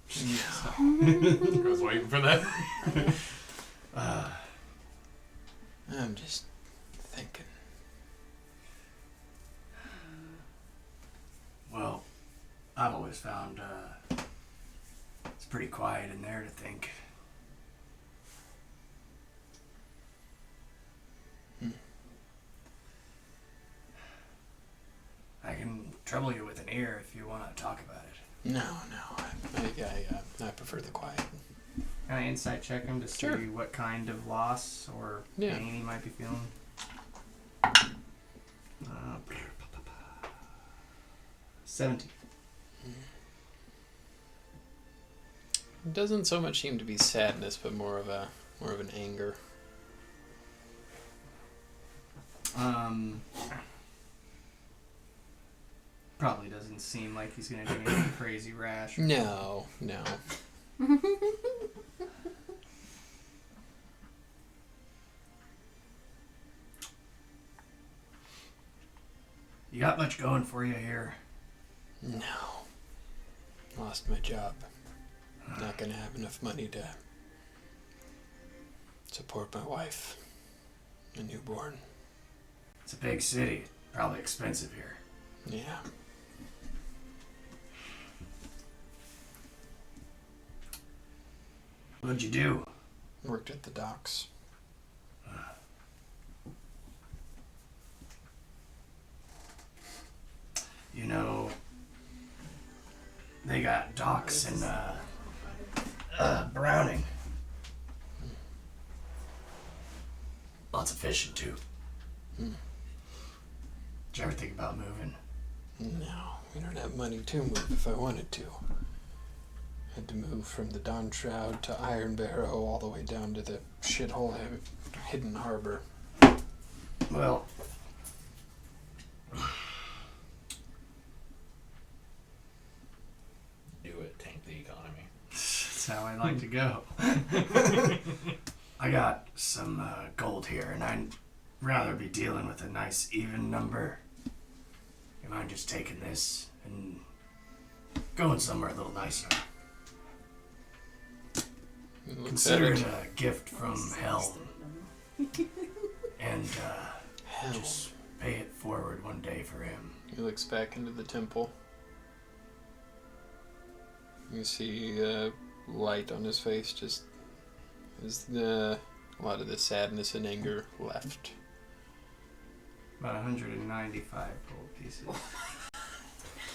Speaker 6: I was waiting for that.
Speaker 2: I'm just thinking.
Speaker 4: Well, I've always found it's pretty quiet in there to think. I can trouble you with an ear if you want to talk about it.
Speaker 2: No. I prefer the quiet.
Speaker 7: Can I insight check him to see
Speaker 2: Sure.
Speaker 7: what kind of loss or
Speaker 2: Yeah.
Speaker 7: pain he might be feeling? 17.
Speaker 2: It doesn't so much seem to be sadness, but more of an anger.
Speaker 7: Probably doesn't seem like he's gonna do anything crazy rash.
Speaker 2: No.
Speaker 4: You got much going for you here?
Speaker 2: No. Lost my job. Not gonna have enough money to support my wife, a newborn.
Speaker 4: It's a big city. Probably expensive here.
Speaker 2: Yeah.
Speaker 4: What'd you do?
Speaker 2: Worked at the docks.
Speaker 4: You know, they got docks in Browning. Lots of fishing too. Did you ever think about moving?
Speaker 2: No, we don't have money to move if I wanted to. Had to move from the Dawn Shroud to Iron Barrow all the way down to the shithole hidden harbor.
Speaker 4: Well,
Speaker 1: Do it, tank the economy.
Speaker 7: That's how I like to go.
Speaker 4: I got some gold here, and I'd rather be dealing with a nice even number. You mind just taking this and going somewhere a little nicer? Consider it a gift from hell. And
Speaker 2: Hell.
Speaker 4: just pay it forward one day for him.
Speaker 2: He looks back into the temple. You see light on his face, just as a lot of the sadness and anger left.
Speaker 4: About 195 gold pieces.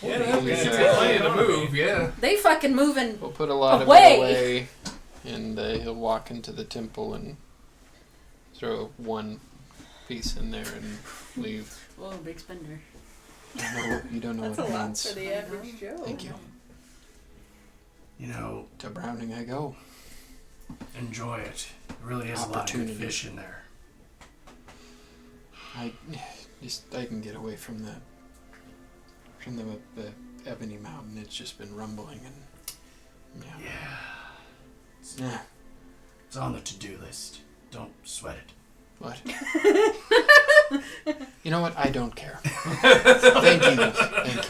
Speaker 6: Yeah,
Speaker 2: He's,
Speaker 6: that's plenty to move. Yeah.
Speaker 3: They fucking moving.
Speaker 2: We'll put a lot
Speaker 3: Away!
Speaker 2: of it away, and he'll walk into the temple and throw one piece in there and leave.
Speaker 5: Whoa, big spender.
Speaker 2: You don't know
Speaker 3: That's
Speaker 2: what
Speaker 3: a
Speaker 2: it
Speaker 3: lot
Speaker 2: means.
Speaker 3: for the average Joe.
Speaker 2: Thank you.
Speaker 4: You know,
Speaker 2: To Browning I go.
Speaker 4: enjoy it. There really is a lot of good
Speaker 2: Opportunity.
Speaker 4: fish in there.
Speaker 2: I can get away from the Ebony Mountain. It's just been rumbling and yeah.
Speaker 4: It's on the to-do list. Don't sweat it.
Speaker 2: What? You know what? I don't care. Thank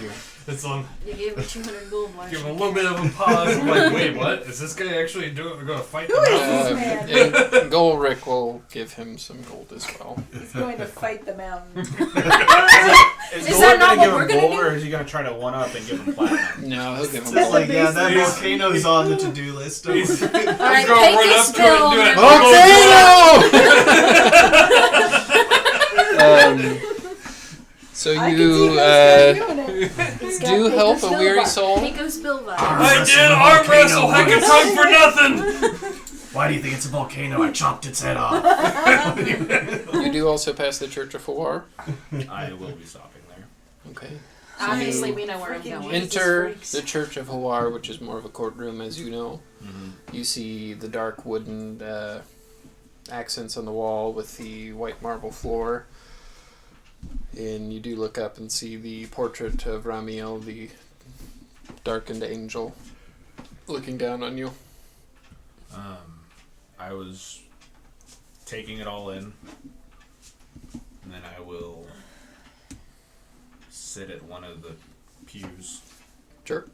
Speaker 2: you.
Speaker 6: It's on.
Speaker 5: You gave me 200 gold. Why
Speaker 6: Give
Speaker 5: should
Speaker 6: him a
Speaker 5: I
Speaker 6: little
Speaker 5: care?
Speaker 6: bit of a pause. I'm like, wait, what? Is this guy actually going to fight the
Speaker 3: Who is
Speaker 6: mountain?
Speaker 3: this man?
Speaker 2: And Golrick will give him some gold as well.
Speaker 3: He's going to fight the mountain.
Speaker 1: Is
Speaker 5: Is that not what we're gonna
Speaker 1: gold,
Speaker 5: do?
Speaker 1: or is he gonna try to one up and give him platinum?
Speaker 2: No, he'll give him
Speaker 3: That's
Speaker 2: gold.
Speaker 3: like-
Speaker 7: Yeah, that
Speaker 1: He's-
Speaker 7: volcano's on the to-do list. Don't
Speaker 1: He's-
Speaker 7: worry.
Speaker 5: All right,
Speaker 6: gonna
Speaker 5: take
Speaker 6: run
Speaker 5: this
Speaker 6: up to it and
Speaker 5: bill.
Speaker 6: do it.
Speaker 2: So
Speaker 3: I can see
Speaker 2: you
Speaker 3: those guys doing it.
Speaker 5: He's got
Speaker 2: do
Speaker 5: Pico
Speaker 2: help a
Speaker 5: Spill
Speaker 2: weary
Speaker 5: vibe.
Speaker 2: soul.
Speaker 5: Pico Spill vibe.
Speaker 1: I did arm wrestle Hecatron for nothing.
Speaker 4: Why do you think it's a volcano? I chopped its head off.
Speaker 2: You do also pass the Church of Four.
Speaker 1: I will be stopping there.
Speaker 2: Okay.
Speaker 5: Obviously, we know where I'm
Speaker 3: Freaking
Speaker 5: going.
Speaker 2: Enter
Speaker 3: freaks.
Speaker 2: the Church of Hawar, which is more of a courtroom, as you know.
Speaker 1: Mm-hmm.
Speaker 2: You see the dark wooden accents on the wall with the white marble floor. And you do look up and see the portrait of Ramiel, the darkened angel, looking down on you.
Speaker 1: I was taking it all in, and then I will sit at one of the pews,
Speaker 2: Sure.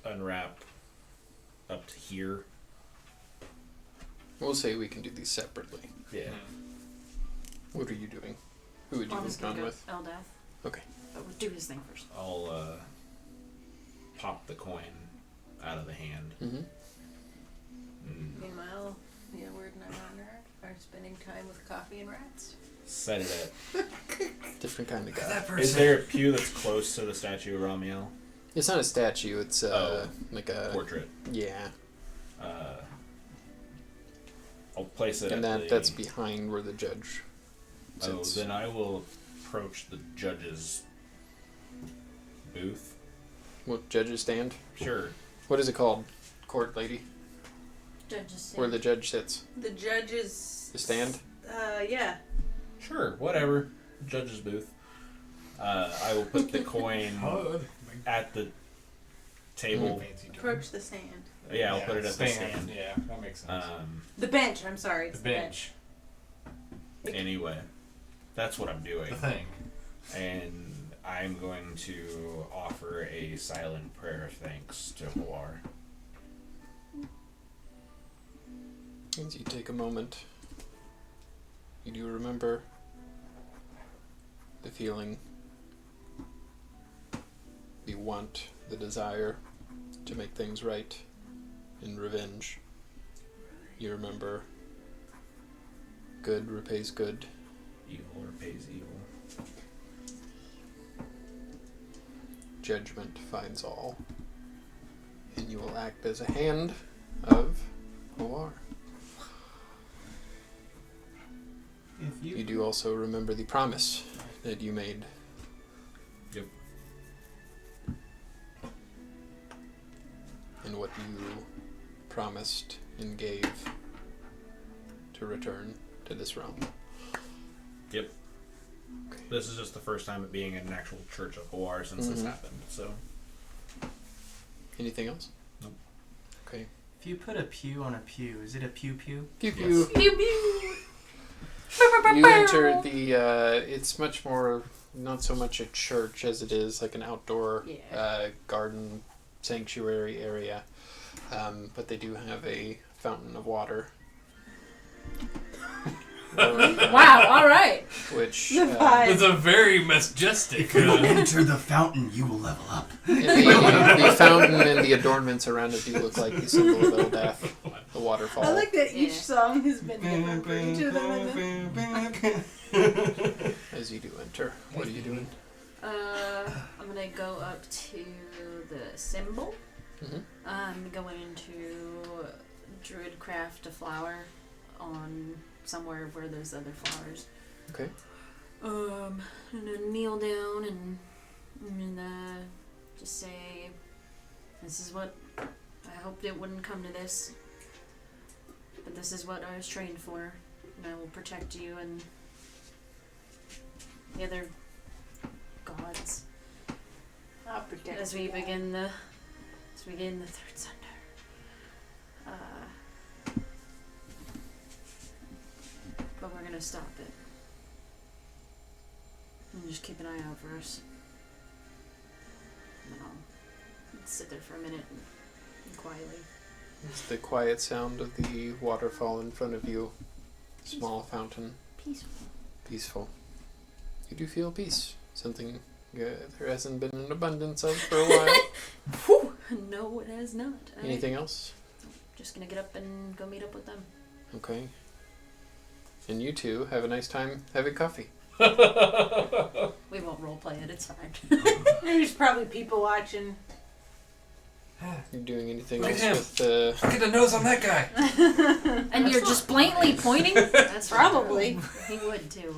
Speaker 1: unwrap up to here.
Speaker 2: We'll say we can do these separately.
Speaker 1: Yeah.
Speaker 2: What are you doing? Who would you
Speaker 5: I'm
Speaker 2: move
Speaker 5: just gonna
Speaker 2: on
Speaker 5: go
Speaker 2: with?
Speaker 5: Eldath.
Speaker 2: Okay.
Speaker 5: But we'll do his thing first.
Speaker 1: I'll pop the coin out of the hand.
Speaker 2: Mm-hmm.
Speaker 1: And
Speaker 3: Meanwhile, the word and I are spending time with coffee and rats.
Speaker 1: set it
Speaker 2: Different kind of guy.
Speaker 1: at. Is there a pew that's close to the statue of Ramiel?
Speaker 2: It's not a statue. It's like a
Speaker 1: Portrait.
Speaker 2: yeah,
Speaker 1: I'll place it
Speaker 2: and
Speaker 1: at the...
Speaker 2: that's behind where the judge
Speaker 1: Oh,
Speaker 2: sits.
Speaker 1: then I will approach the judge's booth.
Speaker 2: What judge's stand?
Speaker 1: Sure.
Speaker 2: What is it called? Court lady,
Speaker 5: Judges.
Speaker 2: where the judge sits.
Speaker 3: The judge's...
Speaker 2: The stand.
Speaker 3: Yeah.
Speaker 1: Sure, whatever. Judge's booth. I will put the coin at the table.
Speaker 3: Approach the sand.
Speaker 1: Yeah, I'll put it at the stand.
Speaker 6: Yeah, that makes sense.
Speaker 3: The bench, I'm sorry.
Speaker 6: the
Speaker 3: It's
Speaker 6: bench.
Speaker 1: Anyway, that's what I'm doing.
Speaker 6: The thing.
Speaker 1: And I'm going to offer a silent prayer of thanks to Hawar.
Speaker 2: As you take a moment, you do remember the feeling, the want, the desire to make things right in revenge. You remember good repays good.
Speaker 1: Evil repays evil.
Speaker 2: Judgment finds all. And you will act as a hand of Hawar.
Speaker 7: If
Speaker 2: You do also remember the promise that you made.
Speaker 1: Yep.
Speaker 2: And what you promised and gave to return to this realm.
Speaker 1: Yep. This is just the first time it being in an actual Church of Hawar since this
Speaker 2: Mhm.
Speaker 1: happened, so...
Speaker 2: Anything else?
Speaker 1: Nope.
Speaker 2: Okay.
Speaker 7: If you put a pew on a pew, is it a pew pew?
Speaker 2: Pew
Speaker 1: Yes.
Speaker 2: pew.
Speaker 5: Pew pew.
Speaker 2: You enter the, it's much more, not so much a church as it is like an outdoor garden sanctuary area. But they do have a fountain of water
Speaker 5: Wow, alright.
Speaker 2: which
Speaker 3: The vibe.
Speaker 1: It's a very majestic.
Speaker 4: If you enter the fountain, you will level up.
Speaker 2: the fountain and the adornments around it do look like the symbol of Eldath, the waterfall.
Speaker 3: I like that each
Speaker 5: Yeah.
Speaker 3: song has been different for each of them.
Speaker 2: As you do enter, what are you doing?
Speaker 5: I'm gonna go up to the symbol.
Speaker 2: Mhm.
Speaker 5: I'm going to druidcraft a flower on somewhere where there's other flowers.
Speaker 2: Okay.
Speaker 5: I'm gonna kneel down and just say, this is what I hoped it wouldn't come to this, but this is what I was trained for, and I will protect you and the other gods
Speaker 3: I'll protect
Speaker 5: as we
Speaker 3: you.
Speaker 5: begin the third thunder. But we're gonna stop it. And just keep an eye out for us. And then I'll sit there for a minute and quietly.
Speaker 2: It's the quiet sound of the waterfall in front of you. Small fountain.
Speaker 5: Peaceful.
Speaker 2: Peaceful. You do feel peace. Something there hasn't been an abundance of for a while.
Speaker 5: Whew! No, it has not.
Speaker 2: Anything else?
Speaker 5: Just gonna get up and go meet up with them.
Speaker 2: Okay. And you two have a nice time having coffee.
Speaker 5: We won't roleplay it, it's fine.
Speaker 3: There's probably people watching.
Speaker 2: You doing anything
Speaker 1: Look
Speaker 2: else
Speaker 1: at him.
Speaker 2: with
Speaker 1: Look at the nose on that guy.
Speaker 5: And you're just blatantly pointing? That's
Speaker 3: Probably.
Speaker 5: He would too.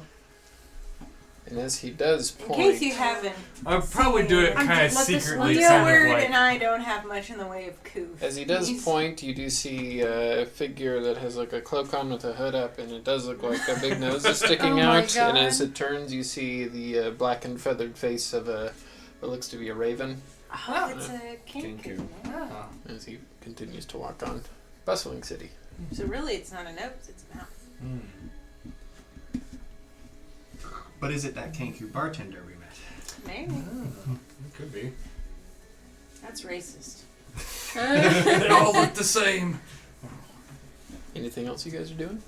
Speaker 2: and as he does
Speaker 3: In
Speaker 2: point,
Speaker 3: case you haven't.
Speaker 1: I'd probably do it
Speaker 3: I'm
Speaker 1: kind of
Speaker 5: just- let this
Speaker 1: secretly,
Speaker 5: one
Speaker 3: Leo
Speaker 1: kind of
Speaker 3: Word
Speaker 1: like.
Speaker 3: and I don't have much in the way of coof.
Speaker 2: as he does
Speaker 3: He's-
Speaker 2: point, you do see a figure that has like a cloak on with a hood up, and it does look like a big nose is sticking
Speaker 5: Oh my
Speaker 2: out. And as
Speaker 5: God.
Speaker 2: it turns, you see the black and feathered face of what looks to be a raven.
Speaker 3: Oh, it's a Kenku.
Speaker 1: Ah.
Speaker 2: As he continues to walk on, bustling city.
Speaker 3: So really, it's not a nose; it's a mouth.
Speaker 7: But is it that Kenku bartender we met?
Speaker 3: Maybe
Speaker 1: It could be.
Speaker 3: that's racist.
Speaker 1: They all look the same.
Speaker 2: Anything else you guys are doing?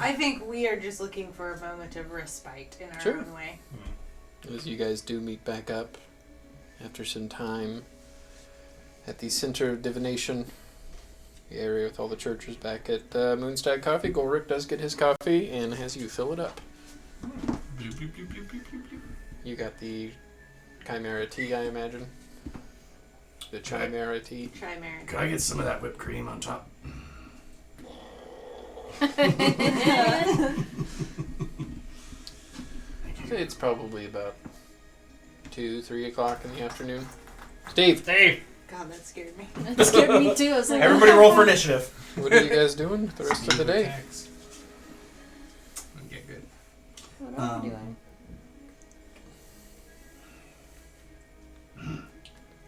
Speaker 3: I think we are just looking for a moment of respite in our
Speaker 2: Sure.
Speaker 3: own way.
Speaker 2: As you guys do meet back up after some time at the center of divination, the area with all the churches back at Moonstag Coffee, Golrick does get his coffee and has you fill it up.
Speaker 1: Bloop, bloop, bloop, bloop, bloop, bloop, bloop.
Speaker 2: You got the Chimera tea, I imagine. The Chimera tea.
Speaker 3: Try Mary.
Speaker 4: Could I get some of that whipped cream on top?
Speaker 2: So it's probably about 2-3 o'clock in the afternoon. Steve,
Speaker 1: Dave!
Speaker 3: God, that scared me.
Speaker 5: It scared me too. I was like,
Speaker 7: Everybody roll for initiative.
Speaker 2: what are you guys doing the rest of the day?
Speaker 7: Attacks. Okay, good.
Speaker 5: what am I doing?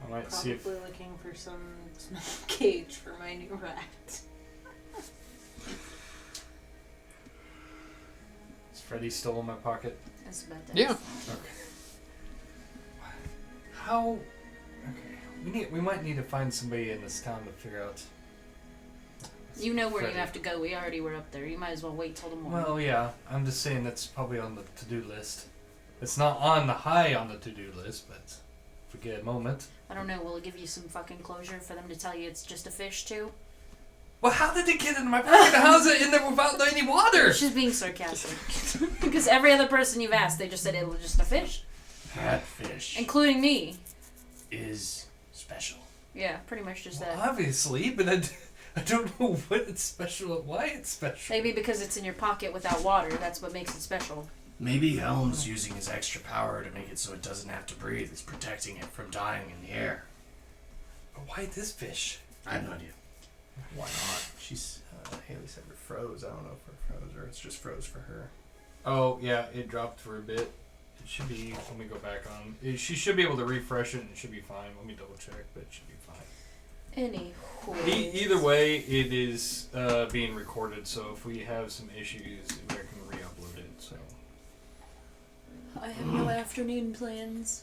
Speaker 6: I might see if
Speaker 3: Probably looking for some cage for my new rat.
Speaker 6: is Freddy still in my pocket.
Speaker 5: That's about that.
Speaker 2: Yeah.
Speaker 6: Okay. How? Okay. We might need to find somebody in this town to figure out.
Speaker 5: You know where
Speaker 6: Freddy.
Speaker 5: you have to go. We already were up there. You might as well wait till the morning.
Speaker 6: Well, yeah. I'm just saying that's probably on the to-do list. It's not on the high on the to-do list, but if we get a moment.
Speaker 5: I don't know. Will it give you some fucking closure for them to tell you it's just a fish too?
Speaker 1: Well, how did it get in my pocket? How's it in there without any water?
Speaker 5: She's being sarcastic. Because every other person you've asked, they just said it was just a fish,
Speaker 4: That fish
Speaker 5: including me.
Speaker 4: is special.
Speaker 5: Yeah, pretty much just
Speaker 6: Well,
Speaker 5: that.
Speaker 6: obviously, but I don't know what it's special. Why it's special.
Speaker 5: Maybe because it's in your pocket without water. That's what makes it special.
Speaker 4: Maybe Helm's using his extra power to make it so it doesn't have to breathe. It's protecting it from dying in the air.
Speaker 6: But why this fish?
Speaker 4: I have no idea.
Speaker 7: Why not? She's Haley said it froze. I don't know if it froze or it's just froze for her.
Speaker 6: Oh yeah, it dropped for a bit. It should be. Let me go back on. She should be able to refresh it and it should be fine. Let me double check, but it should be fine.
Speaker 5: Anywho.
Speaker 6: Either way, it is being recorded. So if we have some issues, we can re-upload it. So
Speaker 5: I have no afternoon plans.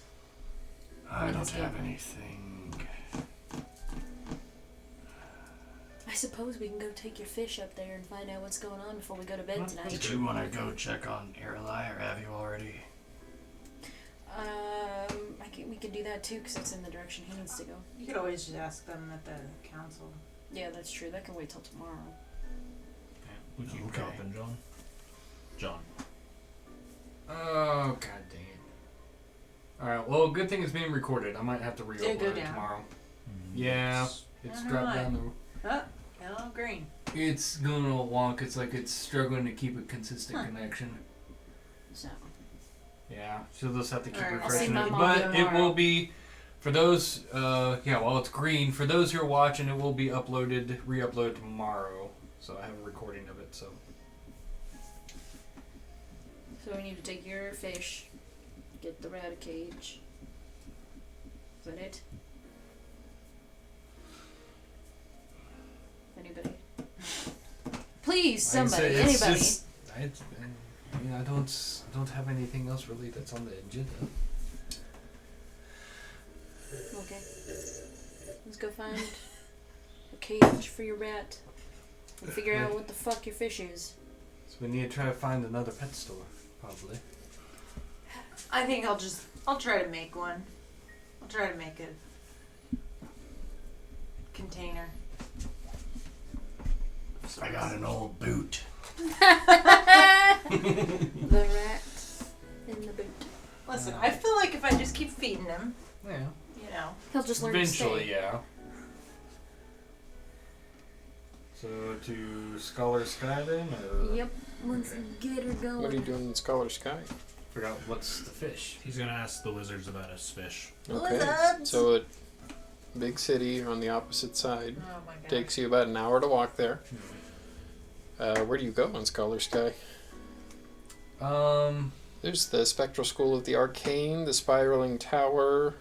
Speaker 4: I don't
Speaker 5: Let's
Speaker 4: have
Speaker 5: go.
Speaker 4: anything.
Speaker 5: I I suppose we can go take your fish up there and find out what's going on before we go to bed tonight.
Speaker 4: Do you want to go check on Aralai, or have you already?
Speaker 5: We could do that too, because that's in the direction he needs to go.
Speaker 3: You could always just ask them at the council.
Speaker 5: Yeah, that's true. That can wait till tomorrow.
Speaker 1: We keep
Speaker 4: Okay.
Speaker 1: dropping, John. John.
Speaker 6: Oh, god dang it. Alright, well, good thing it's being recorded. I might have to re-upload
Speaker 3: go
Speaker 6: it
Speaker 3: down?
Speaker 6: tomorrow. Yeah, it's
Speaker 3: I don't
Speaker 6: dropped
Speaker 3: know
Speaker 6: down
Speaker 3: Oh, hello, green.
Speaker 6: It's going a little wonk. It's like it's struggling to keep a consistent connection.
Speaker 5: So,
Speaker 6: Yeah, she'll just have to keep
Speaker 3: Alright,
Speaker 5: I'll see
Speaker 6: refreshing
Speaker 5: my
Speaker 6: it.
Speaker 5: mom
Speaker 6: But it
Speaker 5: tomorrow.
Speaker 6: will be, for those, well, it's green. For those who are watching, it will be uploaded, re-uploaded tomorrow. So I have a recording of it, so.
Speaker 5: so we need to take your fish, get the rat a cage. Is that it? Anybody? Please,
Speaker 6: Like I
Speaker 5: somebody,
Speaker 6: said, it's
Speaker 5: anybody.
Speaker 6: just- I don't have anything else really that's on the agenda.
Speaker 5: Okay. Let's go find a cage for your rat and figure out what the fuck your fish is.
Speaker 6: So we need to try to find another pet store, probably.
Speaker 3: I think I'll try to make one. I'll try to make a container.
Speaker 4: I got an old boot.
Speaker 5: The rat in the boot.
Speaker 3: Listen, I feel like if I just keep feeding him,
Speaker 6: Yeah.
Speaker 3: you know.
Speaker 5: He'll just learn
Speaker 6: Eventually,
Speaker 5: to stay.
Speaker 6: yeah. So to Scholar Sky then, or
Speaker 5: Yep. Let's
Speaker 6: Okay.
Speaker 5: get her going.
Speaker 2: What are you doing in Scholar Sky?
Speaker 6: forgot what's the fish?
Speaker 1: He's gonna ask the wizards about his fish.
Speaker 2: Okay.
Speaker 3: Lizards!
Speaker 2: So a big city on the opposite side.
Speaker 3: Oh my god.
Speaker 2: Takes you about an hour to walk there. Where do you go on Scholar Sky? There's the Spectral School of the Arcane, the Spiraling Tower,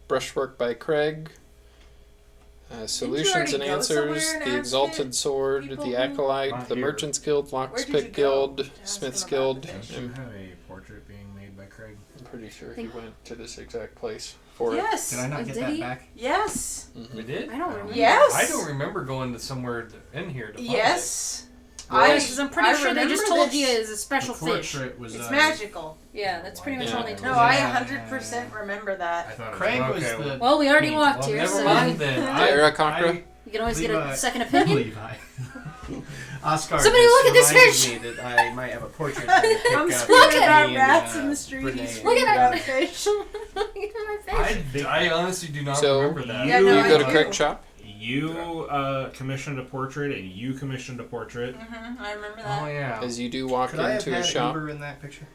Speaker 2: Brushwork by Craig, Solutions
Speaker 3: already
Speaker 2: and
Speaker 3: go
Speaker 2: Answers,
Speaker 3: somewhere and
Speaker 2: the
Speaker 3: ask
Speaker 2: Exalted Sword,
Speaker 3: people
Speaker 2: the
Speaker 3: who-
Speaker 2: Acolyte,
Speaker 6: Not
Speaker 2: the
Speaker 6: here.
Speaker 2: Merchants Guild,
Speaker 3: Where'd you
Speaker 2: Locksmith
Speaker 3: go
Speaker 2: Guild,
Speaker 3: to ask
Speaker 2: Smith's
Speaker 3: them about
Speaker 2: Guild.
Speaker 3: the fish?
Speaker 1: You have a portrait being made by Craig.
Speaker 2: I'm pretty sure he went to this exact place for
Speaker 3: Yes.
Speaker 7: Did I not get
Speaker 5: Did
Speaker 7: that
Speaker 5: he?
Speaker 7: back?
Speaker 3: Yes.
Speaker 2: it.
Speaker 6: We
Speaker 2: Mhm.
Speaker 6: did?
Speaker 5: I don't remember.
Speaker 3: Yes.
Speaker 6: I don't remember going to somewhere in here to find
Speaker 3: Yes.
Speaker 5: Because I'm pretty sure they just
Speaker 3: remember
Speaker 5: told
Speaker 3: this.
Speaker 5: you it's a special fish.
Speaker 1: Was,
Speaker 3: It's magical.
Speaker 5: Yeah, that's pretty much all they
Speaker 2: Yeah.
Speaker 5: told
Speaker 3: No,
Speaker 5: you.
Speaker 3: I
Speaker 7: Yeah.
Speaker 3: 100% remember
Speaker 1: I
Speaker 3: that.
Speaker 1: thought
Speaker 7: Craig
Speaker 1: it
Speaker 7: was
Speaker 1: okay,
Speaker 7: the.
Speaker 5: Well, we already
Speaker 7: Well,
Speaker 5: walked here,
Speaker 6: Never
Speaker 5: so
Speaker 6: mind then.
Speaker 2: Era Conqueror.
Speaker 5: you can always get a
Speaker 7: Levi.
Speaker 5: second opinion.
Speaker 7: Levi. Oscar.
Speaker 5: Somebody
Speaker 7: just
Speaker 5: look at this
Speaker 7: reminded
Speaker 5: fish!
Speaker 7: me that I might have a portrait. that would pick
Speaker 3: I'm
Speaker 7: up
Speaker 3: screaming
Speaker 5: at
Speaker 3: about
Speaker 7: me and,
Speaker 3: rats in the
Speaker 7: Renee
Speaker 3: streets.
Speaker 5: Look at
Speaker 7: and,
Speaker 5: that
Speaker 3: About fish.
Speaker 5: Look at my fish.
Speaker 6: I honestly do not
Speaker 2: So,
Speaker 6: remember that.
Speaker 3: Yeah,
Speaker 2: Do
Speaker 3: no,
Speaker 2: you
Speaker 3: I
Speaker 2: go to
Speaker 3: do.
Speaker 2: Craig's shop?
Speaker 1: You commissioned a portrait, and you commissioned a portrait.
Speaker 3: I remember
Speaker 6: Oh
Speaker 3: that.
Speaker 6: yeah.
Speaker 2: As you do walk
Speaker 7: Could I have
Speaker 2: into his
Speaker 7: had
Speaker 2: shop.
Speaker 7: Uber in that picture?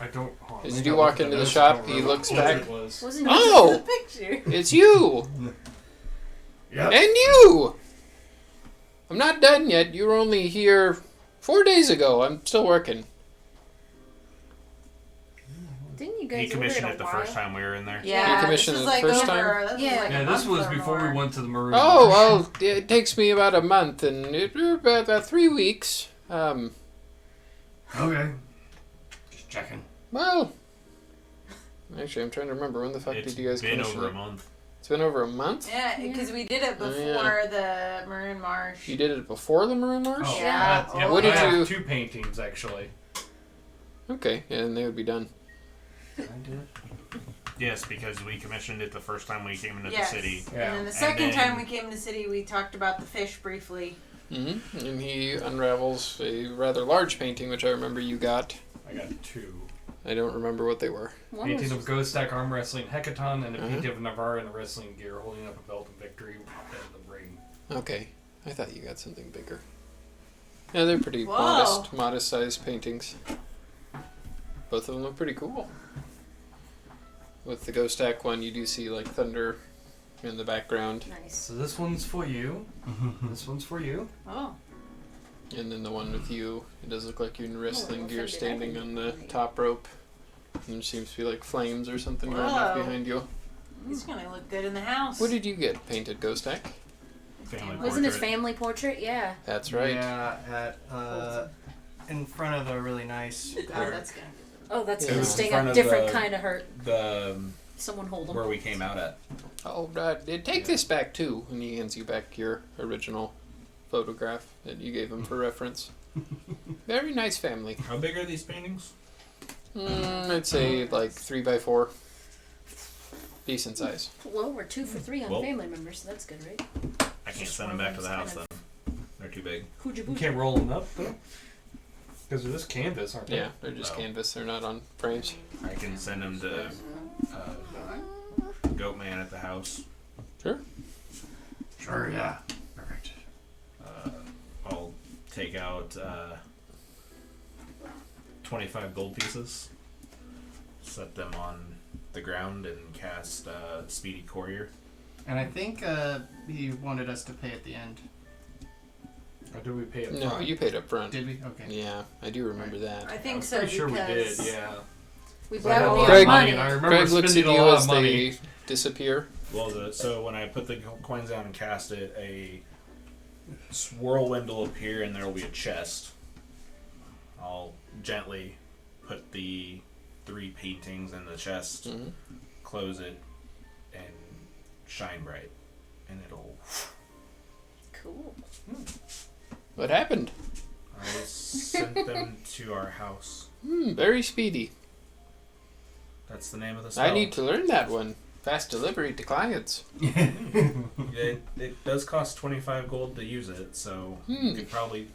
Speaker 6: I don't. hold on,
Speaker 2: As
Speaker 6: maybe
Speaker 2: you
Speaker 6: I'll
Speaker 2: walk
Speaker 6: look at
Speaker 2: into the
Speaker 6: this,
Speaker 2: shop,
Speaker 6: I don't
Speaker 2: he
Speaker 6: remember
Speaker 2: looks
Speaker 6: what
Speaker 2: back.
Speaker 6: it was.
Speaker 5: Wasn't
Speaker 2: Oh!
Speaker 3: The picture.
Speaker 2: It's you!
Speaker 4: Yep.
Speaker 2: And you! I'm not done yet. You were only here 4 days ago. I'm still working.
Speaker 5: Didn't you guys
Speaker 1: He commissioned
Speaker 5: order
Speaker 1: it the
Speaker 5: a
Speaker 1: first
Speaker 5: while?
Speaker 1: time we were in there.
Speaker 3: Yeah,
Speaker 2: You commissioned
Speaker 3: this
Speaker 2: it
Speaker 3: was like
Speaker 2: the first
Speaker 3: over, This
Speaker 5: Yeah.
Speaker 3: was like
Speaker 6: Yeah,
Speaker 3: a
Speaker 6: this
Speaker 3: month
Speaker 6: was
Speaker 3: or
Speaker 6: before
Speaker 3: more.
Speaker 6: we went to the Marine.
Speaker 2: Oh, well, it takes me about a month and about 3 weeks.
Speaker 4: Okay. Just checking.
Speaker 2: Well, actually, I'm trying to remember when the fuck
Speaker 1: It's
Speaker 2: did you guys
Speaker 1: been
Speaker 2: commission
Speaker 1: over
Speaker 2: it?
Speaker 1: a month.
Speaker 2: It's been over a month?
Speaker 3: Yeah, because we did it
Speaker 2: Oh,
Speaker 3: before the Maroon Marsh.
Speaker 2: You did it before the Maroon Marsh?
Speaker 4: Oh,
Speaker 3: Yeah.
Speaker 6: Yeah,
Speaker 2: What did
Speaker 6: I have
Speaker 2: you-
Speaker 6: 2 paintings actually.
Speaker 2: Okay, and they would be done.
Speaker 6: Did I do it?
Speaker 1: Yes, because we commissioned it the first time we came into
Speaker 3: Yes.
Speaker 1: the city.
Speaker 6: Yeah.
Speaker 3: And then the
Speaker 1: And
Speaker 3: second
Speaker 1: then-
Speaker 3: time we came to the city, we talked about the fish briefly.
Speaker 2: And he unravels a rather large painting, which I remember you got.
Speaker 6: I got 2.
Speaker 2: I don't remember what they were.
Speaker 5: One
Speaker 6: Painting
Speaker 5: was
Speaker 6: of Ghost Stack arm wrestling Hecaton and a
Speaker 2: Uh-huh.
Speaker 6: painting of Navarre in a wrestling gear holding up a belt of victory and the ring.
Speaker 2: Okay, I thought you got something bigger. Yeah, they're pretty
Speaker 3: Whoa.
Speaker 2: modest sized paintings. Both of them look pretty cool. With the Ghost Stack one, you do see like thunder in the background,
Speaker 5: nice.
Speaker 6: So this one's for you. This one's for you.
Speaker 3: Oh.
Speaker 2: and then the one with you, it does look like you're in wrestling
Speaker 5: well,
Speaker 2: gear,
Speaker 5: offended. I
Speaker 2: standing
Speaker 5: can
Speaker 2: on
Speaker 5: do
Speaker 2: the
Speaker 5: that.
Speaker 2: top rope. And there seems to be like flames or something going off
Speaker 3: Whoa.
Speaker 2: behind you.
Speaker 3: He's gonna look good in the house.
Speaker 2: What did you get painted, Ghost Stack?
Speaker 1: Family
Speaker 5: Wasn't his
Speaker 1: portrait.
Speaker 5: family portrait? Yeah.
Speaker 2: That's right.
Speaker 7: Yeah, at in front of a really nice.
Speaker 3: Oh, that's gonna
Speaker 5: Oh, that's
Speaker 2: Yeah.
Speaker 5: gonna
Speaker 2: It was
Speaker 5: sting
Speaker 9: in front
Speaker 5: a
Speaker 9: of
Speaker 5: different
Speaker 9: the-
Speaker 5: kind of hurt.
Speaker 9: The
Speaker 5: Someone hold him.
Speaker 9: where we came out at.
Speaker 2: Oh, take this back too. And he hands you back your original photograph that you gave him for reference. Very nice family.
Speaker 1: How big are these paintings?
Speaker 2: I'd say like 3x4. Decent size.
Speaker 5: Well, we're 2 for 3 on
Speaker 1: Well-
Speaker 5: family members, so that's good, right?
Speaker 1: I can't
Speaker 5: Just
Speaker 1: send them
Speaker 5: one
Speaker 1: back to the
Speaker 5: of
Speaker 1: house
Speaker 5: those
Speaker 1: then. They're too big.
Speaker 5: Hooja
Speaker 6: You
Speaker 5: booja.
Speaker 6: can't roll them up though, because they're just canvas, aren't they?
Speaker 2: Yeah, they're just
Speaker 1: Oh.
Speaker 2: canvas. They're not on frames.
Speaker 1: I can send them to Goatman at the house.
Speaker 2: Sure.
Speaker 4: Sure, yeah. Perfect.
Speaker 1: I'll take out 25 gold pieces, set them on the ground, and cast Speedy Courier.
Speaker 7: And I think he wanted us to pay at the end.
Speaker 6: Or did we pay it?
Speaker 2: No, you paid up front.
Speaker 7: Did we? Okay.
Speaker 2: Yeah, I do remember
Speaker 3: I
Speaker 2: that.
Speaker 3: think
Speaker 6: I'm
Speaker 3: so
Speaker 6: pretty sure we did.
Speaker 3: because
Speaker 6: Yeah.
Speaker 5: We
Speaker 6: So I had a
Speaker 5: blow
Speaker 6: lot
Speaker 5: the
Speaker 6: of
Speaker 2: Craig-
Speaker 6: money,
Speaker 5: money.
Speaker 6: and I remember
Speaker 2: Craig looks at
Speaker 6: spending a
Speaker 2: you
Speaker 6: lot
Speaker 2: as
Speaker 6: of money.
Speaker 2: they disappear.
Speaker 1: Well, so when I put the coins down and cast it, a whirlwind will appear, and there will be a chest. I'll gently put the 3 paintings in the chest,
Speaker 2: Hmm.
Speaker 1: close it, and shine bright, and it'll.
Speaker 5: Cool.
Speaker 2: What happened?
Speaker 1: I sent them to our house.
Speaker 2: Very speedy.
Speaker 1: That's the name of the spell.
Speaker 2: I need to learn that one. Fast delivery to clients.
Speaker 1: It does cost 25 gold to use it, so you could probably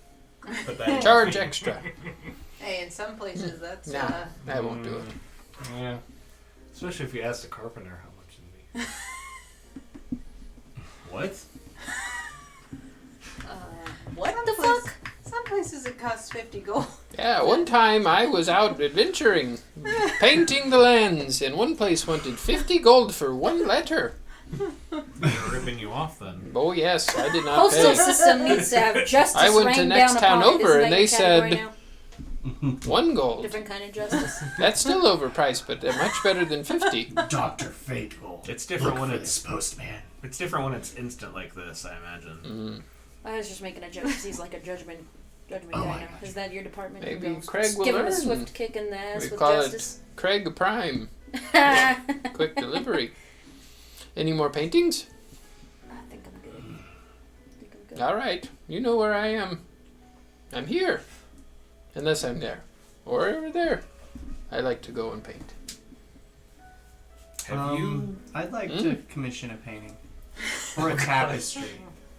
Speaker 1: put that in.
Speaker 2: Charge extra.
Speaker 3: hey, in some places that's
Speaker 2: Nah, I won't do it.
Speaker 6: Yeah. Especially if you ask the carpenter how much it'd be.
Speaker 1: What?
Speaker 5: What
Speaker 3: some
Speaker 5: the
Speaker 3: place-
Speaker 5: fuck?
Speaker 3: Some places it costs 50 gold.
Speaker 2: Yeah, one time I was out adventuring, painting the lands, and one place wanted 50 gold for 1 letter.
Speaker 1: They're ripping you off then.
Speaker 2: Oh yes, I did not
Speaker 5: Postal
Speaker 2: pay.
Speaker 5: system needs to have justice
Speaker 2: I went to
Speaker 5: rain
Speaker 2: next
Speaker 5: down
Speaker 2: town
Speaker 5: upon it.
Speaker 2: over,
Speaker 5: Isn't
Speaker 2: and
Speaker 5: that
Speaker 2: they
Speaker 5: your category
Speaker 2: said-
Speaker 5: now?
Speaker 2: 1 gold.
Speaker 5: Different kind of justice.
Speaker 2: That's still overpriced, but much better than 50.
Speaker 4: Dr. Fate will
Speaker 1: It's different
Speaker 4: look
Speaker 1: when
Speaker 4: for
Speaker 1: it's-
Speaker 4: this postman.
Speaker 1: It's different when it's instant like this, I imagine.
Speaker 5: I was just making a joke because he's like a judgment
Speaker 4: Oh,
Speaker 5: guy
Speaker 4: I
Speaker 5: now.
Speaker 4: got
Speaker 5: Is that your department? You
Speaker 2: Maybe
Speaker 5: go
Speaker 2: Craig will
Speaker 5: give him a
Speaker 2: learn.
Speaker 5: swift kick in the ass
Speaker 2: We
Speaker 5: with
Speaker 2: call
Speaker 5: justice.
Speaker 2: it Craig Prime. Quick delivery. Any more paintings?
Speaker 5: I think I'm good. I think I'm good.
Speaker 2: All right, you know where I am. I'm here, unless I'm there or over there. I like to go and paint.
Speaker 1: Have
Speaker 7: I'd like to commission a painting. Or a tapestry.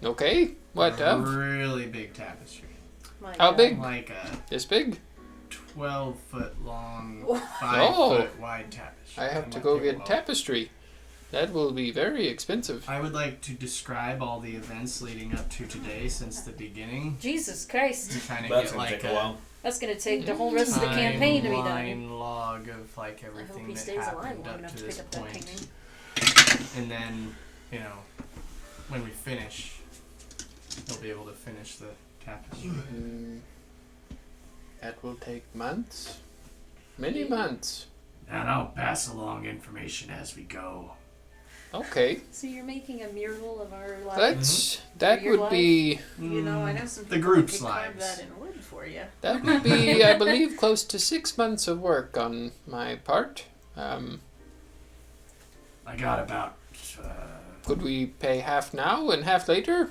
Speaker 2: Okay, what
Speaker 7: a
Speaker 2: of?
Speaker 7: really big tapestry.
Speaker 5: My
Speaker 2: How
Speaker 5: God.
Speaker 2: big?
Speaker 7: Like a
Speaker 2: This big?
Speaker 7: 12-foot long,
Speaker 5: Whoa.
Speaker 7: 5-foot wide tapestry.
Speaker 2: I have
Speaker 7: That
Speaker 2: to
Speaker 7: might
Speaker 2: go
Speaker 7: take a
Speaker 2: get
Speaker 7: while.
Speaker 2: tapestry. That will be very expensive.
Speaker 7: I would like to describe all the events leading up to today since the beginning.
Speaker 5: Jesus Christ.
Speaker 7: To kind of
Speaker 1: That's
Speaker 7: get
Speaker 1: gonna
Speaker 7: like
Speaker 1: take a while.
Speaker 5: That's going to take the whole rest of the campaign to be done.
Speaker 7: timeline log of like
Speaker 5: I hope
Speaker 7: everything
Speaker 5: he
Speaker 7: that
Speaker 5: stays alive
Speaker 7: happened
Speaker 5: long
Speaker 7: up
Speaker 5: enough
Speaker 7: to
Speaker 5: to
Speaker 7: this
Speaker 5: pick up that
Speaker 7: point.
Speaker 5: painting.
Speaker 7: And then, you know, when we finish, he'll be able to finish the tapestry.
Speaker 2: That will take months. Many months.
Speaker 4: And I'll pass along information as we go.
Speaker 2: Okay.
Speaker 5: So you're making a mural of our lives?
Speaker 2: That
Speaker 5: For your
Speaker 2: would be
Speaker 3: You know, I know some
Speaker 7: The
Speaker 3: people
Speaker 7: group's
Speaker 3: that could carve
Speaker 7: lives.
Speaker 3: that in wood for you.
Speaker 2: that would be I believe close to 6 months of work on my part.
Speaker 4: I got about.
Speaker 2: Could we pay half now and half later?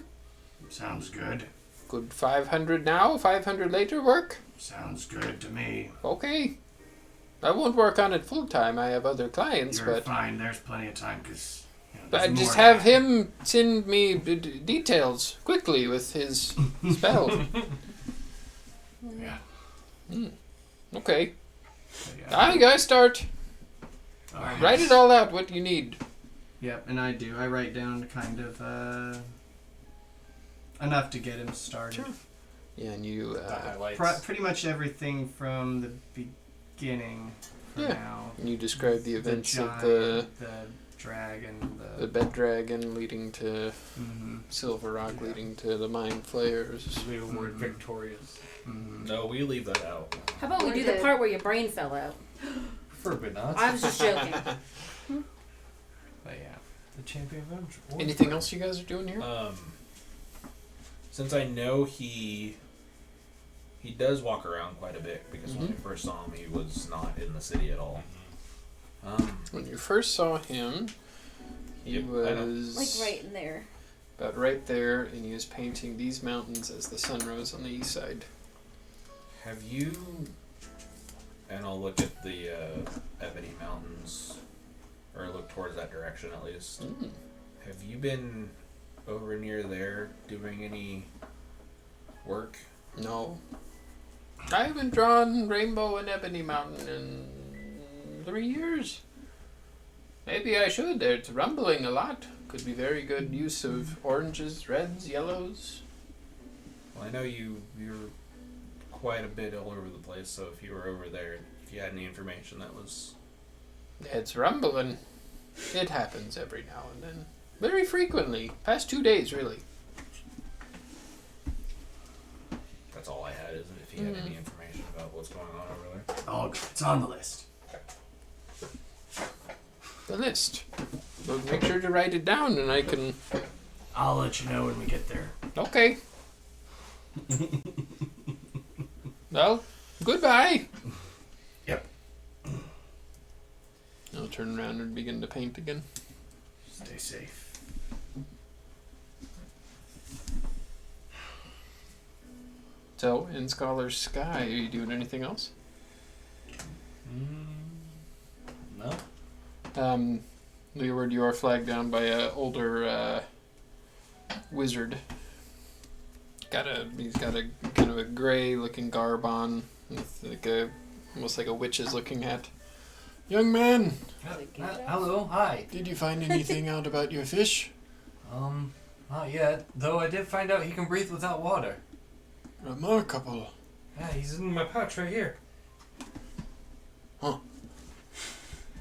Speaker 4: Sounds good.
Speaker 2: Could 500 now, 500 later work?
Speaker 4: Sounds good to me.
Speaker 2: Okay. I won't work on it full time. I have other clients,
Speaker 4: You're
Speaker 2: but
Speaker 4: fine. There's plenty of time because.
Speaker 2: I just have him send me details quickly with his spell.
Speaker 4: Yeah.
Speaker 2: Okay.
Speaker 7: Yeah.
Speaker 2: I gotta start.
Speaker 4: Alright.
Speaker 2: Write it all out. What you need.
Speaker 7: Yep, and I do. I write down kind of enough to get him started.
Speaker 2: Yeah, and you.
Speaker 6: The highlights.
Speaker 7: Pretty much everything from the beginning for
Speaker 2: Yeah.
Speaker 7: now.
Speaker 2: And you describe the events
Speaker 7: giant,
Speaker 2: of the
Speaker 7: dragon,
Speaker 2: the bed dragon leading to
Speaker 7: Mhm.
Speaker 2: Silver Rock, leading to the Mind Flayers.
Speaker 6: We were victorious.
Speaker 7: Mhm.
Speaker 1: No, we leave that out.
Speaker 5: How about we
Speaker 3: We're
Speaker 5: do the
Speaker 3: good.
Speaker 5: part where your brain fell out?
Speaker 6: Preferably not.
Speaker 5: I was just joking.
Speaker 7: But yeah.
Speaker 6: The champion avenger.
Speaker 2: Anything else you guys are doing here?
Speaker 1: Since I know he does walk around quite a bit because when I first saw him, he was not in the city at all.
Speaker 2: When you first saw him, He
Speaker 1: Yep, I know.
Speaker 2: was
Speaker 5: Like right in there.
Speaker 2: about right there, and he was painting these mountains as the sun rose on the east side.
Speaker 1: Have you? And I'll look at the Ebony Mountains, or look towards that direction at least.
Speaker 2: Mm.
Speaker 1: Have you been over near there doing any work?
Speaker 2: No. I haven't drawn Rainbow and Ebony Mountain in 3 years. Maybe I should. It's rumbling a lot. Could be very good use of oranges, reds, yellows.
Speaker 1: Well, I know you're quite a bit all over the place, so if you were over there, if you had any information that was...
Speaker 2: It's rumbling. It happens every now and then. Very frequently. Past 2 days, really.
Speaker 1: That's all I had, is if you had any information about what's going on over there.
Speaker 4: Oh, it's on the list.
Speaker 2: The list. Well, make sure to write it down and I can...
Speaker 4: I'll let you know when we get there.
Speaker 2: Okay. Well, goodbye.
Speaker 4: Yep.
Speaker 2: I'll turn around and begin to paint again.
Speaker 4: Stay safe.
Speaker 2: So, in Scholar's Sky, are you doing anything else?
Speaker 6: No.
Speaker 2: Leeward, you are flagged down by a older wizard. He's got a kind of a gray-looking garb on, with like almost like a witch's looking hat. Young man,
Speaker 6: Hello, hi.
Speaker 2: did you find anything out about your fish?
Speaker 6: Not yet. Though I did find out he can breathe without water.
Speaker 2: Remarkable.
Speaker 6: Yeah, he's in my pouch right here.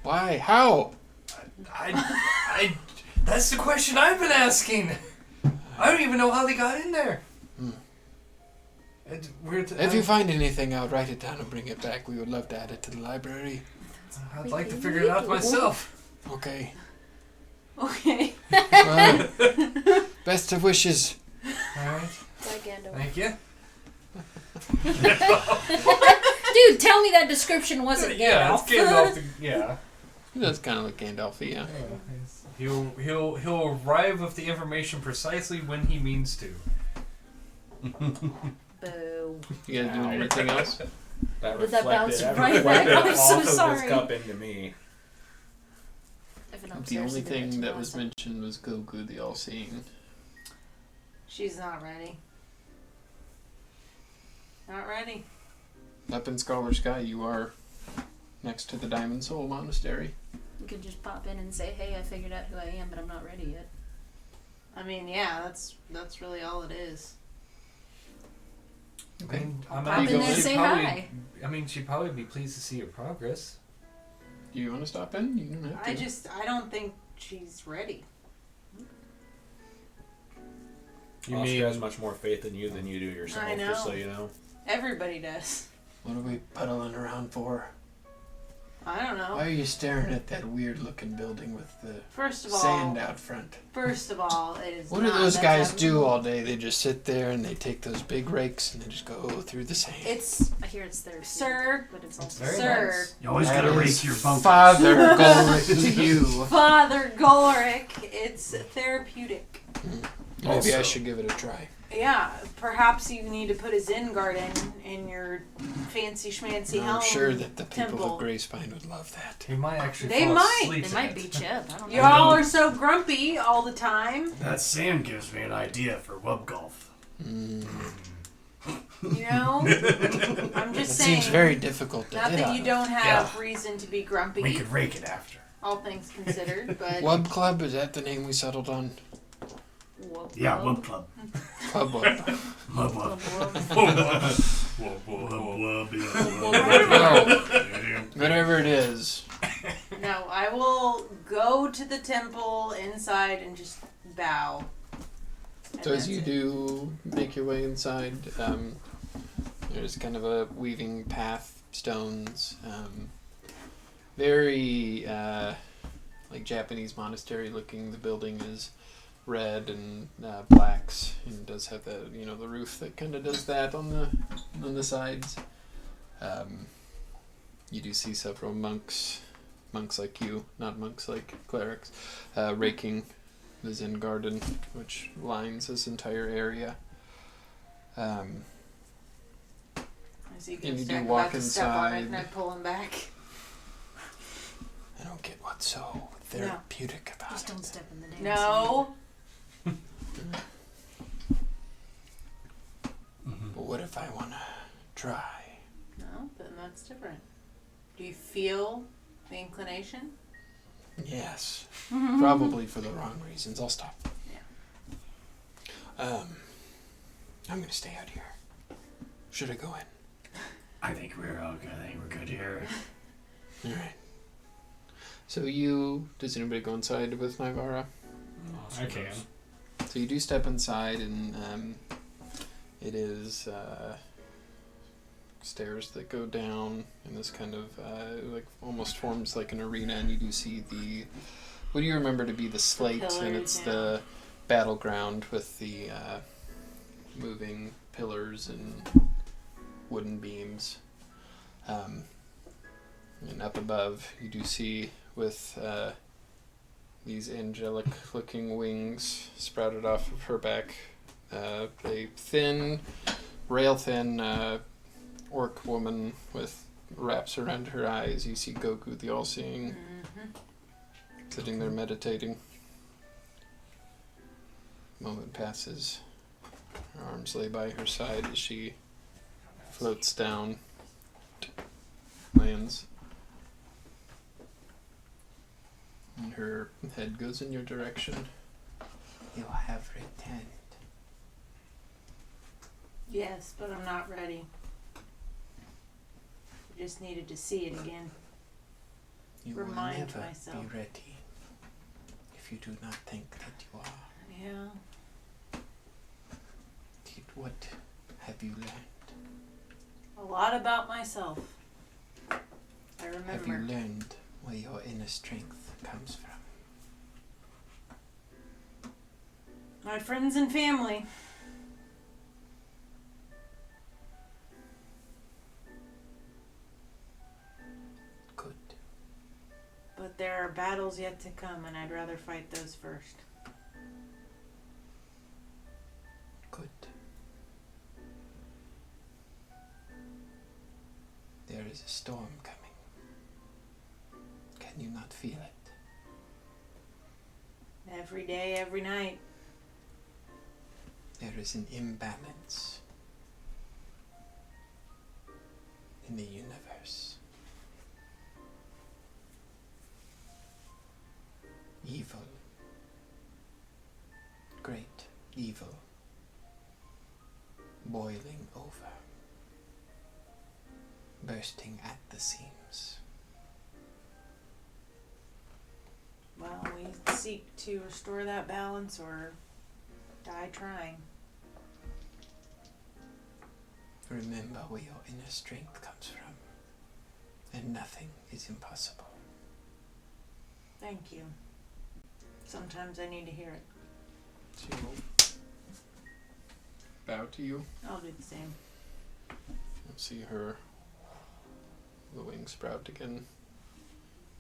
Speaker 2: Why? How?
Speaker 6: That's the question I've been asking. I don't even know how they got in there.
Speaker 2: If you find anything out, write it down and bring it back. We would love to add it to the library.
Speaker 6: I'd like to figure it out myself.
Speaker 2: Okay.
Speaker 3: Okay.
Speaker 2: Well, best of wishes.
Speaker 6: Alright.
Speaker 5: Bye, Gandalf.
Speaker 6: Thank you.
Speaker 5: Dude, tell me that description wasn't
Speaker 6: Yeah, it's
Speaker 5: Gandalf.
Speaker 6: Gandalf. Yeah.
Speaker 2: He does kind of look Gandalf-y, yeah.
Speaker 6: He'll arrive with the information precisely when he means to.
Speaker 5: Boo.
Speaker 2: You guys doing anything else?
Speaker 1: That
Speaker 5: Did that bounce
Speaker 1: reflected
Speaker 5: right back?
Speaker 1: reflected
Speaker 5: I'm so
Speaker 1: off of
Speaker 5: sorry.
Speaker 1: this cup into me.
Speaker 5: If an
Speaker 2: The
Speaker 5: upstairs
Speaker 2: only
Speaker 5: did it
Speaker 2: thing
Speaker 5: to
Speaker 2: that was
Speaker 5: Dawson.
Speaker 2: mentioned was Goku, the All-Seeing.
Speaker 3: She's not ready. Not ready.
Speaker 2: Up in Scholar Sky, you are next to the Diamond Soul Monastery.
Speaker 5: You could just pop in and say, hey, I figured out who I am, but I'm not ready yet.
Speaker 3: I mean, yeah, that's really all it is.
Speaker 6: I mean,
Speaker 5: Pop in there and say hi.
Speaker 6: I mean, she'd probably be pleased to see your progress.
Speaker 2: Do you want to stop in? You don't have to.
Speaker 3: I don't think she's ready.
Speaker 6: You
Speaker 1: Oscar
Speaker 6: mean-
Speaker 1: has much more faith in you than you do yourself,
Speaker 3: I know.
Speaker 1: just so you know.
Speaker 3: Everybody does.
Speaker 2: What are we puddling around for?
Speaker 3: I don't know.
Speaker 2: Why are you staring at that weird-looking building with the
Speaker 3: First of all,
Speaker 2: sand out front?
Speaker 3: it is.
Speaker 2: What do
Speaker 3: not.
Speaker 2: those
Speaker 3: That's
Speaker 2: guys
Speaker 3: a-
Speaker 2: do all day? They just sit there and they take those big rakes and they just go through the sand.
Speaker 3: It's
Speaker 5: I hear it's there,
Speaker 3: Sir.
Speaker 5: but it's also
Speaker 6: Very
Speaker 3: Sir.
Speaker 6: nice.
Speaker 4: You always
Speaker 2: That
Speaker 4: gotta
Speaker 2: is
Speaker 4: rake your bunkers.
Speaker 2: Father Golrick to you.
Speaker 3: Father Golrick. It's therapeutic.
Speaker 2: Maybe
Speaker 4: Also-
Speaker 2: I should give it a try.
Speaker 3: Yeah, perhaps you need to put a Zen garden in your fancy schmancy
Speaker 2: I'm
Speaker 3: home.
Speaker 2: sure that the people
Speaker 3: temple.
Speaker 2: of Grayspine would love that.
Speaker 6: He might actually
Speaker 3: They
Speaker 6: fall
Speaker 3: might.
Speaker 6: asleep
Speaker 5: They
Speaker 6: in
Speaker 5: might
Speaker 6: it.
Speaker 5: beat you up. I don't know.
Speaker 3: Y'all are so grumpy all the time.
Speaker 4: That sand gives me an idea for wub golf.
Speaker 3: You know? I'm
Speaker 2: It
Speaker 3: just saying.
Speaker 2: seems very difficult to
Speaker 3: Not
Speaker 2: hit
Speaker 3: that
Speaker 2: on.
Speaker 3: you don't have reason to be grumpy,
Speaker 4: We could rake it after.
Speaker 3: all things considered, but
Speaker 2: Wub Club, is that the name we settled on?
Speaker 5: Whoa,
Speaker 4: Yeah,
Speaker 5: whoa.
Speaker 4: wub club.
Speaker 2: Club Wub.
Speaker 4: Wub
Speaker 5: Whoa,
Speaker 4: wub.
Speaker 5: whoa.
Speaker 4: Wub wub.
Speaker 2: Whatever it is.
Speaker 3: no, I will go to the temple inside and just bow. And
Speaker 2: So as
Speaker 3: that's
Speaker 2: you
Speaker 3: it.
Speaker 2: do make your way inside, there's kind of a weaving path, stones, very like Japanese monastery looking. The building is red and blacks, and does have the the roof that kind of does that on the sides. You do see several monks monks like you, not monks like clerics, raking the Zen garden, which lines this entire area.
Speaker 3: I see
Speaker 2: And you do
Speaker 3: Ghost
Speaker 2: walk
Speaker 3: about to step on it
Speaker 2: inside.
Speaker 3: and I pull him back.
Speaker 2: I don't get what's so therapeutic about
Speaker 5: Just
Speaker 2: it.
Speaker 5: don't step in the damn
Speaker 3: No.
Speaker 2: But what if I want to try?
Speaker 3: No, then that's different. Do you feel the inclination?
Speaker 2: Yes.
Speaker 5: sand.
Speaker 2: Probably for the wrong reasons. I'll stop.
Speaker 3: Yeah.
Speaker 2: I'm going to stay out here. Should I go in?
Speaker 4: I think we're okay. I think we're good here.
Speaker 2: Alright. So does anybody go inside with Nivara?
Speaker 6: I can.
Speaker 2: So you do step inside, and it is stairs that go down, and this kind of like almost forms like an arena. And you do see what do you remember to be the slate, and
Speaker 3: Pillars,
Speaker 2: it's
Speaker 3: yeah.
Speaker 2: the battleground with the moving pillars and wooden beams. And up above, you do see with these angelic-looking wings sprouted off of her back, a thin, rail-thin orc woman with wraps around her eyes. You see Goku, the all-seeing, sitting there meditating. Moment passes. Her arms lay by her side as she floats down, lands. And her head goes in your direction. You have returned.
Speaker 3: Yes, but I'm not ready. I just needed to see it again.
Speaker 2: You
Speaker 3: Remind
Speaker 2: will never
Speaker 3: myself.
Speaker 2: be ready if you do not think that you are.
Speaker 3: Yeah.
Speaker 2: What have you learned?
Speaker 3: A lot about myself. I
Speaker 2: Have you
Speaker 3: remember.
Speaker 2: learned where your inner strength comes from?
Speaker 3: My friends and family.
Speaker 2: Good.
Speaker 3: But there are battles yet to come, and I'd rather fight those first.
Speaker 2: Good. There is a storm coming. Can you not feel it?
Speaker 3: Every day, every night.
Speaker 2: There is an imbalance in the universe. Evil. Great evil. Boiling over. Bursting at the seams.
Speaker 3: Well, we seek to restore that balance or die trying.
Speaker 2: Remember where your inner strength comes from, and nothing is impossible.
Speaker 3: Thank you. Sometimes I need to hear it.
Speaker 2: She will bow to you.
Speaker 3: I'll do the same.
Speaker 2: You'll see the wings sprout again.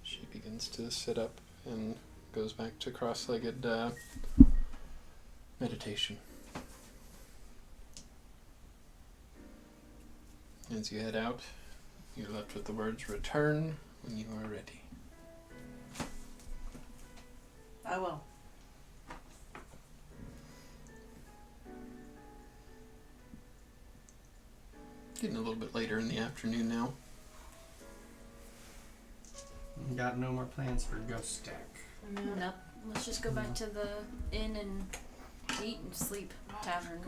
Speaker 2: She begins to sit up and goes back to cross-legged meditation. As you head out, you're left with the words, "Return when you are ready."
Speaker 3: I will.
Speaker 2: Getting a little bit later in the afternoon now.
Speaker 7: Got no more plans for Ghost Stack.
Speaker 5: Nope. Let's just go back to the inn and eat and sleep tavern.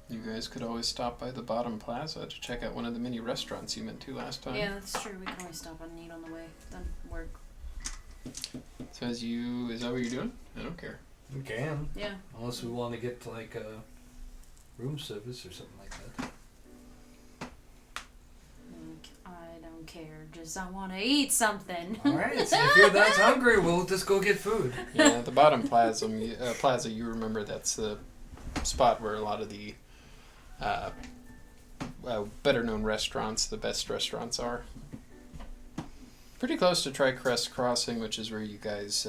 Speaker 2: You guys could always stop by the bottom plaza to check out one of the mini restaurants you went to last time.
Speaker 5: Yeah, that's true. We can always stop and eat on the way. Then work.
Speaker 2: So is that what you're doing? I don't care.
Speaker 6: We can.
Speaker 5: Yeah.
Speaker 6: Unless we want to get to like a room service or something like that.
Speaker 5: I don't care. Just I want to eat something.
Speaker 6: Alright, so if you're that hungry, we'll just go get food.
Speaker 2: Yeah, the bottom plaza, you remember that's the spot where a lot of the better known restaurants, the best restaurants are. pretty close to Tri-Crest Crossing, which is where you guys,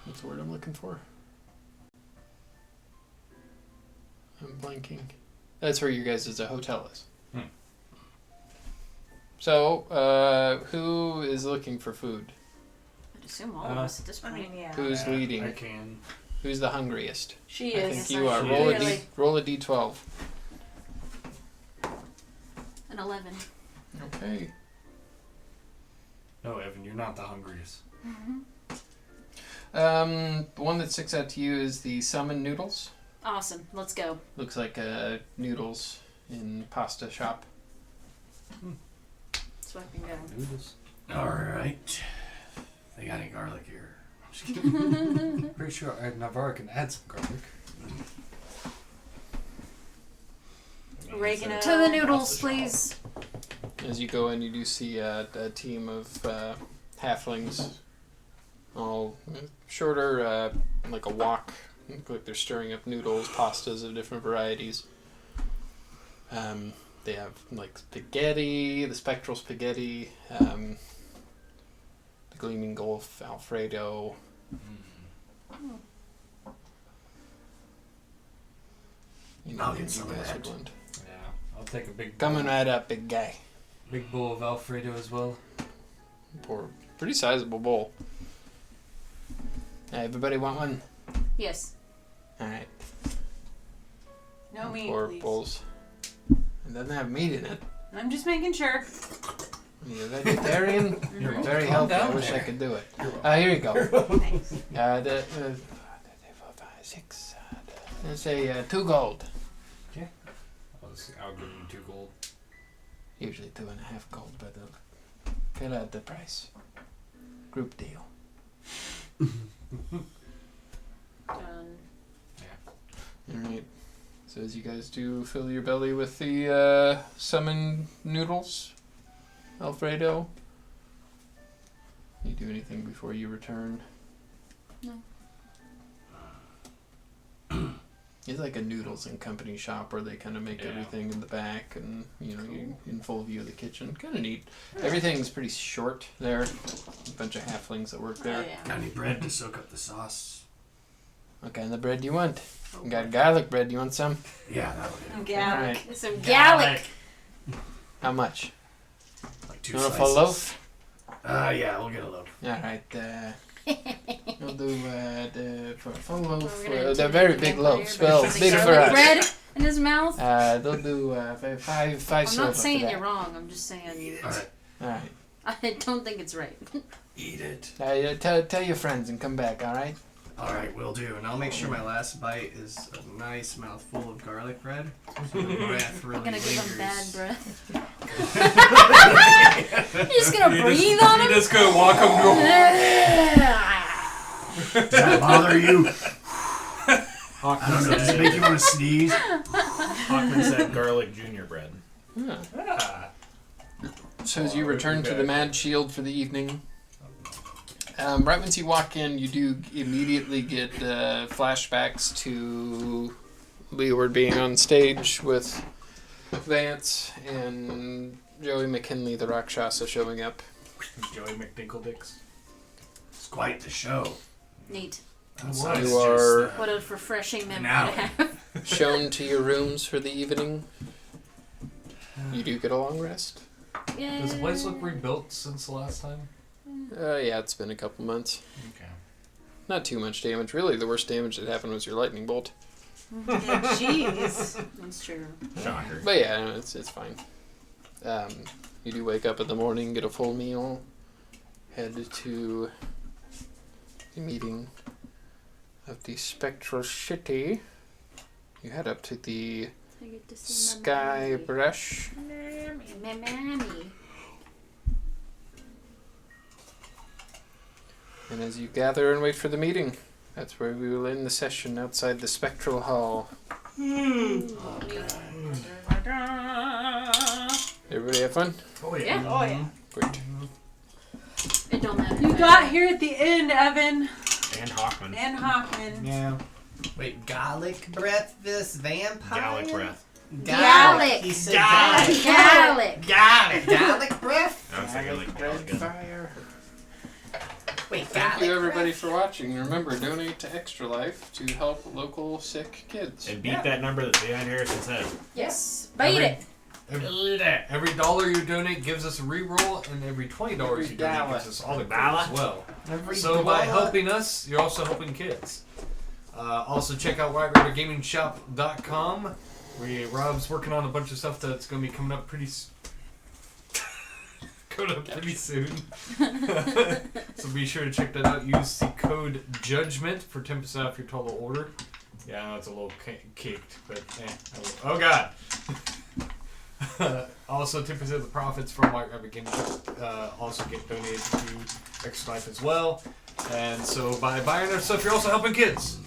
Speaker 2: what's the word I'm looking for? I'm blanking. That's where you guys' hotel is. So, who is looking for food?
Speaker 5: I'd assume all of us at this
Speaker 3: I
Speaker 5: point.
Speaker 3: mean, yeah.
Speaker 2: Who's leading?
Speaker 6: I can.
Speaker 2: Who's the hungriest?
Speaker 3: She
Speaker 2: I
Speaker 3: is.
Speaker 2: think you are.
Speaker 6: She
Speaker 2: Roll a d12.
Speaker 5: An 11.
Speaker 2: Okay.
Speaker 6: No, Evan, you're not the hungriest.
Speaker 2: The one that sticks out to you is the summon noodles.
Speaker 5: Awesome. Let's go.
Speaker 2: Looks like noodles in pasta shop.
Speaker 5: So I can go.
Speaker 6: Noodles.
Speaker 4: Alright. They got any garlic here? I'm just kidding.
Speaker 6: Pretty sure Navarre can add some garlic.
Speaker 3: Oregano.
Speaker 5: To the noodles, please.
Speaker 2: As you go in, you do see a team of halflings, all shorter, like a wok. Look like they're stirring up noodles, pastas of different varieties. They have like spaghetti, the spectral spaghetti, the gleaming gulf Alfredo.
Speaker 4: I'll get some of
Speaker 2: guys
Speaker 4: that.
Speaker 2: would want.
Speaker 6: Yeah, I'll take a big
Speaker 2: Coming right up, big guy.
Speaker 6: big bowl of Alfredo as well.
Speaker 2: Pour pretty sizable bowl. Everybody want one?
Speaker 5: Yes.
Speaker 2: All right.
Speaker 3: No meat,
Speaker 2: Pour
Speaker 3: please.
Speaker 2: bowls. It doesn't have meat in it.
Speaker 3: I'm just making sure.
Speaker 2: You're a vegetarian. You're very healthy. I wish I could do it. Here you go.
Speaker 3: Thanks.
Speaker 2: The 6. Let's say 2 gold.
Speaker 6: I'll give him 2 gold.
Speaker 2: Usually 2.5 gold, but fill out the price. Group deal.
Speaker 5: Done.
Speaker 2: Alright. So as you guys do fill your belly with the summoned noodles, Alfredo, you do anything before you return?
Speaker 5: No.
Speaker 2: It's like a noodles and company shop where they kind of make everything in the back, and you you're in full view of the kitchen. Kind of neat. Everything's pretty short there. A bunch of halflings that work there.
Speaker 3: Oh, yeah.
Speaker 4: Got any bread to soak up the sauce?
Speaker 2: What kind of bread do you want? You got garlic bread. You want some?
Speaker 4: Yeah, that'll do.
Speaker 3: Garlic.
Speaker 2: Alright.
Speaker 5: Some Gallic.
Speaker 2: How much?
Speaker 4: Like 2
Speaker 2: You want a
Speaker 4: slices.
Speaker 2: full loaf?
Speaker 4: Yeah, we'll get a loaf.
Speaker 2: Alright. We'll do for a full loaf.
Speaker 5: We're gonna
Speaker 2: They're very big loaves. Well, big for
Speaker 5: garlic
Speaker 2: us.
Speaker 5: bread in his mouth.
Speaker 2: They'll do five
Speaker 5: I'm
Speaker 2: silver
Speaker 5: not saying
Speaker 2: for
Speaker 5: you're
Speaker 2: that.
Speaker 5: wrong. I'm just saying
Speaker 4: Alright,
Speaker 2: Alright.
Speaker 5: I don't think it's right.
Speaker 4: eat it.
Speaker 2: Tell your friends and come back, alright?
Speaker 7: Alright, will do. And I'll make sure my last bite is a nice mouthful of garlic bread. So the breath really
Speaker 5: I'm gonna give him bad
Speaker 7: lingers.
Speaker 5: breath. You're just gonna breathe on him?
Speaker 6: You just go walk him
Speaker 4: Does that bother you? I don't know. Does it make you want to sneeze?
Speaker 1: Hawkman said garlic junior bread.
Speaker 2: So as you return to the Mad Shield for the evening, right once you walk in, you do immediately get flashbacks to Leeward being on stage with Vance and Joey McKinley, the Rakshasa, showing up.
Speaker 6: Joey McDinkledicks.
Speaker 4: It's quite the show.
Speaker 5: Neat.
Speaker 4: Outside
Speaker 2: You
Speaker 4: is
Speaker 2: are-
Speaker 4: just,
Speaker 5: What a refreshing memory
Speaker 4: Now.
Speaker 5: to have.
Speaker 2: Shown to your rooms for the evening. You do get a long rest.
Speaker 5: Yeah.
Speaker 6: Does the place look rebuilt since the last time?
Speaker 2: Yeah, it's been a couple months.
Speaker 6: Okay.
Speaker 2: Not too much damage. Really, the worst damage that happened was your lightning bolt.
Speaker 3: Jeez.
Speaker 5: That's true.
Speaker 1: Shocker.
Speaker 2: But yeah, no, it's fine. You do wake up in the morning, get a full meal, head to the meeting of the Spectral City. You head up to the
Speaker 5: I get to see
Speaker 2: Sky
Speaker 5: my
Speaker 2: Brush.
Speaker 5: mammy.
Speaker 2: And as you gather and wait for the meeting, that's where we will end the session outside the Spectral Hall. Everybody have fun?
Speaker 6: Oh
Speaker 5: Yeah.
Speaker 3: Oh, yeah.
Speaker 2: Great.
Speaker 5: It don't matter.
Speaker 3: You got here at the end, Evan.
Speaker 1: And Hawkman.
Speaker 3: And Hawkman.
Speaker 7: Yeah. Wait, garlic breath this vampire?
Speaker 1: Gallic breath.
Speaker 5: Gallic.
Speaker 7: He said
Speaker 5: Gallic.
Speaker 7: Gallic.
Speaker 2: everybody for watching. Remember, donate to Extra Life to help local sick kids.
Speaker 1: And beat that number that's behind Harrison's head.
Speaker 5: Yes. Beat it.
Speaker 6: Every dollar you donate gives us a reroll, and every $20 you donate gives us all the credit as well. So by helping us, you're also helping kids. Also check out whiteridergamingshop.com. Rob's working on a bunch of stuff that's going to be coming up pretty soon. So be sure to check that out. Use the code JUDGMENT for 10% off your total order. Yeah, I know it's a little caked, but oh god. Also, 10% of the profits from White Rabbit Gaming also get donated to Extra Life as well. And so by buying our stuff, you're also helping kids.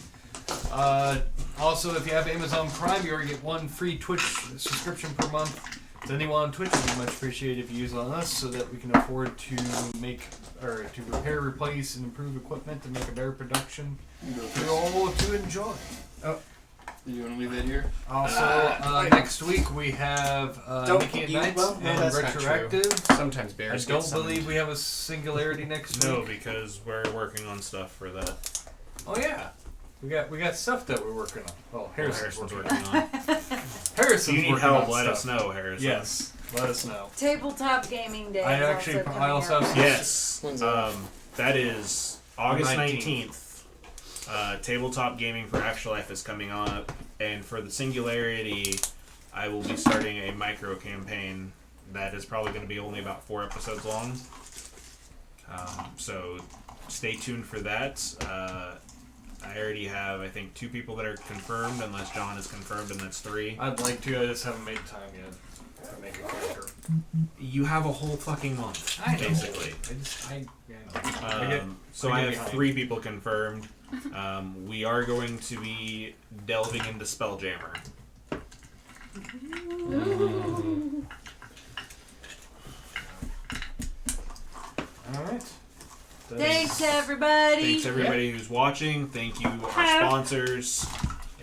Speaker 6: Also, if you have Amazon Prime, you already get one free Twitch subscription per month. To anyone on Twitch, it would be much appreciated if you use it on us so that we can afford to repair, replace, and improve equipment to make a better production for you all to enjoy.
Speaker 2: Do you want to leave that here?
Speaker 6: Also, next week we have Nikki at Nights and Retroactive.
Speaker 2: Sometimes bears.
Speaker 6: I don't believe we have a Singularity next week.
Speaker 1: No, because we're working on stuff for that.
Speaker 6: Oh yeah, we got stuff that we're working on. Oh, Harrison's working on.
Speaker 1: If you need help, let
Speaker 6: stuff.
Speaker 1: us know, Harrison.
Speaker 6: Yes, let us know.
Speaker 3: Tabletop Gaming Day.
Speaker 6: I also have
Speaker 1: Yes.
Speaker 2: When's that?
Speaker 1: That is August
Speaker 6: 19th.
Speaker 1: 19th. Tabletop Gaming for Extra Life is coming up, and for the Singularity, I will be starting a micro campaign that is probably going to be only about 4 episodes long. So stay tuned for that. I already have, I think, 2 people that are confirmed, unless John is confirmed, and that's 3.
Speaker 6: I'd like to. I just haven't made time yet to make a character.
Speaker 1: You have a whole fucking month, basically. So I have 3 people confirmed. We are going to be delving into Spelljammer.
Speaker 6: Alright.
Speaker 3: Thanks, everybody.
Speaker 1: Thanks everybody who's watching. Thank you our sponsors,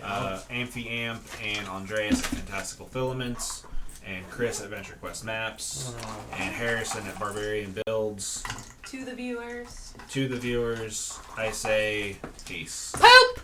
Speaker 1: Amphiamp and Andreas at Fantastical Filaments, and Chris at Venture Quest Maps, and Harrison at Barbarian Builds.
Speaker 3: To the viewers.
Speaker 1: To the viewers, I say peace.
Speaker 3: Poop!